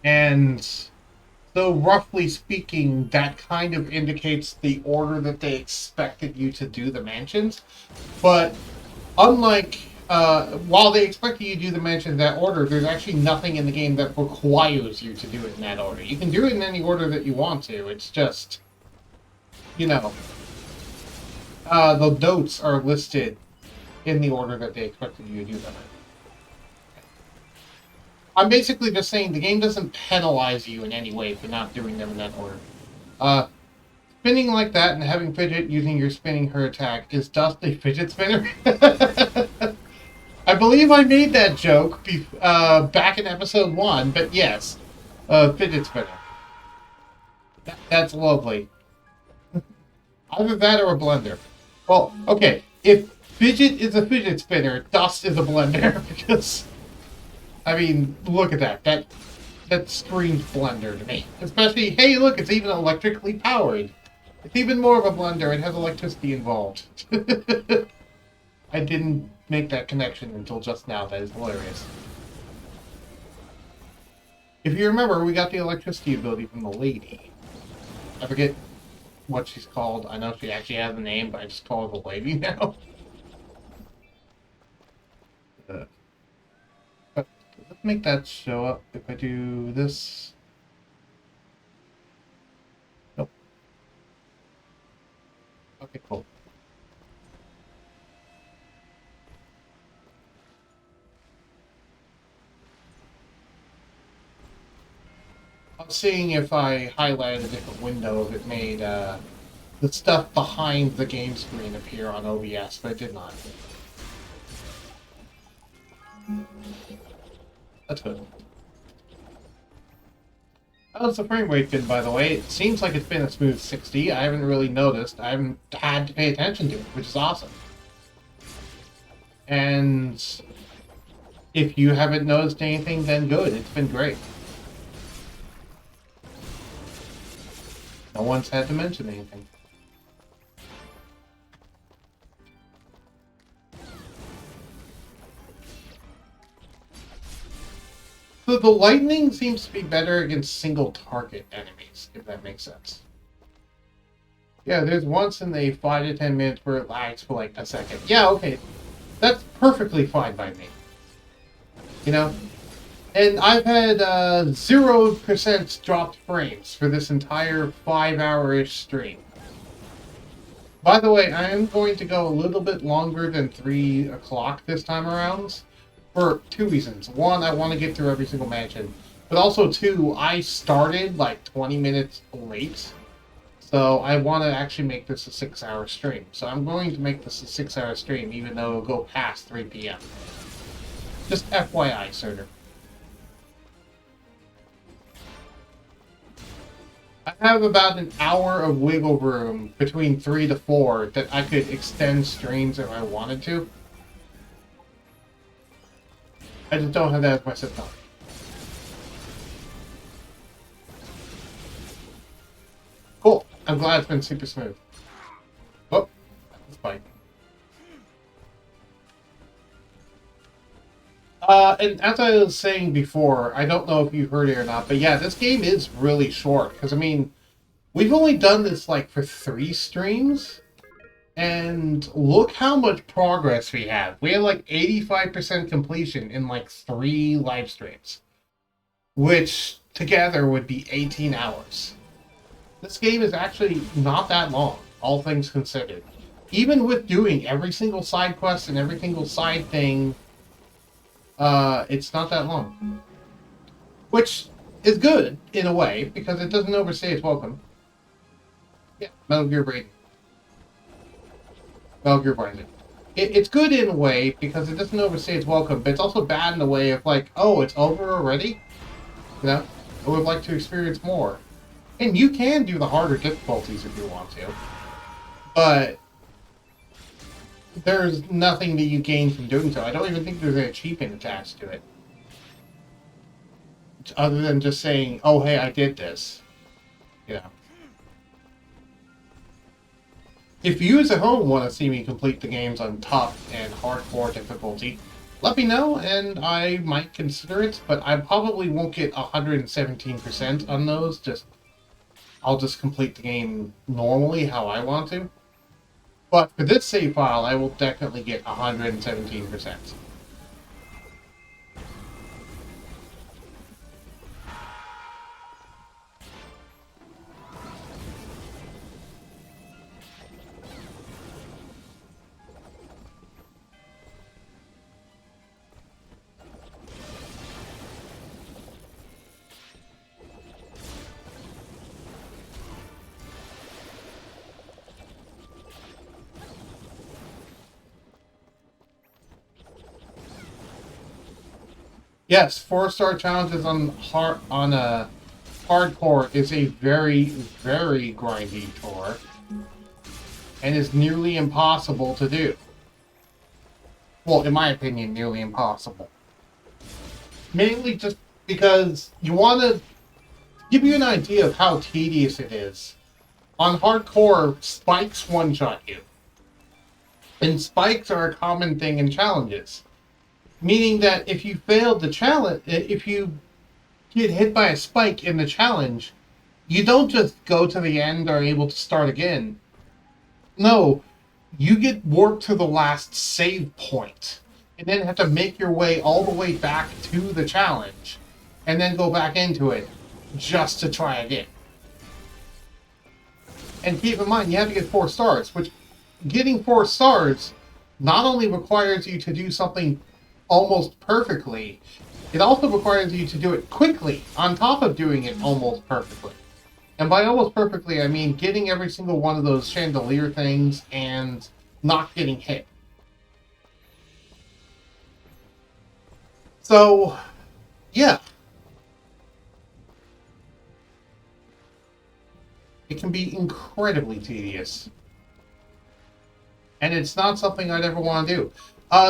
And so roughly speaking, that kind of indicates the order that they expected you to do the mansions. But unlike, while they expect you to do the mansions in that order, there's actually nothing in the game that requires you to do it in that order. You can do it in any order that you want to. It's just, you know, the notes are listed in the order that they expected you to do them in. I'm basically just saying the game doesn't penalize you in any way for not doing them in that order. Spinning like that and having Fidget using your spinning her attack is Dust a fidget spinner? I believe I made that joke back in episode 1, but yes, fidget spinner. That's lovely. Either that or a blender. Well, okay, if Fidget is a fidget spinner, Dust is a blender, because... I mean, look at that. That screams blender to me. Especially, hey, look, it's even electrically powered. It's even more of a blender. It has electricity involved. I didn't make that connection until just now. That is hilarious. If you remember, we got the electricity ability from the lady. I forget what she's called. I know she actually has a name, but I just call her the lady now. But let's make that show up if I do this. Nope. Okay, cool. I was seeing if I highlighted a different window, if it made the stuff behind the game screen appear on OBS, but it did not. That's good. How's the frame rate been, by the way? It seems like it's been a smooth 60. I haven't really noticed. I haven't had to pay attention to it, which is awesome. And if you haven't noticed anything, then good. It's been great. No one's had to mention anything. So the lightning seems to be better against single target enemies, if that makes sense. Yeah, there's once in the 5 to 10 minutes where it lags for like a second. Yeah, okay. That's perfectly fine by me. You know? And I've had 0% dropped frames for this entire 5-hour-ish stream. By the way, I am going to go a little bit longer than 3 o'clock this time around. For 2 reasons. One, I want to get through every single mansion. But also, 2, I started like 20 minutes late. So I want to actually make this a 6-hour stream. So I'm going to make this a 6-hour stream, even though it'll go past 3 p.m. Just FYI, sir. I have about an hour of wiggle room between 3 to 4 that I could extend streams if I wanted to. I just don't have that as my sit down. Cool. I'm glad it's been super smooth. Oh, that's fine. And as I was saying before, I don't know if you heard it or not, but yeah, this game is really short. Because, I mean, we've only done this, like, for 3 streams. And look how much progress we have. We have like 85% completion in like 3 live streams. Which together would be 18 hours. This game is actually not that long, all things considered. Even with doing every single side quest and every single side thing, it's not that long. Which is good, in a way, because it doesn't overstay its welcome. Yeah, Metal Gear Braden. Well, you're right. It's good in a way because it doesn't overstay its welcome, but it's also bad in a way of like, oh, it's over already? You know? I would like to experience more. And you can do the harder difficulties if you want to. But there's nothing that you gain from doing so. I don't even think there's an achievement attached to it. Other than just saying, oh, hey, I did this. You know? If you as a home want to see me complete the games on tough and hardcore difficulty, let me know and I might consider it, but I probably won't get 117% on those. I'll just complete the game normally how I want to. But for this save file, I will definitely get 117%. Yes, 4-star challenges on hardcore is a very, very grindy tour, and is nearly impossible to do. Well, in my opinion, nearly impossible. Mainly just because you want to give you an idea of how tedious it is. On hardcore, spikes one-shot you. And spikes are a common thing in challenges. Meaning that if you failed the challenge, if you get hit by a spike in the challenge, you don't just go to the end or able to start again. No, you get warped to the last save point, and then have to make your way all the way back to the challenge, and then go back into it just to try again. And keep in mind, you have to get 4 stars, which getting 4 stars not only requires you to do something almost perfectly, it also requires you to do it quickly on top of doing it almost perfectly. And by almost perfectly, I mean getting every single one of those chandelier things and not getting hit. So, yeah. It can be incredibly tedious. And it's not something I'd ever want to do.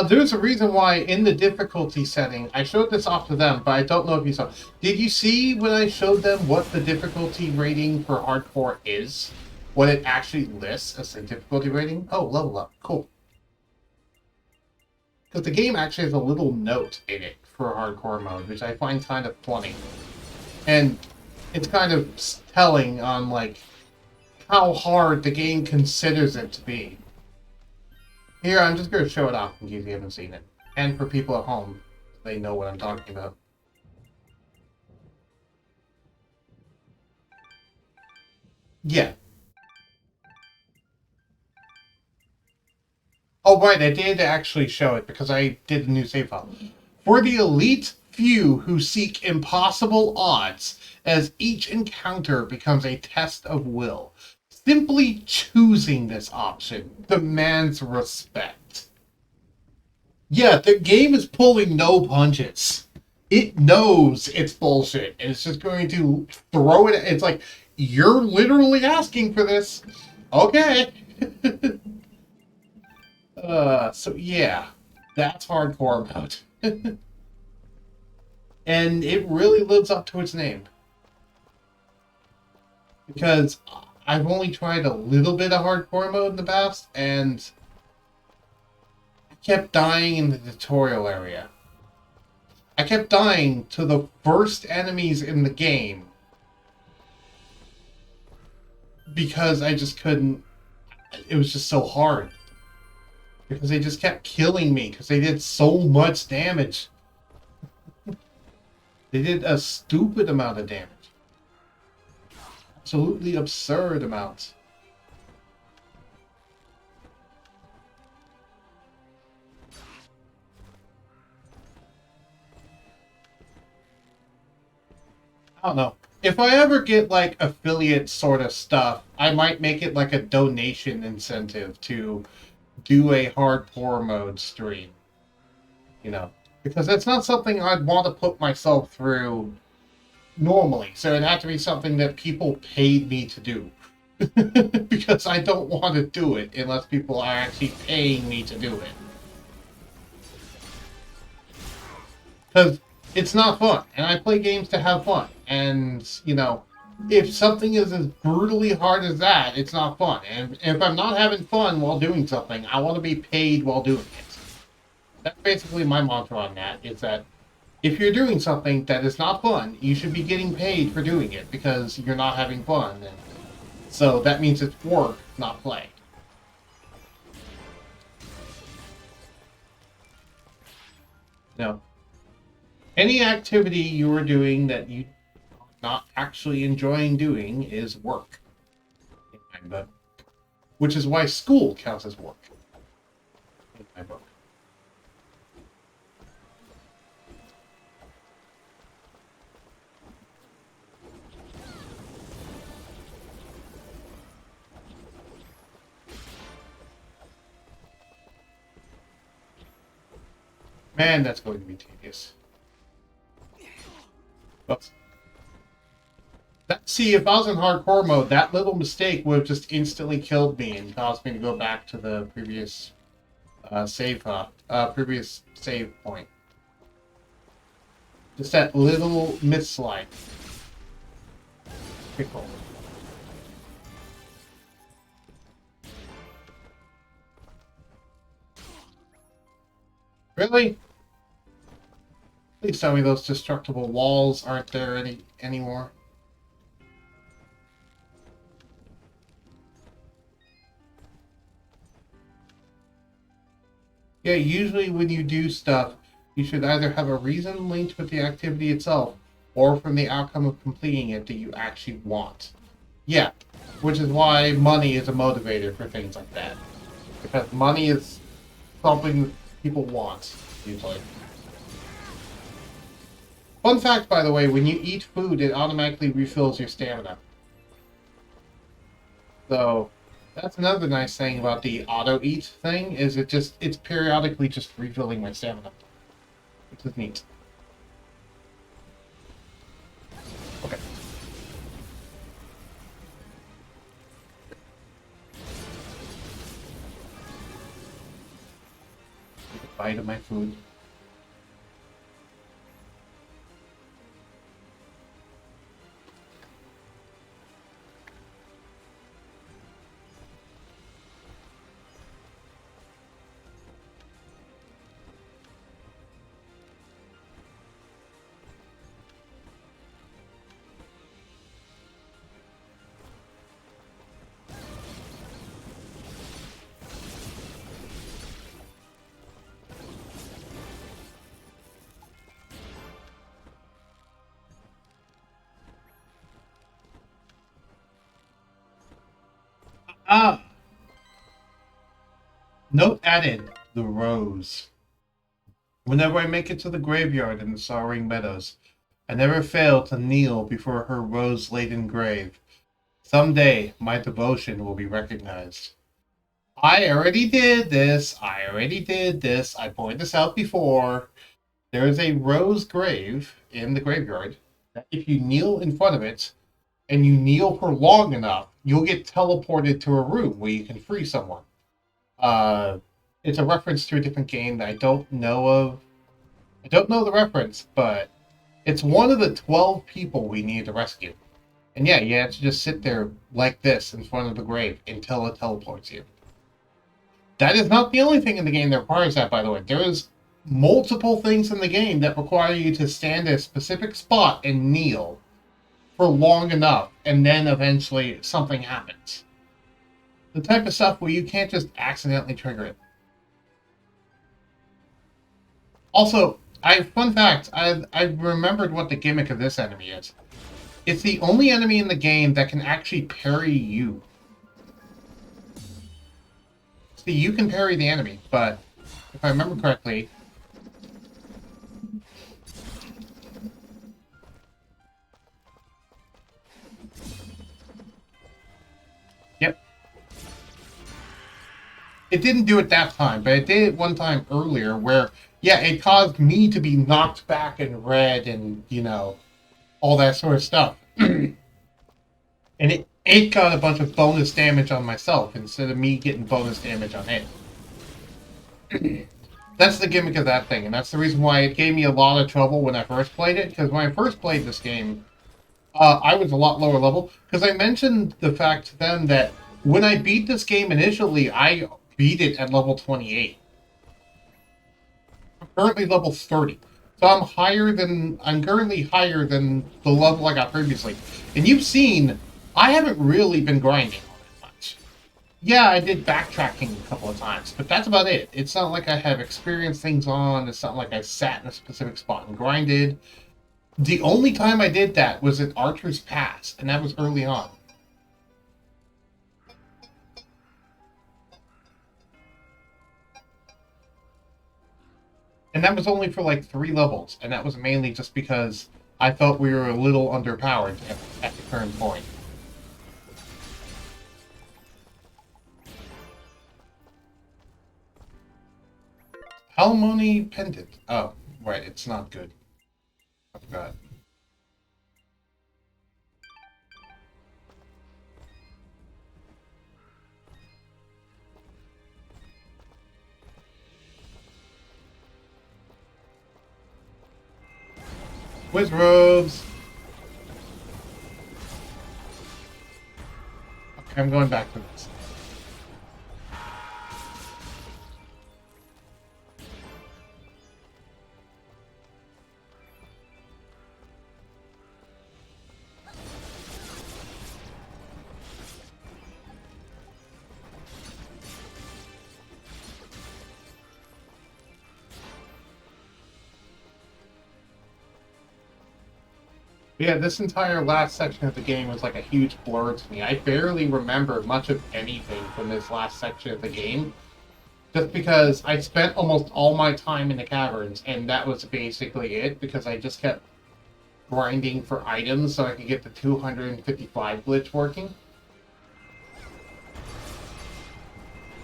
There's a reason why in the difficulty setting, I showed this off to them, but I don't know if you saw. Did you see when I showed them what the difficulty rating for hardcore is? What it actually lists as a difficulty rating? Oh, level up. Cool. Because the game actually has a little note in it for hardcore mode, which I find kind of funny. And it's kind of telling on, like, how hard the game considers it to be. Here, I'm just going to show it off in case you haven't seen it. And for people at home, they know what I'm talking about. Yeah. Oh, right, I did actually show it because I did a new save file. For the elite few who seek impossible odds, as each encounter becomes a test of will, simply choosing this option demands respect. Yeah, the game is pulling no punches. It knows it's bullshit, and it's just going to throw it. It's like, you're literally asking for this. Okay. So yeah, that's hardcore mode. And it really lives up to its name. Because I've only tried a little bit of hardcore mode in the past, and I kept dying in the tutorial area. I kept dying to the first enemies in the game because I just couldn't. It was just so hard. Because they just kept killing me because they did so much damage. They did a stupid amount of damage. Absolutely absurd amounts. I don't know. If I ever get like affiliate sort of stuff, I might make it like a donation incentive to do a hardcore mode stream. You know, because that's not something I'd want to put myself through normally. So it'd have to be something that people paid me to do. Because I don't want to do it unless people are actually paying me to do it. Because it's not fun, and I play games to have fun. And, you know, if something is as brutally hard as that, it's not fun. And if I'm not having fun while doing something, I want to be paid while doing it. That's basically my mantra on that, is that if you're doing something that is not fun, you should be getting paid for doing it, because you're not having fun. And so that means it's work, not play. No. Any activity you are doing that you are not actually enjoying doing is work. In my book. Which is why school counts as work. In my book. Man, that's going to be tedious. But see, if I was in hardcore mode, that little mistake would have just instantly killed me and caused me to go back to the previous previous save point. Just that little misslide. Pickle. Really? Please tell me those destructible walls aren't there anymore. Yeah, usually when you do stuff, you should either have a reason linked with the activity itself, or from the outcome of completing it that you actually want. Yeah, which is why money is a motivator for things like that. Because money is something people want, usually. Fun fact, by the way, when you eat food, it automatically refills your stamina. So, that's another nice thing about the auto-eat thing, is it's periodically just refilling my stamina. Which is neat. Okay. Take a bite of my food. Ah! Note added, the rose. Whenever I make it to the graveyard in the Sorrowing Meadows, I never fail to kneel before her rose-laden grave. Someday, my devotion will be recognized. I already did this. I pointed this out before. There is a rose grave in the graveyard that if you kneel in front of it, and you kneel for long enough, you'll get teleported to a room where you can free someone. It's a reference to a different game that I don't know of. I don't know the reference, but it's one of the 12 people we need to rescue. And yeah, you have to just sit there like this in front of the grave until it teleports you. That is not the only thing in the game that requires that, by the way. There is multiple things in the game that require you to stand at a specific spot and kneel for long enough, and then eventually something happens. The type of stuff where you can't just accidentally trigger it. Also, fun fact, I remembered what the gimmick of this enemy is. It's the only enemy in the game that can actually parry you. See, you can parry the enemy, but if I remember correctly... Yep. It didn't do it that time, but it did it one time earlier where, yeah, it caused me to be knocked back and red and, you know, all that sort of stuff. And it got a bunch of bonus damage on myself instead of me getting bonus damage on it. That's the gimmick of that thing, and that's the reason why it gave me a lot of trouble when I first played it, because when I first played this game, I was a lot lower level, because I mentioned the fact to them that when I beat this game initially, I beat it at level 28. I'm currently level 30. So I'm currently higher than the level I got previously. And you've seen, I haven't really been grinding all that much. Yeah, I did backtracking a couple of times, but that's about it. It's not like I have experienced things on, it's not like I sat in a specific spot and grinded. The only time I did that was at Archer's Pass, and that was early on. And that was only for like 3 levels, and that was mainly just because I felt we were a little underpowered at the current point. Alimony Pendant. Oh, right, it's not good. I forgot. Whiz robes! Okay, I'm going back to this. Yeah, this entire last section of the game was like a huge blur to me. I barely remember much of anything from this last section of the game, just because I spent almost all my time in the caverns, and that was basically it, because I just kept grinding for items so I could get the 255 glitch working.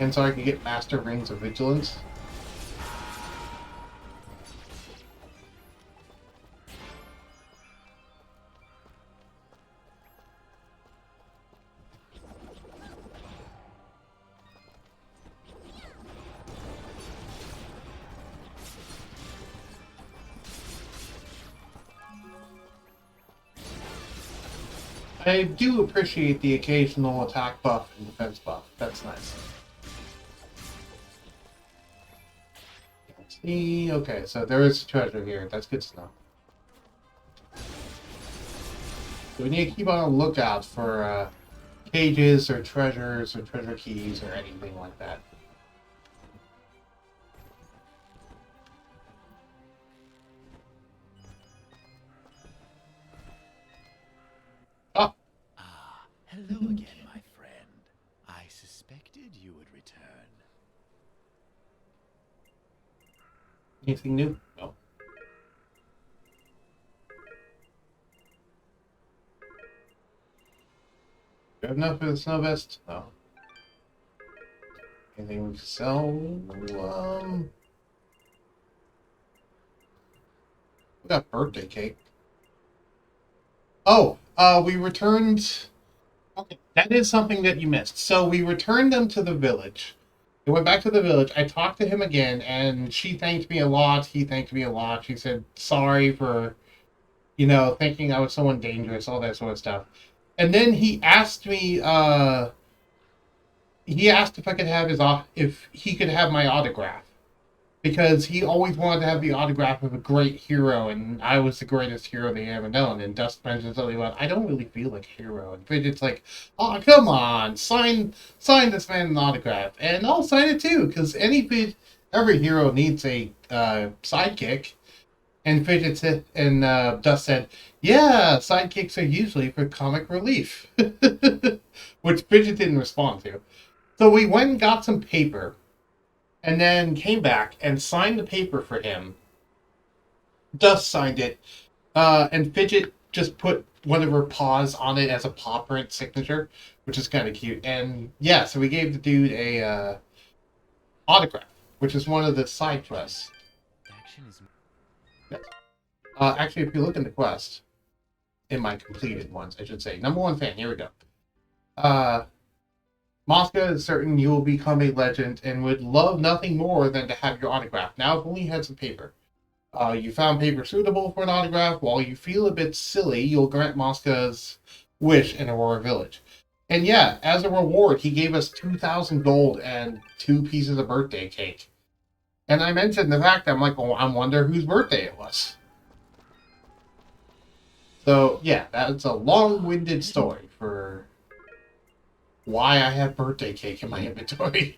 And so I could get Master Rings of Vigilance. I do appreciate the occasional attack buff and defense buff. That's nice. Let's see. Okay, so there is treasure here. That's good to know. So we need to keep on the lookout for cages or treasures or treasure keys or anything like that. Oh! Ah, hello again, my friend. I suspected you would return. Anything new? No. Good enough for the snow vest? No. Anything we can sell? We got birthday cake. Oh, we returned... Okay, that is something that you missed. So we returned them to the village. We went back to the village. I talked to him again, and she thanked me a lot. He thanked me a lot. She said, sorry for, thinking I was someone dangerous, all that sort of stuff. And then he asked me, he asked if I could have if he could have my autograph. Because he always wanted to have the autograph of a great hero, and I was the greatest hero they ever known. And Dust mentions something about, I don't really feel like a hero. And Fidget's like, oh, come on, sign this man an autograph. And I'll sign it too, because every hero needs a sidekick. And Fidget said, and Dust said, yeah, sidekicks are usually for comic relief. Which Fidget didn't respond to. So we went and got some paper. And then came back and signed the paper for him. Dust signed it. And Fidget just put one of her paws on it as a paw print signature, which is kind of cute. And yeah, so we gave the dude a autograph, which is one of the side quests. Yes. Actually, if you look in the quest, in my completed ones, I should say. Number 1 fan, here we go. Mosca is certain you will become a legend and would love nothing more than to have your autograph. Now, if only you had some paper. You found paper suitable for an autograph. While you feel a bit silly, you'll grant Mosca's wish in Aurora Village. And yeah, as a reward, he gave us 2,000 gold and 2 pieces of birthday cake. And I mentioned the fact that I'm like, well, I wonder whose birthday it was. So, yeah, that's a long-winded story for why I have birthday cake in my inventory.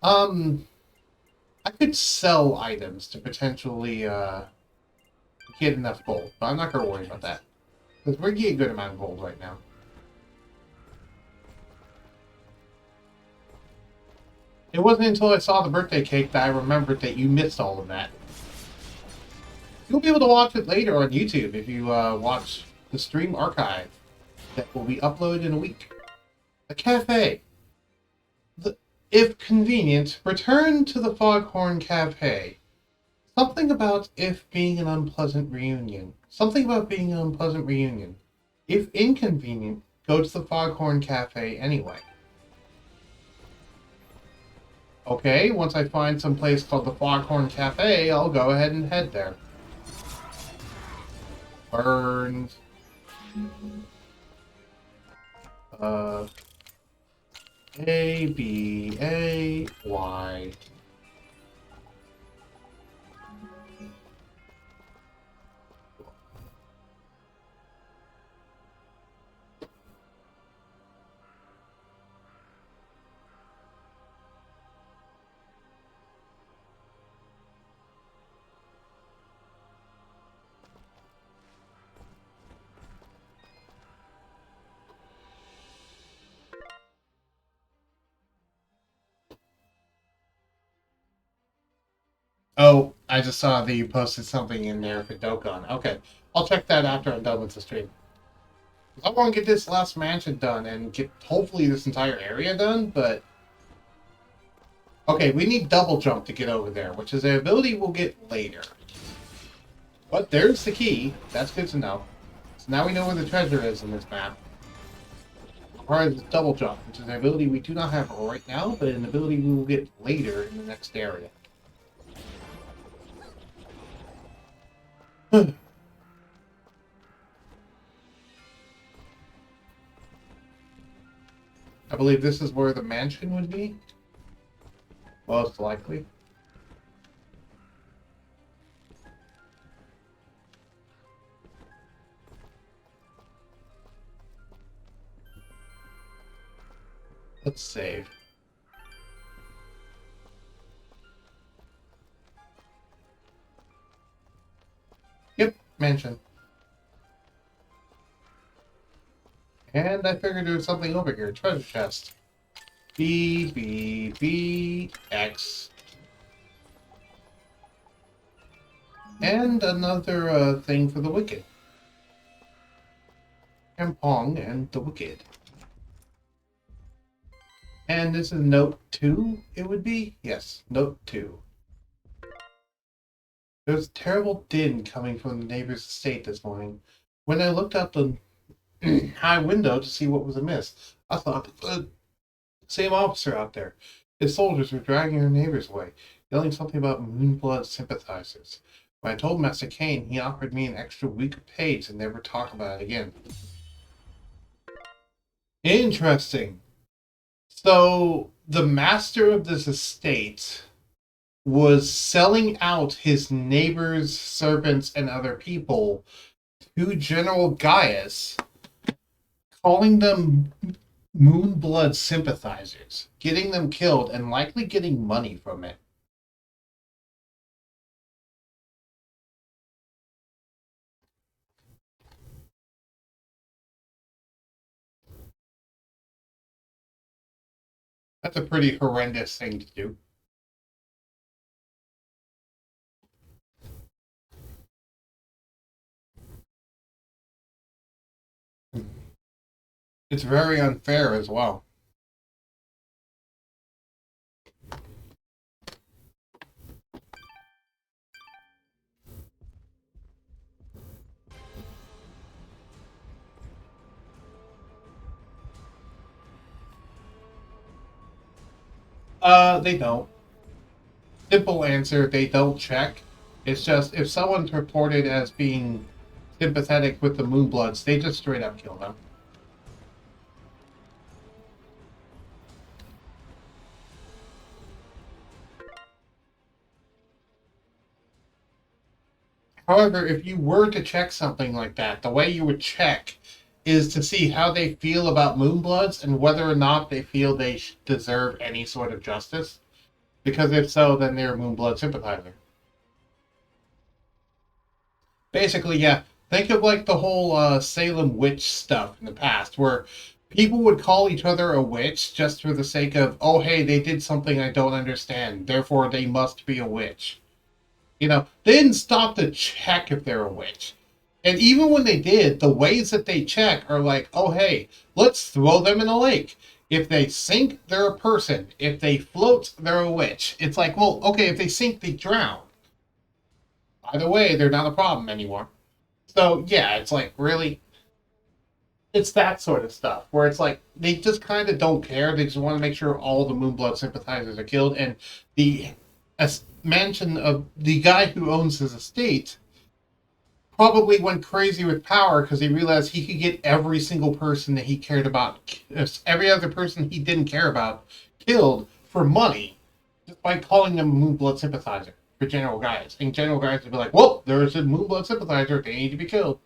I could sell items to potentially get enough gold, but I'm not going to worry about that. Because we're getting a good amount of gold right now. It wasn't until I saw the birthday cake that I remembered that you missed all of that. You'll be able to watch it later on YouTube if you watch the stream archive that will be uploaded in a week. A cafe. If convenient, return to the Foghorn Cafe. Something about if being an unpleasant reunion. Something about being an unpleasant reunion. If inconvenient, go to the Foghorn Cafe anyway. Okay, once I find some place called the Foghorn Cafe, I'll go ahead and head there. Burned. A, B, A, Y. Oh, I just saw that you posted something in there for Dokkan. Okay, I'll check that after I'm done with the stream. I want to get this last mansion done and get hopefully this entire area done, but... Okay, we need double jump to get over there, which is an ability we'll get later. But there's the key. That's good to know. So now we know where the treasure is in this map. Part of the double jump, which is an ability we do not have right now, but an ability we will get later in the next area. I believe this is where the mansion would be. Most likely. Let's save. Yep, mansion. And I figured there was something over here. Treasure chest. B, B, B, X. And another thing for the Wicked. Pong and the Wicked. And this is note 2, it would be? Yes, note 2. There was a terrible din coming from the neighbor's estate this morning. When I looked out the high window to see what was amiss, I thought, same officer out there. His soldiers were dragging her neighbors away, yelling something about Moonblood sympathizers. When I told Master Kane, he offered me an extra week of pay to never talk about it again. Interesting. So, the master of this estate was selling out his neighbors, servants, and other people to General Gaius, calling them Moonblood sympathizers, getting them killed, and likely getting money from it. That's a pretty horrendous thing to do. It's very unfair as well. They don't. Simple answer, they don't check. It's just, if someone's reported as being sympathetic with the Moonbloods, they just straight up kill them. However, if you were to check something like that, the way you would check is to see how they feel about Moonbloods and whether or not they feel they deserve any sort of justice. Because if so, then they're a Moonblood sympathizer. Basically, yeah. Think of like the whole Salem witch stuff in the past, where people would call each other a witch just for the sake of, oh, hey, they did something I don't understand, therefore they must be a witch. You know, they didn't stop to check if they're a witch. And even when they did, the ways that they check are like, oh, hey, let's throw them in a lake. If they sink, they're a person. If they float, they're a witch. It's like, well, okay, if they sink, they drown. By the way, they're not a problem anymore. So, yeah, it's like, really? It's that sort of stuff, where it's like, they just kind of don't care. They just want to make sure all the Moonblood sympathizers are killed. And the mansion of the guy who owns his estate probably went crazy with power because he realized he could get every single person that he cared about, every other person he didn't care about, killed for money just by calling them a Moonblood sympathizer for General Gaius. And General Gaius would be like, well, there's a Moonblood sympathizer, they need to be killed.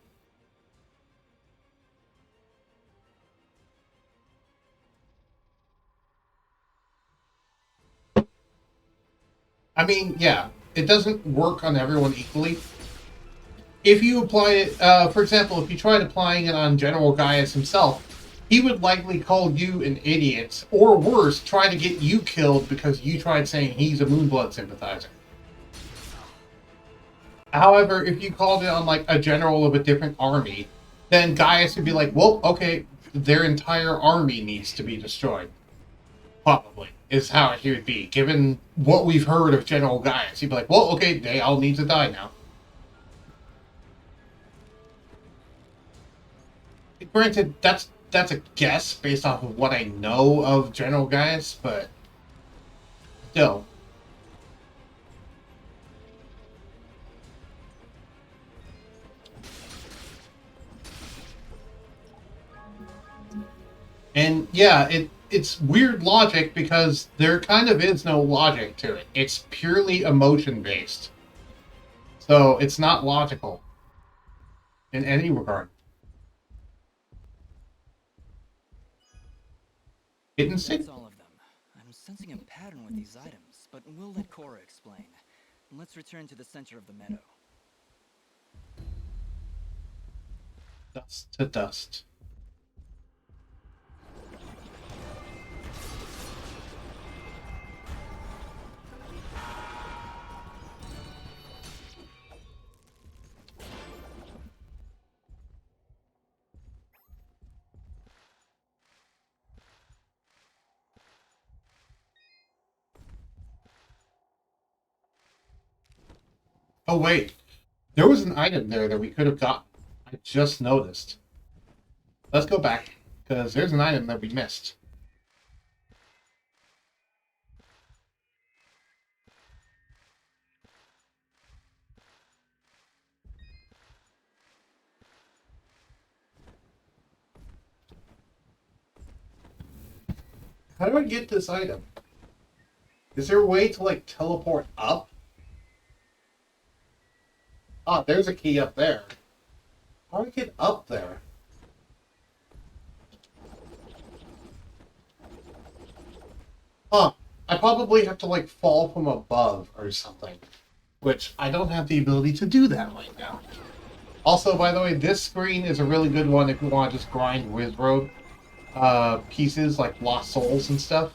I mean, yeah, it doesn't work on everyone equally. If you apply it, for example, if you tried applying it on General Gaius himself, he would likely call you an idiot, or worse, try to get you killed because you tried saying he's a Moonblood sympathizer. However, if you called it on like a general of a different army, then Gaius would be like, well, okay, their entire army needs to be destroyed. Probably, is how he would be. Given what we've heard of General Gaius, he'd be like, well, okay, they all need to die now. Granted, that's a guess based off of what I know of General Gaius, but still. And yeah, it's weird logic because there kind of is no logic to it. It's purely emotion based. So it's not logical in any regard. That's all of them. I'm sensing a pattern with these items, but we'll let Cora explain. Let's return to the center of the meadow. Dust to dust. Oh wait, there was an item there that we could have gotten. I just noticed. Let's go back, because there's an item that we missed. How do I get this item? Is there a way to, like, teleport up? Ah, there's a key up there. How do I get up there? Huh. I probably have to, like, fall from above or something. Which, I don't have the ability to do that right now. Also, by the way, this screen is a really good one if you want to just grind Wizroad pieces, like Lost Souls and stuff.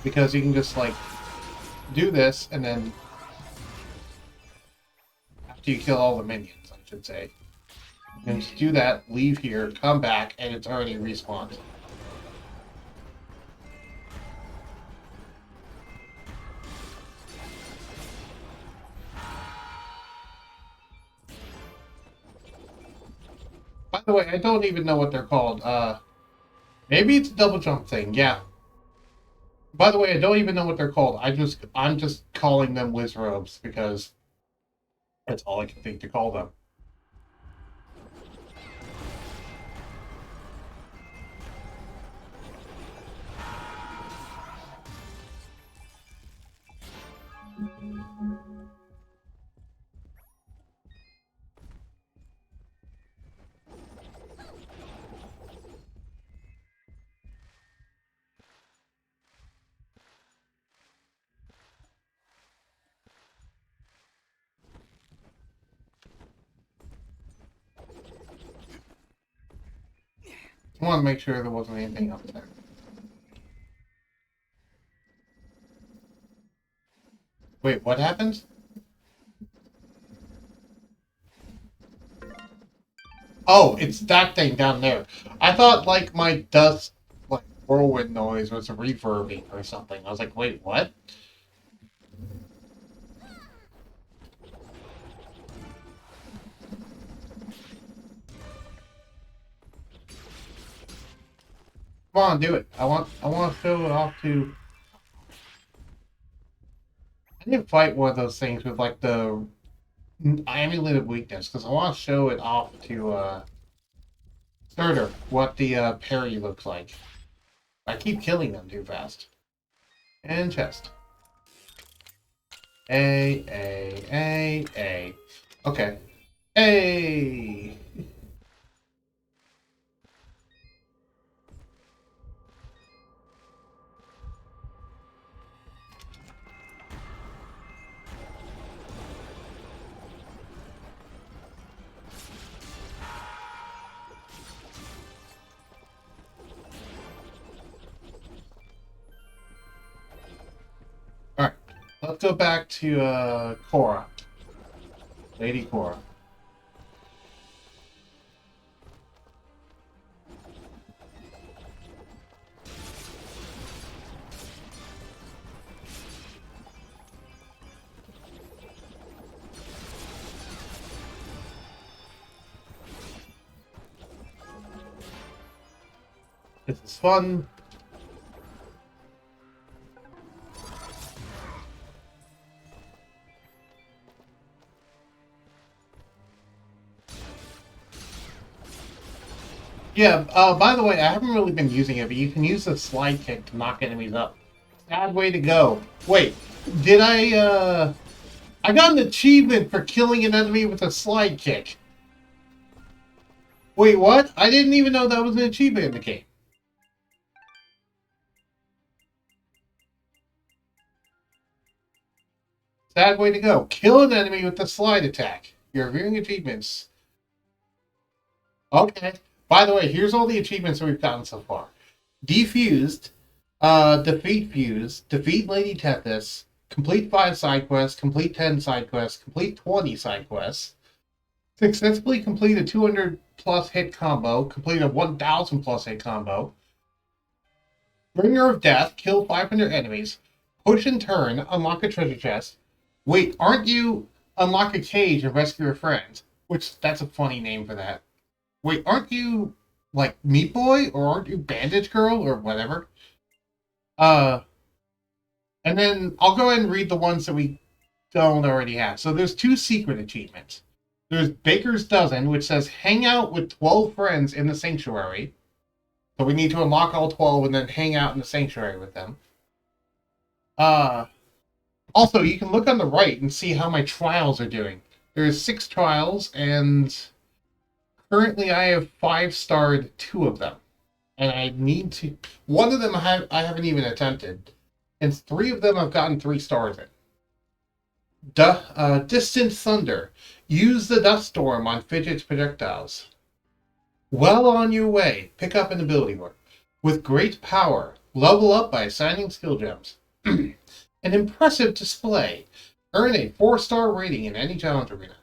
Because you can just, like, do this, and then after you kill all the minions, I should say. You can just do that, leave here, come back, and it's already respawned. By the way, I don't even know what they're called. Maybe it's a double jump thing, yeah. By the way, I don't even know what they're called. I'm just calling them Wizrobes because that's all I can think to call them. I want to make sure there wasn't anything up there. Wait, what happened? Oh, it's that thing down there. I thought, like, my dust, like, whirlwind noise was reverbing or something. I was like, wait, what? Come on, do it. I want to show it off to... I need to fight one of those things with, like, the amulet of weakness, because I want to show it off to, Surtur, what the, parry looks like. I keep killing them too fast. And chest. A. Okay. A. let's go back to Cora. Lady Cora. This is fun. Yeah, by the way, I haven't really been using it, but you can use the slide kick to knock enemies up. Sad way to go. Wait, did I got an achievement for killing an enemy with a slide kick. Wait, what? I didn't even know that was an achievement in the game. Sad way to go. Kill an enemy with a slide attack. You're reviewing achievements. Okay. By the way, here's all the achievements that we've gotten so far. Defused, defeat Fuse, defeat Lady Tethys, complete 5 side quests, complete 10 side quests, complete 20 side quests, successfully complete a 200 plus hit combo, complete a 1000 plus hit combo, Bringer of Death, kill 500 enemies, push and turn, unlock a treasure chest. Wait, aren't you unlock a cage and rescue a friend? Which, that's a funny name for that. Wait, aren't you, like, Meat Boy? Or aren't you Bandage Girl? Or whatever? And then I'll go ahead and read the ones that we don't already have. So there's 2 secret achievements. There's Baker's Dozen, which says hang out with 12 friends in the sanctuary. So we need to unlock all 12 and then hang out in the sanctuary with them. Also, you can look on the right and see how my trials are doing. There's 6 trials, and currently I have 5-starred 2 of them. And I need to... One of them I haven't even attempted. And 3 of them I've gotten 3 stars in. Distant Thunder. Use the dust storm on Fidget's projectiles. Well on your way. Pick up an ability board. With great power. Level up by assigning skill gems. An impressive display. Earn a 4-star rating in any challenge arena.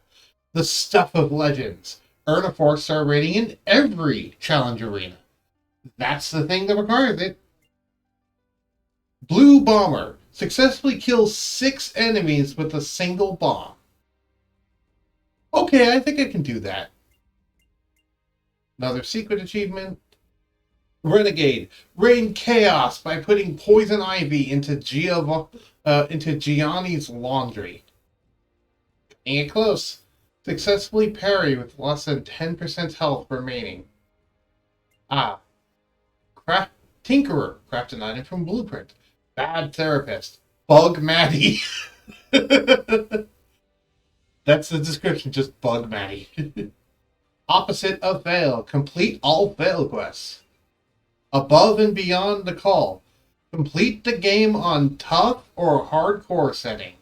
The stuff of legends. Earn a 4-star rating in every challenge arena. That's the thing that requires it. Blue Bomber. Successfully kills 6 enemies with a single bomb. Okay, I think I can do that. Another secret achievement. Renegade. Rain chaos by putting poison ivy into Gianni's laundry. Getting it close. Successfully parry with less than 10% health remaining. Tinkerer. Craft an item from Blueprint. Bad Therapist. Bug Maddie. That's the description, just Bug Maddie. Opposite of Fail. Complete all fail quests. Above and Beyond the Call. Complete the game on tough or hardcore setting.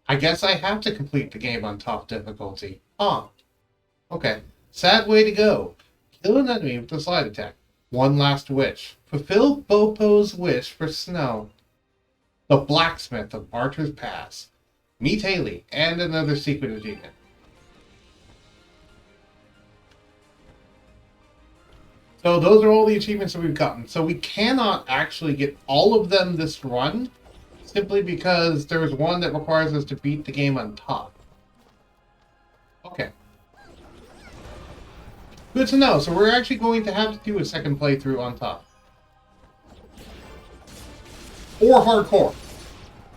I guess I have to complete the game on tough difficulty. Okay. Sad way to go. Kill an enemy with a slide attack. One last wish. Fulfill Bopo's wish for snow. The Blacksmith of Archer's Pass. Meet Haley, and another secret achievement. So those are all the achievements that we've gotten. So we cannot actually get all of them this run, simply because there's one that requires us to beat the game on top. Okay. Good to know. So we're actually going to have to do a second playthrough on top. Or hardcore.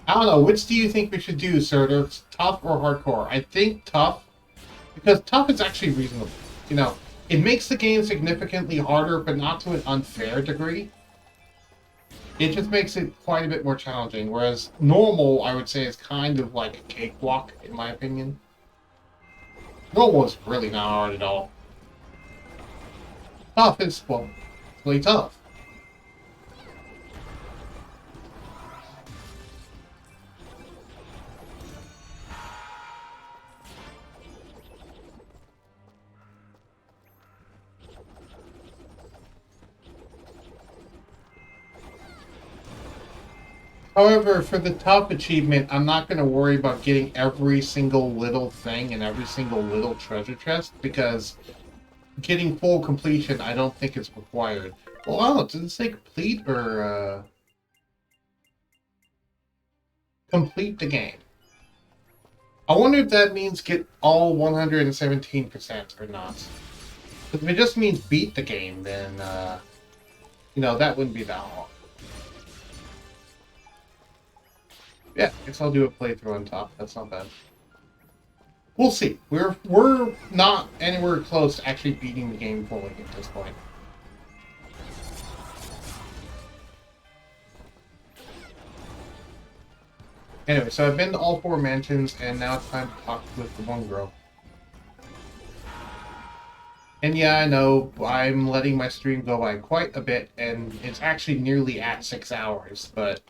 I don't know. Which do you think we should do, sir? Tough or hardcore? I think tough. Because tough is actually reasonable. You know, it makes the game significantly harder, but not to an unfair degree. It just makes it quite a bit more challenging. Whereas normal, I would say, is kind of like a cakewalk, in my opinion. Normal is really not hard at all. Tough is, well, really tough. However, for the top achievement, I'm not going to worry about getting every single little thing and every single little treasure chest because getting full completion, I don't think is required. Well, I don't know, does it say complete or complete the game? I wonder if that means get all 117% or not. Because if it just means beat the game, then, you know, that wouldn't be that hard. Yeah, I guess I'll do a playthrough on top. That's not bad. We'll see. We're not anywhere close to actually beating the game fully at this point. Anyway, so I've been to all 4 mansions, and now it's time to talk with the one girl. And yeah, I know, I'm letting my stream go by quite a bit, and it's actually nearly at 6 hours, but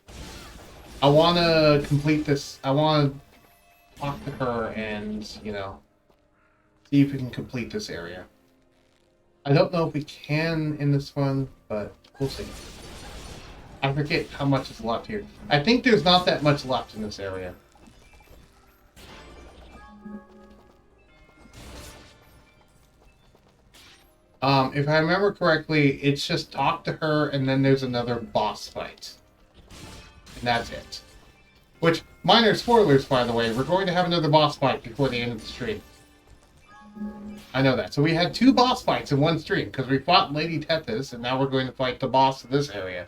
I want to complete this. I want to talk to her and, you know, see if we can complete this area. I don't know if we can in this one, but we'll see. I forget how much is left here. I think there's not that much left in this area. If I remember correctly, it's just talk to her and then there's another boss fight. And that's it. Which, minor spoilers, by the way, we're going to have another boss fight before the end of the stream. I know that. So we had 2 boss fights in one stream, because we fought Lady Tethys, and now we're going to fight the boss of this area.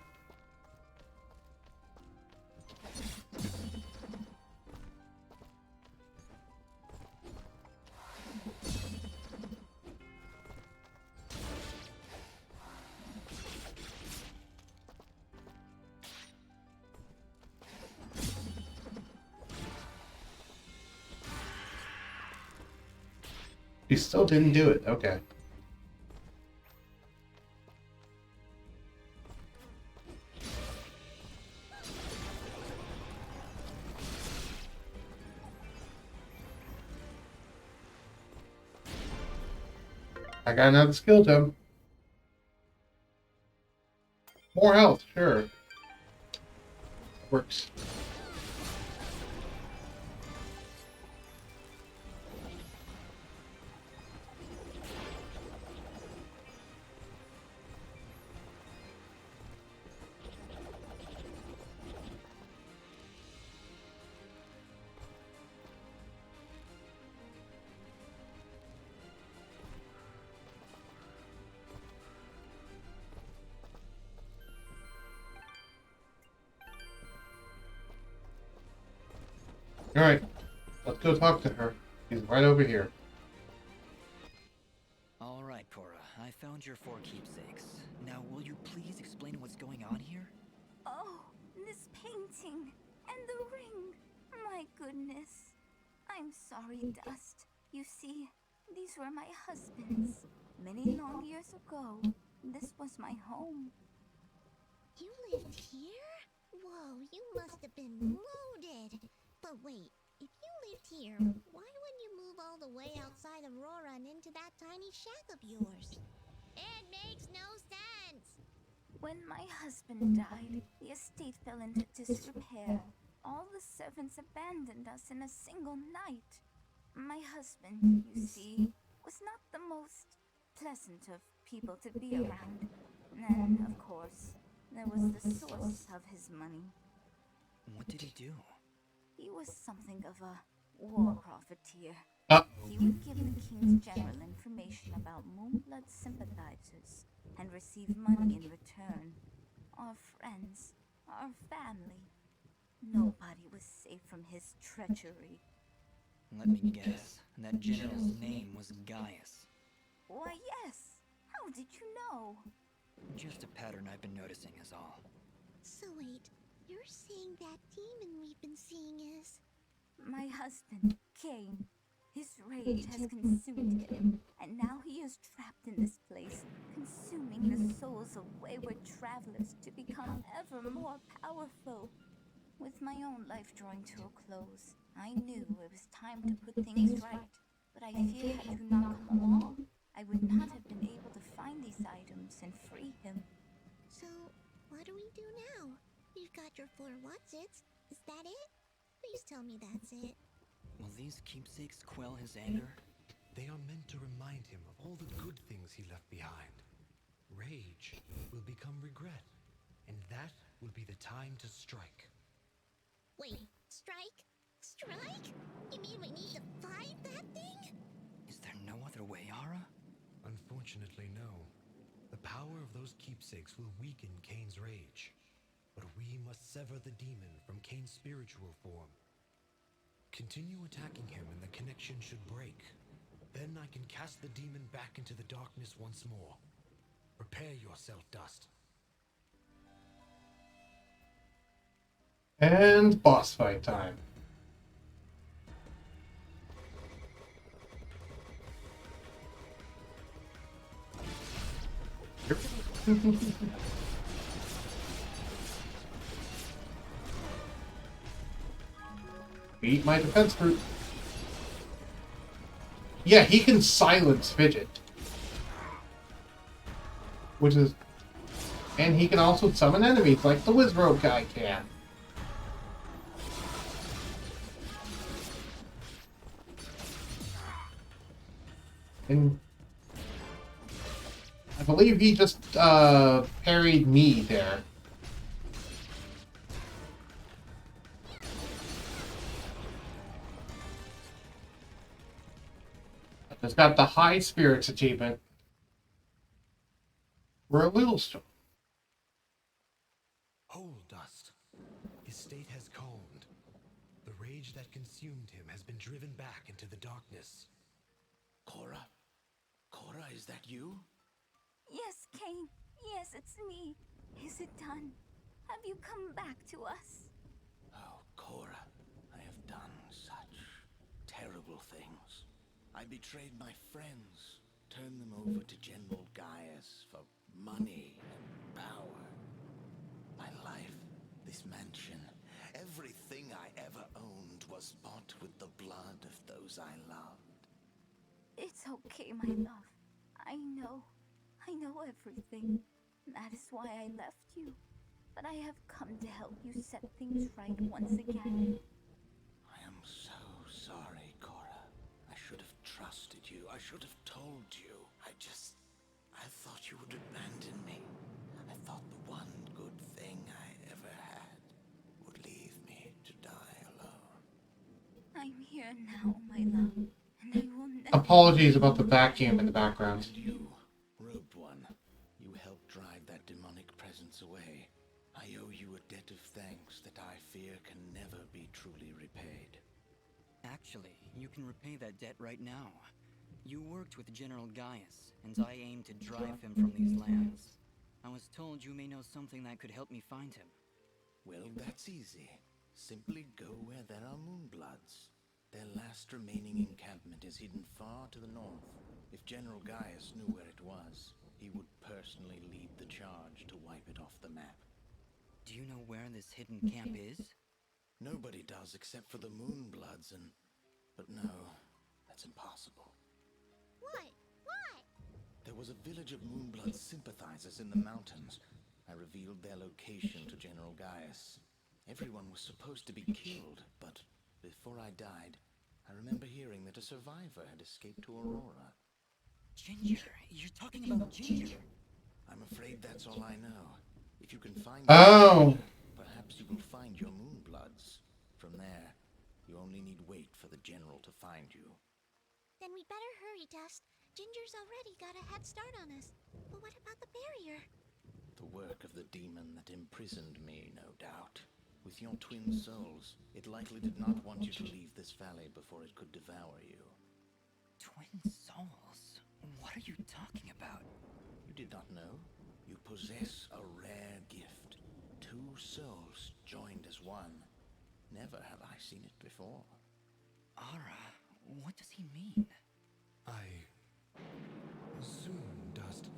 She still didn't do it. Okay. I got another skill gem. More health, sure. Works. Alright, let's go talk to her. She's right over here. Alright, Cora. I found your 4 keepsakes. Now, will you please explain what's going on here? Oh, this painting and the ring. My goodness. I'm sorry, Dust. You see, these were my husband's. Many long years ago, this was my home. You lived here? Whoa, you must have been loaded. But wait, if you lived here, why wouldn't you move all the way outside Aurora and into that tiny shack of yours? It makes no sense. When my husband died, the estate fell into disrepair. All the servants abandoned us in a single night. My husband, you see, was not the most pleasant of people to be around. And, of course, there was the source of his money. What did he do? He was something of a war profiteer. He would give the king's general information about Moonblood sympathizers and receive money in return. Our friends, our family. Nobody was safe from his treachery. Let me guess. That general's name was Gaius. Why, yes. How did you know? Just a pattern I've been noticing is all. So wait, you're saying that demon we've been seeing is... My husband, Cain. His rage has consumed him, and now he is trapped in this place, consuming the souls of wayward travelers to become ever more powerful. With my own life drawing to a close, I knew it was time to put things right, but I feared had you not come along, I would not have been able to find these items and free him. So, what do we do now? You've got your 4 whatsits. Is that it? Please tell me that's it. Will these keepsakes quell his anger? They are meant to remind him of all the good things he left behind. Rage will become regret, and that will be the time to strike. Wait, strike? Strike? You mean we need to fight that thing? Is there no other way, Ara? Unfortunately, no. The power of those keepsakes will weaken Kane's rage. But we must sever the demon from Kane's spiritual form. Continue attacking him and the connection should break. Then I can cast the demon back into the darkness once more. Prepare yourself, Dust. And boss fight time. Beat my defense group. Yeah, he can silence Fidget. Which is... And he can also summon enemies like the Wizrobe guy can. And... I believe he just parried me there. I just got the High Spirits achievement. We're a little strong. Hold, Dust. His state has calmed. The rage that consumed him has been driven back into the darkness. Cora? Cora, is that you? Yes, Kane. Yes, it's me. Is it done? Have you come back to us? Oh, Cora, I have done such terrible things. I betrayed my friends, turned them over to General Gaius for money and power. My life, this mansion, everything I ever owned was bought with the blood of those I loved. It's okay, my love. I know everything. That is why I left you. But I have come to help you set things right once again. I am so sorry, Cora. I should have trusted you. I should have told you. I thought you would abandon me. I thought the one good thing I ever had would leave me to die alone. I'm here now, my love, and I will never... Apologies about the vacuum in the background. And you, robed one, you helped drive that demonic presence away. I owe you a debt of thanks that I fear can never be truly repaid. Actually, you can repay that debt right now. You worked with General Gaius, and I aim to drive him from these lands. I was told you may know something that could help me find him. Well, that's easy. Simply go where there are Moonbloods. Their last remaining encampment is hidden far to the north. If General Gaius knew where it was, he would personally lead the charge to wipe it off the map. Do you know where this hidden camp is? Nobody does except for the Moonbloods and... But no, that's impossible. What? What? There was a village of Moonblood sympathizers in the mountains. I revealed their location to General Gaius. Everyone was supposed to be killed, but before I died, I remember hearing that a survivor had escaped to Aurora. Ginger? You're talking about Ginger? I'm afraid that's all I know. If you can find Oh! perhaps you will find your Moonbloods. From there, you only need wait for the General to find you. Then we'd better hurry, Dust. Ginger's already got a head start on us. But what about the barrier? The work of the demon that imprisoned me, no doubt. With your twin souls, it likely did not want you to leave this valley before it could devour you. Twin souls? What are you talking about? You did not know? You possess a rare gift. 2 souls joined as one. Never have I seen it before. Ara, what does he mean? Soon, Dust.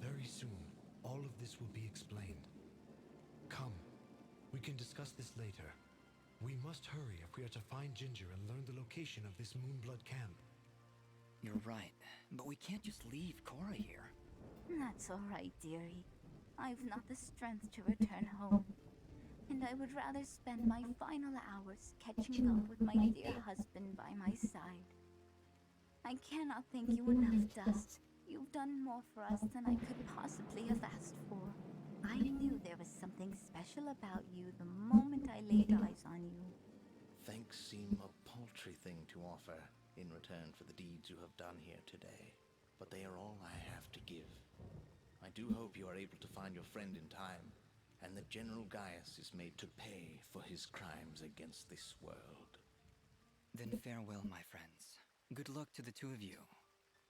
Very soon, all of this will be explained. Come, we can discuss this later. We must hurry if we are to find Ginger and learn the location of this Moonblood camp. You're right, but we can't just leave Cora here. That's all right, dearie. I've not the strength to return home. and I would rather spend my final hours catching up with my dear husband by my side. I cannot thank you enough, Dust. You've done more for us than I could possibly have asked for. I knew there was something special about you the moment I laid eyes on you. Thanks seem a paltry thing to offer in return for the deeds you have done here today, but they are all I have to give. I do hope you are able to find your friend in time, and that General Gaius is made to pay for his crimes against this world. Then farewell, my friends. Good luck to the two of you,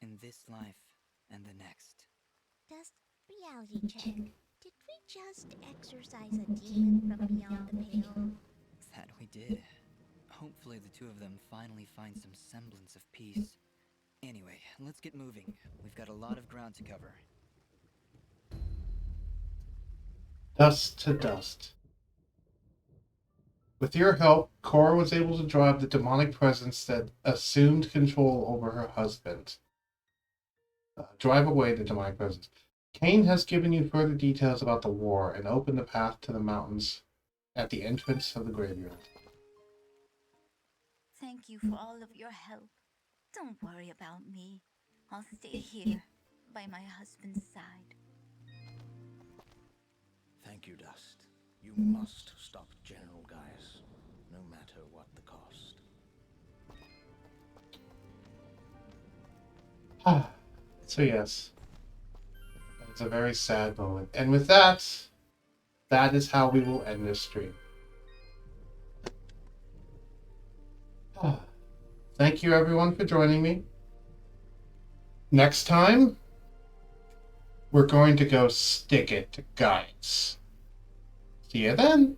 in this life and the next. Dust, reality check. Did we just exorcise a demon from beyond the pale? That we did. Hopefully the two of them finally find some semblance of peace. Anyway, let's get moving. We've got a lot of ground to cover. Dust to dust. With your help, Cora was able to drive the demonic presence that assumed control over her husband. Drive away the demonic presence. Cain has given you further details about the war and opened the path to the mountains at the entrance of the graveyard. Thank you for all of your help. Don't worry about me. I'll stay here, by my husband's side. Thank you, Dust. You must stop General Gaius, no matter what the cost. So yes, it's a very sad moment. And with that, that is how we will end this stream. Thank you everyone for joining me. Next time, we're going to go stick it to Gaius. See you then.